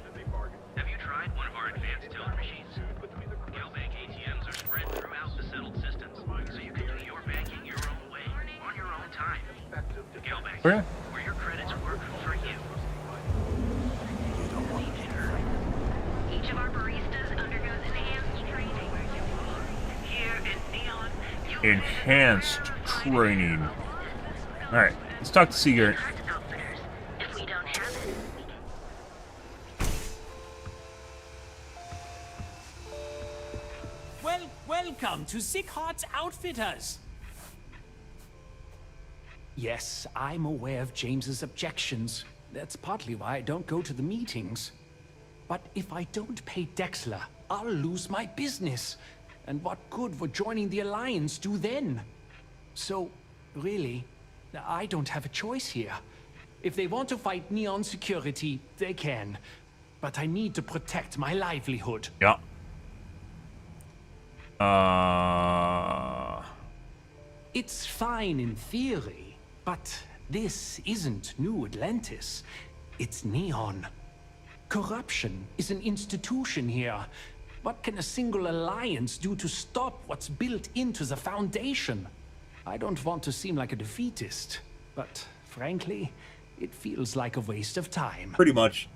Have you tried one of our advanced teller machines? Galbank ATMs are spread throughout the settled systems, so you can do your banking your own way, on your own time. Galbank, Where? where your credits work for you. Each of our baristas undergoes enhanced training. Here at Neon, you Enhanced training. Alright, let's talk to Sigurd. Welcome to Sick Heart's Outfitters. Yes, I'm aware of James's objections. That's partly why I don't go to the meetings. But if I don't pay Dexler, I'll lose my business. And what good would joining the Alliance do then? So, really, I don't have a choice here. If they want to fight Neon Security, they can. But I need to protect my livelihood. Yeah. It's fine in theory, but this isn't New Atlantis. It's Neon. Corruption is an institution here. What can a single alliance do to stop what's built into the foundation? I don't want to seem like a defeatist, but frankly, it feels like a waste of time. Pretty much.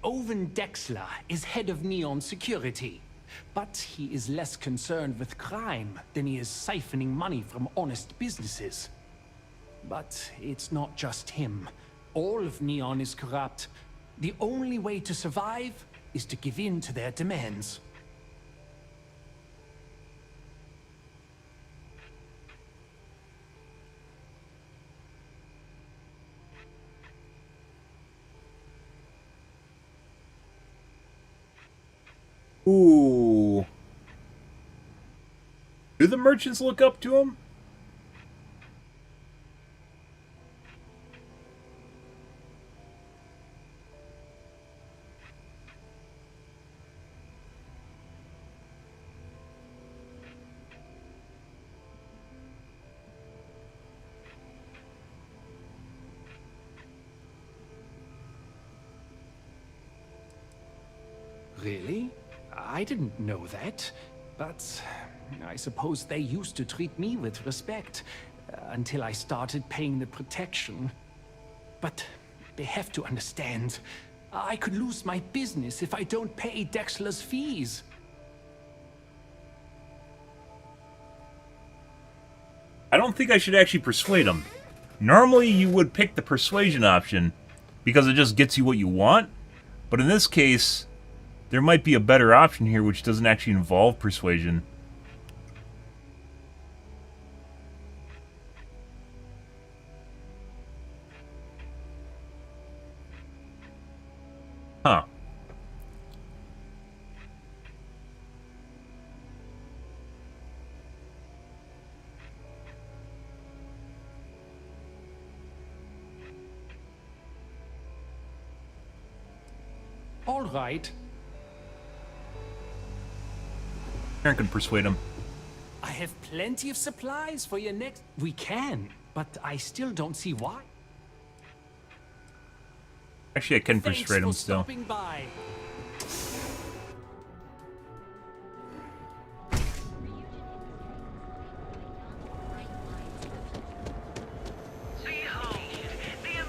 Owen Dexler is head of Neon Security, but he is less concerned with crime than he is siphoning money from honest businesses. But it's not just him. All of Neon is corrupt. The only way to survive is to give in to their demands. Ooh. Do the merchants look up to him? Really? I didn't know that, but I suppose they used to treat me with respect until I started paying the protection. But they have to understand, I could lose my business if I don't pay Dexler's fees. I don't think I should actually persuade him. Normally you would pick the persuasion option because it just gets you what you want, but in this case, there might be a better option here which doesn't actually involve persuasion. Huh. All right. I can persuade him. I have plenty of supplies for your next... We can, but I still don't see why. Actually, I can persuade him still. Stopping by.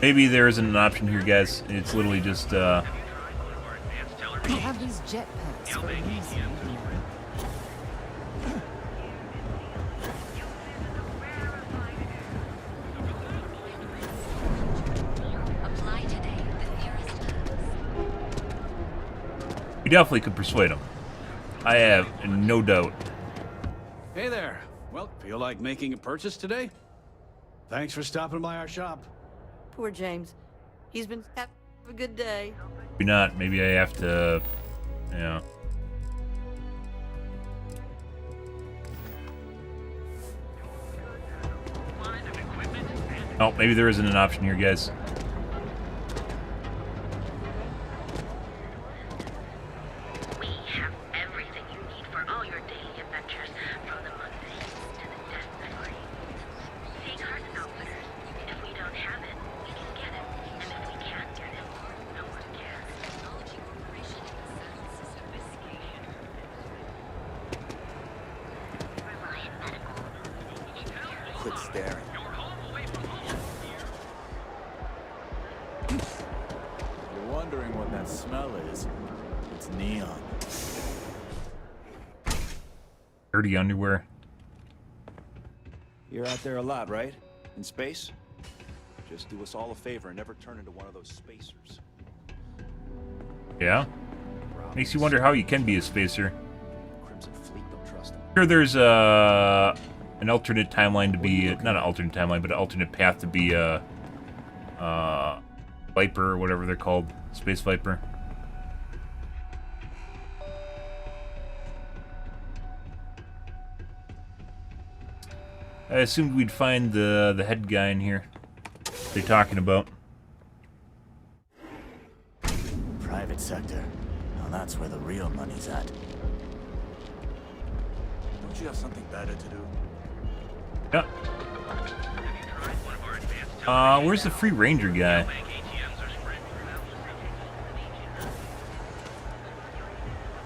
Maybe there isn't an option here, guys. It's literally just, We have these jetpacks for a reason. We definitely could persuade him. I have no doubt. Hey there. Well, feel like making a purchase today? Thanks for stopping by our shop. Poor James. He's been having a good day. Maybe not. Maybe I have to... Yeah. Oh, maybe there isn't an option here, guys. Quit staring. You're wondering what that smell is. It's neon. Dirty underwear. You're out there a lot, right? In space? Just do us all a favor and never turn into one of those spacers. Yeah? Makes you wonder how you can be a spacer. Crimson Fleet don't trust him. Sure, there's an alternate timeline to be not an alternate timeline, but an alternate path to be a Viper or whatever they're called, Space Viper. I assumed we'd find the head guy in here. They're talking about private sector. Now that's where the real money's at. Don't you have something better to do? Yeah. Where's the Free Ranger guy?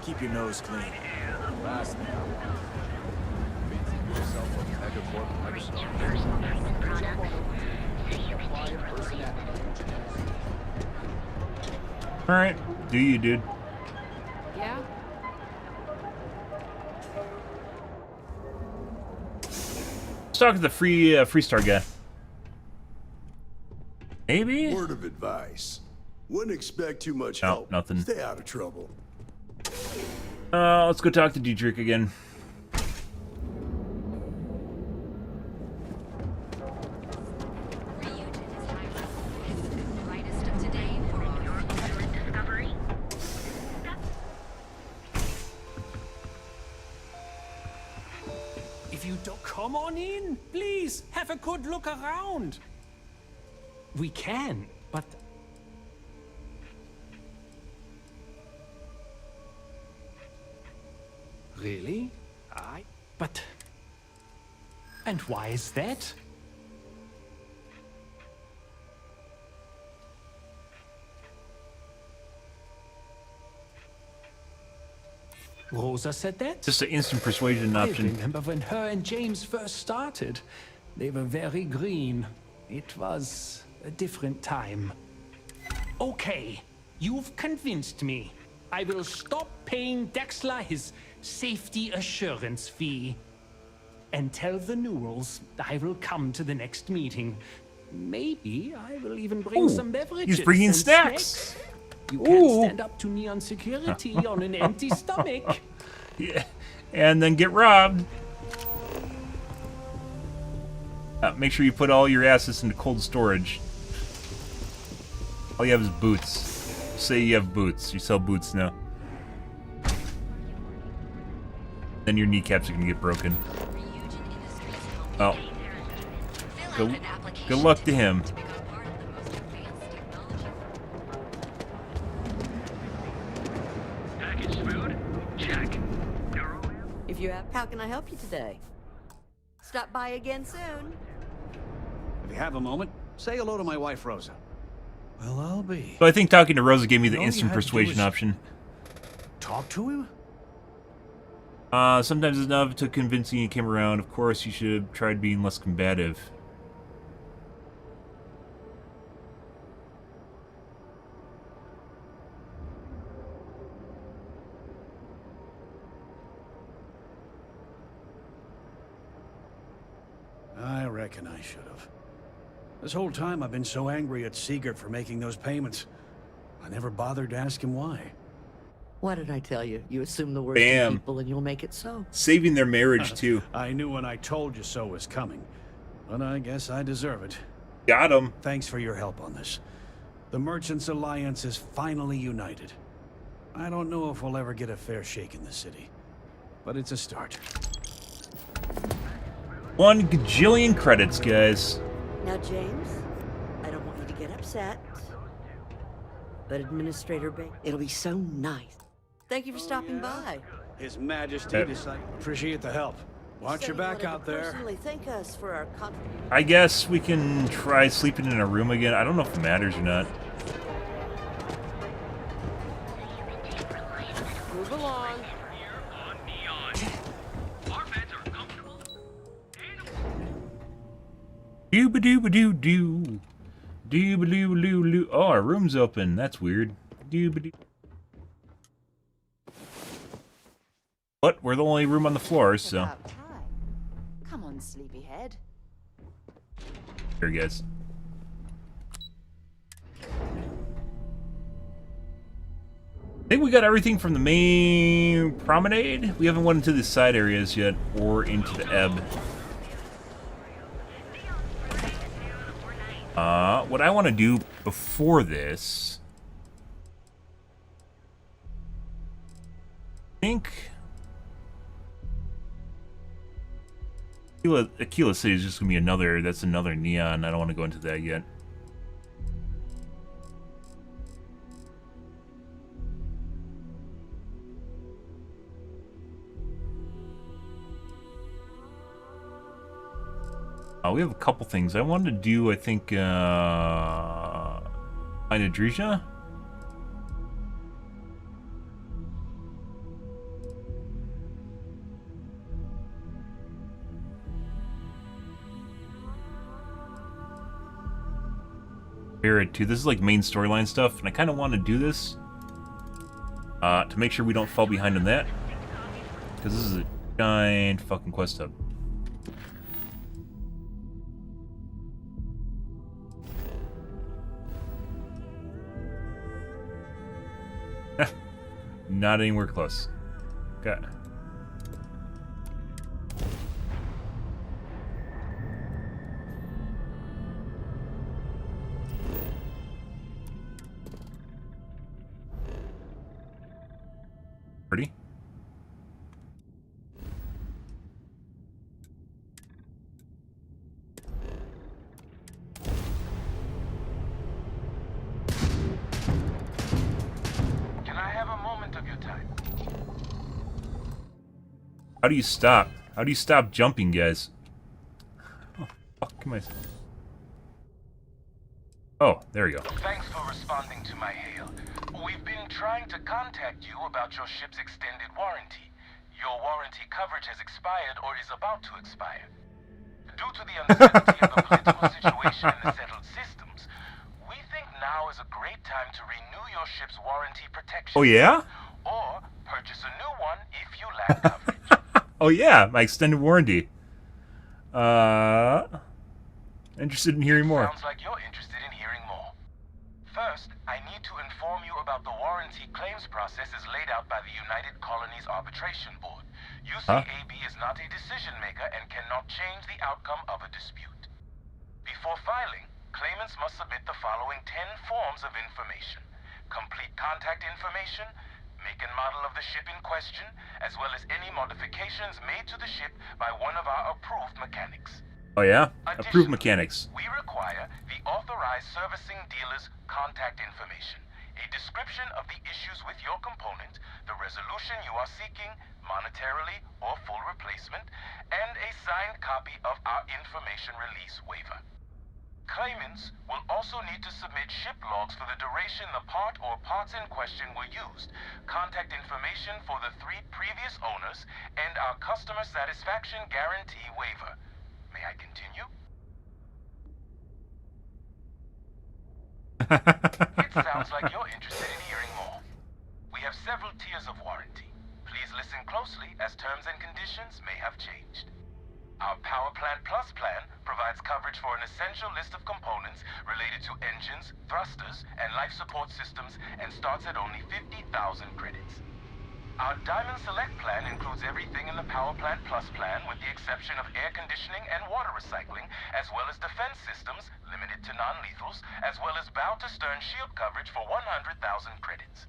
Keep your nose clean. Last now. Alright, do you, dude? Yeah? Let's talk to the Freestar guy. Maybe? Word of advice. Wouldn't expect too much help. Nothing. Stay out of trouble. Let's go talk to Dietrich again. If you don't come on in, please have a good look around. We can, but really? But and why is that? Rosa said that? Just an instant persuasion option. I remember when her and James first started. They were very green. It was a different time. Okay, you've convinced me. I will stop paying Dexler his safety assurance fee. And tell the Newells I will come to the next meeting. Maybe I will even bring some beverages. He's bringing and snacks. You can't stand up to Neon security on an empty stomach. Yeah, and then get robbed. Make sure you put all your assets into cold storage. All you have is boots. Say you have boots. You sell boots now. Then your kneecaps are gonna get broken. Oh. Good luck to him. If you have, how can I help you today? Stop by again soon. If you have a moment, say hello to my wife, Rosa. Well, I'll be. So I think talking to Rosa gave me the All you instant had to do persuasion is option. Talk to him? Sometimes enough to convincing you came around. Of course, you should have tried being less combative. I reckon I should have. This whole time I've been so angry at Sigurd for making those payments. I never bothered to ask him why. What did I tell you? You assume the worst Bam. in people and you'll make it so. Saving their marriage, too. I knew when I told you so was coming. But I guess I deserve it. Got him. Thanks for your help on this. The Merchants Alliance is finally united. I don't know if we'll ever get a fair shake in the city. But it's a start. 1 gajillion credits, guys. Now, James, I don't want you to get upset. But Administrator Bay, it'll be so nice. Thank you for stopping by. His Majesty decided. Appreciate the help. Watch your back out there. Personally, thank us for our contribution. I guess we can try sleeping in a room again. I don't know if it matters or not. Move along. Doo-ba-doo-ba-doo-doo. Doo-ba-doo-ba-doo-doo. Oh, our room's open. That's weird. Doo-ba-doo. But we're the only room on the floor, so. Come on, sleepyhead. Here, guys. I think we got everything from the main promenade. We haven't went into the side areas yet, or into the ebb. What I want to do before this, I think Aquila City is just gonna be another. That's another neon. I don't want to go into that yet. We have a couple things. I wanted to do, I think, find Adrisha? Barrett too. This is like main storyline stuff, and I kind of want to do this to make sure we don't fall behind on that, because this is a giant fucking quest hub. Not anywhere close. Okay. Pretty. How do you stop? How do you stop jumping, guys? Oh, fuck am I... Oh, there we go. Thanks for responding to my hail. We've been trying to contact you about your ship's extended warranty. Your warranty coverage has expired or is about to expire. Due to the uncertainty of the political situation in the settled systems, we think now is a great time to renew your ship's warranty protection. Oh, yeah? Or purchase a new one if you lack coverage. Oh yeah, my extended warranty. Interested in hearing more. Sounds like you're interested in hearing more. First, I need to inform you about the warranty claims process as laid out by the United Colonies Arbitration Board. UCAB is not a decision maker and cannot change the outcome of a dispute. Before filing, claimants must submit the following 10 forms of information: complete contact information, make and model of the ship in question, as well as any modifications made to the ship by one of our approved mechanics. Oh yeah? Approved mechanics. We require the authorized servicing dealer's contact information, a description of the issues with your component, the resolution you are seeking, monetarily or full replacement, and a signed copy of our information release waiver. Claimants will also need to submit ship logs for the duration the part or parts in question were used, contact information for the 3 previous owners, and our customer satisfaction guarantee waiver. May I continue? It sounds like you're interested in hearing more. We have several tiers of warranty. Please listen closely as terms and conditions may have changed. Our Power Plant Plus plan provides coverage for an essential list of components related to engines, thrusters, and life support systems and starts at only 50,000 credits. Our Diamond Select plan includes everything in the Power Plant Plus plan with the exception of air conditioning and water recycling, as well as defense systems, limited to non-lethals, as well as bow-to-stern shield coverage for 100,000 credits.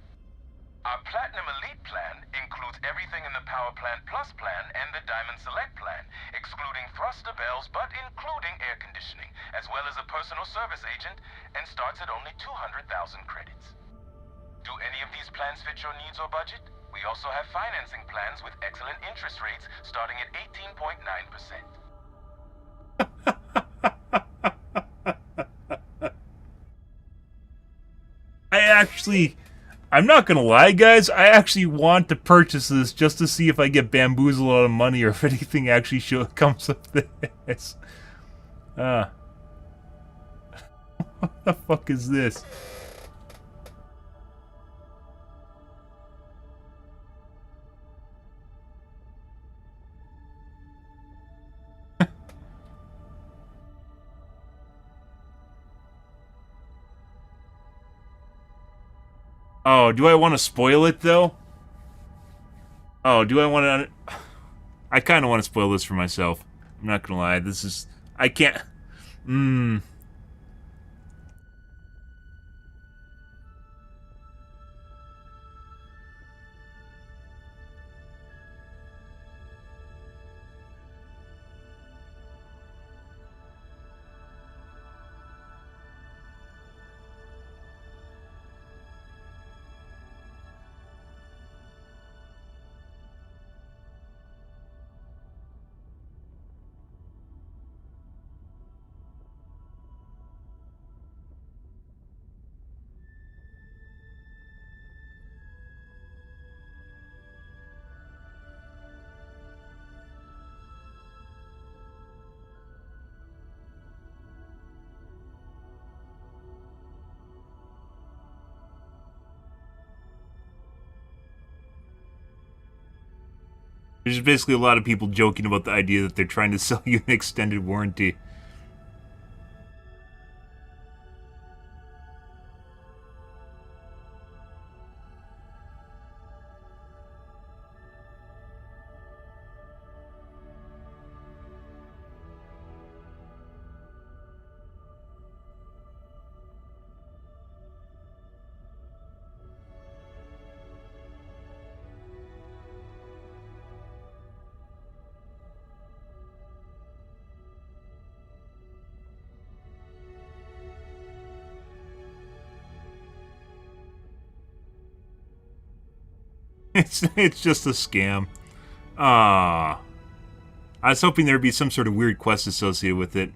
Our Platinum Elite plan includes everything in the Power Plant Plus plan and the Diamond Select plan, excluding thruster bells but including air conditioning, as well as a personal service agent, and starts at only 200,000 credits. Do any of these plans fit your needs or budget? We also have financing plans with excellent interest rates starting at 18.9%. I'm not gonna lie, guys. I actually want to purchase this just to see if I get bamboozled out of money or if anything actually comes of this. What the fuck is this? Oh, do I want to spoil it, though? Oh, do I want to... I kind of want to spoil this for myself. I'm not going to lie. This is... I can't... There's just basically a lot of people joking about the idea that they're trying to sell you an extended warranty. It's just a scam. Ah, I was hoping there'd be some sort of weird quest associated with it.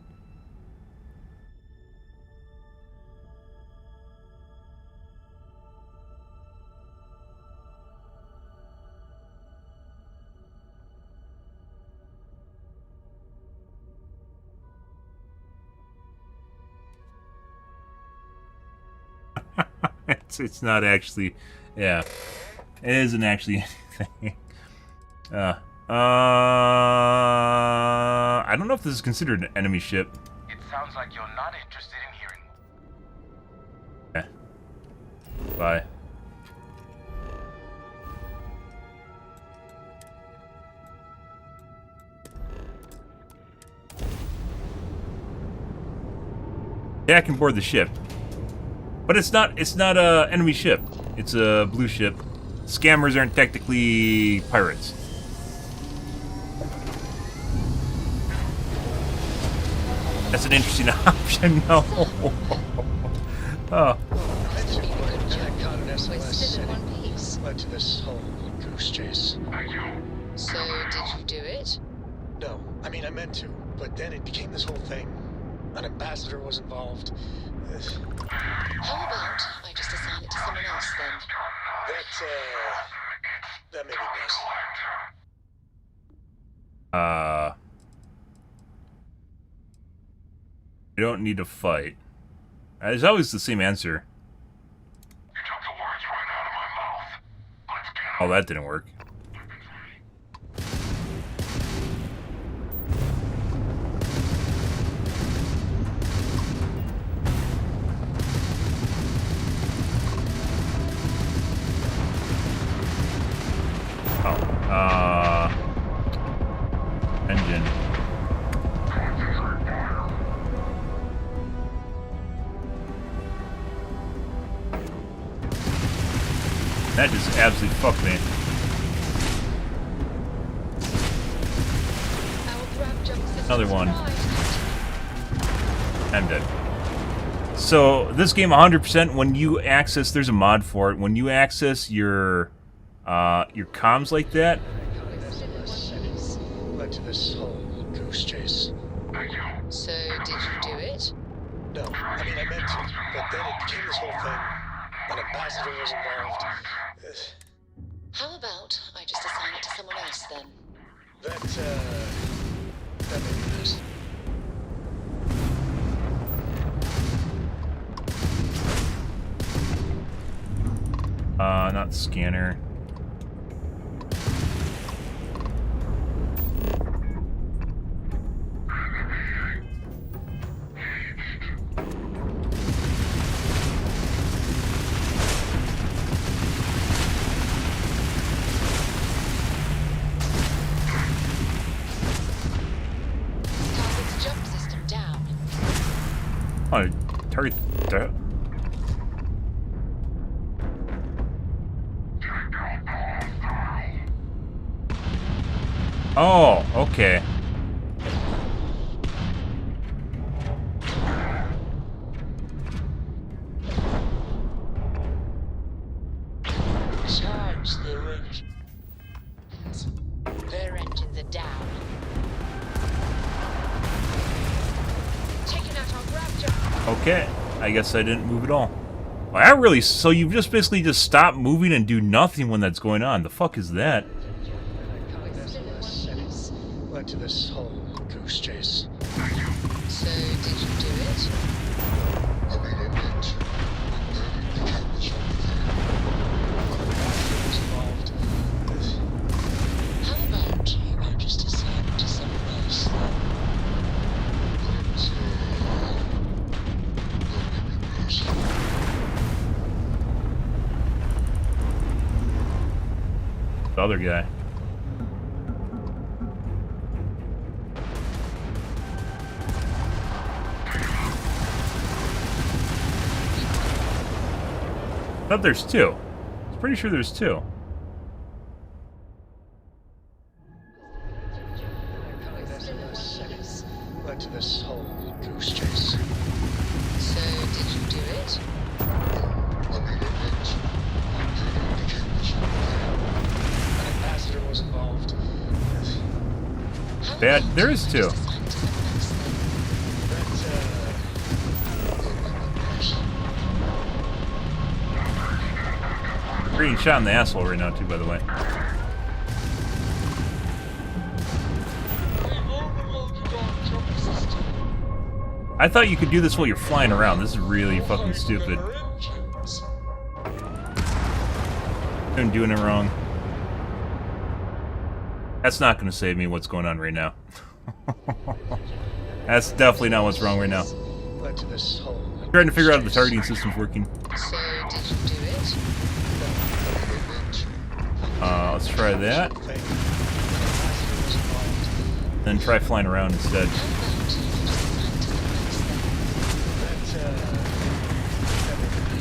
It's not actually, yeah. It isn't actually anything. I don't know if this is considered an enemy ship. It sounds like you're not interested in hearing. Okay. Bye. Yeah, I can board the ship. But it's not a enemy ship. It's a blue ship. Scammers aren't technically pirates. That's an interesting option. No. Oh. Led to this whole goose chase. So, did you do it? No, I mean I meant to, but then it became this whole thing. An ambassador was involved. How about I just assign it to someone else then? That may be best. You don't need to fight. It's always the same answer. Oh, that didn't work. Engine. That just absolutely fucked me. Another one. I'm dead. So this game 100% when you access, there's a mod for it. When you access your comms like that. Led to this whole goose chase. So, did you do it? No, I mean I meant to, but then it became this whole thing. An ambassador was involved. How about I just assign it to someone else then? That may be best. Not scanner. Target. Oh, okay. Charge their engines. Their engines are down. Taking out our raptor. Okay. I guess I didn't move at all. Well, that really... So you just basically just stop moving and do nothing when that's going on. The fuck is that? Led to this whole goose chase. So, did you do it? I mean, I meant to. The cameras Involved. How about I just assign it to someone else? The other guy. I thought there's two. I was pretty sure there's two. Led to this whole goose chase. So, did you do it? I mean, I meant to. The cameras An ambassador was involved. Bad. There is two. Getting shot in the asshole right now, too, by the way. I thought you could do this while you're flying around. This is really fucking stupid. I'm doing it wrong. That's not going to save me what's going on right now. That's definitely not what's wrong right now. Led to this whole Trying to figure out if the targeting system's working. So, did you do it? Let's try that. Then try flying around instead.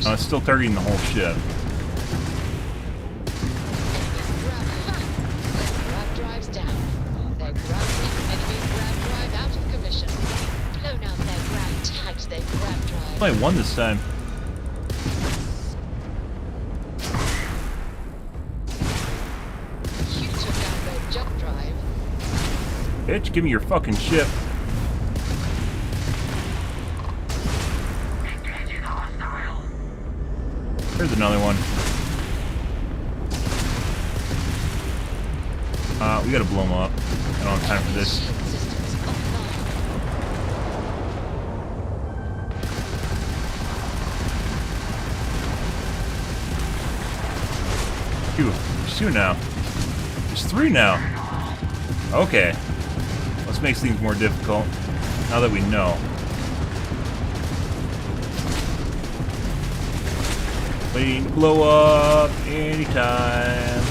Oh, it's still targeting the whole ship. Grab drives down. Their enemy grab drive out of commission. Blown out their grab tags, their grab drive. I won this time. You took out their jump drive. Bitch, give me your fucking ship. There's another one. We gotta blow them up. I don't have time for this. Two. There's two now. There's three now. Okay. Let's make things more difficult. Now that we know. Waiting to blow up anytime.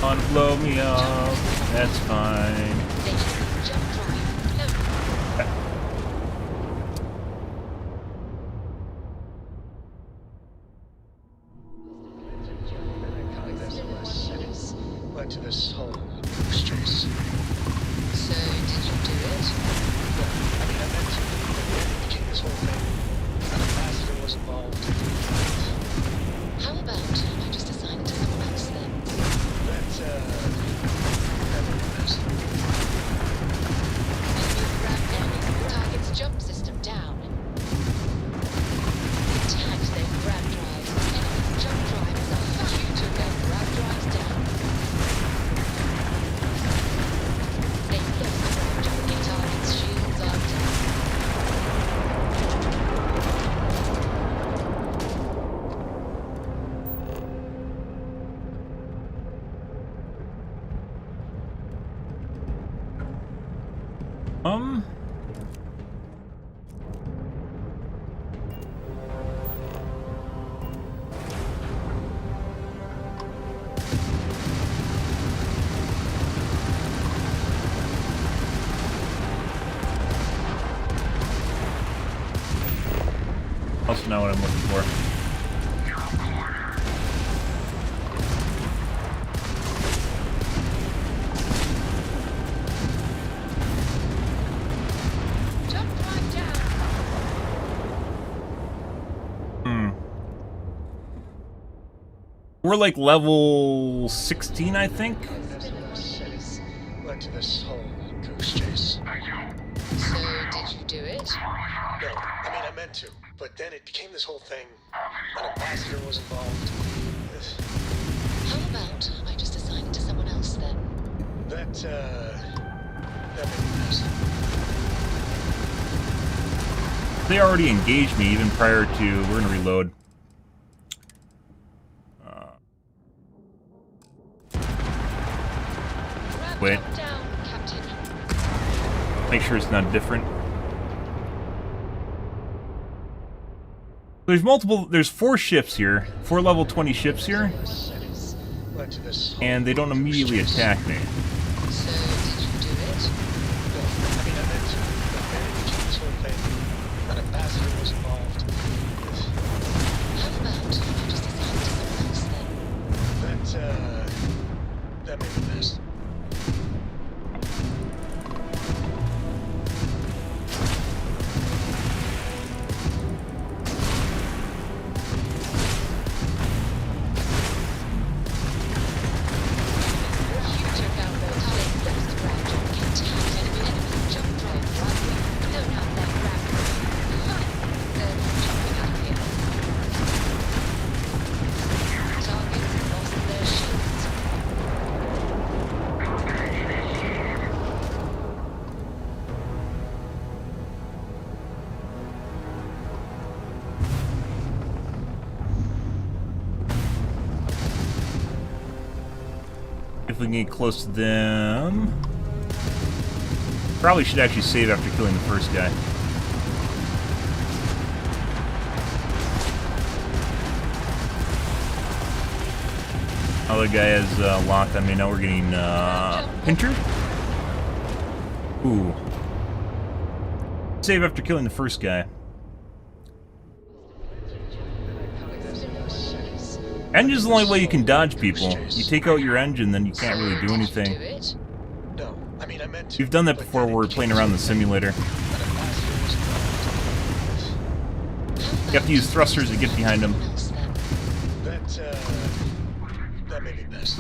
Want to blow me up? That's fine. Led to this whole goose chase. So, did you do it? I mean, I meant to. Became this whole thing. An ambassador was involved. How about I just assign it to someone else then? That's, Enemy target's jump system down. Tags their grab drive. Enemy jump drive is up. You took their grab drives down. They lost grab drive. Target's shields are down. That's not what I'm looking for. We're like level 16, I think. Led to this whole goose chase. So, did you do it? No, I mean, I meant to, but then it became this whole thing. An ambassador was involved. How about I just assign it to someone else then? That made me mess. They already engaged me even prior to... We're gonna reload. Wait. Make sure it's not different. There's 4 ships here. 4 level 20 ships here. And they don't immediately attack me. So, did you do it? No, I mean, I meant to, but then it became this whole thing. An ambassador was involved. How about I just assign it to someone else then? That made me mess. If we can get close to them... Probably should actually save after killing the first guy. Other guy is locked on me. Now we're getting pinchered. Ooh. Save after killing the first guy. Engine's the only way you can dodge people. You take out your engine, then you can't really do anything. No, I mean, I meant to. You've done that before where we're playing around the simulator. You have to use thrusters to get behind them. That may be best.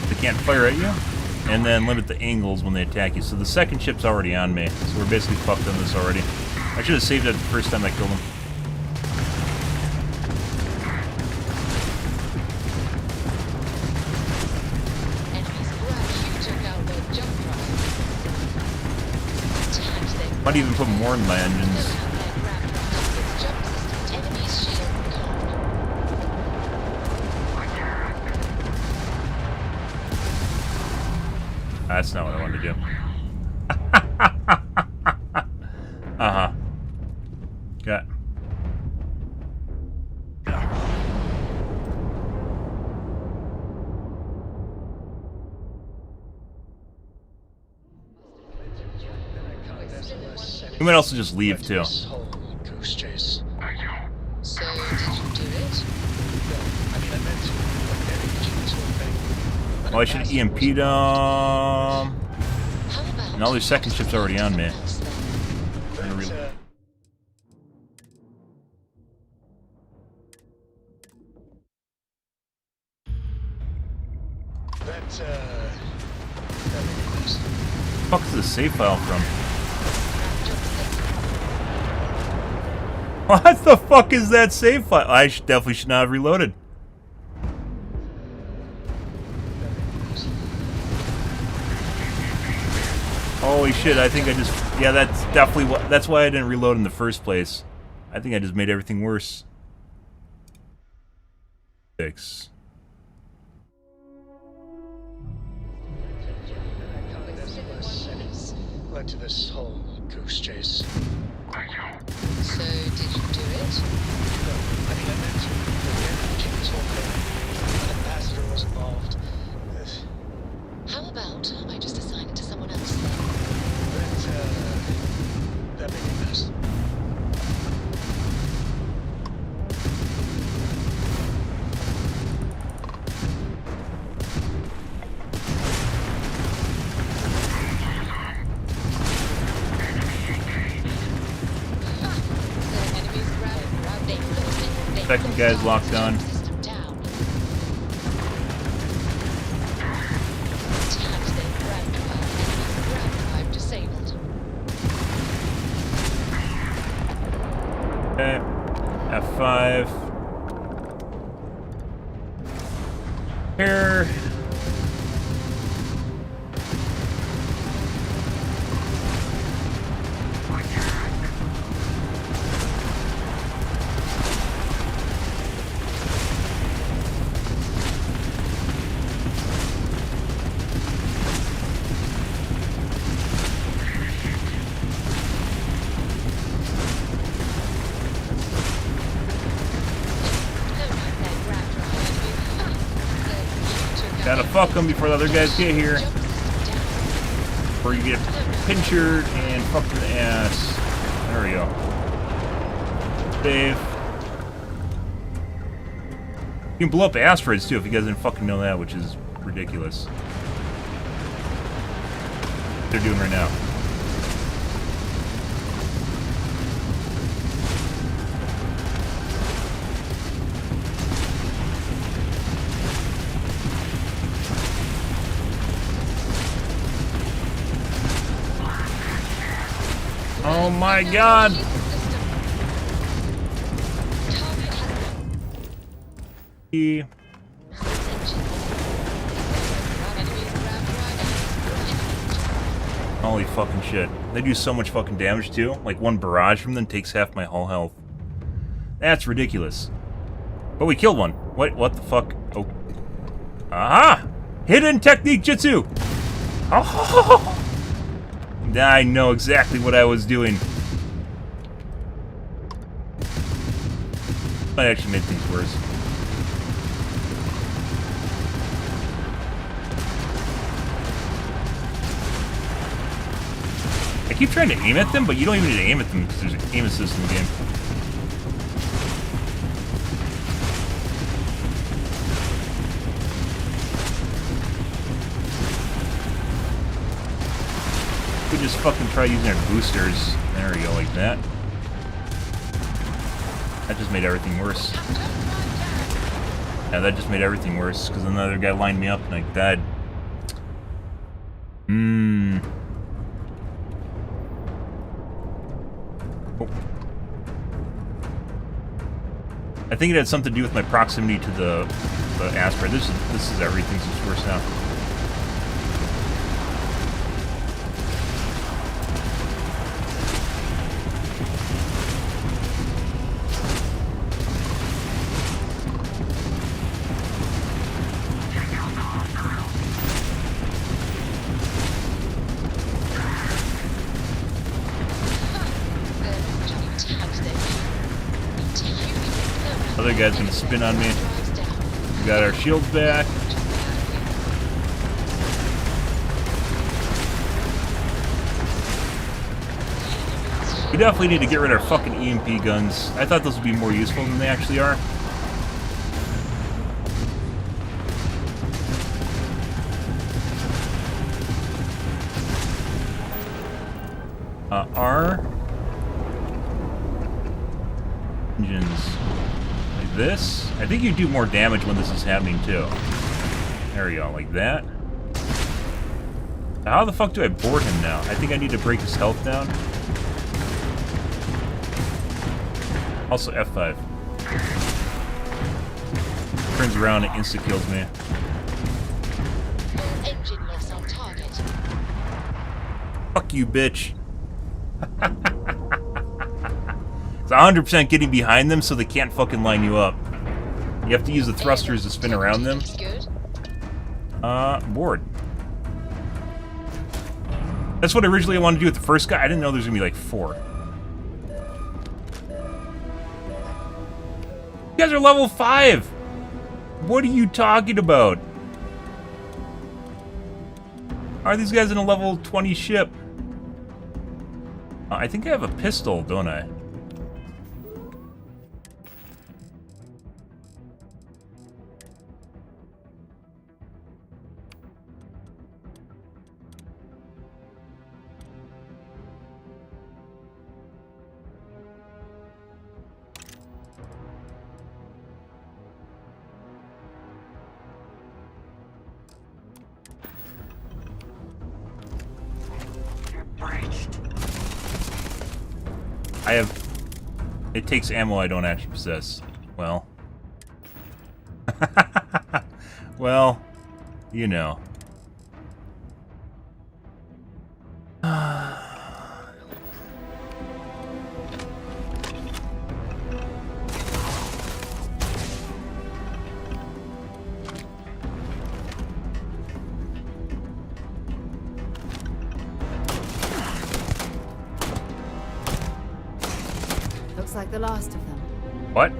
They can't fire at you. And then limit the angles when they attack you. So the second ship's already on me. So we're basically fucked on this already. I should have saved it the first time I killed him. Might even put more in my engines. That's not what I wanted to do. Uh-huh. Okay. We might also just leave too. Goose chase. So, did you do it? No, I mean, I meant to, but then it became this whole thing. Well, I should have EMP'd them. And all their second ship's already on me. What the fuck is the save file from? What the fuck is that save file? I definitely should not have reloaded. Holy shit, I think I just... Yeah, that's definitely what... That's why I didn't reload in the first place. I think I just made everything worse. 6. Led to this whole goose chase. So, did you do it? No, I mean, I meant to, but then it became this whole thing. An ambassador was involved. How about I just assign it to someone else? That'd be best. Second guy's locked on. Okay. F5. Here. Gotta fuck them before the other guys get here. Before you get pinchered and fucked in the ass. There we go. Save. You can blow up asteroids too if you guys didn't fucking know that, which is ridiculous. They're doing right now. Oh my god! Holy fucking shit. They do so much fucking damage too. Like one barrage from them takes half my whole health. That's ridiculous. But we killed one. What the fuck? Oh. Aha! Hidden technique jutsu! Oh! I know exactly what I was doing. Might actually make things worse. I keep trying to aim at them, but you don't even need to aim at them because there's an aim assist in the game. We just fucking try using our boosters. There we go, like that. That just made everything worse. Yeah, that just made everything worse because another guy lined me up and I died. Oh. I think it had something to do with my proximity to the asteroid. This is everything's just worse now. Other guy's gonna spin on me. We got our shields back. We definitely need to get rid of our fucking EMP guns. I thought those would be more useful than they actually are. R. Engines. Like this. I think you do more damage when this is happening too. There we go, like that. How the fuck do I board him now? I think I need to break his health down. Also F5. Turns around and insta-kills me. Engine loss on target. Fuck you, bitch. It's 100% getting behind them so they can't fucking line you up. You have to use the thrusters to spin around them. Board. That's what originally I wanted to do with the first guy. I didn't know there was gonna be like 4. You guys are level 5! What are you talking about? Are these guys in a level 20 ship? I think I have a pistol, don't I? I have... It takes ammo I don't actually possess. Well. Well, you know. Looks like the last of them. What?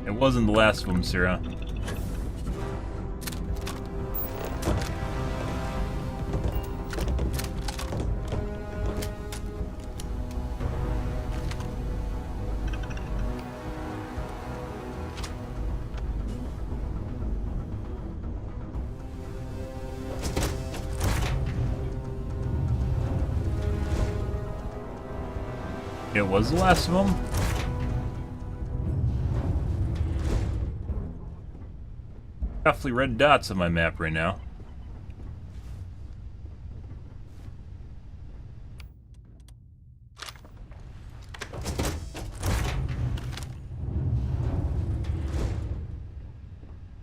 It wasn't the last of them, Sarah. It was the last of them? Roughly red dots on my map right now.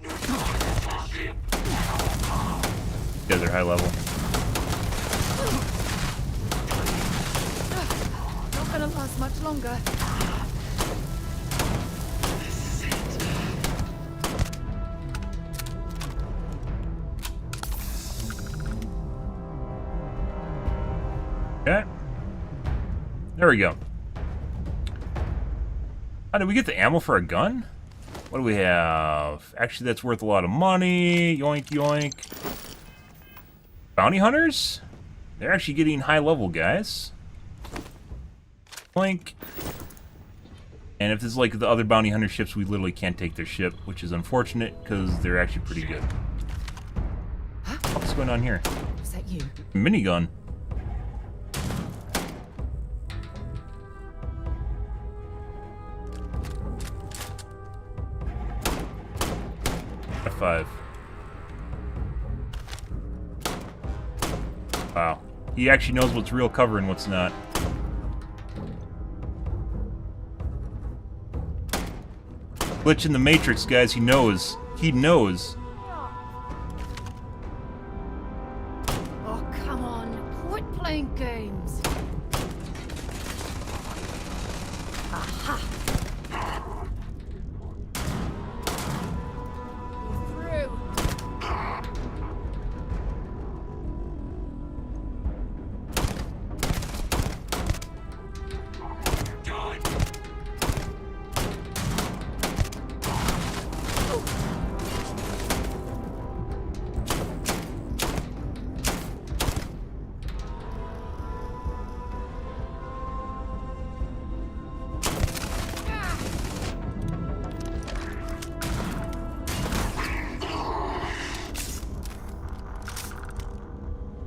You guys are high level. Not gonna last much longer. Okay. There we go. Oh, did we get the ammo for a gun? What do we have? Actually, that's worth a lot of money. Yoink, yoink. Bounty hunters? They're actually getting high level, guys. Yoink. And if this is like the other bounty hunter ships, we literally can't take their ship, which is unfortunate because they're actually pretty good. What's going on here? Is that you? Minigun. F5. Wow. He actually knows what's real cover and what's not. Glitch in the Matrix, guys. He knows. He knows. Oh, come on. Quit playing games. Aha. You're through.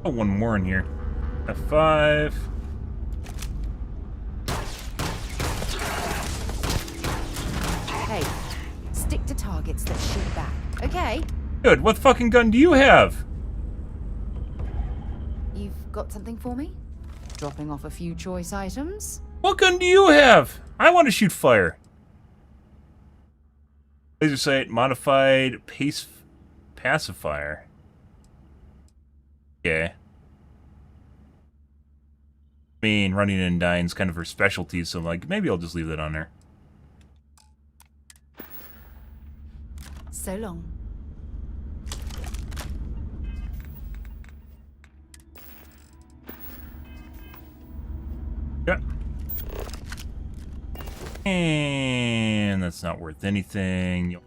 Oh, one more in here. F5. Hey, stick to targets that shoot back, okay? Good. What fucking gun do you have? You've got something for me? Dropping off a few choice items? What gun do you have? I want to shoot fire. Laser sight, modified pace pacifier. Okay. I mean, running and dying is kind of her specialty, so like maybe I'll just leave that on there. So long. Yeah. And that's not worth anything.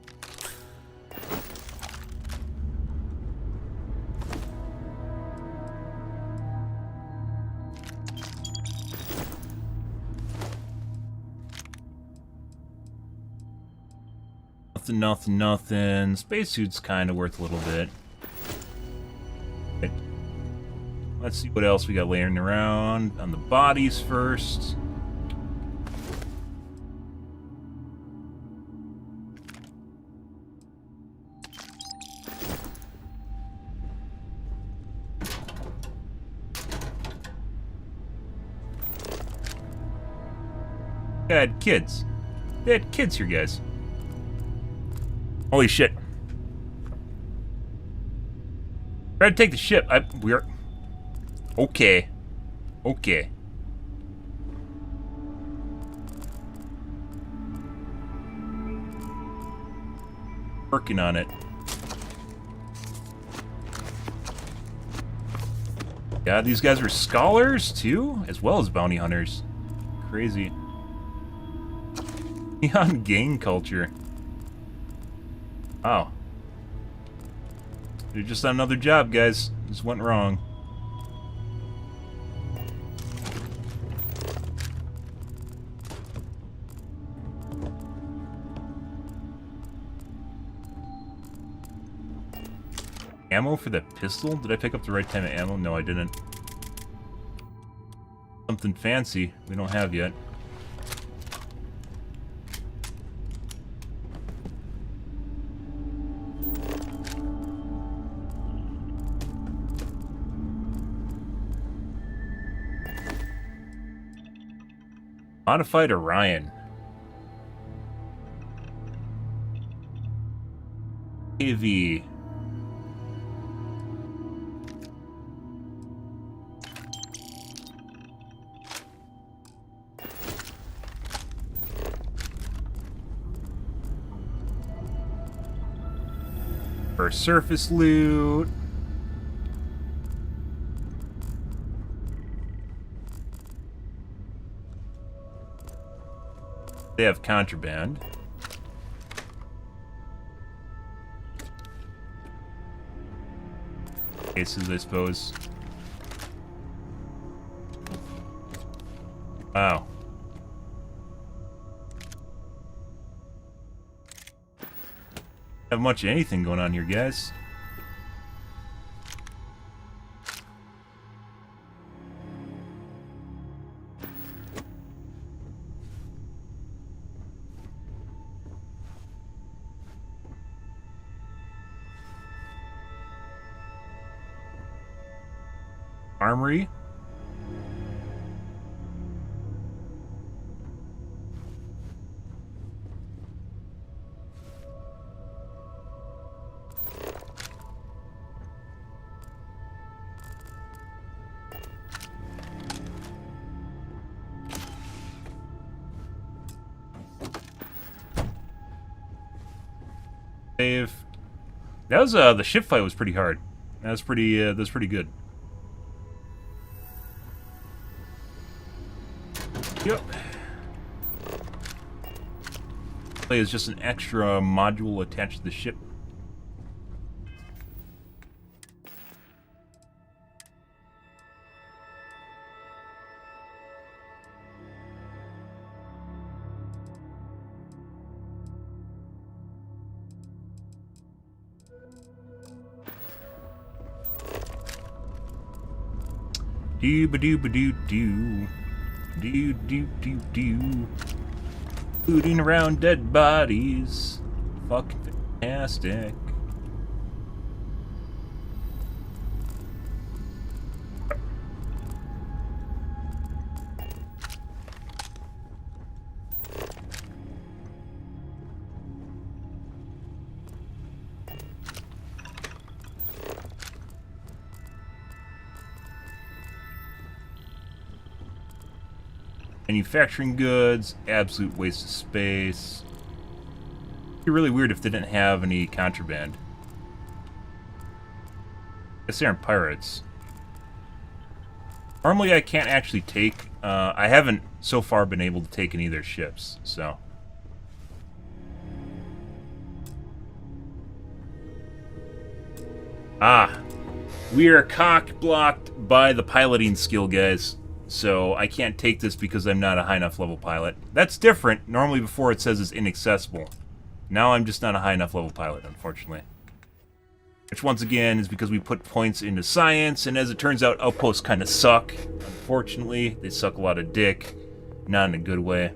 Nothing, nothing, nothing. Spacesuit's kind of worth a little bit. Okay. Let's see what else we got laying around on the bodies first. They had kids. They had kids here, guys. Holy shit. Try to take the ship. We're... Okay. Okay. Working on it. Yeah, these guys were scholars, too? As well as bounty hunters. Crazy. Neon gang culture. Wow. They're just on another job, guys. Just went wrong. Ammo for that pistol? Did I pick up the right kind of ammo? No, I didn't. Something fancy we don't have yet. Modified Orion. AV. For surface loot. They have contraband. Cases, I suppose. Wow. Have much of anything going on here, guys. Armory. Save. That was the ship fight was pretty hard. That's pretty good. Yep. Play is just an extra module attached to the ship. Do-ba-do-ba-do-do. Do-do-do-do. Booting around dead bodies. Fucking fantastic. Manufacturing goods, absolute waste of space. It'd be really weird if they didn't have any contraband. I guess they aren't pirates. Normally I can't actually take, I haven't so far been able to take any of their ships, so. Ah, we are cock-blocked by the piloting skill, guys. So I can't take this because I'm not a high enough level pilot. That's different. Normally before it says it's inaccessible. Now I'm just not a high enough level pilot, unfortunately. Which, once again, is because we put points into science, and as it turns out, outposts kind of suck. Unfortunately, they suck a lot of dick. Not in a good way.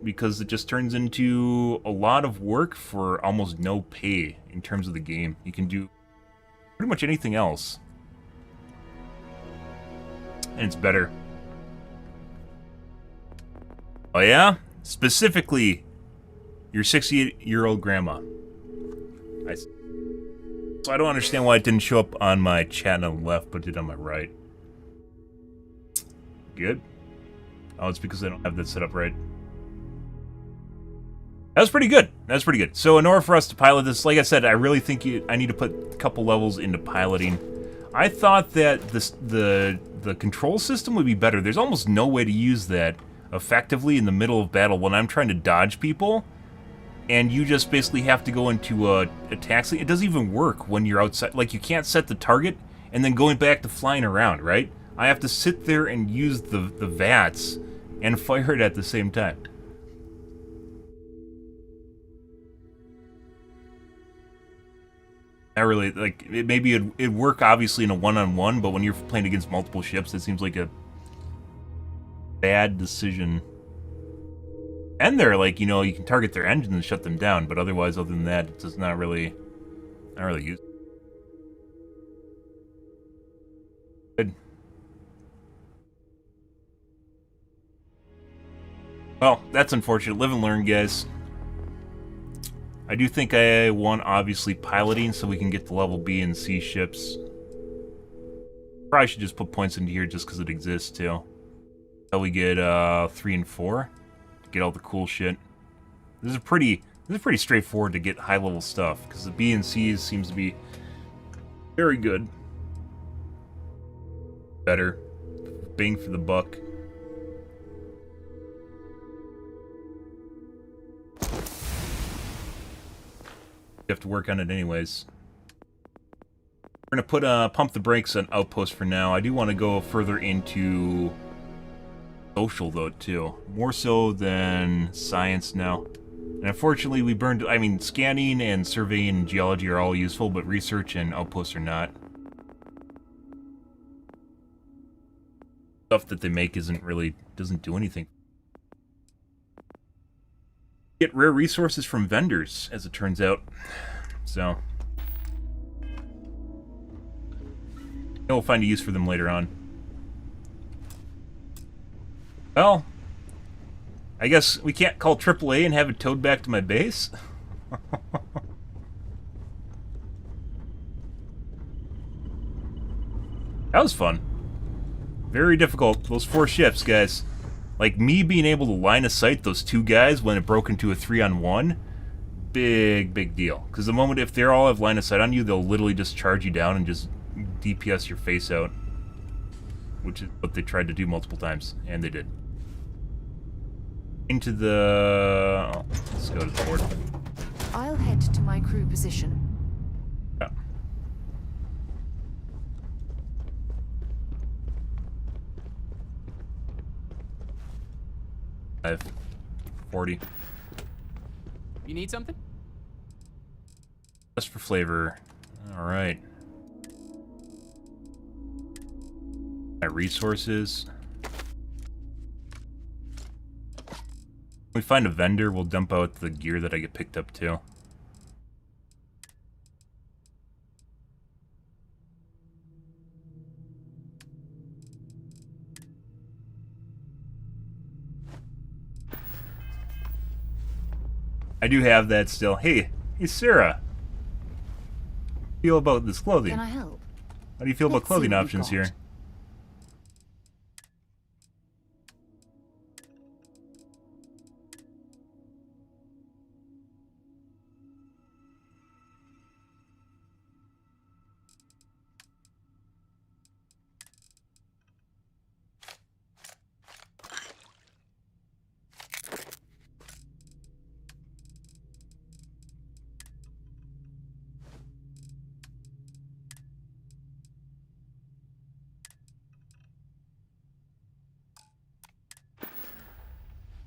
Because it just turns into a lot of work for almost no pay in terms of the game. You can do pretty much anything else. And it's better. Oh yeah? Specifically, your 68-year-old grandma. So I don't understand why it didn't show up on my chat on the left, but it did on my right. Good. Oh, it's because I don't have that set up right. That was pretty good. That was pretty good. So in order for us to pilot this, like I said, I really think I need to put a couple levels into piloting. I thought that the control system would be better. There's almost no way to use that effectively in the middle of battle when I'm trying to dodge people. And you just basically have to go into a taxi. It doesn't even work when you're outside. Like, you can't set the target and then going back to flying around, right? I have to sit there and use the VATS and fire it at the same time. I really, like, maybe it'd work obviously in a one-on-one, but when you're playing against multiple ships, it seems like a bad decision. And they're like, you know, you can target their engines and shut them down, but otherwise, other than that, it's just not really used. Good. Well, that's unfortunate. Live and learn, guys. I do think I want, obviously, piloting so we can get the level B and C ships. Probably should just put points into here just because it exists, too. So we get 3 and 4 to get all the cool shit. This is pretty straightforward to get high-level stuff because the B and C's seems to be very good. Better. Bang for the buck. You have to work on it anyways. We're gonna put pump the brakes on Outpost for now. I do want to go further into social though too, more so than science now. And unfortunately, we burned. I mean, scanning and surveying and geology are all useful, but research and outposts are not. Stuff that they make doesn't do anything. Get rare resources from vendors, as it turns out. So we'll find a use for them later on. Well, I guess we can't call AAA and have it towed back to my base. That was fun. Very difficult. Those 4 ships, guys. Like, me being able to line of sight those 2 guys when it broke into a 3-on-1, big deal. Because the moment, if they all have line of sight on you, they'll literally just charge you down and just DPS your face out. Which is what they tried to do multiple times, and they did. Into the... Oh, let's go to the board. I'll head to my crew position. Yeah. I have 40. You need something? Just for flavor. Alright. My resources. When we find a vendor, we'll dump out the gear that I get picked up too. I do have that still. Hey, Sarah. How do you feel about this clothing? Can I help? How do you feel about Let's see clothing what you've options got. here?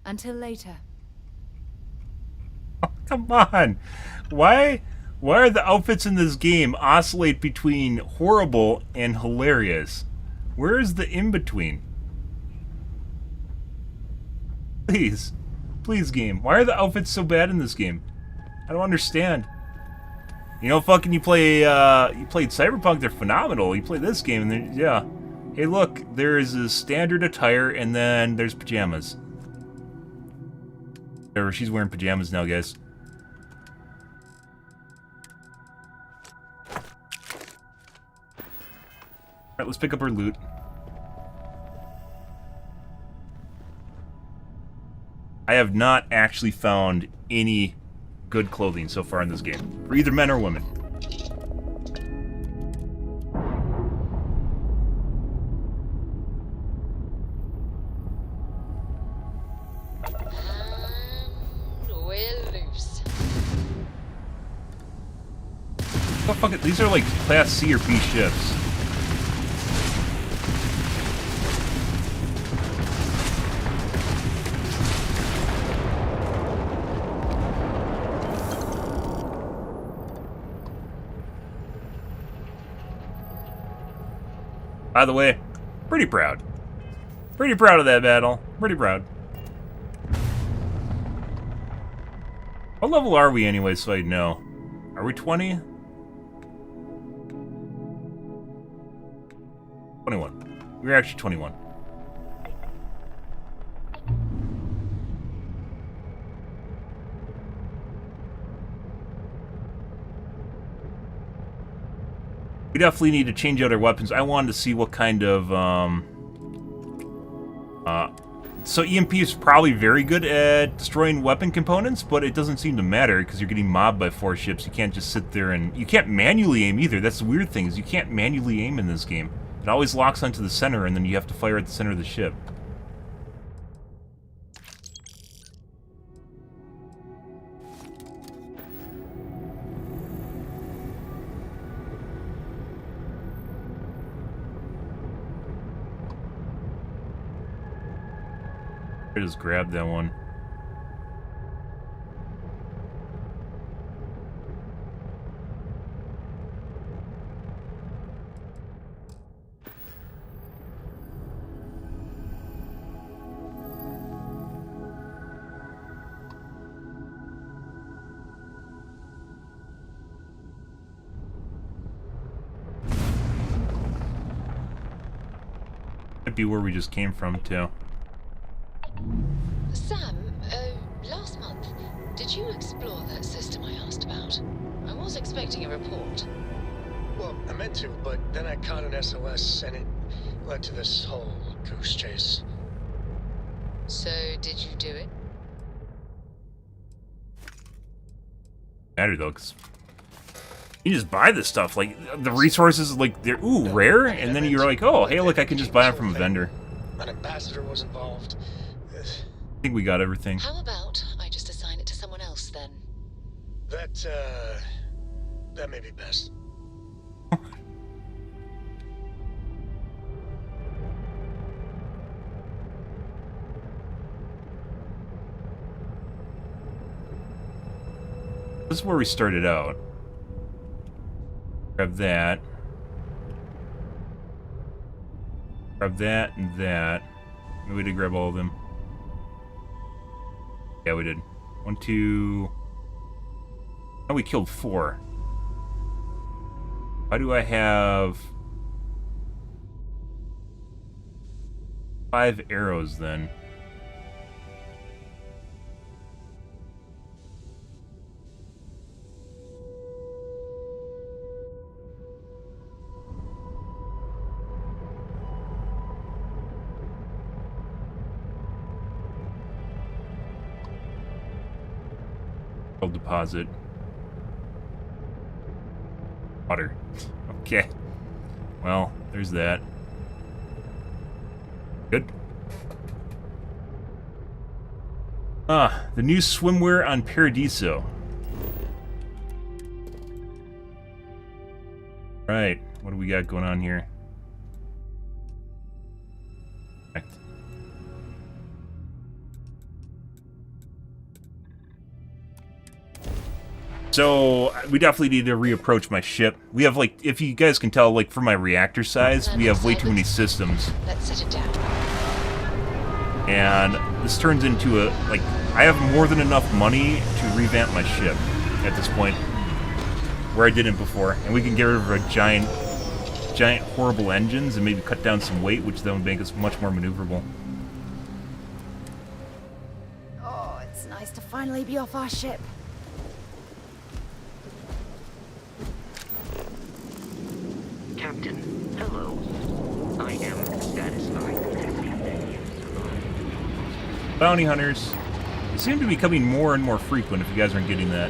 Until later. Come on. Why are the outfits in this game oscillate between horrible and hilarious? Where is the in-between? Please. Please, game. Why are the outfits so bad in this game? I don't understand. You know, fucking you played Cyberpunk, they're phenomenal. You play this game and then, yeah. Hey, look, there is a standard attire and then there's pajamas. Whatever, she's wearing pajamas now, guys. Alright, let's pick up our loot. I have not actually found any good clothing so far in this game. For either men or women. We're loose. Oh, fuck it. These are like Class C or B ships. By the way, pretty proud. Pretty proud of that battle. Pretty proud. What level are we anyway, so I know? Are we 20? 21. We're actually 21. We definitely need to change out our weapons. I wanted to see what kind of, so EMP is probably very good at destroying weapon components, but it doesn't seem to matter because you're getting mobbed by 4 ships. You can't just sit there and... You can't manually aim either. That's the weird thing, is you can't manually aim in this game. It always locks onto the center, and then you have to fire at the center of the ship. I just grabbed that one. Might be where we just came from, too. Sam, last month, did you explore that system I asked about? I was expecting a report. Well, I meant to, but then I caught an SOS and it led to this whole goose chase. So, did you do it? Matter though, because you just buy this stuff. Like, the resources, like, they're, ooh, rare, and then you're like, oh, hey, look, I can just buy them from a vendor. An ambassador was involved. I think we got everything. How about I just assign it to someone else, then? That may be best. This is where we started out. Grab that. Grab that and that. Maybe we did grab all of them. Yeah, we did. 1, 2... Oh, we killed 4. Why do I have 5 arrows then? Deposit. Water. Okay. Well, there's that. Good. The new swimwear on Paradiso. Right. What do we got going on here? So we definitely need to reapproach my ship. We have, like, if you guys can tell, like, for my reactor size, we have way too many systems. Let's sit it down. And this turns into a, like, I have more than enough money to revamp my ship at this point, where I didn't before. And we can get rid of our giant horrible engines and maybe cut down some weight, which then would make us much more maneuverable. Oh, it's nice to finally be off our ship. Captain, hello. I am satisfied that you survived. Bounty hunters. They seem to be becoming more and more frequent, if you guys aren't getting that.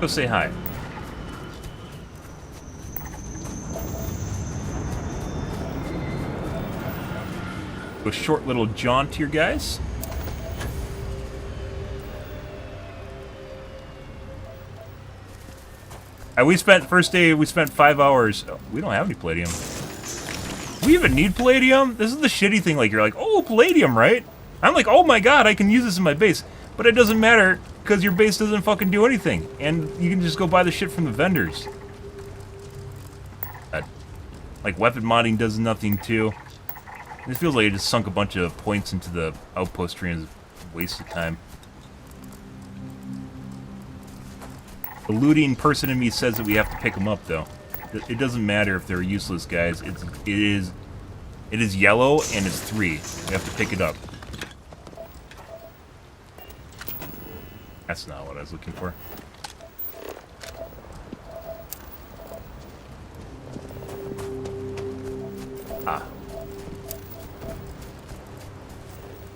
Go say hi. A short little jaunt here, guys. We spent, first day, we spent 5 hours. Oh, we don't have any palladium. We even need palladium? This is the shitty thing, like, you're like, oh, palladium, right? I'm like, oh my god, I can use this in my base. But it doesn't matter, because your base doesn't fucking do anything. And you can just go buy the shit from the vendors. Like, weapon modding does nothing, too. It feels like I just sunk a bunch of points into the outpost tree and it's a waste of time. The looting person in me says that we have to pick them up, though. It doesn't matter if they're useless, guys. It is yellow and it's 3. We have to pick it up. That's not what I was looking for. Ah.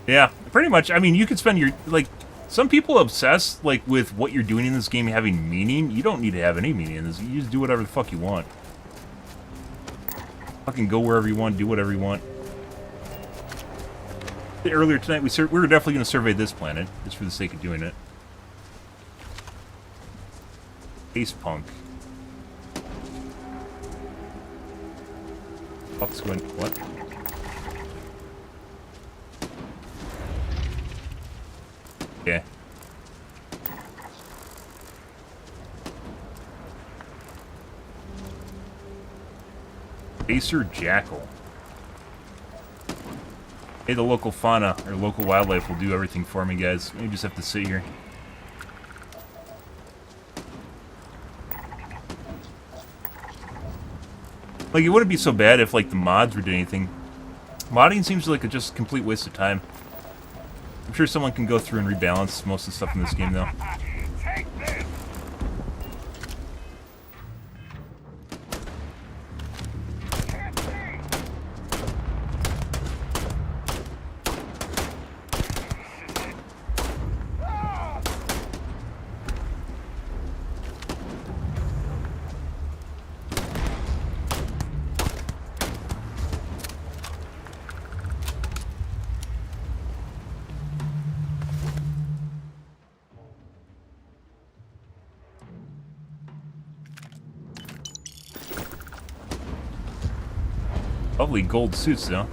Yeah, pretty much. I mean, you could spend your, like, some people obsess, like, with what you're doing in this game having meaning. You don't need to have any meaning in this. You just do whatever the fuck you want. Fucking go wherever you want, do whatever you want. Earlier tonight, we were definitely going to survey this planet, just for the sake of doing it. Ace Punk. Fuck's going, what? Okay. Acer Jackal. Hey, the local fauna, or local wildlife will do everything for me, guys. You just have to sit here. Like, it wouldn't be so bad if, like, the mods were doing anything. Modding seems like a just complete waste of time. I'm sure someone can go through and rebalance most of the stuff in this game, though. Lovely gold suits, though.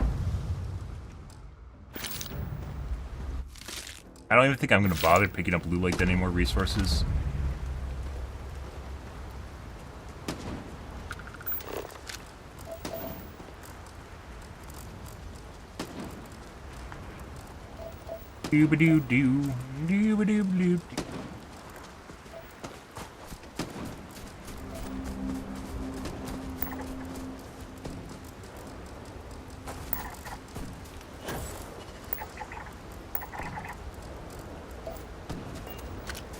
I don't even think I'm going to bother picking up loot like that anymore. Resources. Doo-ba-doo-doo. Doo-ba-doo-doo-doo.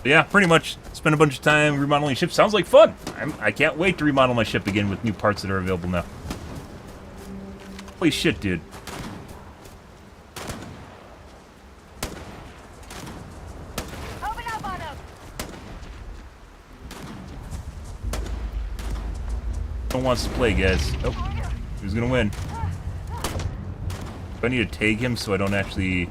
Yeah, pretty much spend a bunch of time remodeling ships. Sounds like fun. I can't wait to remodel my ship again with new parts that are available now. Holy shit, dude. Open up on him. No one wants to play, guys. Oh, who's gonna win? Do I need to tag him so I don't actually...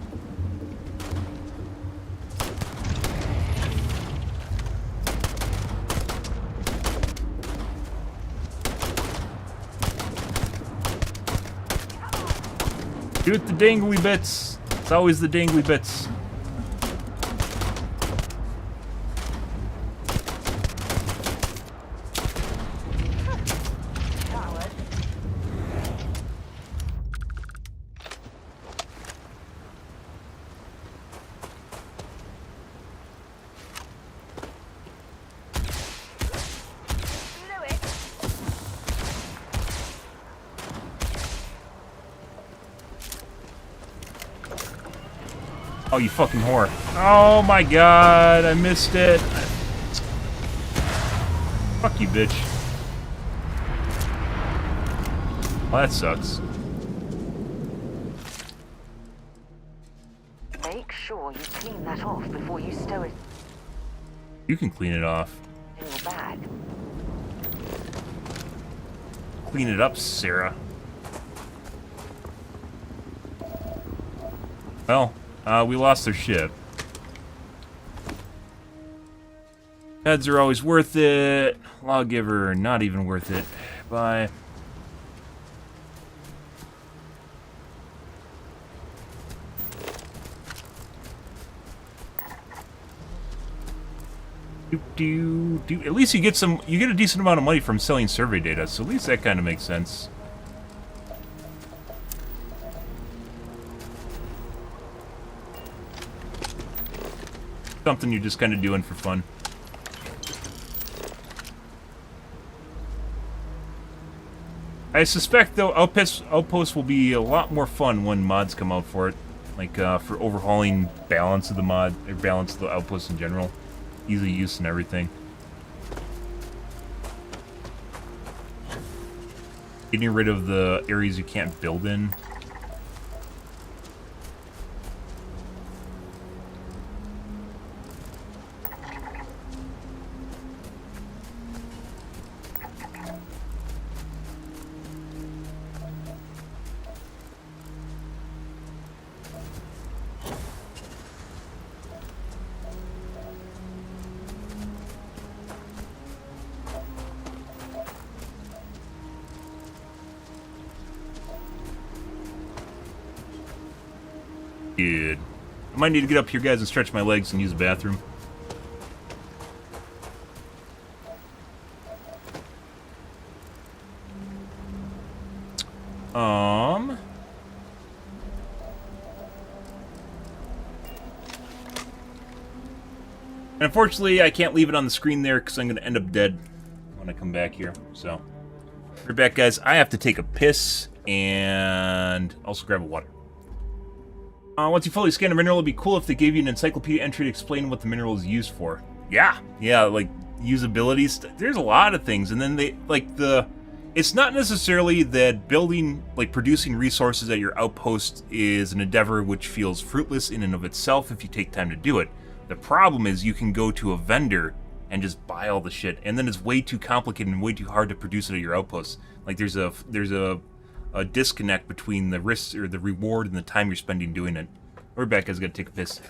Shoot the dangly bits. It's always the dangly bits. Oh, you fucking whore. Oh my god, I missed it. Fuck you, bitch. Well, that sucks. Make sure you clean that off before you stow it You can clean it off. in your bag. Clean it up, Sarah. Well, we lost their ship. Heads are always worth it. Lawgiver, not even worth it. Bye. At least you get a decent amount of money from selling survey data, so at least that kind of makes sense. Something you're just kind of doing for fun. I suspect, though, Outposts will be a lot more fun when mods come out for it. Like, for overhauling balance of the mod, or balance of the Outposts in general. Easy use and everything. Getting rid of the areas you can't build in. Good. I might need to get up here, guys, and stretch my legs and use the bathroom. And unfortunately, I can't leave it on the screen there because I'm going to end up dead when I come back here. So, right back, guys. I have to take a piss and also grab a water. Once you fully scan a mineral, it'd be cool if they gave you an encyclopedia entry to explain what the mineral is used for. Yeah, like usability. There's a lot of things, and then it's not necessarily that building, like producing resources at your outpost is an endeavor which feels fruitless in and of itself if you take time to do it. The problem is you can go to a vendor and just buy all the shit, and then it's way too complicated and way too hard to produce it at your outpost. Like there's a disconnect between the risks or the reward and the time you're spending doing it. We're back, guys. Gotta take a piss.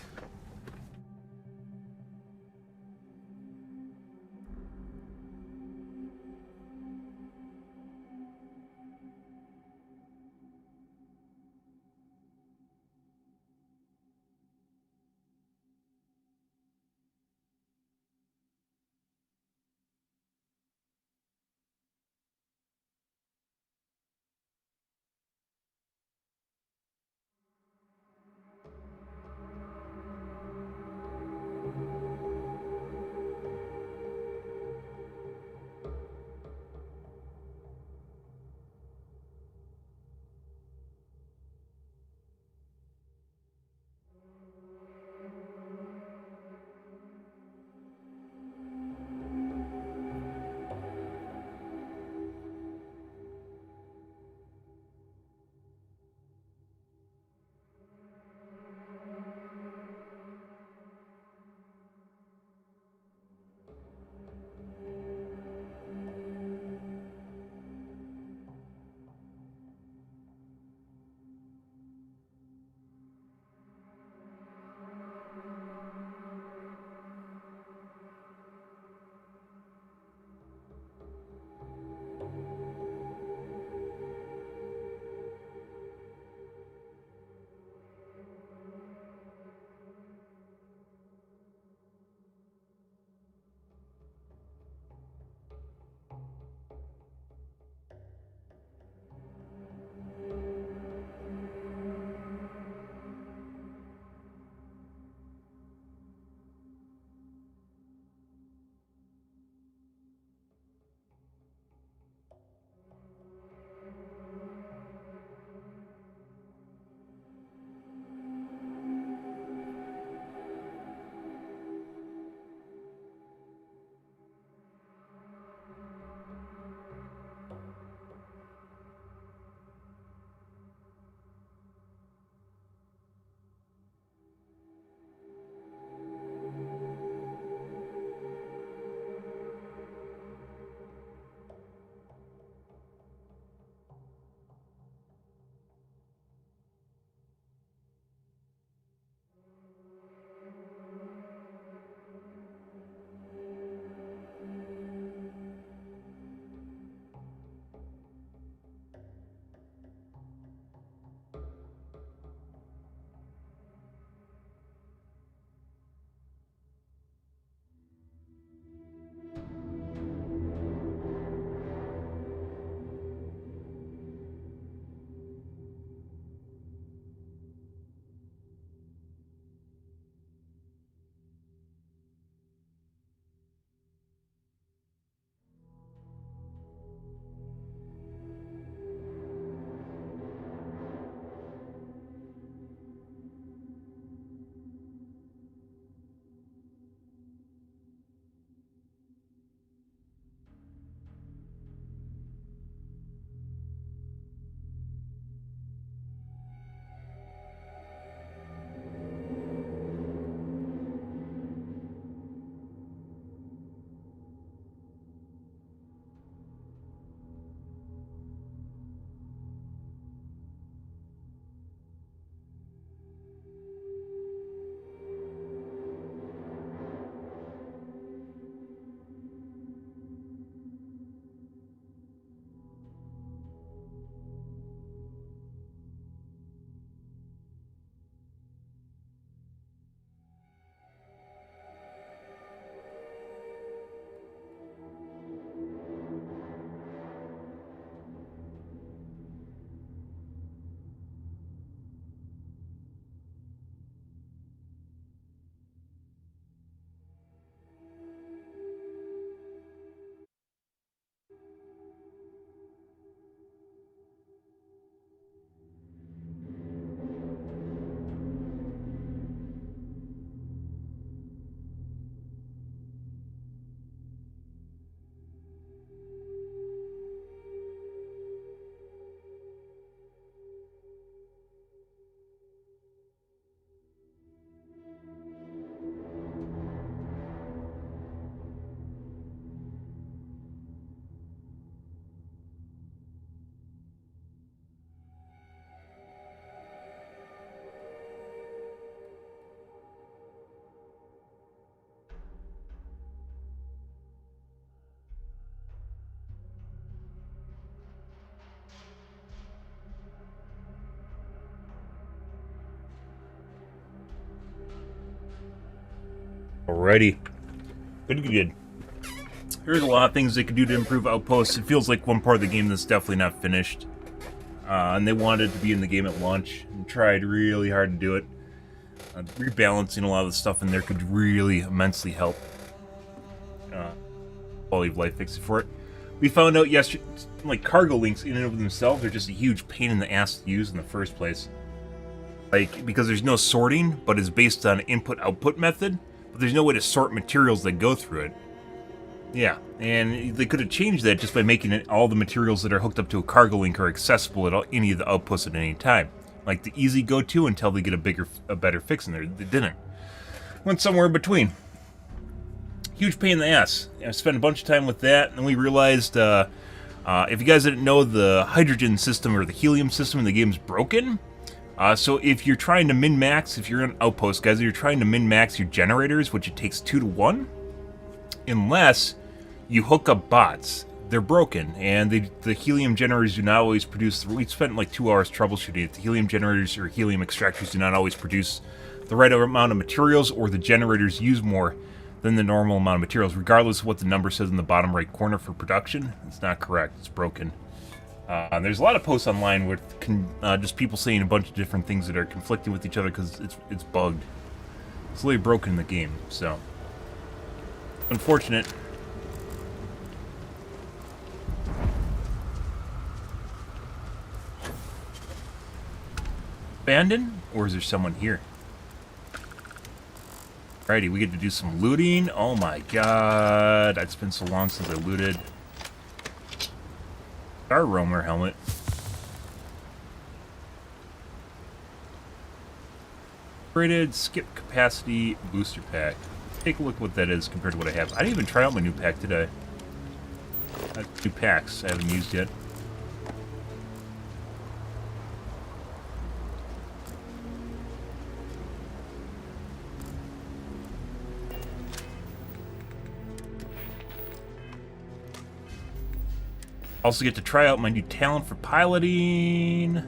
Alrighty. Good. There's a lot of things they could do to improve outposts. It feels like one part of the game that's definitely not finished. And they wanted it to be in the game at launch and tried really hard to do it. Rebalancing a lot of the stuff in there could really immensely help. Quality of life fixing for it. We found out yesterday, like, cargo links in and of themselves are just a huge pain in the ass to use in the first place. Like, because there's no sorting, but it's based on input-output method, but there's no way to sort materials that go through it. Yeah, and they could have changed that just by making it all the materials that are hooked up to a cargo link are accessible at any of the outposts at any time. Like the easy go-to until they get a better fix in there. They didn't. Went somewhere in between. Huge pain in the ass. I spent a bunch of time with that, and we realized, if you guys didn't know, the hydrogen system or the helium system in the game is broken. So if you're trying to min-max, if you're an outpost, guys, and you're trying to min-max your generators, which it takes 2 to 1, unless you hook up bots, they're broken, and the helium generators do not always produce. We spent like 2 hours troubleshooting it. The helium generators or helium extractors do not always produce the right amount of materials, or the generators use more than the normal amount of materials, regardless of what the number says in the bottom right corner for production. It's not correct. It's broken. There's a lot of posts online with just people saying a bunch of different things that are conflicting with each other because it's bugged. It's literally broken in the game, so unfortunate. Abandoned? Or is there someone here? Alrighty, we get to do some looting. Oh my god. It's been so long since I looted. Our roamer helmet. Upgraded skip capacity booster pack. Take a look at what that is compared to what I have. I didn't even try out my new pack today. New packs I haven't used yet. Also get to try out my new talent for piloting.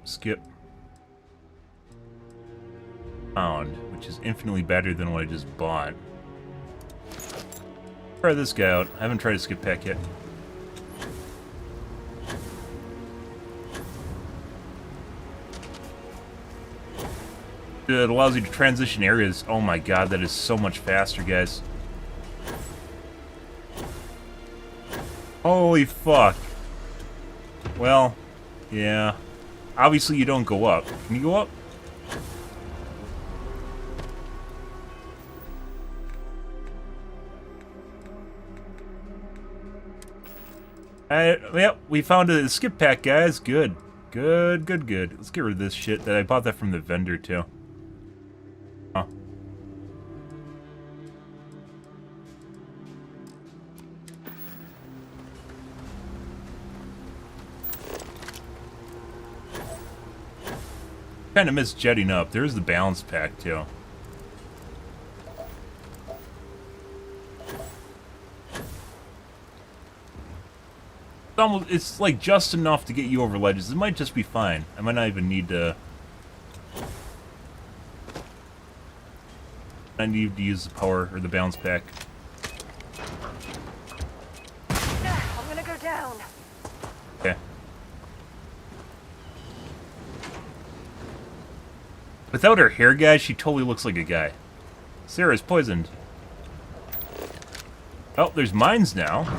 Skip. Found, which is infinitely better than what I just bought. Try this guy out. I haven't tried a skip pack yet. It allows you to transition areas. Oh my god, that is so much faster, guys. Holy fuck. Well, yeah. Obviously you don't go up. Can you go up? Yep, we found a skip pack, guys. Good. Good. Let's get rid of this shit. I bought that from the vendor, too. Kind of missed jetting up. There's the balance pack too. It's like just enough to get you over ledges. It might just be fine. I might not even need to. I need to use the power or the balance pack. I'm gonna go down. Okay. Without her hair, guys, she totally looks like a guy. Sarah's poisoned. Oh, there's mines now.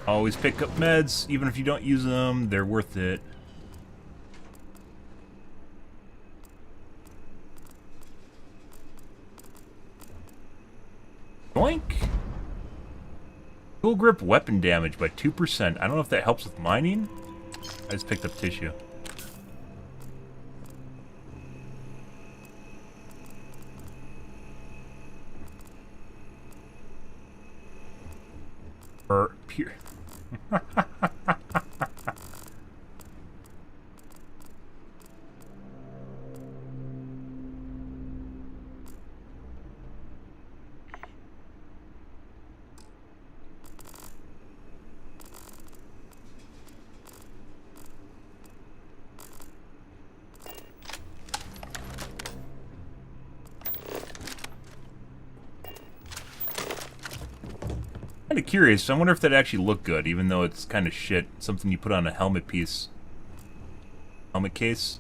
Always pick up meds, even if you don't use them, they're worth it. Boink! Dual grip weapon damage by 2%. I don't know if that helps with mining. I just picked up tissue. Pure. curious. I wonder if that actually looked good, even though it's kind of shit. Something you put on a helmet piece. Helmet case.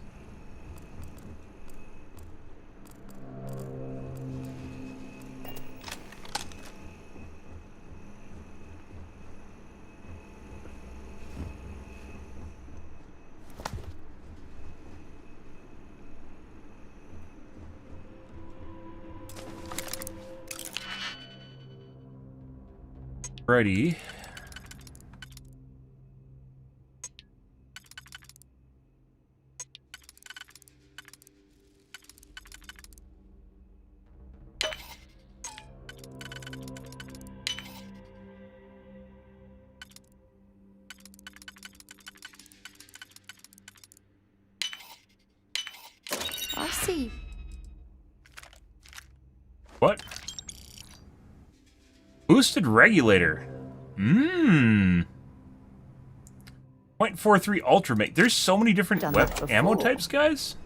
Ready. I see. What? Boosted regulator. Mmm. 0.43 Ultra Mate. There's so many different ammo types, guys.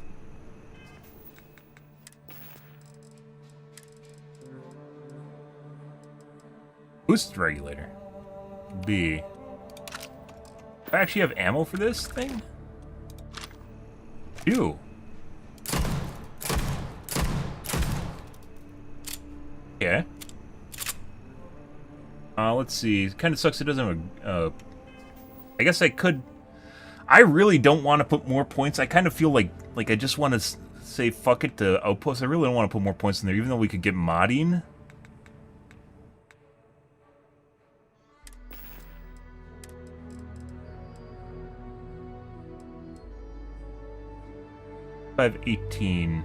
Boosted regulator. B. Do I actually have ammo for this thing? Do. Yeah. Let's see. It kind of sucks it doesn't have a... I guess I could... I really don't want to put more points. I kind of feel like I just want to say fuck it to outposts. I really don't want to put more points in there, even though we could get modding. I have 18.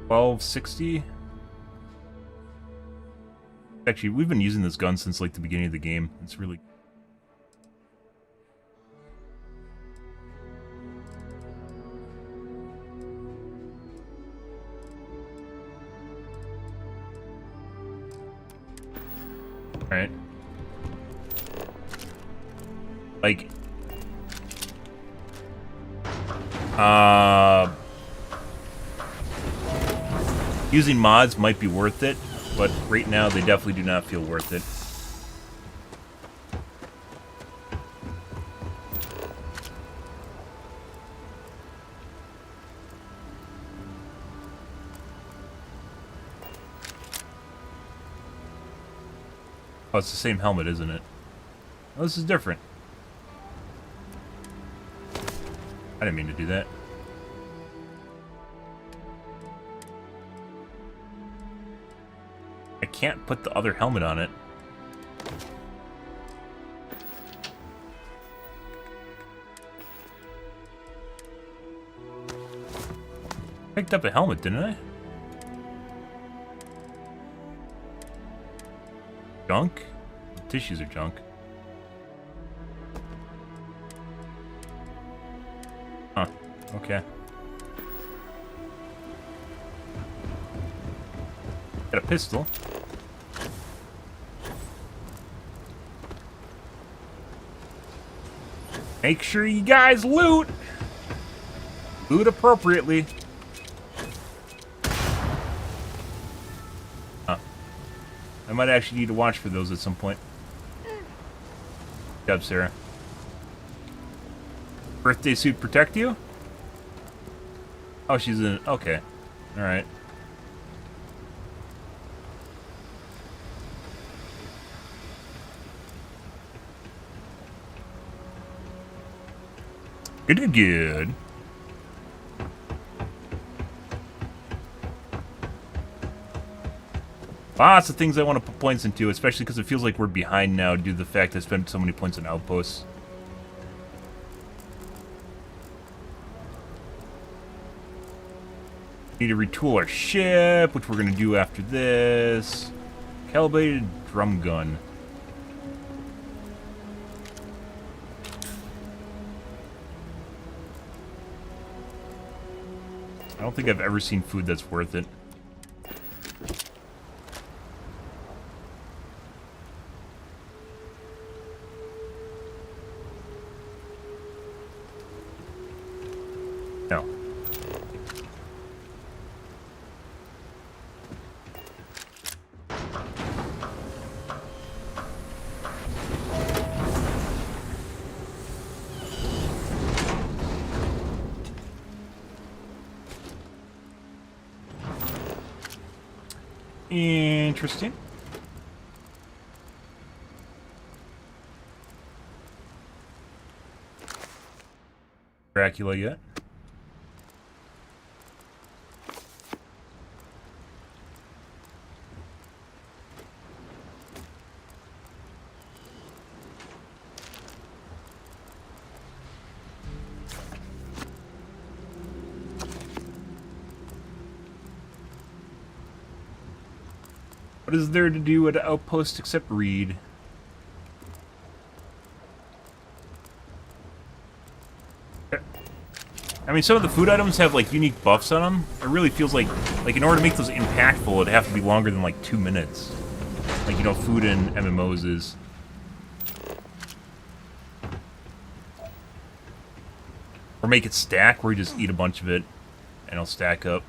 1260. Actually, we've been using this gun since like the beginning of the game. It's really... Alright. Like... using mods might be worth it, but right now they definitely do not feel worth it. Oh, it's the same helmet, isn't it? Oh, this is different. I didn't mean to do that. I can't put the other helmet on it. Picked up a helmet, didn't I? Junk? Tissues are junk. Huh. Okay. Got a pistol. Make sure you guys loot! Loot appropriately. Huh. I might actually need to watch for those at some point. Good job, Sarah. Birthday suit protect you? Oh, she's in... Okay. Alright. Good. Lots of things I want to put points into, especially because it feels like we're behind now due to the fact I spent so many points on outposts. Need to retool our ship, which we're going to do after this. Calibrated drum gun. I don't think I've ever seen food that's worth it. No. Interesting. Dracula yet? What is there to do at Outpost except read? I mean, some of the food items have like unique buffs on them. It really feels like in order to make those impactful, it'd have to be longer than like 2 minutes. Like, you know, food in MMOs is. Or make it stack, where you just eat a bunch of it and it'll stack up.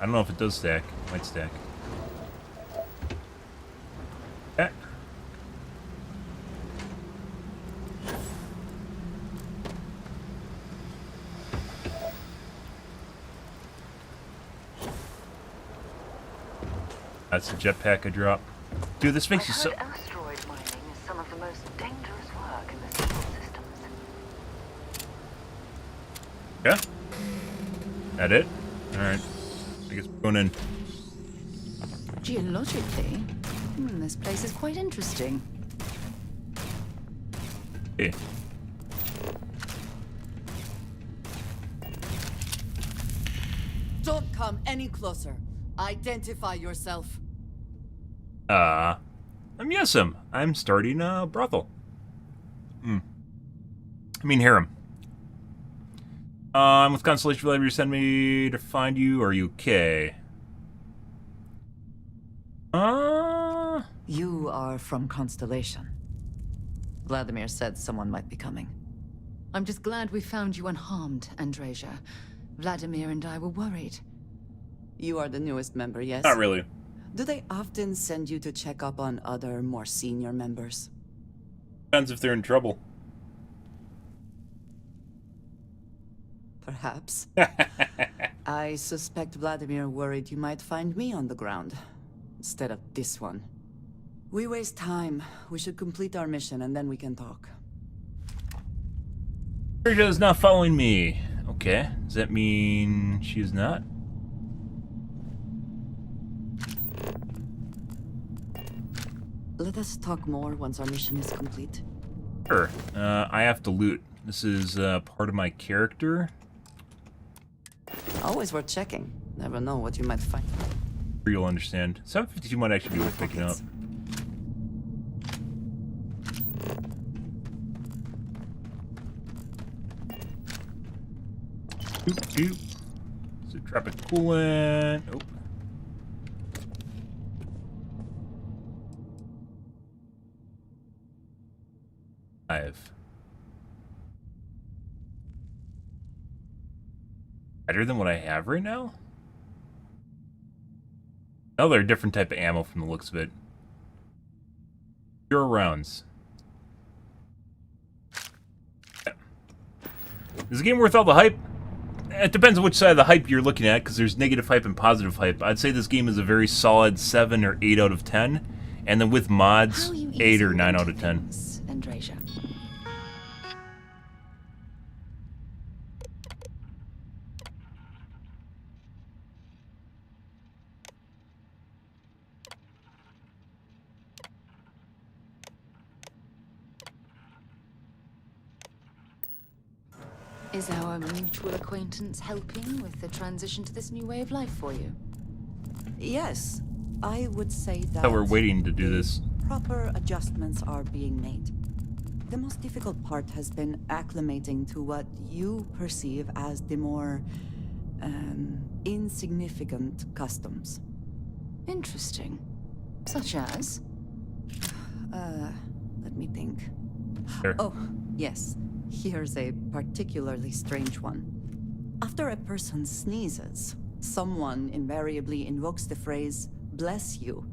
I don't know if it does stack. It might stack. Yeah. That's the jetpack I dropped. Dude, this makes you so... asteroid mining is some of the most dangerous work in the solar systems. Yeah? That it? Alright. I guess we're going in. Geologically, this place is quite interesting. Hey. Don't come any closer. Identify yourself. I'm Yesem. I'm starting a brothel. I mean harem. I'm with Constellation Valley. You send me to find you. Are you okay? You are from Constellation. Vladimir said someone might be coming. I'm just glad we found you unharmed, Andreja. Vladimir and I were worried. You are the newest member, yes? Not really. Do they often send you to check up on other, more senior members? Depends if they're in trouble. Perhaps. I suspect Vladimir worried you might find me on the ground, instead of this one. We waste time. We should complete our mission and then we can talk. Rita is not following me. Okay. Does that mean she is not? Let us talk more once our mission is complete. Sure. I have to loot. This is part of my character. Always worth checking. Never know what you might find. Sure, you'll understand. 752 might actually be worth picking up. So trap a coolant. Oh. Better than what I have right now? Another different type of ammo from the looks of it. 0 rounds. Is the game worth all the hype? It depends on which side of the hype you're looking at, because there's negative hype and positive hype. I'd say this game is a very solid 7 or 8 out of 10. And then with mods, 8 or 9 out of 10. Andreja. Is our mutual acquaintance helping with the transition to this new way of life for you? Yes, I would say that... So we're waiting to do this. Proper adjustments are being made. The most difficult part has been acclimating to what you perceive as the more... insignificant customs. Interesting. Such as? Let me think. Sure. Oh, yes. Here's a particularly strange one. After a person sneezes, someone invariably invokes the phrase, "bless you."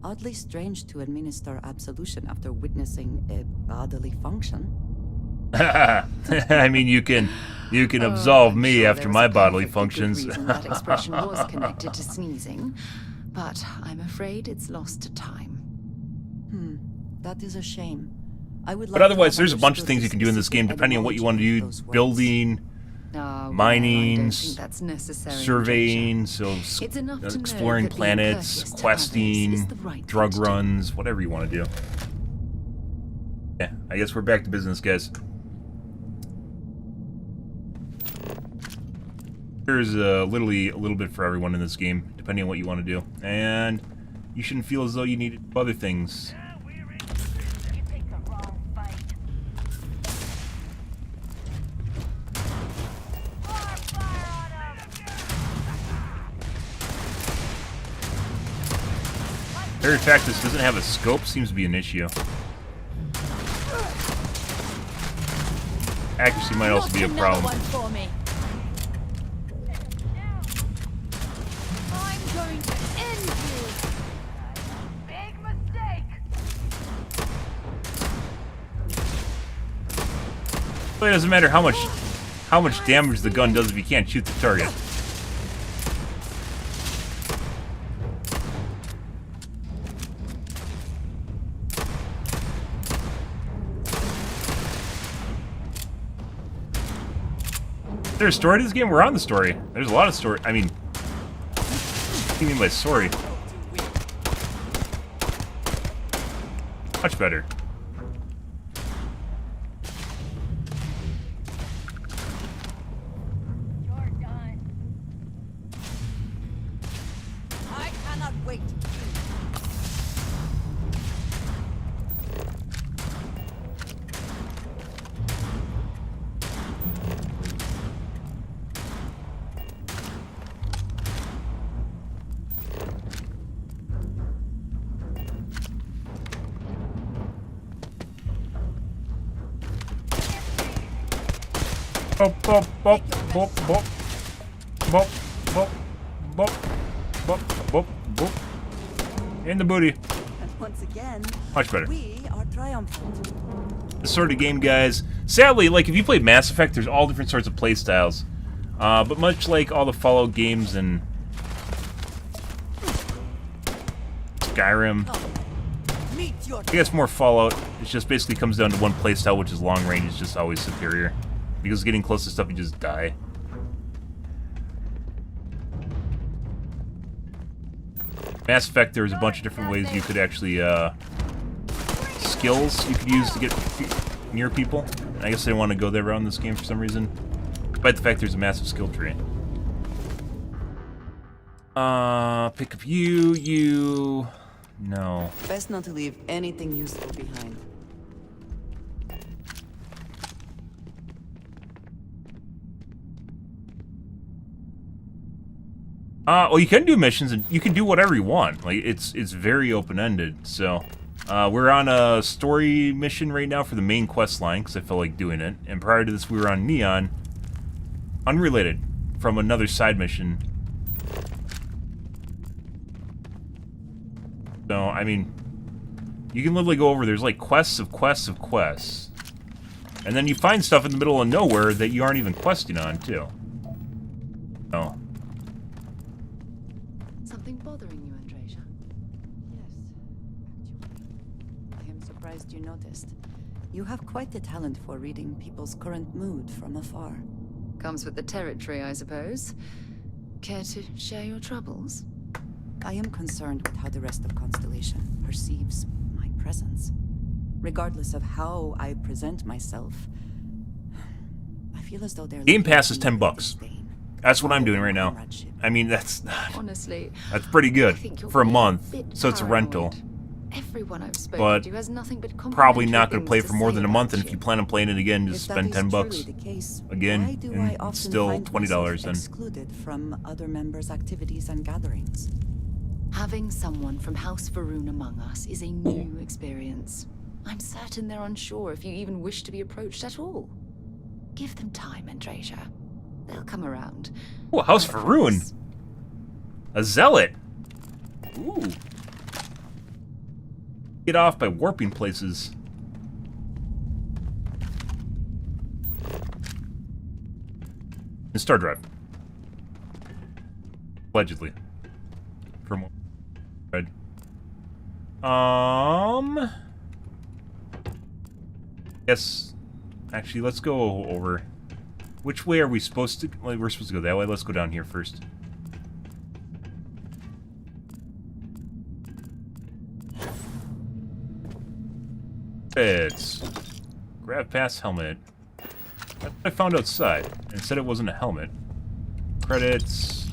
Oddly strange to administer absolution after witnessing a bodily function. I mean, you can absolve me Sure, after there is my a bodily perfectly good functions. reason that expression was connected to sneezing. but I'm afraid it's lost to time. That is a shame. I would But like otherwise, to have there's a bunch of understood things the you can do in this game, specific depending on what you want to etymology do. of those words. Building, I mining, don't think that's necessary, surveying, so It's enough to know exploring that being planets, courteous to questing, others is the right drug thing to do. runs, whatever you want to do. Yeah, I guess we're back to business, guys. There's literally a little bit for everyone in this game, depending on what you want to do. And you shouldn't feel as though you need other things. The very fact this doesn't have a scope seems to be an issue. Accuracy might also be a problem. I'm going to end you. Big mistake. Well, it doesn't matter how much damage the gun does if you can't shoot the target. Is there a story to this game? We're on the story. There's a lot of story. I mean, what do you mean by story? Much better. I cannot wait. Bop, bop, bop, bop, bop. Bop, bop, bop, bop, bop, bop. In the booty. And once again, Much better. we are triumphant. This sort of game, guys. Sadly, like, if you play Mass Effect, there's all different sorts of playstyles. But much like all the Fallout games and Skyrim, I guess more Fallout, it just basically comes down to one playstyle, which is long range is just always superior. Because getting close to stuff, you just die. Mass Effect, there was a bunch of different ways you could actually, skills you could use to get near people. And I guess they want to go there around this game for some reason. Despite the fact there's a massive skill tree. Pick up you, no. Best not to leave anything useful behind. Well, you can do missions, and you can do whatever you want. Like, it's very open-ended, so... we're on a story mission right now for the main quest line, because I felt like doing it. And prior to this, we were on Neon. Unrelated. From another side mission. So, I mean... You can literally go over, there's like quests of quests of quests. And then you find stuff in the middle of nowhere that you aren't even questing on, too. Oh. Something bothering you, Andreja? Yes, actually. I am surprised you noticed. You have quite the talent for reading people's current mood from afar. Comes with the territory, I suppose. Care to share your troubles? I am concerned with how the rest of Constellation perceives my presence. Regardless of how I present myself, I feel as though they're... Game Pass is $10. That's what I'm doing right now. I mean, that's... Honestly, that's pretty good for a month, bit so it's a rental. Everyone I've spoken But to has nothing but probably not going complimentary to play things for more say than a about month, and you. if you plan on playing it again, just spend $10. Case, Again, why do and I it's often still find $20 myself then. excluded from other members' activities and gatherings? Having someone from House Varun among us is a new experience. I'm certain they're unsure if you even wish to be approached at all. Give them time, Andreja. They'll come around. Oh, House Varun! A zealot! Ooh. Get off by warping places. In Star Drive. Allegedly. From Good. Yes. Actually, let's go over. Which way are we supposed to? Well, we're supposed to go that way. Let's go down here first. It's grab pass helmet. That's what I found outside. And it said it wasn't a helmet. Credits.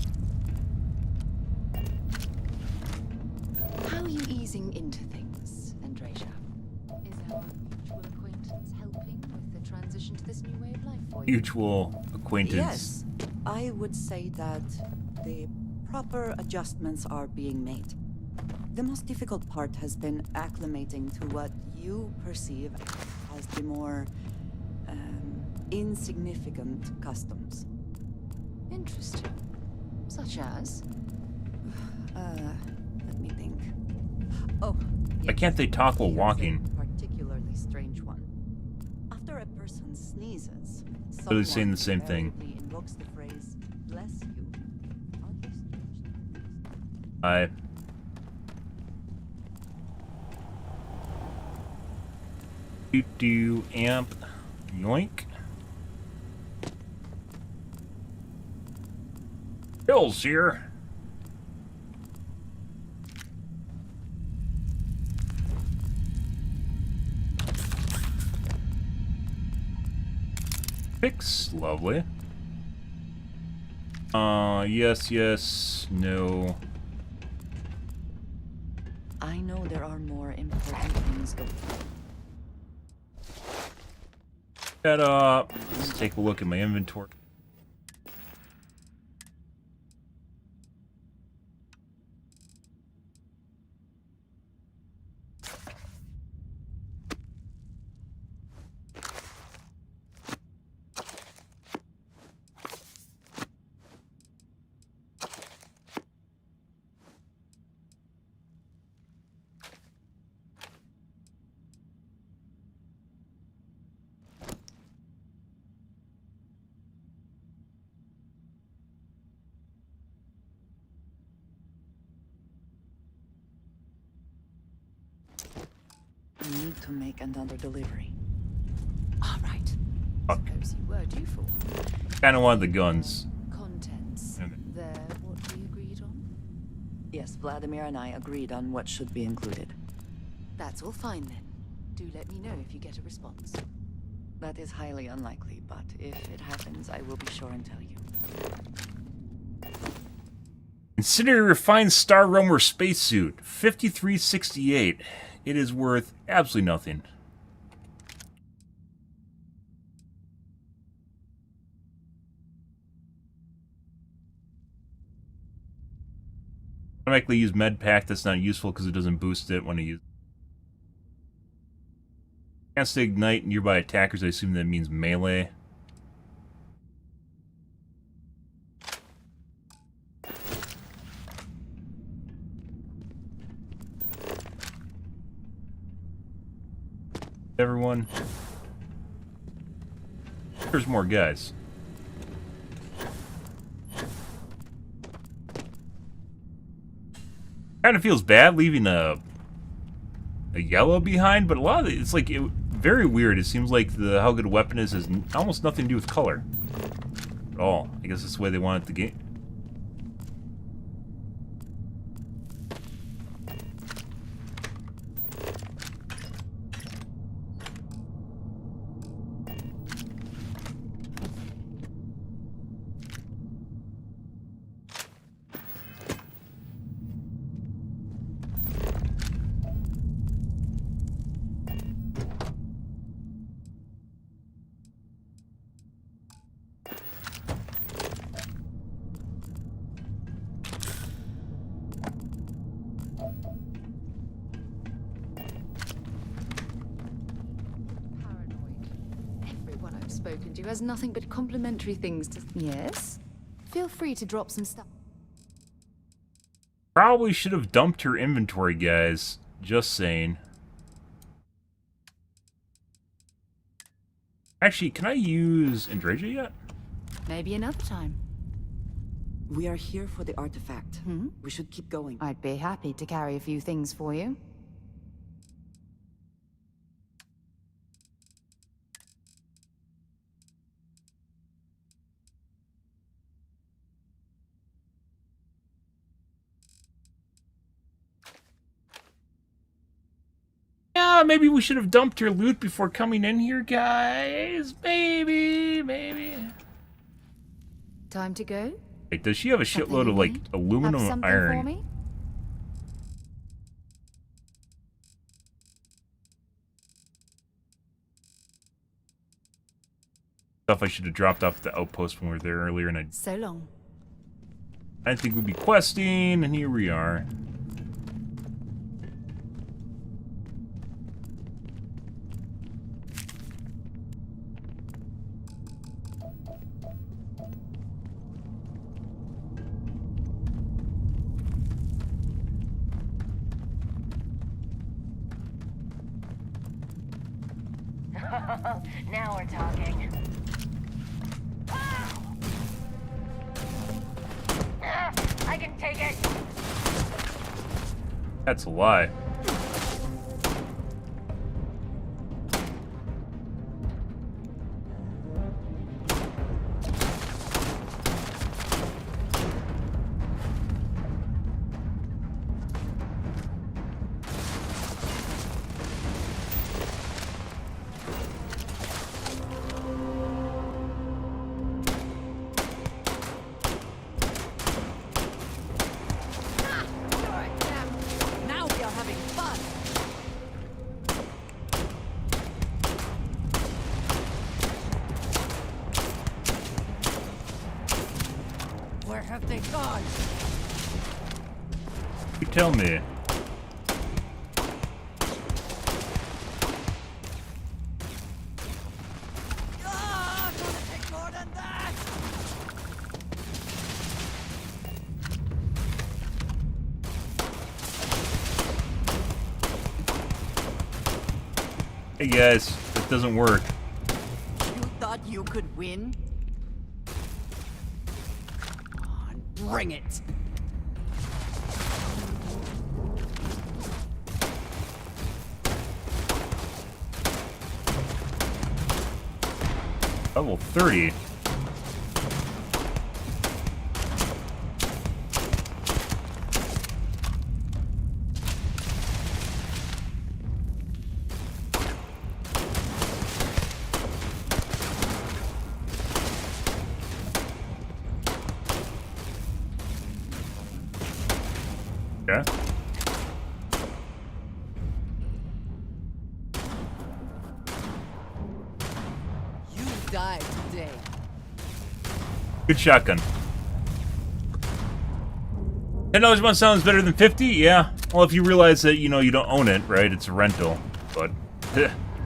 How are you easing into things, Andrasia? Is our mutual acquaintance helping with the transition to this new way of life for you? Mutual acquaintance. Yes, I would say that the proper adjustments are being made. The most difficult part has been acclimating to what you perceive as the more insignificant customs. Interesting. Such as? Let me think. Oh, Why can't they talk while walking? particularly strange one. After a person sneezes, Really saying the same thing. invariably invokes the phrase "bless you." I. Do amp yoink. Bill's here. Fix, lovely. Yes, yes, no. I know there are more important things going on. Shut up. Let's take a look at my inventory. I need to make another delivery. All right. Fuck. Suppose you were due for Kinda wanted the guns. contents. They're what we agreed on? Yes, Vladimir and I agreed on what should be included. That's all fine then. Do let me know if you get a response. That is highly unlikely, but if it happens, I will be sure and tell you. Consider a refined Star Roamer spacesuit. $53.68. It is worth absolutely nothing. Automatically use med pack. That's not useful because it doesn't boost it when I use. Chance to ignite nearby attackers. I assume that means melee. Everyone. There's more guys. Kind of feels bad leaving a yellow behind, but a lot of it's like very weird. It seems like how good a weapon is has almost nothing to do with color at all. I guess that's the way they want it to game. Everyone I've spoken to has nothing but complimentary things to... Yes? Feel free to drop some stuff. Probably should have dumped her inventory, guys. Just saying. Actually, can I use Andrasia yet? Maybe another time. We are here for the artifact. We should keep going. I'd be happy to carry a few things for you. Yeah, maybe we should have dumped your loot before coming in here, guys. Maybe. Time to go? Wait, does she have a shitload of, like, aluminum and iron? For me? Stuff I should have dropped off at the outpost when we were there earlier, and So long. I didn't think we'd be questing, and here we are. Now we're talking. I can take it. That's a lie. Now we are having fun. Where have they gone? You tell me. Hey guys, that doesn't work. You thought you could win? Come on, bring it. Level 30. Yeah. You died today. Good shotgun. $10 a month sounds better than 50? Yeah. Well, if you realize that, you know, you don't own it, right? It's a rental. But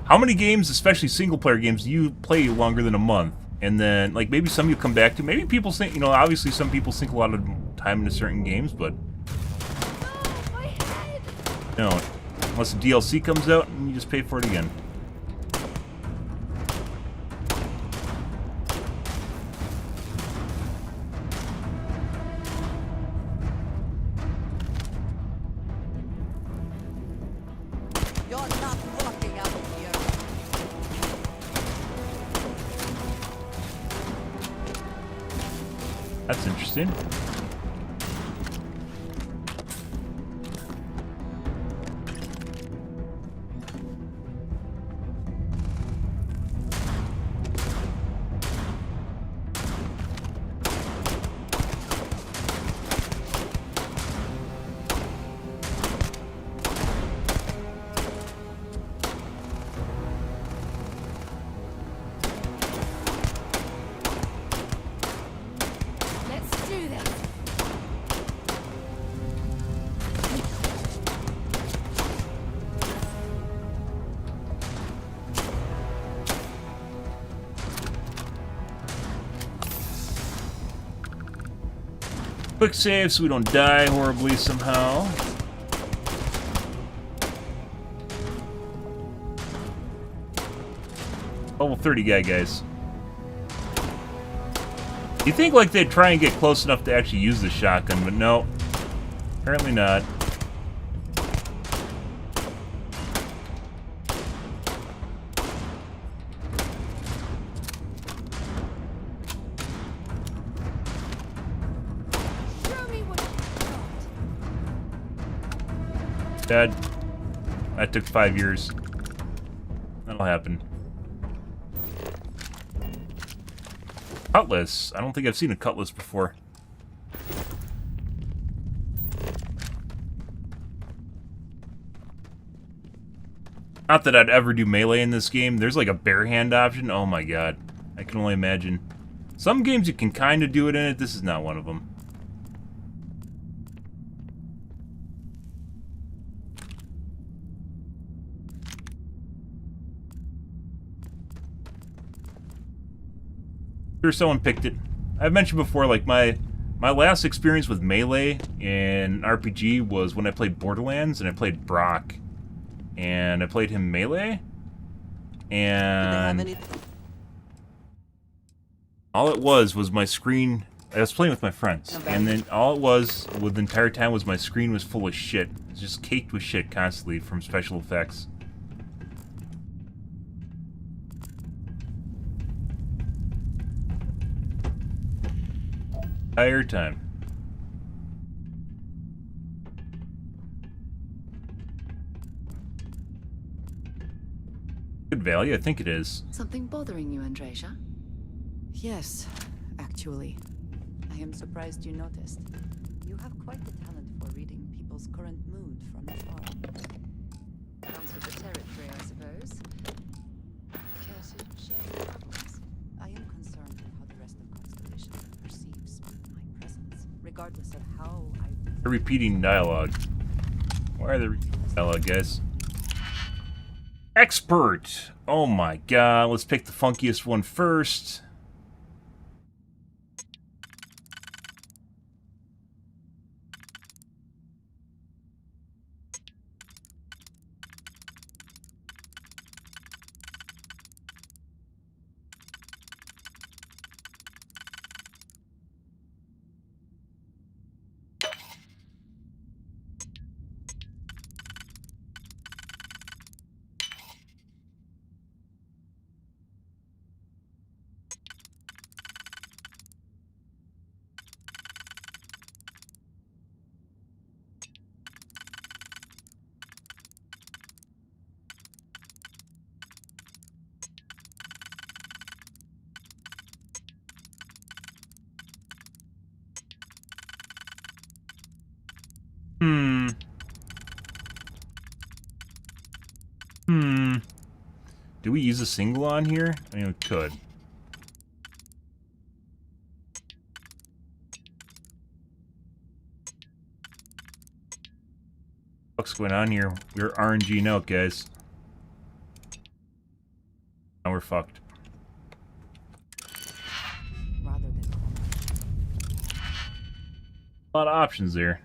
how many games, especially single-player games, do you play longer than a month? And then, like, maybe some you come back to. Maybe people think, you know, obviously some people sink a lot of time into certain games, but... No. Unless the DLC comes out and you just pay for it again. You're not walking out of here. That's interesting. Let's do this. Quick save so we don't die horribly somehow. Level 30 guy, guys. You think like they'd try and get close enough to actually use the shotgun, but no. Apparently not. Dad, that took 5 years. That'll happen. Cutlass. I don't think I've seen a cutlass before. Not that I'd ever do melee in this game. There's like a bare hand option. Oh my god. I can only imagine. Some games you can kind of do it in it. This is not one of them. Sure, someone picked it. I've mentioned before, like my last experience with melee in RPG was when I played Borderlands and I played Brock, and I played him melee, and all it was my screen. I was playing with my friends, and then all it was with the entire time was my screen was full of shit. It was just caked with shit constantly from special effects. Entire time. Good value, I think it is. Something bothering you, Andreja? Yes, actually. I am surprised you noticed. You have quite the talent for reading people's current mood from afar. Comes with the territory, I suppose. Care to share your problems? I am concerned with how the rest of Constellation perceives my presence, regardless of how I... They're repeating dialogue. Why are they repeating dialogue, guys? Expert! Oh my god, let's pick the funkiest one first. Do we use a single on here? I mean, we could. What's going on here? We're RNG out, guys. Now we're fucked. A lot of options there.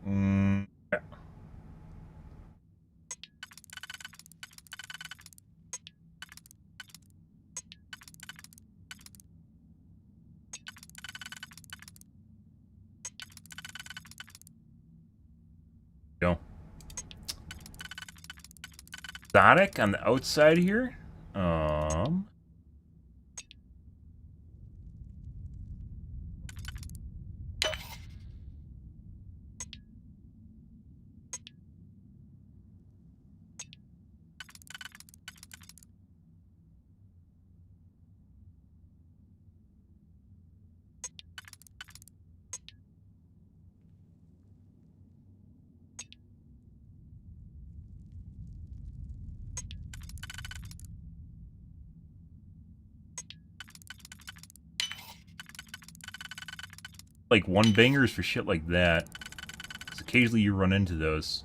Yeah. Go. Exotic on the outside here. Like one bangers for shit like that. Because occasionally you run into those.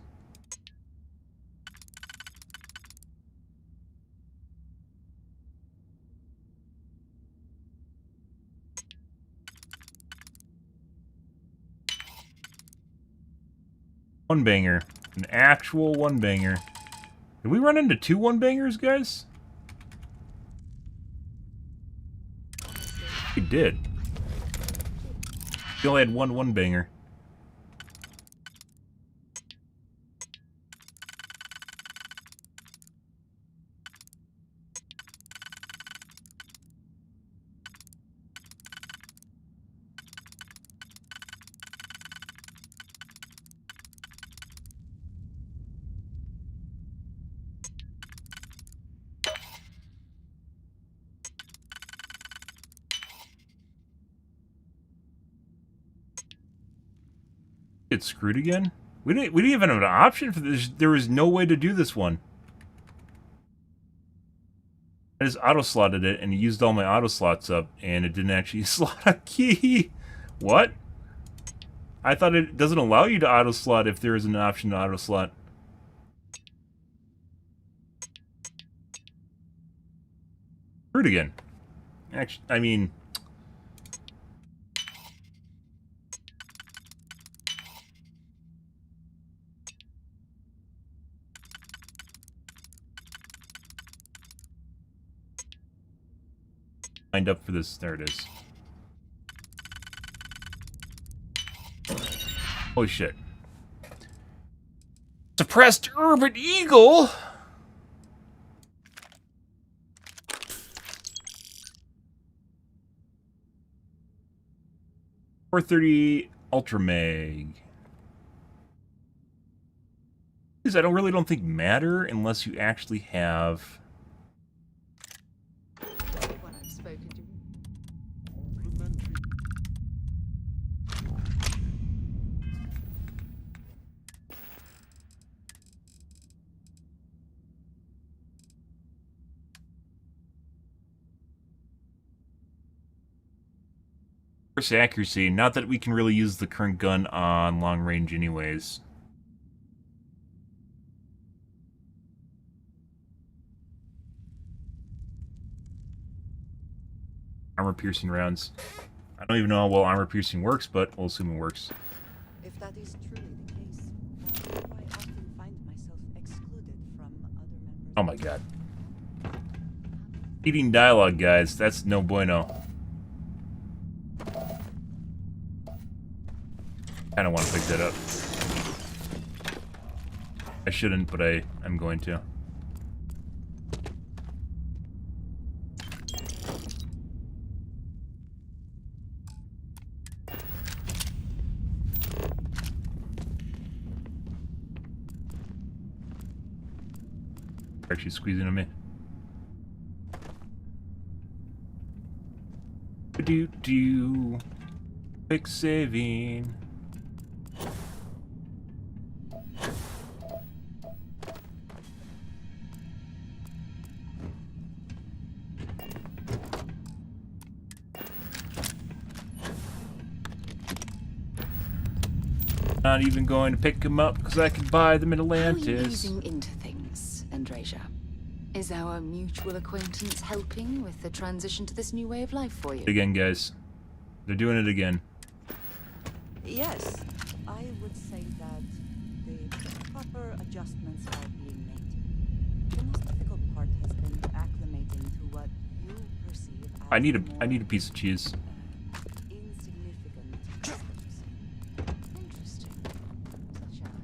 One banger. An actual one banger. Did we run into 2 one bangers, guys? We did. You only had one banger. Get screwed again? We didn't even have an option for this. There was no way to do this one. I just auto-slotted it and used all my auto-slots up, and it didn't actually slot a key. What? I thought it doesn't allow you to auto-slot if there is an option to auto-slot. Screwed again. Actually, I mean... Lined up for this. There it is. Holy shit. Suppressed Urban Eagle? .430 Ultra Mag. These I really don't think matter unless you actually have... accuracy, not that we can really use the current gun on long range anyways. Armor piercing rounds. I don't even know how well armor piercing works, but we'll assume it works. If that is truly the case, why do I often find myself excluded from other members? Oh my god. Eating dialogue, guys. That's no bueno. Kinda want to pick that up. I shouldn't, but I'm going to. Actually squeezing on me. Do quick saving. Not even going to pick him up because I can buy them in Atlantis. How are you easing into things, Andreja? Is our mutual acquaintance helping with the transition to this new way of life for you? Again, guys. They're doing it again. Yes, I would say that the proper adjustments are being made. The most difficult part has been acclimating to what you perceive as I need a piece of cheese. insignificant systems. Interesting. Such as...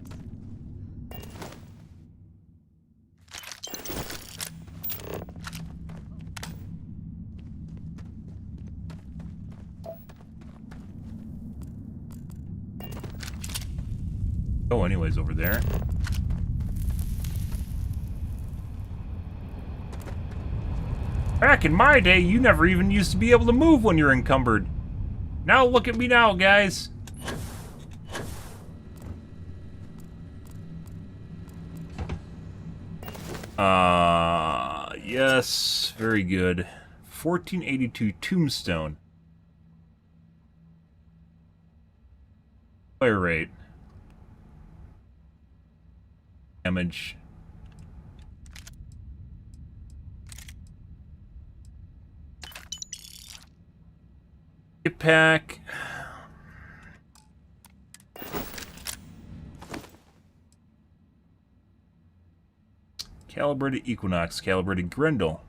Oh, anyways, over there. Back in my day, you never even used to be able to move when you're encumbered. Now look at me now, guys. Yes, very good. 1482 Tombstone. Fire rate. Damage. Get pack. Calibrated Equinox, calibrated Grendel.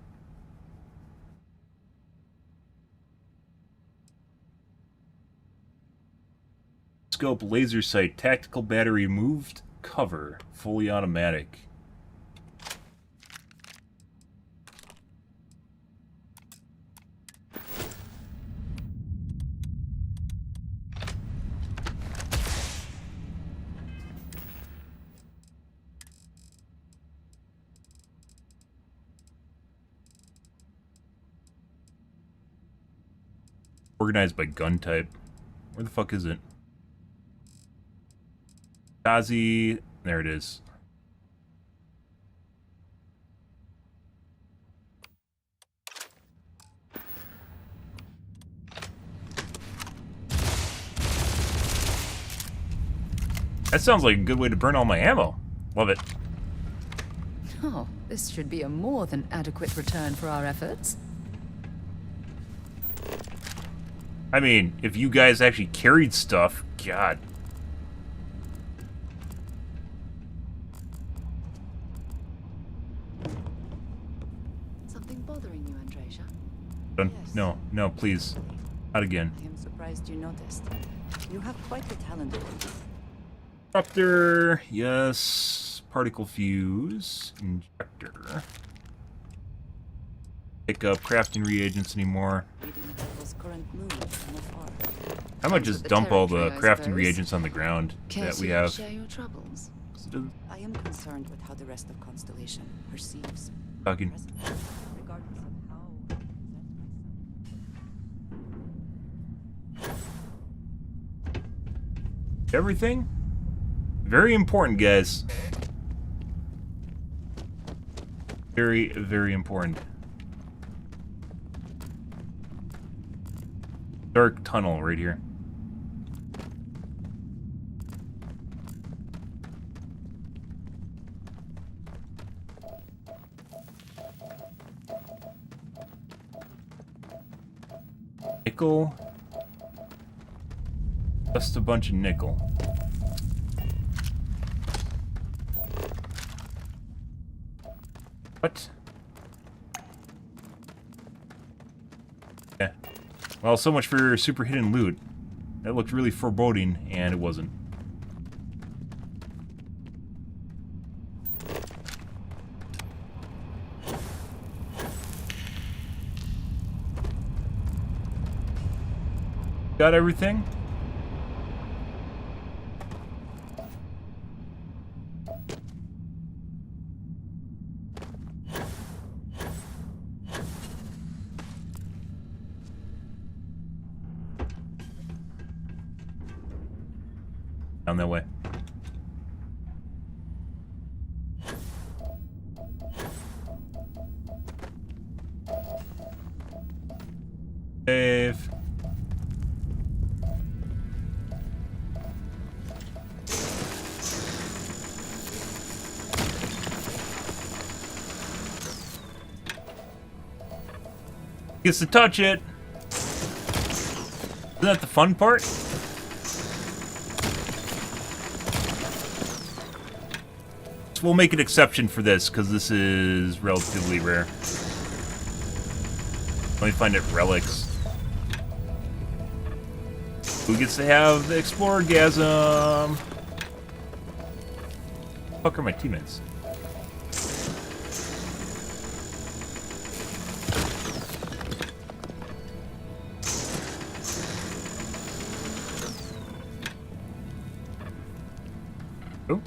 scope, laser sight, tactical battery, moved cover, fully automatic. Organized by gun type. Where the fuck is it? Kazi. There it is. That sounds like a good way to burn all my ammo. Love it. Oh, this should be a more than adequate return for our efforts. I mean, if you guys actually carried stuff, God. Something bothering you, Andreja? No, no, please. Not again. I am surprised you noticed. You have quite a talent. Disruptor, yes. Particle fuse, injector. Pick up crafting reagents anymore. I might just dump all the crafting reagents on the ground that we have. I am concerned with how the rest of Constellation perceives. Talking. Regardless of how. Everything? Very important, guys. Very, very important. Dark tunnel right here. Nickel. Just a bunch of nickel. What? Yeah. Well, so much for super hidden loot. That looked really foreboding, and it wasn't. Got everything? Down that way. Save. Gets to touch it. Isn't that the fun part? We'll make an exception for this, because this is relatively rare. Let me find it relics. Who gets to have the Explorergasm? Fuck are my teammates? Oh.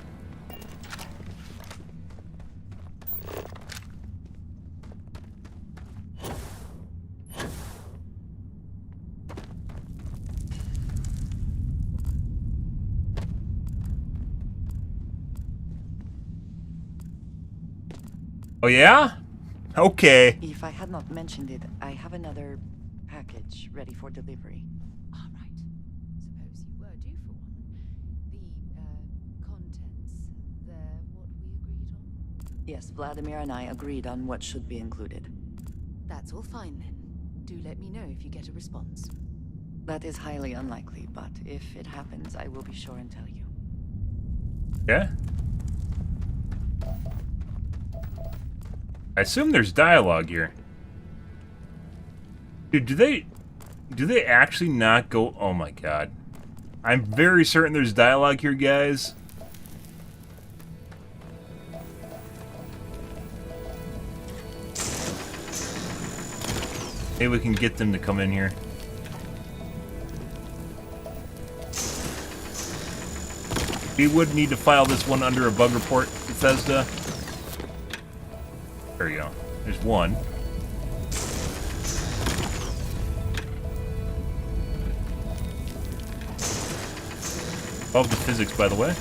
Oh yeah? Okay. If I had not mentioned it, I have another package ready for delivery. All right. Suppose you were due for one. The, contents, they're what we agreed on? Yes, Vladimir and I agreed on what should be included. That's all fine then. Do let me know if you get a response. That is highly unlikely, but if it happens, I will be sure and tell you. Yeah? I assume there's dialogue here. Dude, do they actually not go... Oh my god. I'm very certain there's dialogue here, guys. Maybe we can get them to come in here. We would need to file this one under a bug report, Bethesda. There you go. There's one. Love the physics, by the way.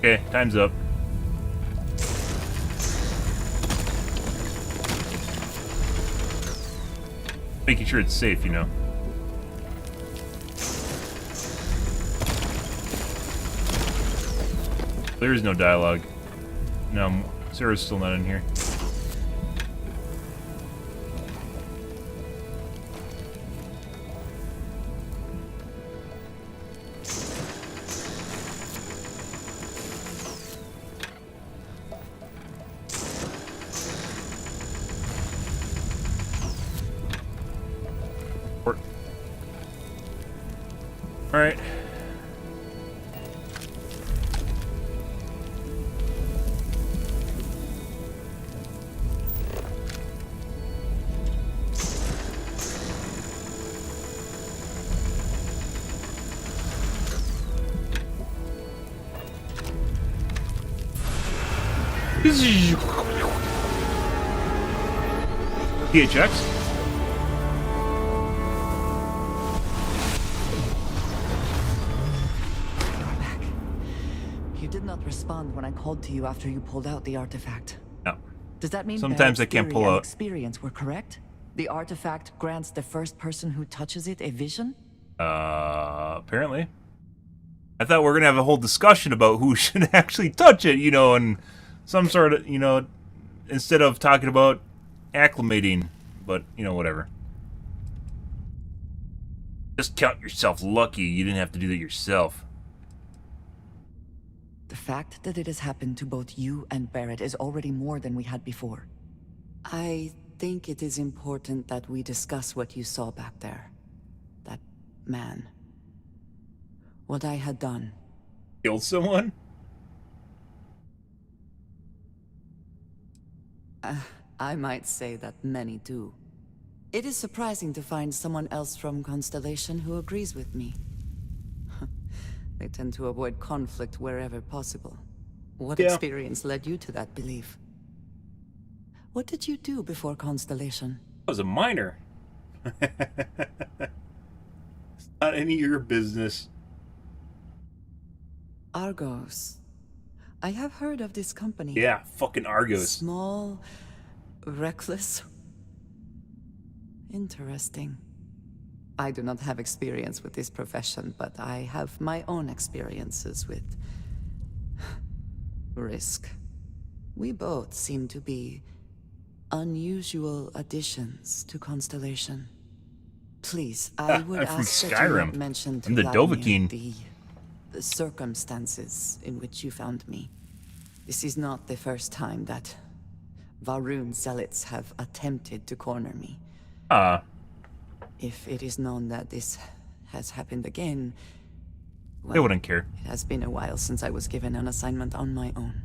Okay, time's up. Making sure it's safe, you know. There is no dialogue. No, Sarah's still not in here. All right. PHX? You did not respond when I called to you after you pulled out the artifact. No. Does that mean sometimes I can't pull out? Experience were correct? The artifact grants the first person who touches it a vision? Apparently. I thought we were gonna have a whole discussion about who should actually touch it, you know, and some sort of, you know, instead of talking about acclimating, but, you know, whatever. Just count yourself lucky you didn't have to do that yourself. The fact that it has happened to both you and Barrett is already more than we had before. I think it is important that we discuss what you saw back there. That man. What I had done. Killed someone? I might say that many do. It is surprising to find someone else from Constellation who agrees with me. They tend to avoid conflict wherever possible. What experience led you to that belief? What did you do before Constellation? I was a miner. It's not any of your business. Argos. I have heard of this company. Yeah, fucking Argos. Small, reckless. Interesting. I do not have experience with this profession, but I have my own experiences with risk. We both seem to be unusual additions to Constellation. Please, I would ask that you not mention to Vladimir the circumstances in which you found me. This is not the first time that Va'ruun zealots have attempted to corner me. If it is known that this has happened again, well, they wouldn't care. It has been a while since I was given an assignment on my own.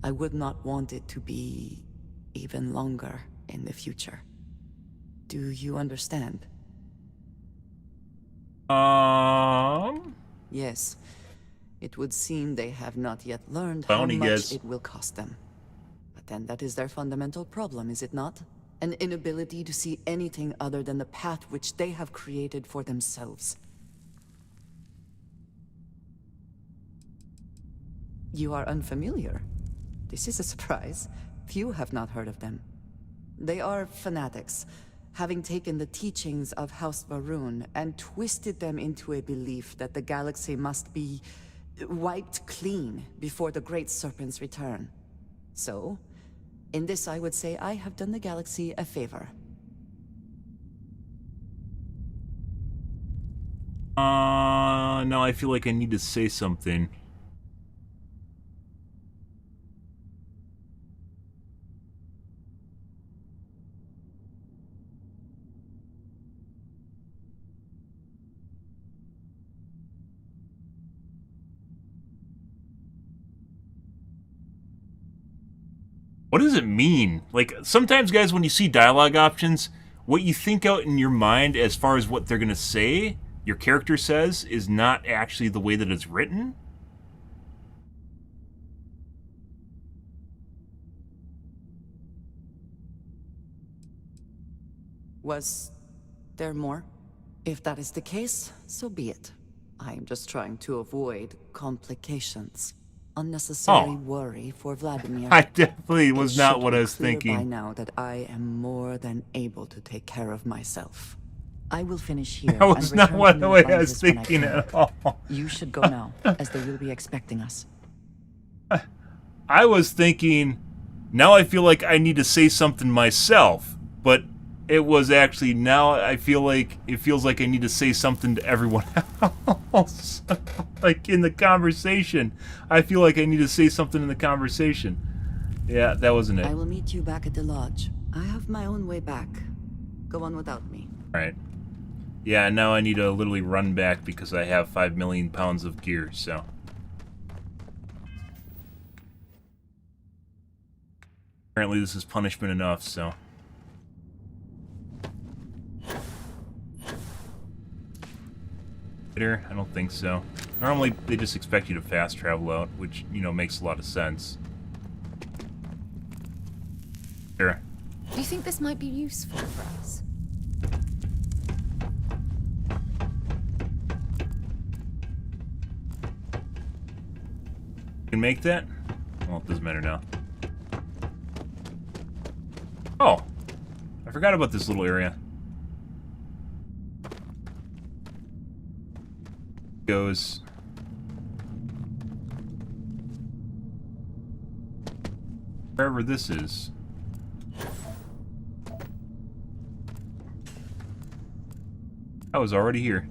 I would not want it to be even longer in the future. Do you understand? Yes. It would seem they have not yet learned how much it will cost them. But then that is their fundamental problem, is it not? An inability to see anything other than the path which they have created for themselves. You are unfamiliar. This is a surprise. Few have not heard of them. They are fanatics, having taken the teachings of House Va'ruun and twisted them into a belief that the galaxy must be wiped clean before the Great Serpent's return. So, in this I would say I have done the galaxy a favor. Now I feel like I need to say something. What does it mean? Like, sometimes, guys, when you see dialogue options, what you think out in your mind as far as what they're going to say, your character says, is not actually the way that it's written. Was there more? If that is the case, so be it. I am just trying to avoid complications. Unnecessary worry for Vladimir. I definitely was not what I was It should be clear by thinking. now that I am more than able to take care of myself. I will finish here. That was and not return what to the New way I was Atlantis when thinking can. at all. You should go now, as they will be expecting us. I was thinking, now I feel like I need to say something myself, but it was actually, now I feel like it feels like I need to say something to everyone else. Like in the conversation. I feel like I need to say something in the conversation. Yeah, that wasn't it. I will meet you back at the lodge. I have my own way back. Go on without me. Alright. Yeah, now I need to literally run back because I have 5 million pounds of gear, so. Apparently this is punishment enough, so. I don't think so. Normally, they just expect you to fast travel out, which, you know, makes a lot of sense. Sure. Do you think this might be useful for us? You can make that? Well, it doesn't matter now. Oh! I forgot about this little area. Goes wherever this is. I was already here.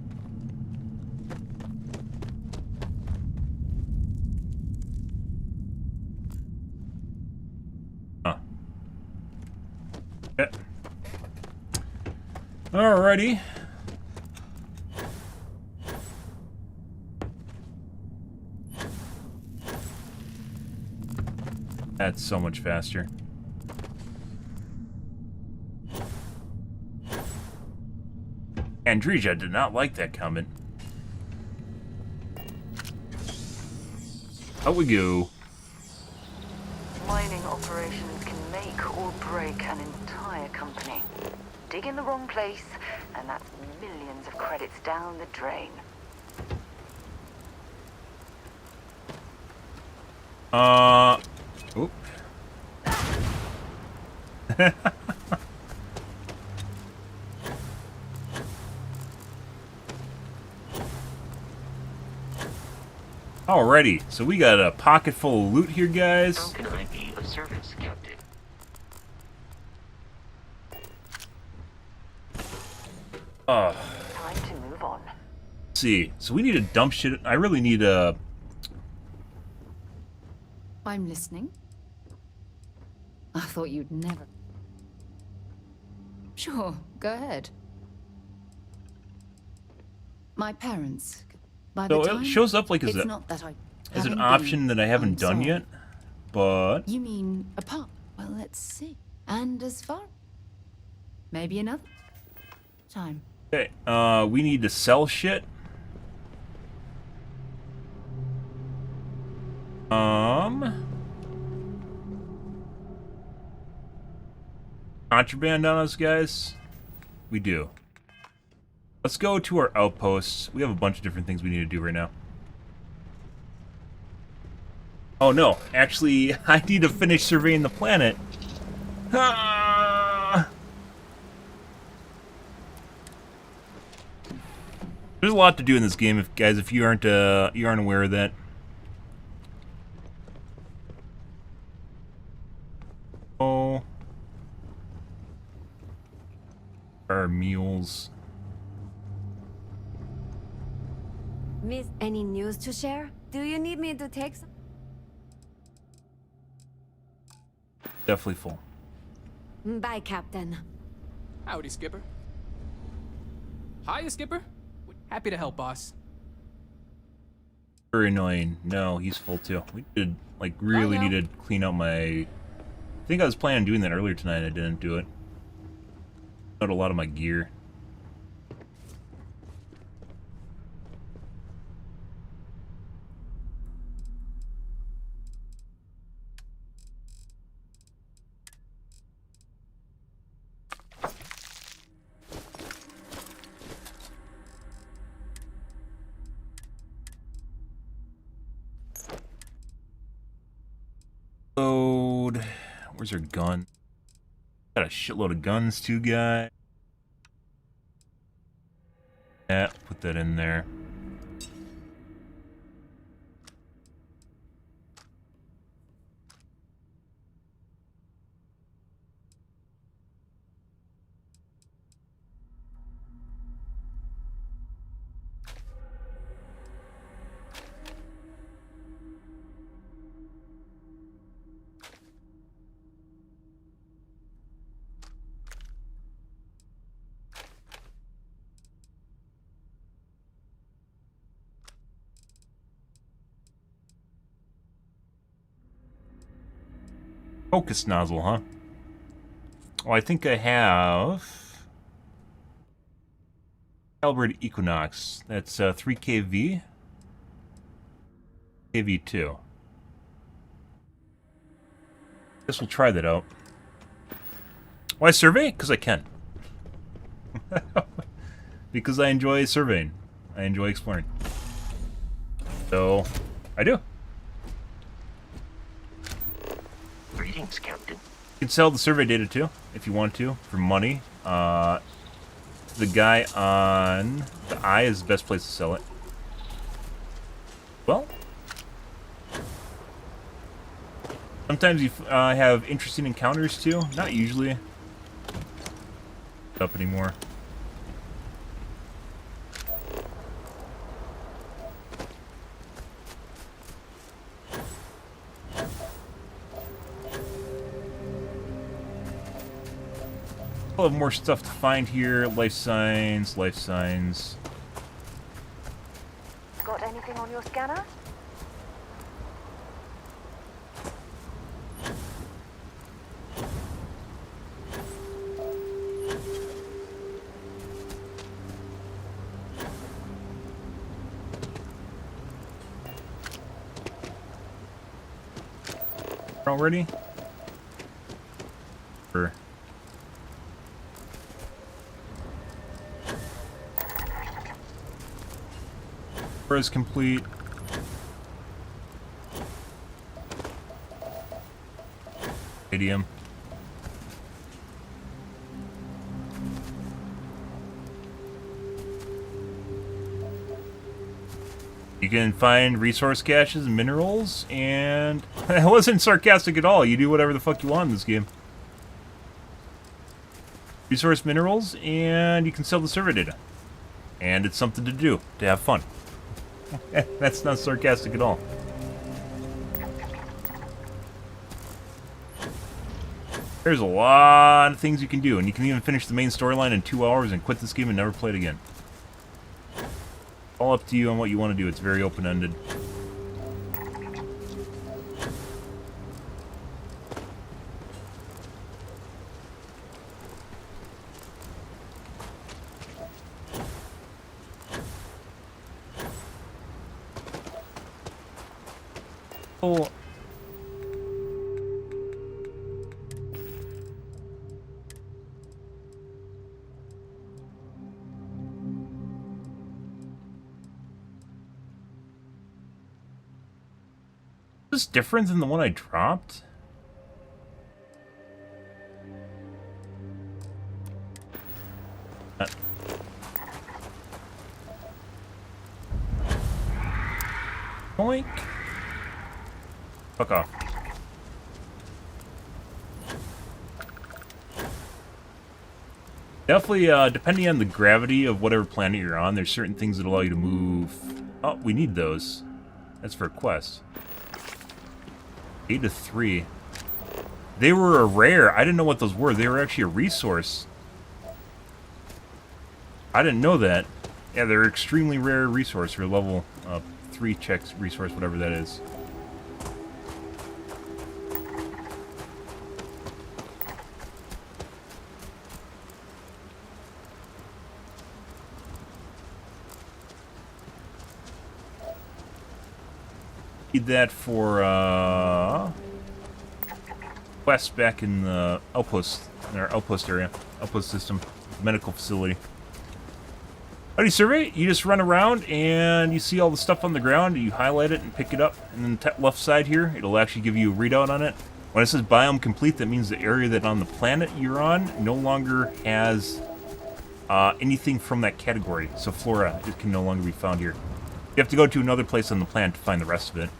Huh. Yeah. Alrighty. That's so much faster. Andreja did not like that comment. Out we go. Mining operations can make or break an entire company. Dig in the wrong place, and that's millions of credits down the drain. Oop. Alrighty, so we got a pocket full of loot here, guys. How can I be of service, Captain? Time to move on. Let's see, so we need to dump shit. I really need a... I'm listening. I thought you'd never. Sure, go ahead. My parents. By the So time, it shows up like as, it's not that I as an haven't option been. that I haven't I'm done sorry. yet, but... You mean apart? Well, let's see. And as far. Maybe another time. Okay, we need to sell shit. Contraband on us, guys? We do. Let's go to our outposts. We have a bunch of different things we need to do right now. Oh no, actually, I need to finish surveying the planet. Ah! There's a lot to do in this game, if you aren't aware of that. Oh, our mules. Miss, any news to share? Do you need me to take some? Definitely full. Bye, Captain. Howdy, Skipper. Hiya, Skipper. Happy to help, boss. Very annoying. No, he's full too. We did, like, really need to clean out my... I think I was planning on doing that earlier tonight. I didn't do it. Out a lot of my gear. Load. Where's our gun? Got a shitload of guns too, guy. Yeah, put that in there. Focus nozzle, huh? Oh, I think I have... Calibrated Equinox. That's 3 kV. kV2. Guess we'll try that out. Why survey? Because I can. Because I enjoy surveying. I enjoy exploring. So, I do. Greetings, Captain. You can sell the survey data too, if you want to, for money. The guy on the Eye is the best place to sell it. Well, sometimes you have interesting encounters too. Not usually. Up anymore. I'll have more stuff to find here. Life signs, life signs. Got anything on your scanner? Already? Or is complete. Stadium. You can find resource caches and minerals, and I wasn't sarcastic at all. You do whatever the fuck you want in this game. Resource minerals, and you can sell the server data. And it's something to do, to have fun. That's not sarcastic at all. There's a lot of things you can do, and you can even finish the main storyline in 2 hours and quit this game and never play it again. All up to you on what you want to do. It's very open-ended. Oh. Is this different than the one I dropped? Boink. Fuck off. Definitely, depending on the gravity of whatever planet you're on, there's certain things that allow you to move Oh, we need those. That's for a quest. 8 to 3. They were a rare. I didn't know what those were. They were actually a resource. I didn't know that. Yeah, they're extremely rare resource for level 3 checks resource, whatever that is. Need that for quest back in the outpost, in our outpost area, outpost system, medical facility. How do you survey? You just run around and you see all the stuff on the ground, you highlight it and pick it up, and then the left side here, it'll actually give you a readout on it. When it says biome complete, that means the area that on the planet you're on no longer has anything from that category. So flora, it can no longer be found here. You have to go to another place on the planet to find the rest of it.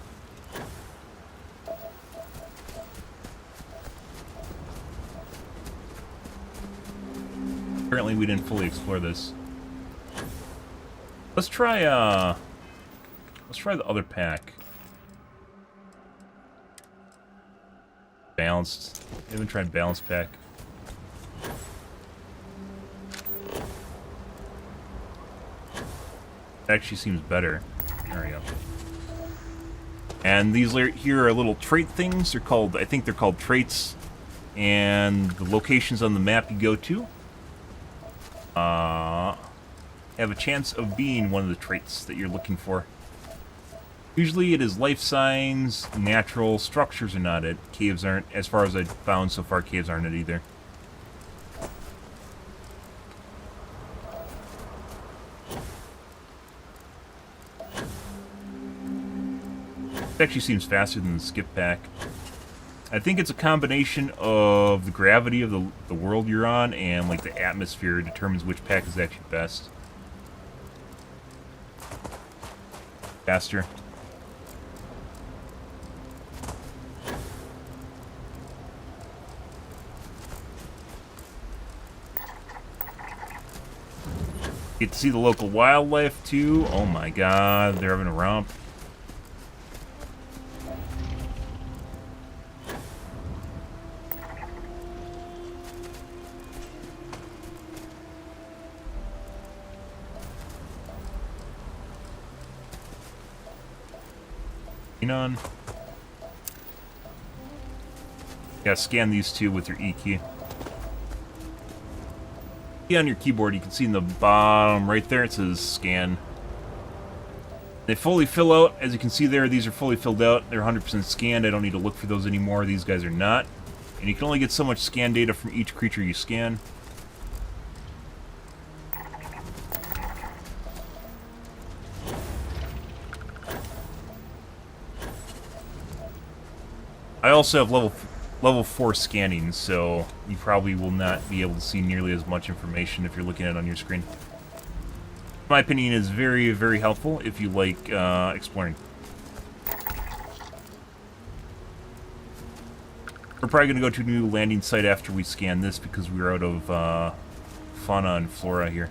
Apparently we didn't fully explore this. Let's try the other pack. Balanced. We haven't tried balanced pack. That actually seems better. There we go. And these here are little trait things. They're called, I think they're called traits. And the locations on the map you go to have a chance of being one of the traits that you're looking for. Usually it is life signs, natural, structures are not it. Caves aren't, as far as I've found so far, caves aren't it either. It actually seems faster than the skip pack. I think it's a combination of the gravity of the world you're on and like the atmosphere determines which pack is actually best. Faster. Get to see the local wildlife too. Oh my god, they're having a romp. On. Yeah, scan these two with your E key. On your keyboard, you can see in the bottom right there, it says scan. They fully fill out. As you can see there, these are fully filled out. They're 100% scanned. I don't need to look for those anymore. These guys are not. And you can only get so much scan data from each creature you scan. I also have level 4 scanning, so you probably will not be able to see nearly as much information if you're looking at it on your screen. My opinion is very, very helpful if you like exploring. We're probably going to go to a new landing site after we scan this because we're out of fauna and flora here.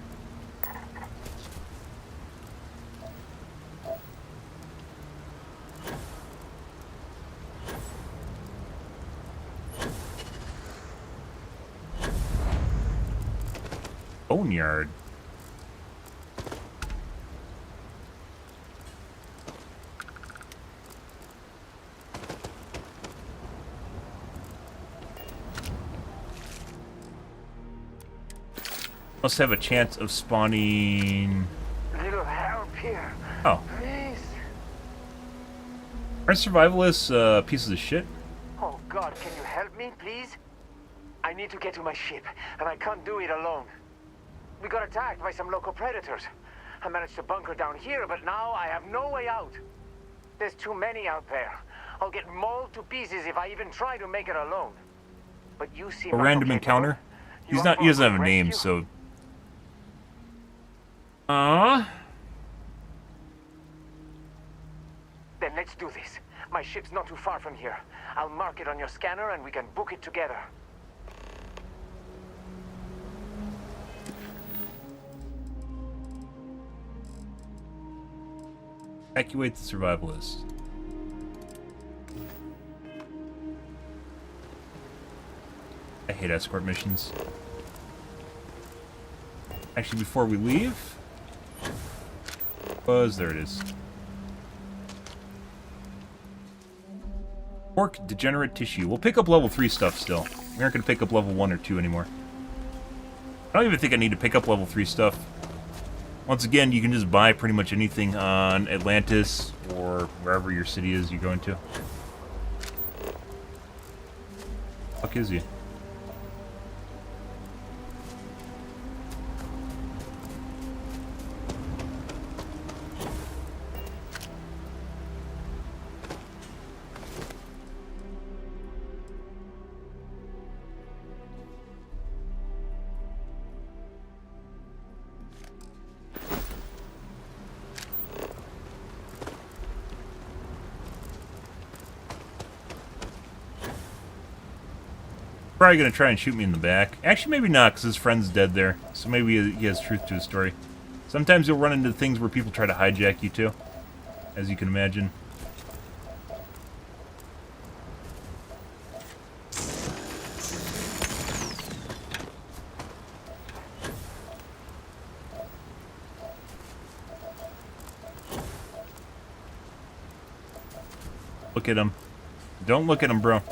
Boneyard. Must have a chance of spawning. Little help here. Oh. Please. Aren't survivalists pieces of shit? Oh God, can you help me, please? I need to get to my ship, and I can't do it alone. We got attacked by some local predators. I managed to bunker down here, but now I have no way out. There's too many out there. I'll get mauled to pieces if I even try to make it alone. But you seem A random encounter? He doesn't have a name, so... Then let's do this. My ship's not too far from here. I'll mark it on your scanner and we can book it together. Evacuate the survivalist. I hate escort missions. Actually, before we leave... there it is. Pork degenerate tissue. We'll pick up level 3 stuff still. We aren't going to pick up level 1 or 2 anymore. I don't even think I need to pick up level 3 stuff. Once again, you can just buy pretty much anything on Atlantis or wherever your city is you're going to. Fuck is he? Probably gonna try and shoot me in the back. Actually, maybe not, because his friend's dead there. So maybe he has truth to his story. Sometimes you'll run into things where people try to hijack you too, as you can imagine. Look at him. Don't look at him, bro.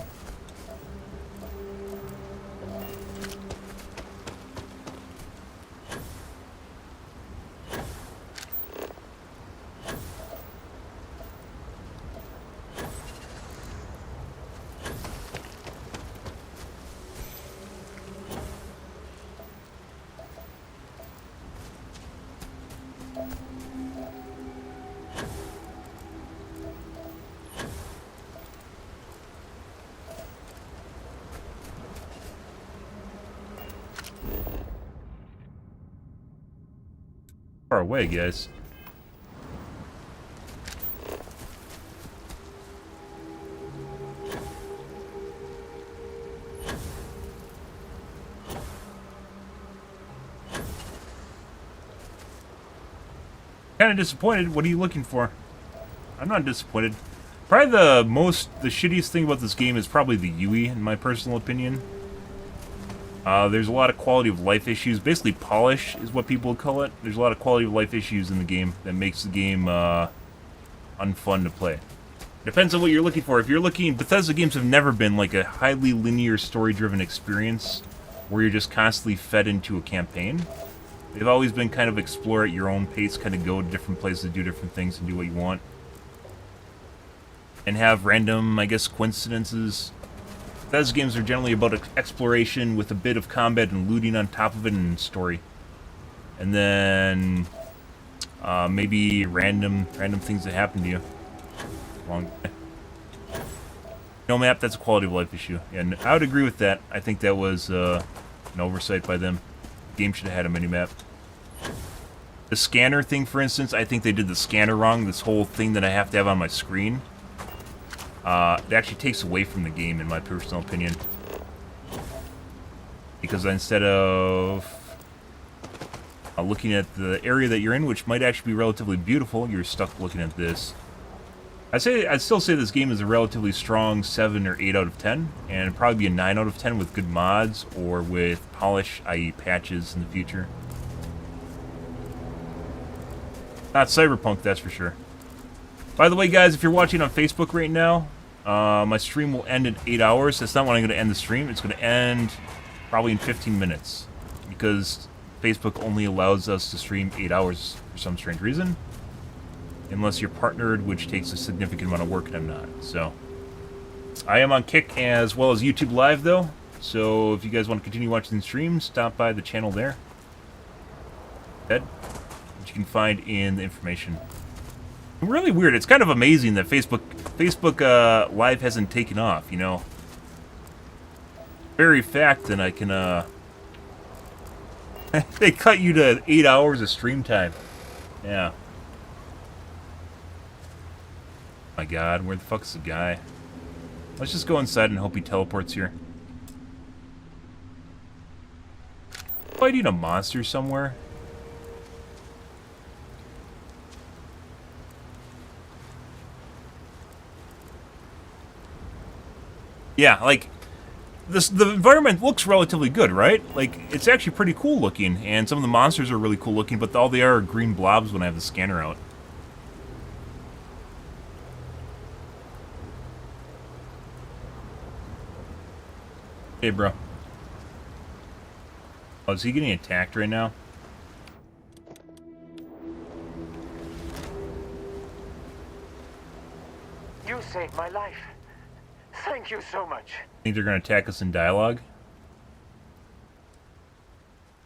Far away, guys. Kind of disappointed. What are you looking for? I'm not disappointed. Probably the shittiest thing about this game is probably the UI, in my personal opinion. There's a lot of quality of life issues. Basically, polish is what people would call it. There's a lot of quality of life issues in the game that makes the game unfun to play. Depends on what you're looking for. If you're looking... Bethesda games have never been like a highly linear, story-driven experience where you're just constantly fed into a campaign. They've always been kind of explore at your own pace, kind of go to different places, do different things, and do what you want. And have random, I guess, coincidences. Those games are generally about exploration with a bit of combat and looting on top of it and story. And then maybe random things that happen to you. No map, that's a quality of life issue. And I would agree with that. I think that was an oversight by them. The game should have had a mini-map. The scanner thing, for instance, I think they did the scanner wrong. This whole thing that I have to have on my screen. It actually takes away from the game, in my personal opinion. Because instead of looking at the area that you're in, which might actually be relatively beautiful, you're stuck looking at this. I'd still say this game is a relatively strong 7 or 8 out of 10, and it'd probably be a 9 out of 10 with good mods or with polish, i.e. patches in the future. Not Cyberpunk, that's for sure. By the way, guys, if you're watching on Facebook right now, my stream will end in 8 hours. That's not when I'm going to end the stream. It's going to end probably in 15 minutes. Because Facebook only allows us to stream 8 hours for some strange reason. Unless you're partnered, which takes a significant amount of work, and I'm not. So, I am on Kick as well as YouTube Live, though. So, if you guys want to continue watching the stream, stop by the channel there. Which you can find in the information. Really weird. It's kind of amazing that Facebook Live hasn't taken off, you know. Very fact that I can, they cut you to 8 hours of stream time. Yeah. My god, where the fuck's the guy? Let's just go inside and hope he teleports here. Fighting a monster somewhere? Yeah, like, the environment looks relatively good, right? Like, it's actually pretty cool looking, and some of the monsters are really cool looking, but all they are green blobs when I have the scanner out. Hey, bro. Oh, is he getting attacked right now? You saved my life. Thank you so much. Think they're going to attack us in dialogue?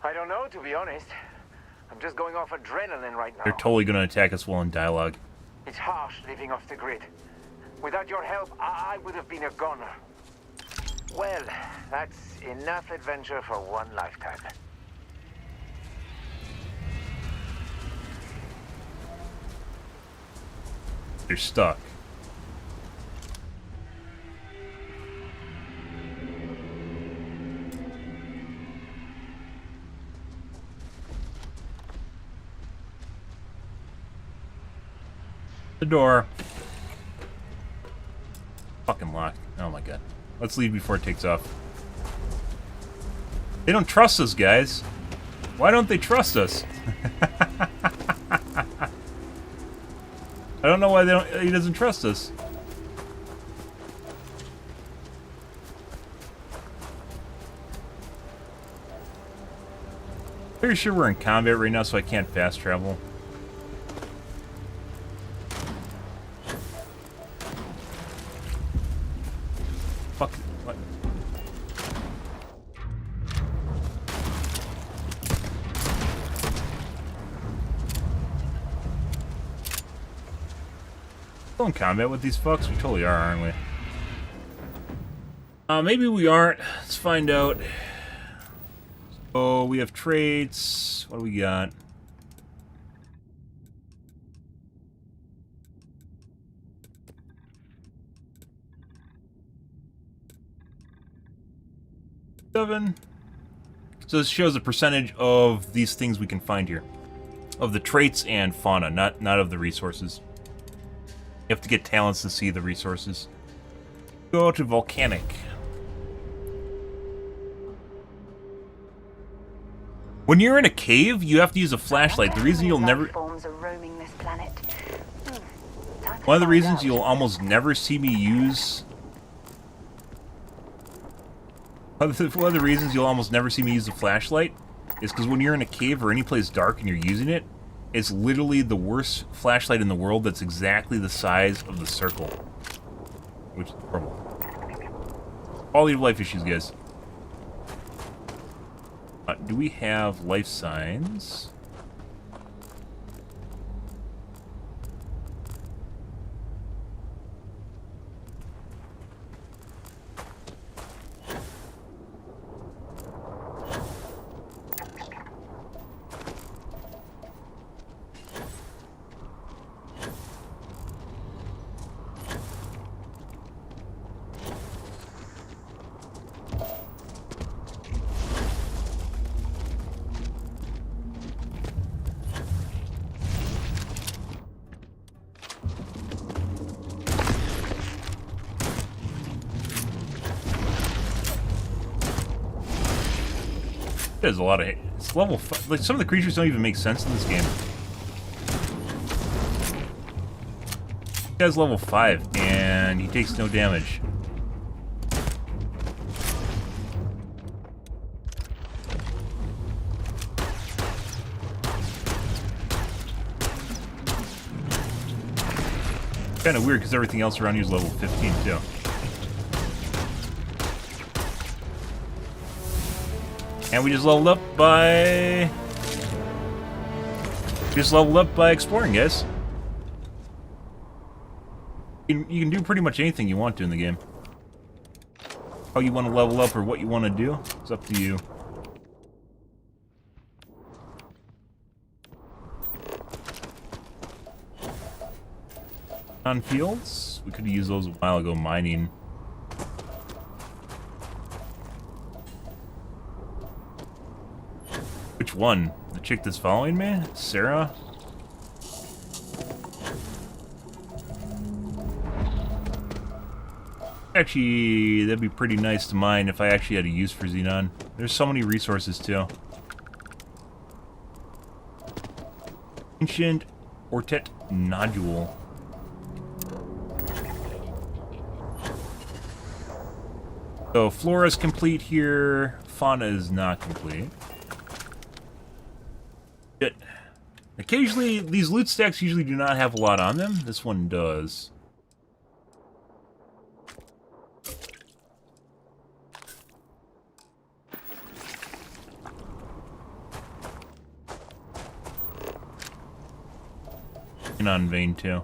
I don't know, to be honest. I'm just going off adrenaline right now. They're totally going to attack us while in dialogue. It's harsh living off the grid. Without your help, I would have been a goner. Well, that's enough adventure for one lifetime. They're stuck. The door. Fucking locked. Oh my god. Let's leave before it takes off. They don't trust us, guys. Why don't they trust us? I don't know why he doesn't trust us. Pretty sure we're in combat right now, so I can't fast travel. Fuck. What? Still in combat with these fucks? We totally are, aren't we? Maybe we aren't. Let's find out. Oh, we have traits. What do we got? Seven. So this shows the percentage of these things we can find here. Of the traits and fauna, not of the resources. You have to get talents to see the resources. Go to volcanic. When you're in a cave, you have to use a flashlight. The reason you'll never... One of the reasons you'll almost never see me use... One of the reasons you'll almost never see me use a flashlight is because when you're in a cave or any place dark and you're using it, it's literally the worst flashlight in the world that's exactly the size of the circle. Which is horrible. Quality of life issues, guys. Do we have life signs? There's a lot of... It's level 5. Like, some of the creatures don't even make sense in this game. This guy's level 5, and he takes no damage. Kind of weird, because everything else around you is level 15, too. And we just leveled up by... exploring, guys. You can do pretty much anything you want to in the game. How you want to level up or what you want to do, it's up to you. On fields? We could have used those a while ago mining. Which one? The chick that's following me? Sarah? Actually, that'd be pretty nice to mine if I actually had a use for xenon. There's so many resources too. Ancient Ortet nodule. So flora's complete here. Fauna is not complete. Shit. Occasionally, these loot stacks usually do not have a lot on them. This one does. On vein too.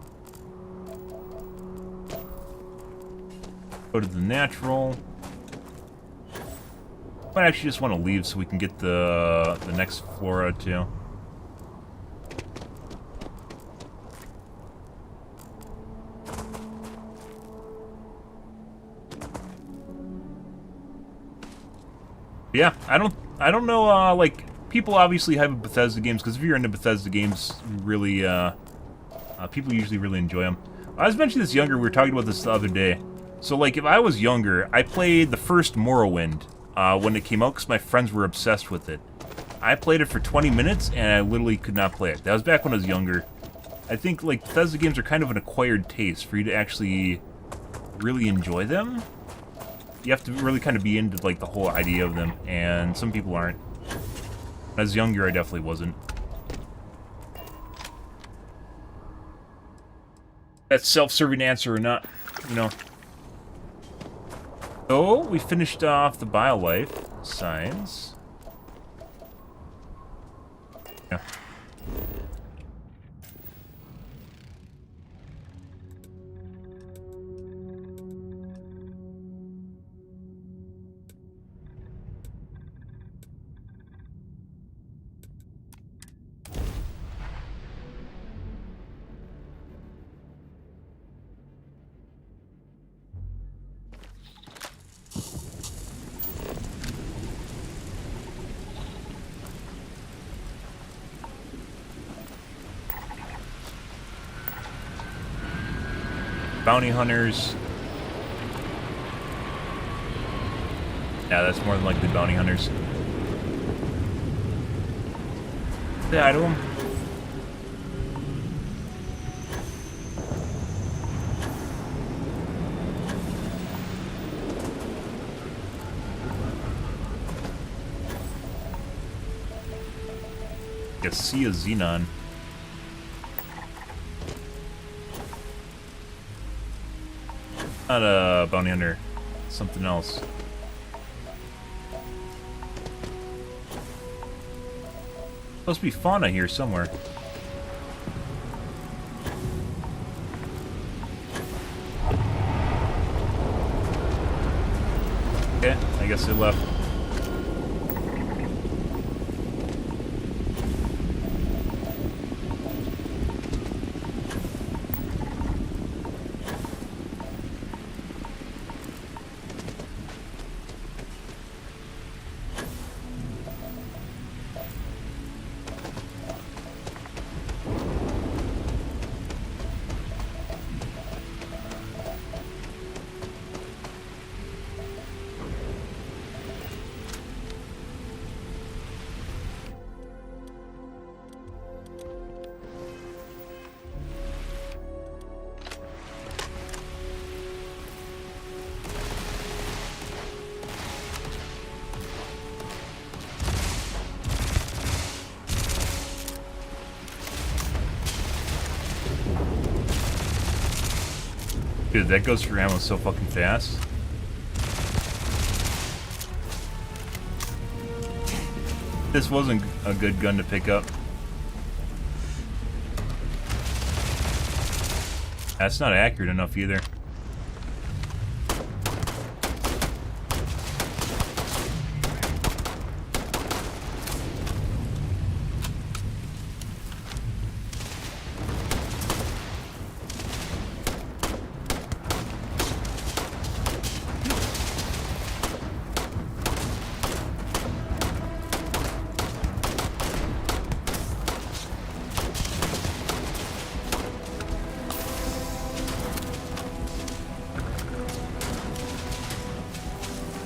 Go to the natural. I actually just want to leave so we can get the next flora too. Yeah, I don't know. Like, people obviously have Bethesda games because if you're into Bethesda games, really. People usually really enjoy them. I was mentioning this younger, we were talking about this the other day. So, like, if I was younger, I played the first Morrowind when it came out because my friends were obsessed with it. I played it for 20 minutes and I literally could not play it. That was back when I was younger. I think, like, Bethesda games are kind of an acquired taste for you to actually really enjoy them. You have to really kind of be into, like, the whole idea of them, and some people aren't. When I was younger, I definitely wasn't. That's self-serving answer or not, you know. So, we finished off the BioLife signs. Yeah. Bounty hunters. Yeah, that's more than likely bounty hunters. Say hi to them. I see a xenon. Not a bounty hunter, something else. Supposed to be fauna here somewhere. Okay, I guess it left. Dude, that goes for ammo so fucking fast. This wasn't a good gun to pick up. That's not accurate enough either.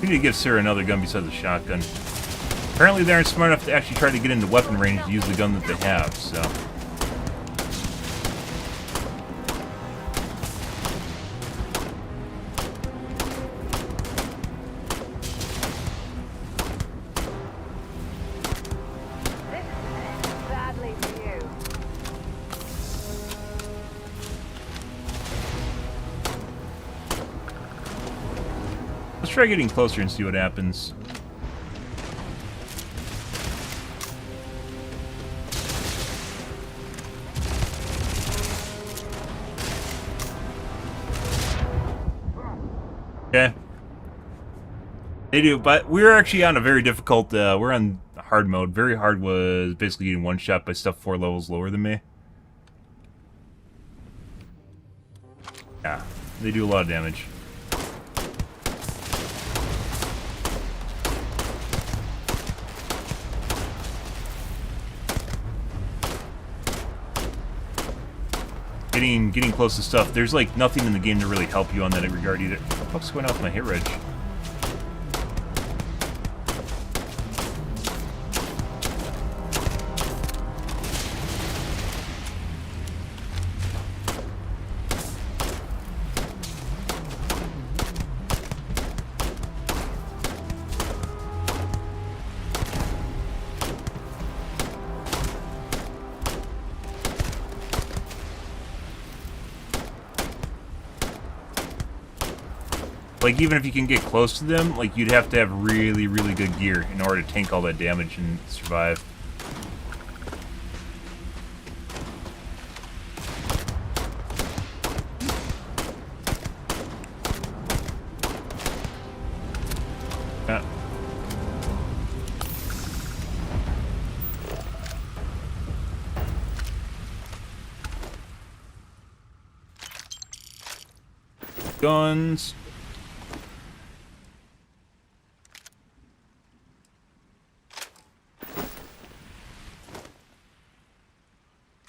We need to give Sarah another gun besides the shotgun. Apparently they aren't smart enough to actually try to get into weapon range to use the gun that they have, so... Badly for you. Let's try getting closer and see what happens. Okay. They do, but we're actually on a very difficult, we're on hard mode. Very hard was basically getting one shot by stuff 4 levels lower than me. Yeah, they do a lot of damage. Getting close to stuff. There's like nothing in the game to really help you on that regard either. What's going on with my hit reg? Like, even if you can get close to them, like, you'd have to have really, really good gear in order to tank all that damage and survive. Yeah. Guns.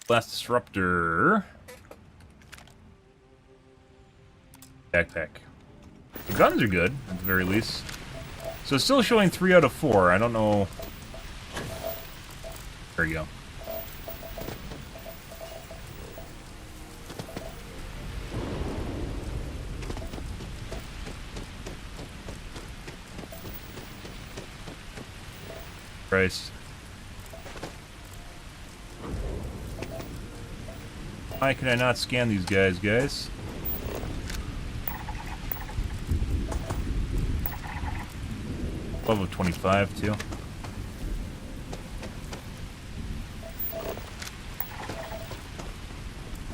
Blast disruptor. Backpack. The guns are good, at the very least. So it's still showing 3 out of 4. I don't know. There you go. Christ. Why can I not scan these guys? Level 25 too.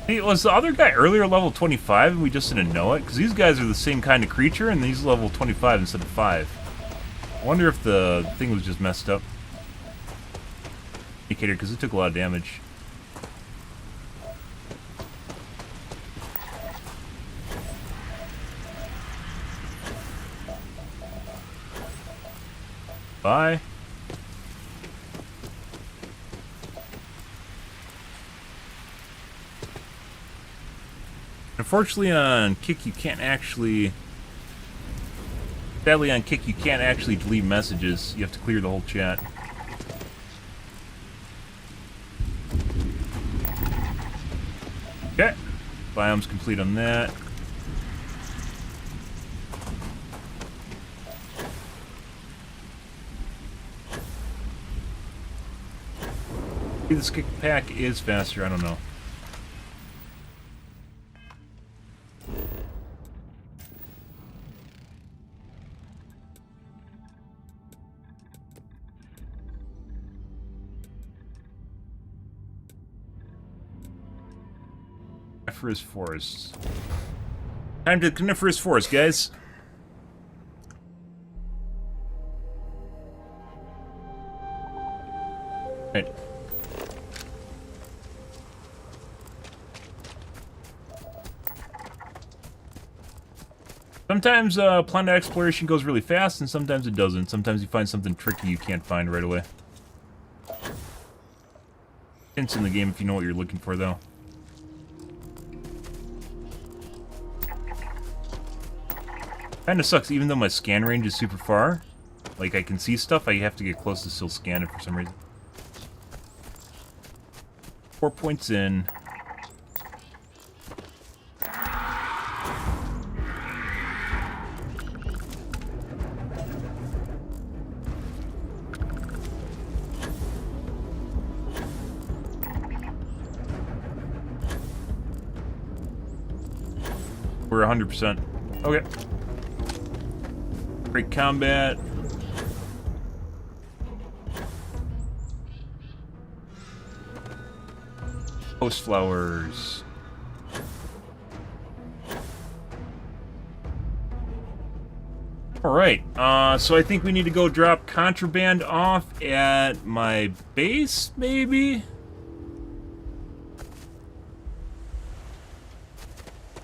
Hey, was the other guy earlier level 25 and we just didn't know it? Because these guys are the same kind of creature and these level 25 instead of 5. I wonder if the thing was just messed up. Indicator, because it took a lot of damage. Bye. Unfortunately, on Kick you can't actually... Sadly, on Kick you can't actually delete messages. You have to clear the whole chat. Okay. Biome's complete on that. Maybe this kick pack is faster, I don't know. Coniferous forests. Time to the coniferous forest, guys. Right. Sometimes planet exploration goes really fast, and sometimes it doesn't. Sometimes you find something tricky you can't find right away. Hints in the game if you know what you're looking for, though. Kinda sucks, even though my scan range is super far. Like, I can see stuff, I have to get close to still scan it for some reason. 4 points in. We're 100%. Okay. Great combat. Post flowers. Alright, so I think we need to go drop contraband off at my base, maybe?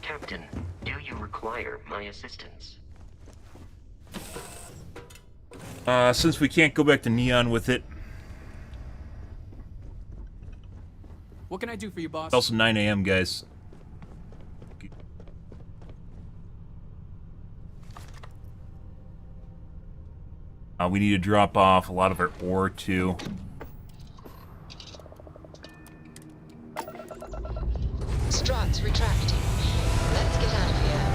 Captain, do you require my assistance? Since we can't go back to Neon with it. What can I do for you, boss? It's also 9 a.m., guys. We need to drop off a lot of our ore, too. Struts retracting. Let's get out of here.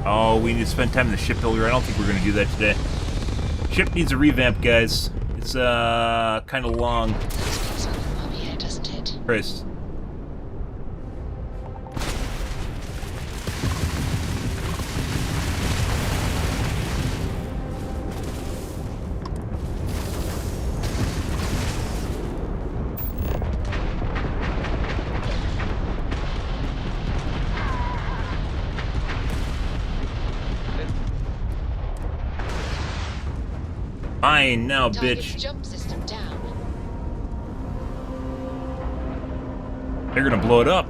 Oh, we need to spend time in the shipbuilder. I don't think we're going to do that today. Ship needs a revamp, guys. It's, kind of long. Christ. Fine now, bitch. Jump system down. They're gonna blow it up.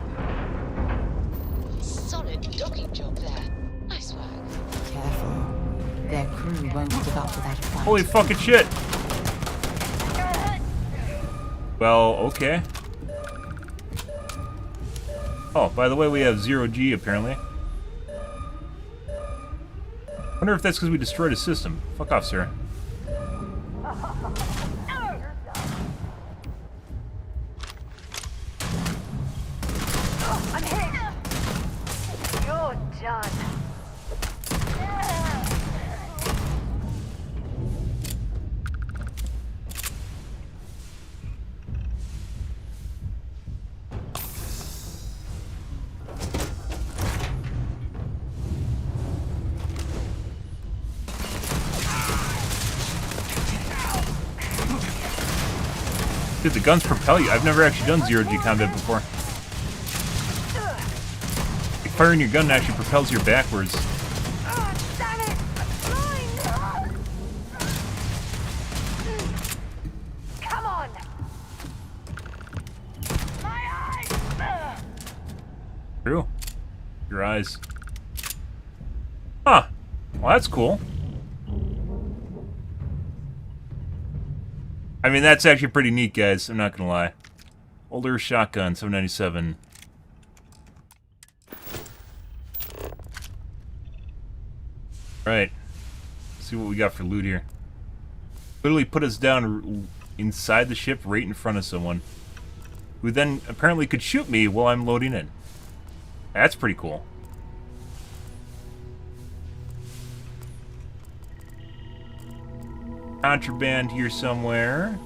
Solid docking job there. Nice work. Careful. Their crew won't give up without a fight. Holy fucking shit. Well, okay. Oh, by the way, we have 0G apparently. Wonder if that's because we destroyed a system. Fuck off, Sarah. I'm hit! You're done. Dude, the guns propel you. I've never actually done 0G combat before. Like, firing your gun actually propels you backwards. Come on! True. Your eyes. Huh. Well, that's cool. I mean, that's actually pretty neat, guys. I'm not gonna lie. Older shotgun, 797. Right. Let's see what we got for loot here. Literally put us down inside the ship right in front of someone. Who then apparently could shoot me while I'm loading in. That's pretty cool. Contraband here somewhere.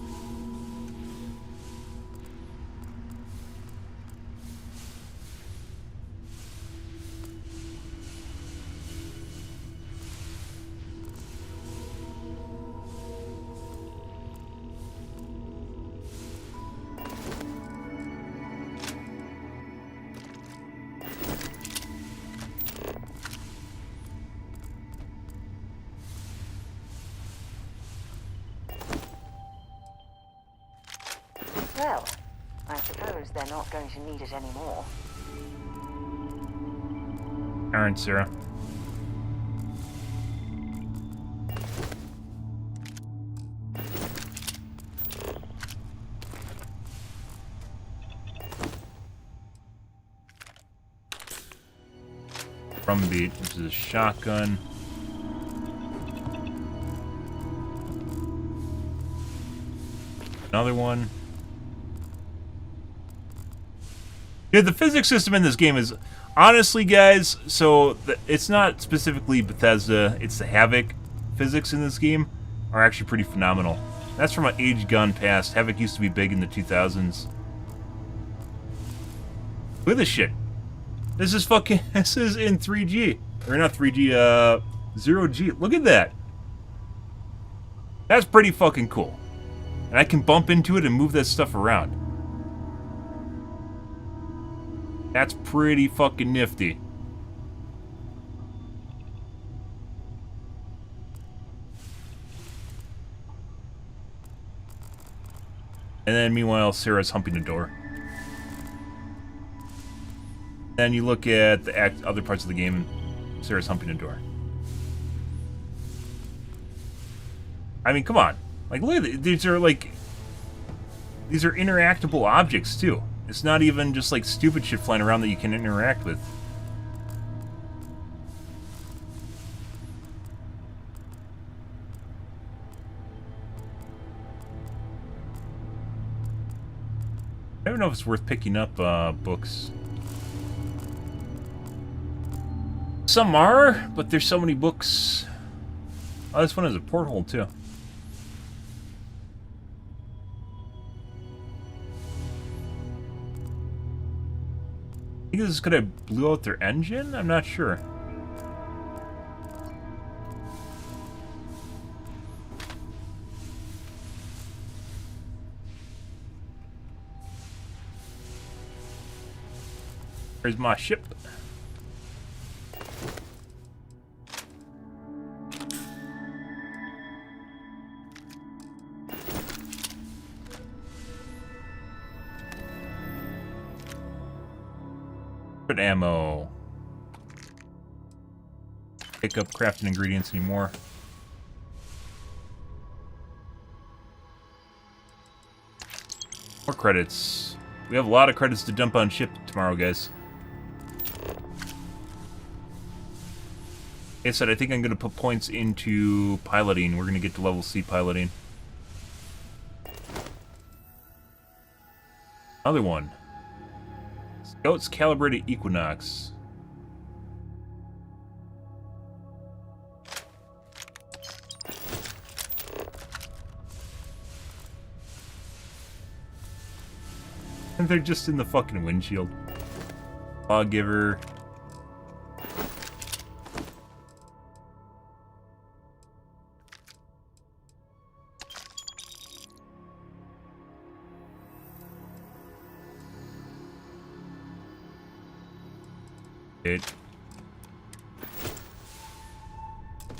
Well, I suppose they're not going to need it anymore. Alright, Sarah. Drumbeat, which is a shotgun. Another one. Dude, the physics system in this game is, honestly, guys, so it's not specifically Bethesda, it's the Havoc physics in this game are actually pretty phenomenal. That's from an age gone past. Havoc used to be big in the 2000s. Look at this shit. This is fucking, this is in 3G. Or not 3G, 0G. Look at that. That's pretty fucking cool. And I can bump into it and move that stuff around. That's pretty fucking nifty. And then meanwhile, Sarah's humping the door. Then you look at the other parts of the game, Sarah's humping the door. I mean, come on. Like, look at these are like... These are interactable objects, too. It's not even just, like, stupid shit flying around that you can interact with. I don't know if it's worth picking up, books. Some are, but there's so many books. Oh, this one has a porthole, too. I think this is because I blew out their engine? I'm not sure. There's my ship. Put ammo. Pick up crafting ingredients anymore. More credits. We have a lot of credits to dump on ship tomorrow, guys. Like I said, I think I'm going to put points into piloting. We're going to get to level C piloting. Another one. Scouts Calibrated Equinox. And they're just in the fucking windshield. Lawgiver.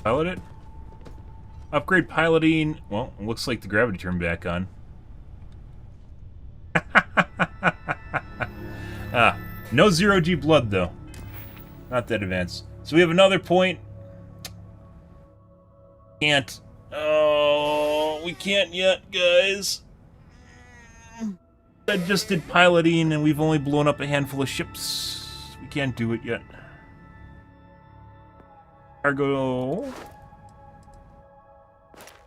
Pilot it. Upgrade piloting. Well, it looks like the gravity turned back on. No 0G blood, though. Not that advanced. So we have another point. Can't. Oh, we can't yet, guys. I just did piloting, and we've only blown up a handful of ships. We can't do it yet. Cargo.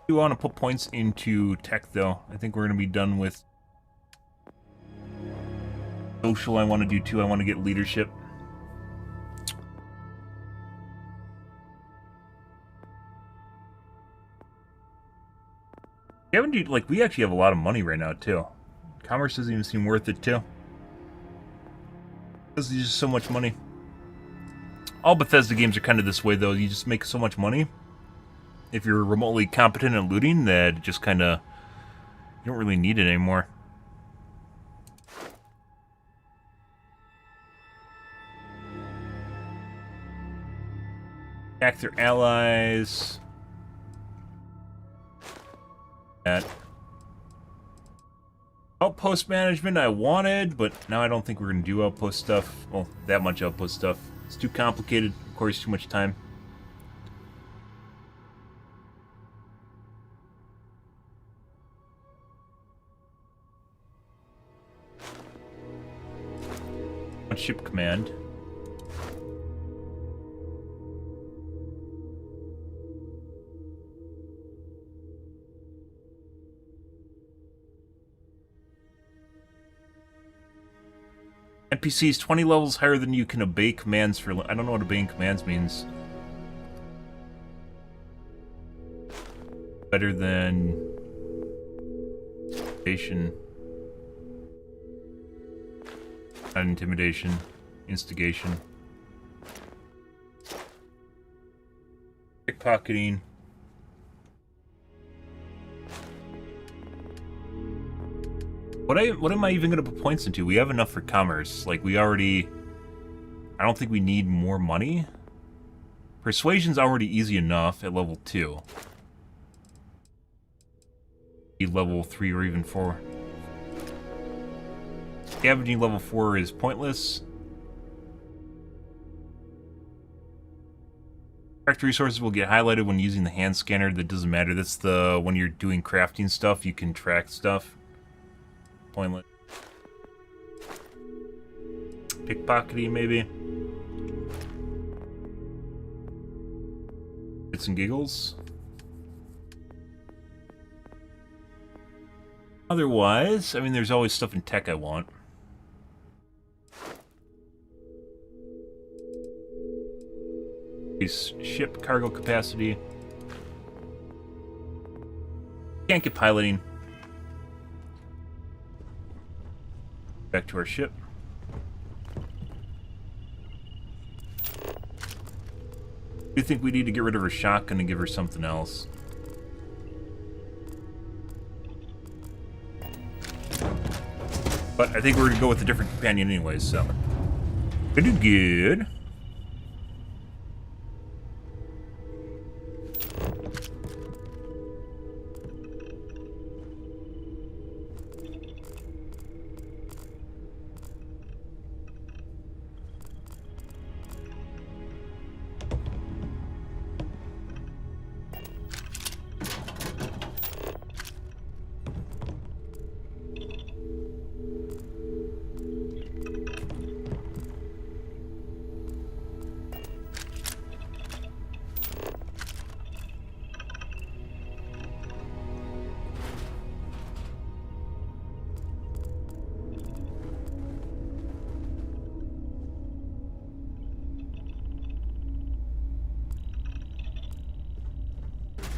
We want to put points into tech, though. I think we're going to be done with social. I want to do too. I want to get leadership. We haven't do, like, we actually have a lot of money right now too. Commerce doesn't even seem worth it too. Because there's just so much money. All Bethesda games are kind of this way, though. You just make so much money. If you're remotely competent at looting, that it just kind of... You don't really need it anymore. Attack their allies. That. Outpost management I wanted, but now I don't think we're going to do outpost stuff. Well, that much outpost stuff. It's too complicated. Of course, too much time. Ship command. NPCs 20 levels higher than you can obey commands for... I don't know what obeying commands means. Better than... Intimidation. Not intimidation. Instigation. Pickpocketing. What am I even going to put points into? We have enough for commerce. Like, we already... I don't think we need more money. Persuasion's already easy enough at level 2. Need level 3 or even 4. Scavenging level 4 is pointless. Craft resources will get highlighted when using the hand scanner. That doesn't matter. That's the... when you're doing crafting stuff, you can track stuff. Pointless. Pickpocketing, maybe. Bits and giggles. Otherwise, I mean, there's always stuff in tech I want. Ship cargo capacity. Can't get piloting. Back to our ship. I think we need to get rid of her shotgun and give her something else. But I think we're going to go with a different companion anyways, so. We do good.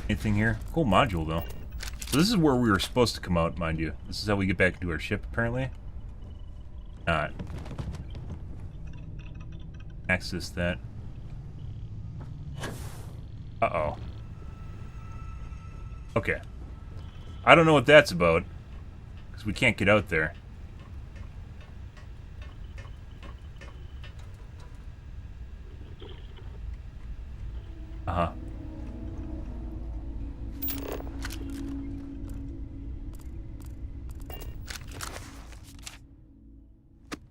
Anything here? Cool module, though. So this is where we were supposed to come out, mind you. This is how we get back into our ship, apparently. Not. Access that. Uh-oh. Okay. I don't know what that's about, because we can't get out there. Uh-huh.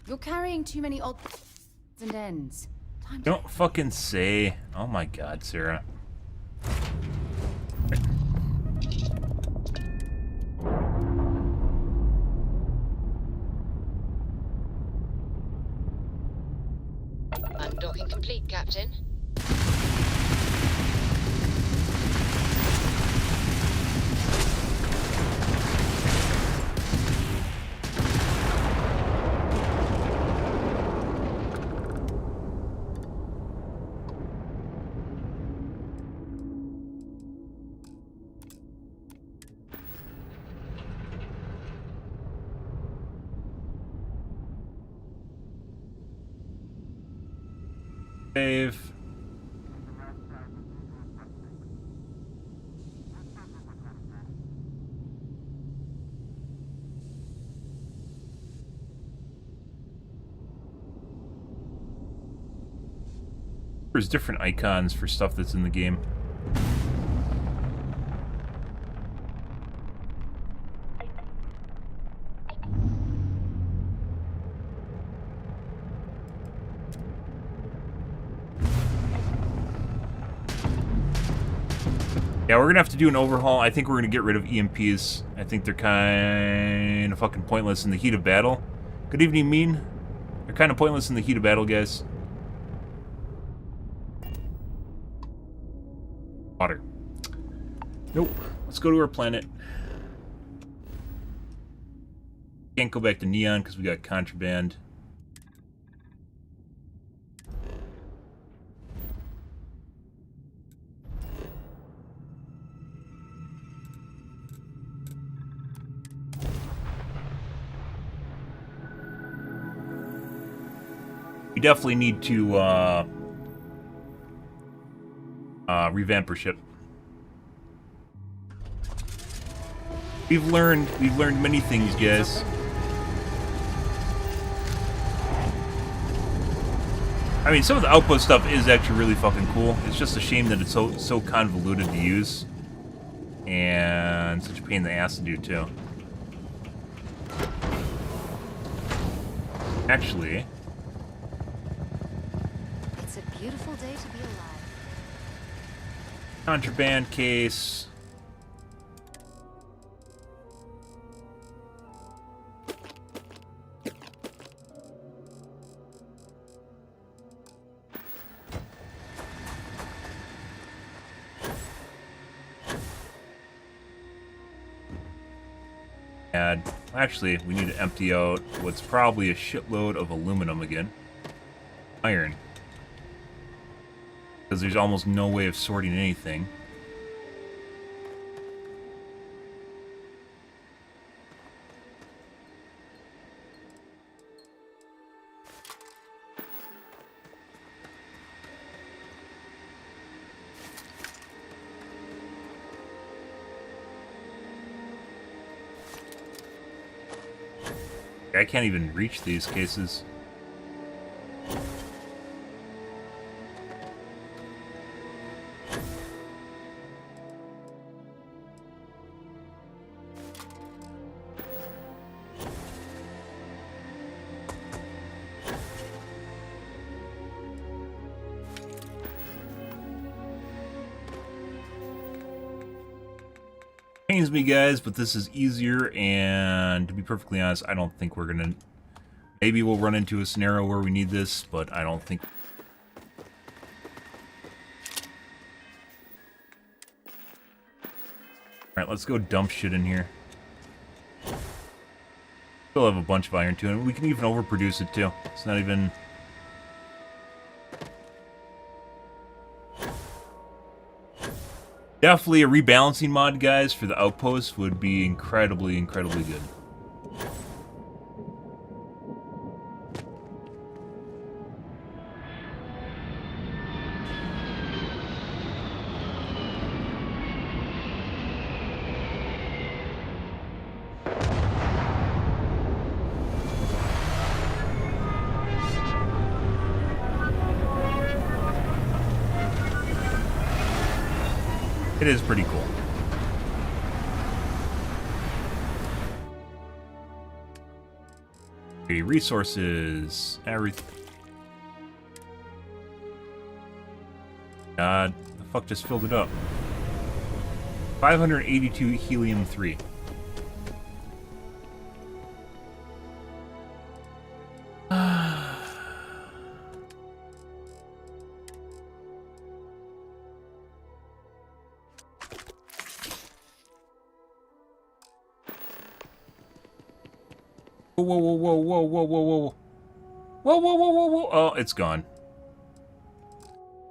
You're carrying too many odds and ends. Don't fucking say. Oh my god, Sarah. Undocking complete, Captain. Save. There's different icons for stuff that's in the game. Yeah, we're gonna have to do an overhaul. I think we're gonna get rid of EMPs. I think they're kind of fucking pointless in the heat of battle. Good evening, Mean. They're kind of pointless in the heat of battle, guys. Water. Nope. Let's go to our planet. Can't go back to Neon because we got contraband. We definitely need to revamp our ship. We've learned many things, guys. I mean, some of the outpost stuff is actually really fucking cool. It's just a shame that it's so convoluted to use. And such a pain in the ass to do, too. Actually... It's a beautiful day to be alive. Contraband case... Actually, we need to empty out what's probably a shitload of aluminum again. Iron. Because there's almost no way of sorting anything. I can't even reach these cases. Pains me, guys, but this is easier, and to be perfectly honest, I don't think we're gonna... Maybe we'll run into a scenario where we need this, but I don't think... Alright, let's go dump shit in here. Still have a bunch of iron, too, and we can even overproduce it, too. It's not even... Definitely a rebalancing mod, guys, for the outpost would be incredibly, incredibly good. It is pretty cool. Okay, resources, everything. God, the fuck just filled it up. 582 helium-3. Whoa, whoa, whoa, whoa, whoa, whoa, whoa. Whoa, whoa, whoa, whoa, whoa. Oh, it's gone.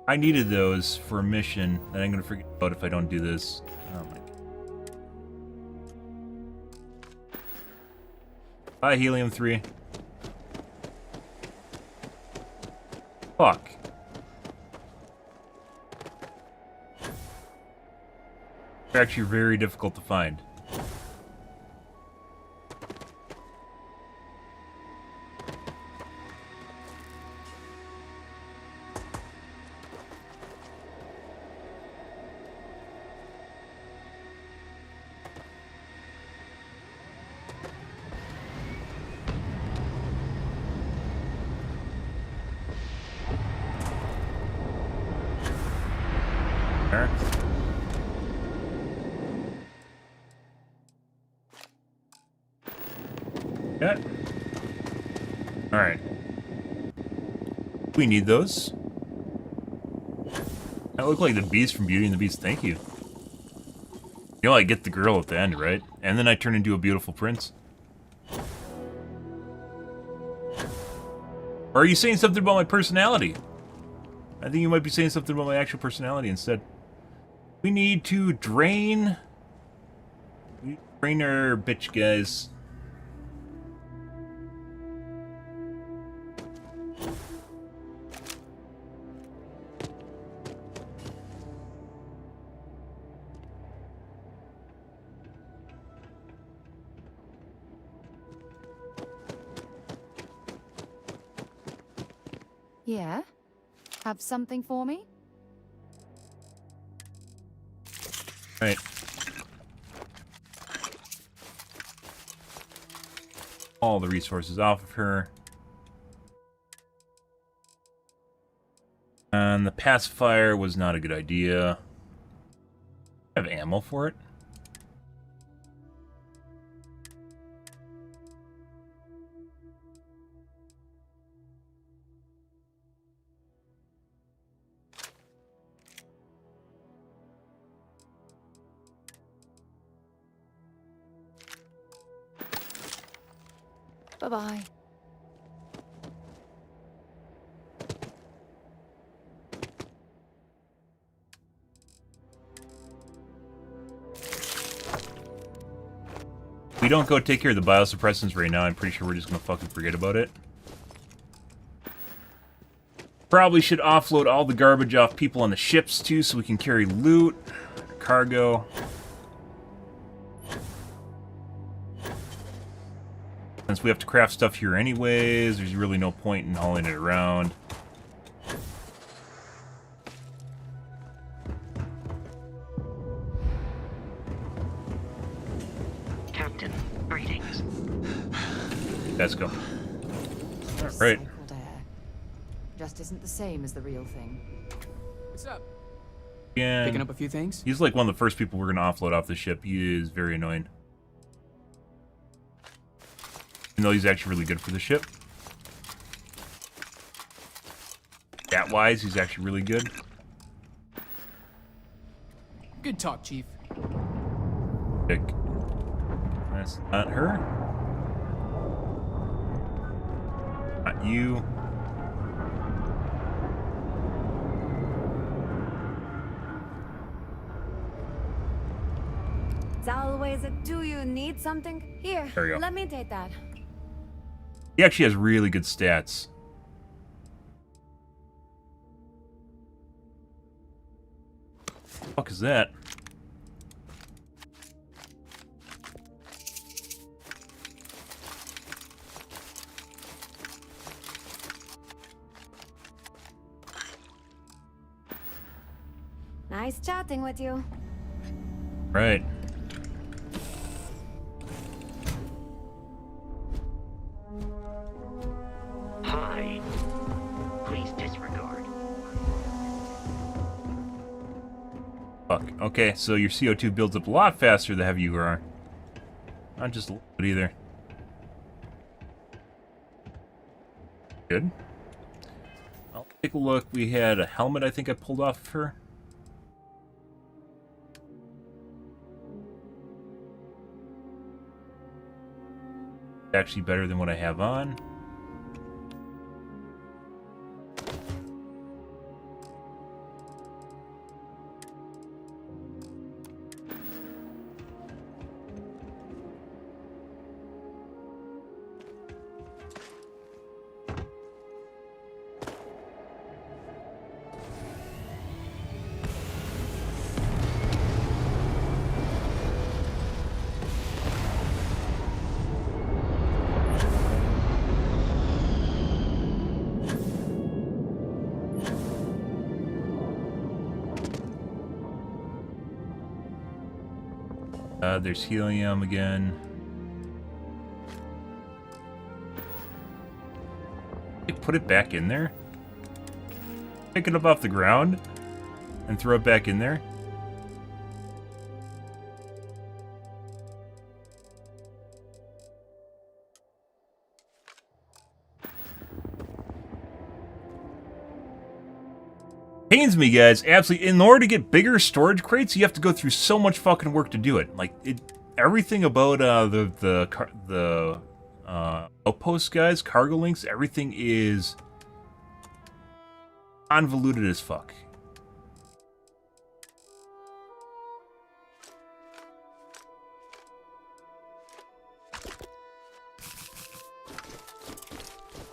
I needed those for a mission that I'm going to forget about if I don't do this. Oh my god. Bye, helium-3. Fuck. They're actually very difficult to find. Yeah. Alright. We need those. I look like the Beast from Beauty and the Beast, thank you. You know, I get the girl at the end, right? And then I turn into a beautiful prince. Or are you saying something about my personality? I think you might be saying something about my actual personality instead. We need to drain... Drain our bitch, guys. Yeah? Have something for me? Right. All the resources off of her. And the pacifier was not a good idea. I have ammo for it. Bye-bye. If we don't go take care of the biosuppressants right now, I'm pretty sure we're just gonna fucking forget about it. Probably should offload all the garbage off people on the ships too, so we can carry loot, cargo. Since we have to craft stuff here anyways, there's really no point in hauling it around. Captain, greetings. Let's go. All right. Recycled air. Just isn't the same as the real thing. What's up? Yeah. Picking up a few things? He's like one of the first people we're gonna offload off the ship. He is very annoying. Even though he's actually really good for the ship. Stat-wise, he's actually really good. Good talk, Chief. Pick. That's not her. Not you. It's always a do you need something? Here, There you go. let me take that. He actually has really good stats. What the fuck is that? Nice chatting with you. Right. Hi. Please disregard. Fuck. Okay, so your CO2 builds up a lot faster the heavier you are. Not just a little bit either. Good. I'll take a look. We had a helmet I think I pulled off of her. Actually better than what I have on. There's helium again. Put it back in there? Pick it up off the ground and throw it back in there? Pains me, guys. Absolutely. In order to get bigger storage crates, you have to go through so much fucking work to do it. Like, everything about the outpost guys, cargo links, everything is convoluted as fuck.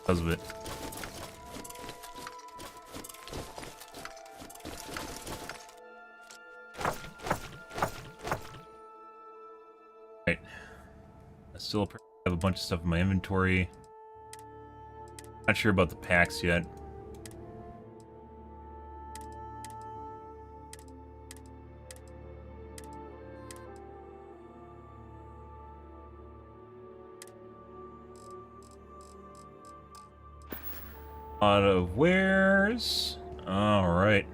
Because of it. Right. I still have a bunch of stuff in my inventory. Not sure about the packs yet. Out of wares. All right.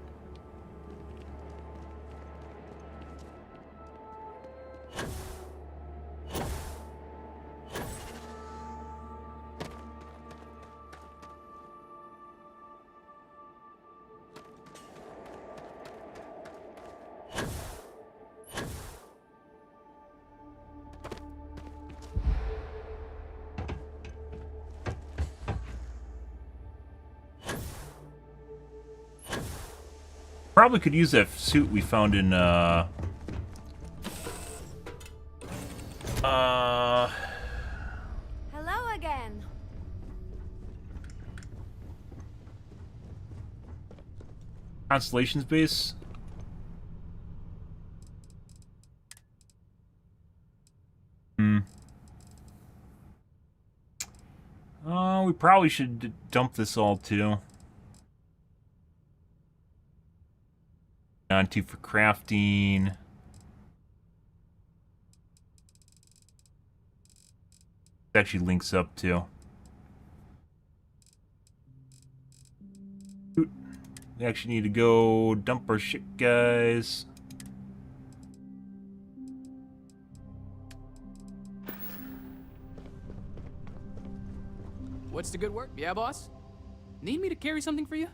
Probably could use that suit we found in, Hello again. Constellation's base. We probably should dump this all too. On to for crafting. It actually links up too. We actually need to go dump our shit, guys. What's the good work? Yeah, boss? Need me to carry something for you?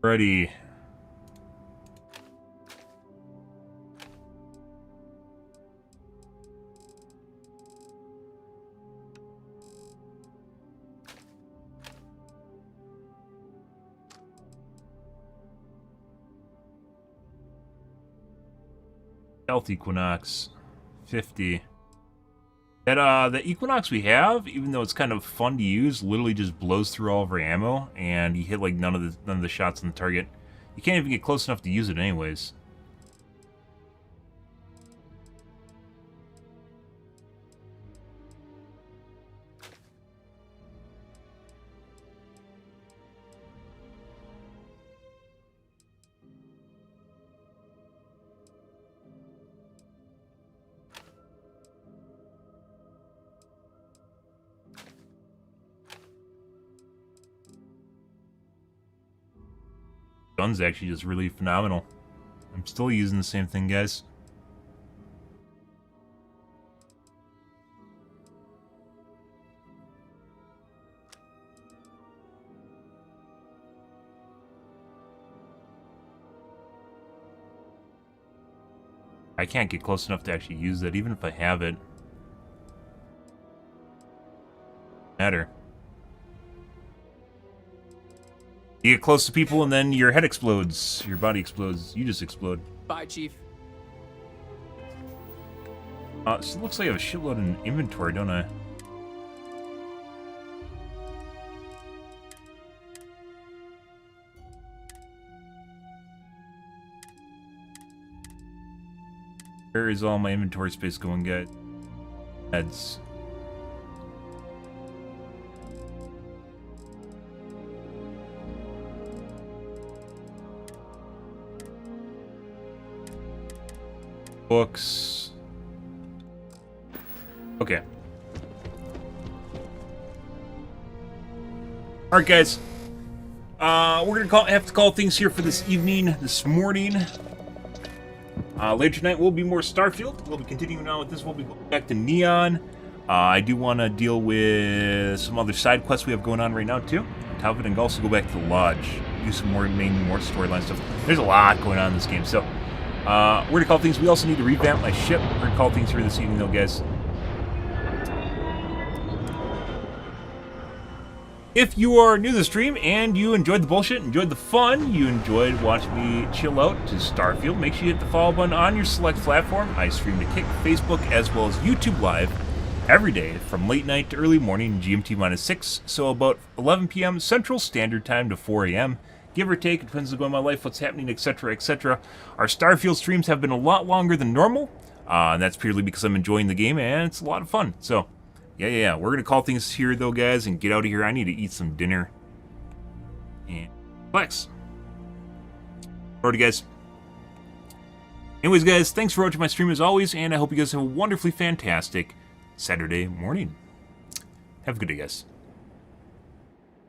Ready. Stealth Equinox 50. That the Equinox we have, even though it's kind of fun to use, literally just blows through all of our ammo, and you hit like none of the shots on the target. You can't even get close enough to use it anyways. Gun's actually just really phenomenal. I'm still using the same thing, guys. I can't get close enough to actually use that, even if I have it. Matter. You get close to people and then your head explodes. Your body explodes. You just explode. Bye, Chief. So it looks like I have a shitload in inventory, don't I? Where is all my inventory space going, guys? Heads. Books. Okay. Alright, guys. We're gonna have to call things here for this evening, this morning. Later tonight will be more Starfield. We'll be continuing on with this. We'll be going back to Neon. I do want to deal with some other side quests we have going on right now, too. On top of it, and also go back to the Lodge. Do some more storyline stuff. There's a lot going on in this game, so... we're gonna call things. We also need to revamp my ship. We're gonna call things here this evening, though, guys. If you are new to the stream and you enjoyed the bullshit, enjoyed the fun, you enjoyed watching me chill out to Starfield, make sure you hit the follow button on your select platform. I stream to Kick, Facebook, as well as YouTube Live every day from late night to early morning, GMT -6, so about 11 p.m. Central Standard Time to 4 a.m. Give or take, it depends on going on my life, what's happening, etc., etc. Our Starfield streams have been a lot longer than normal, and that's purely because I'm enjoying the game, and it's a lot of fun. So, yeah. We're going to call things here, though, guys, and get out of here. I need to eat some dinner. And flex. Alrighty, guys. Anyways, guys, thanks for watching my stream as always, and I hope you guys have a wonderfully fantastic Saturday morning. Have a good day, guys.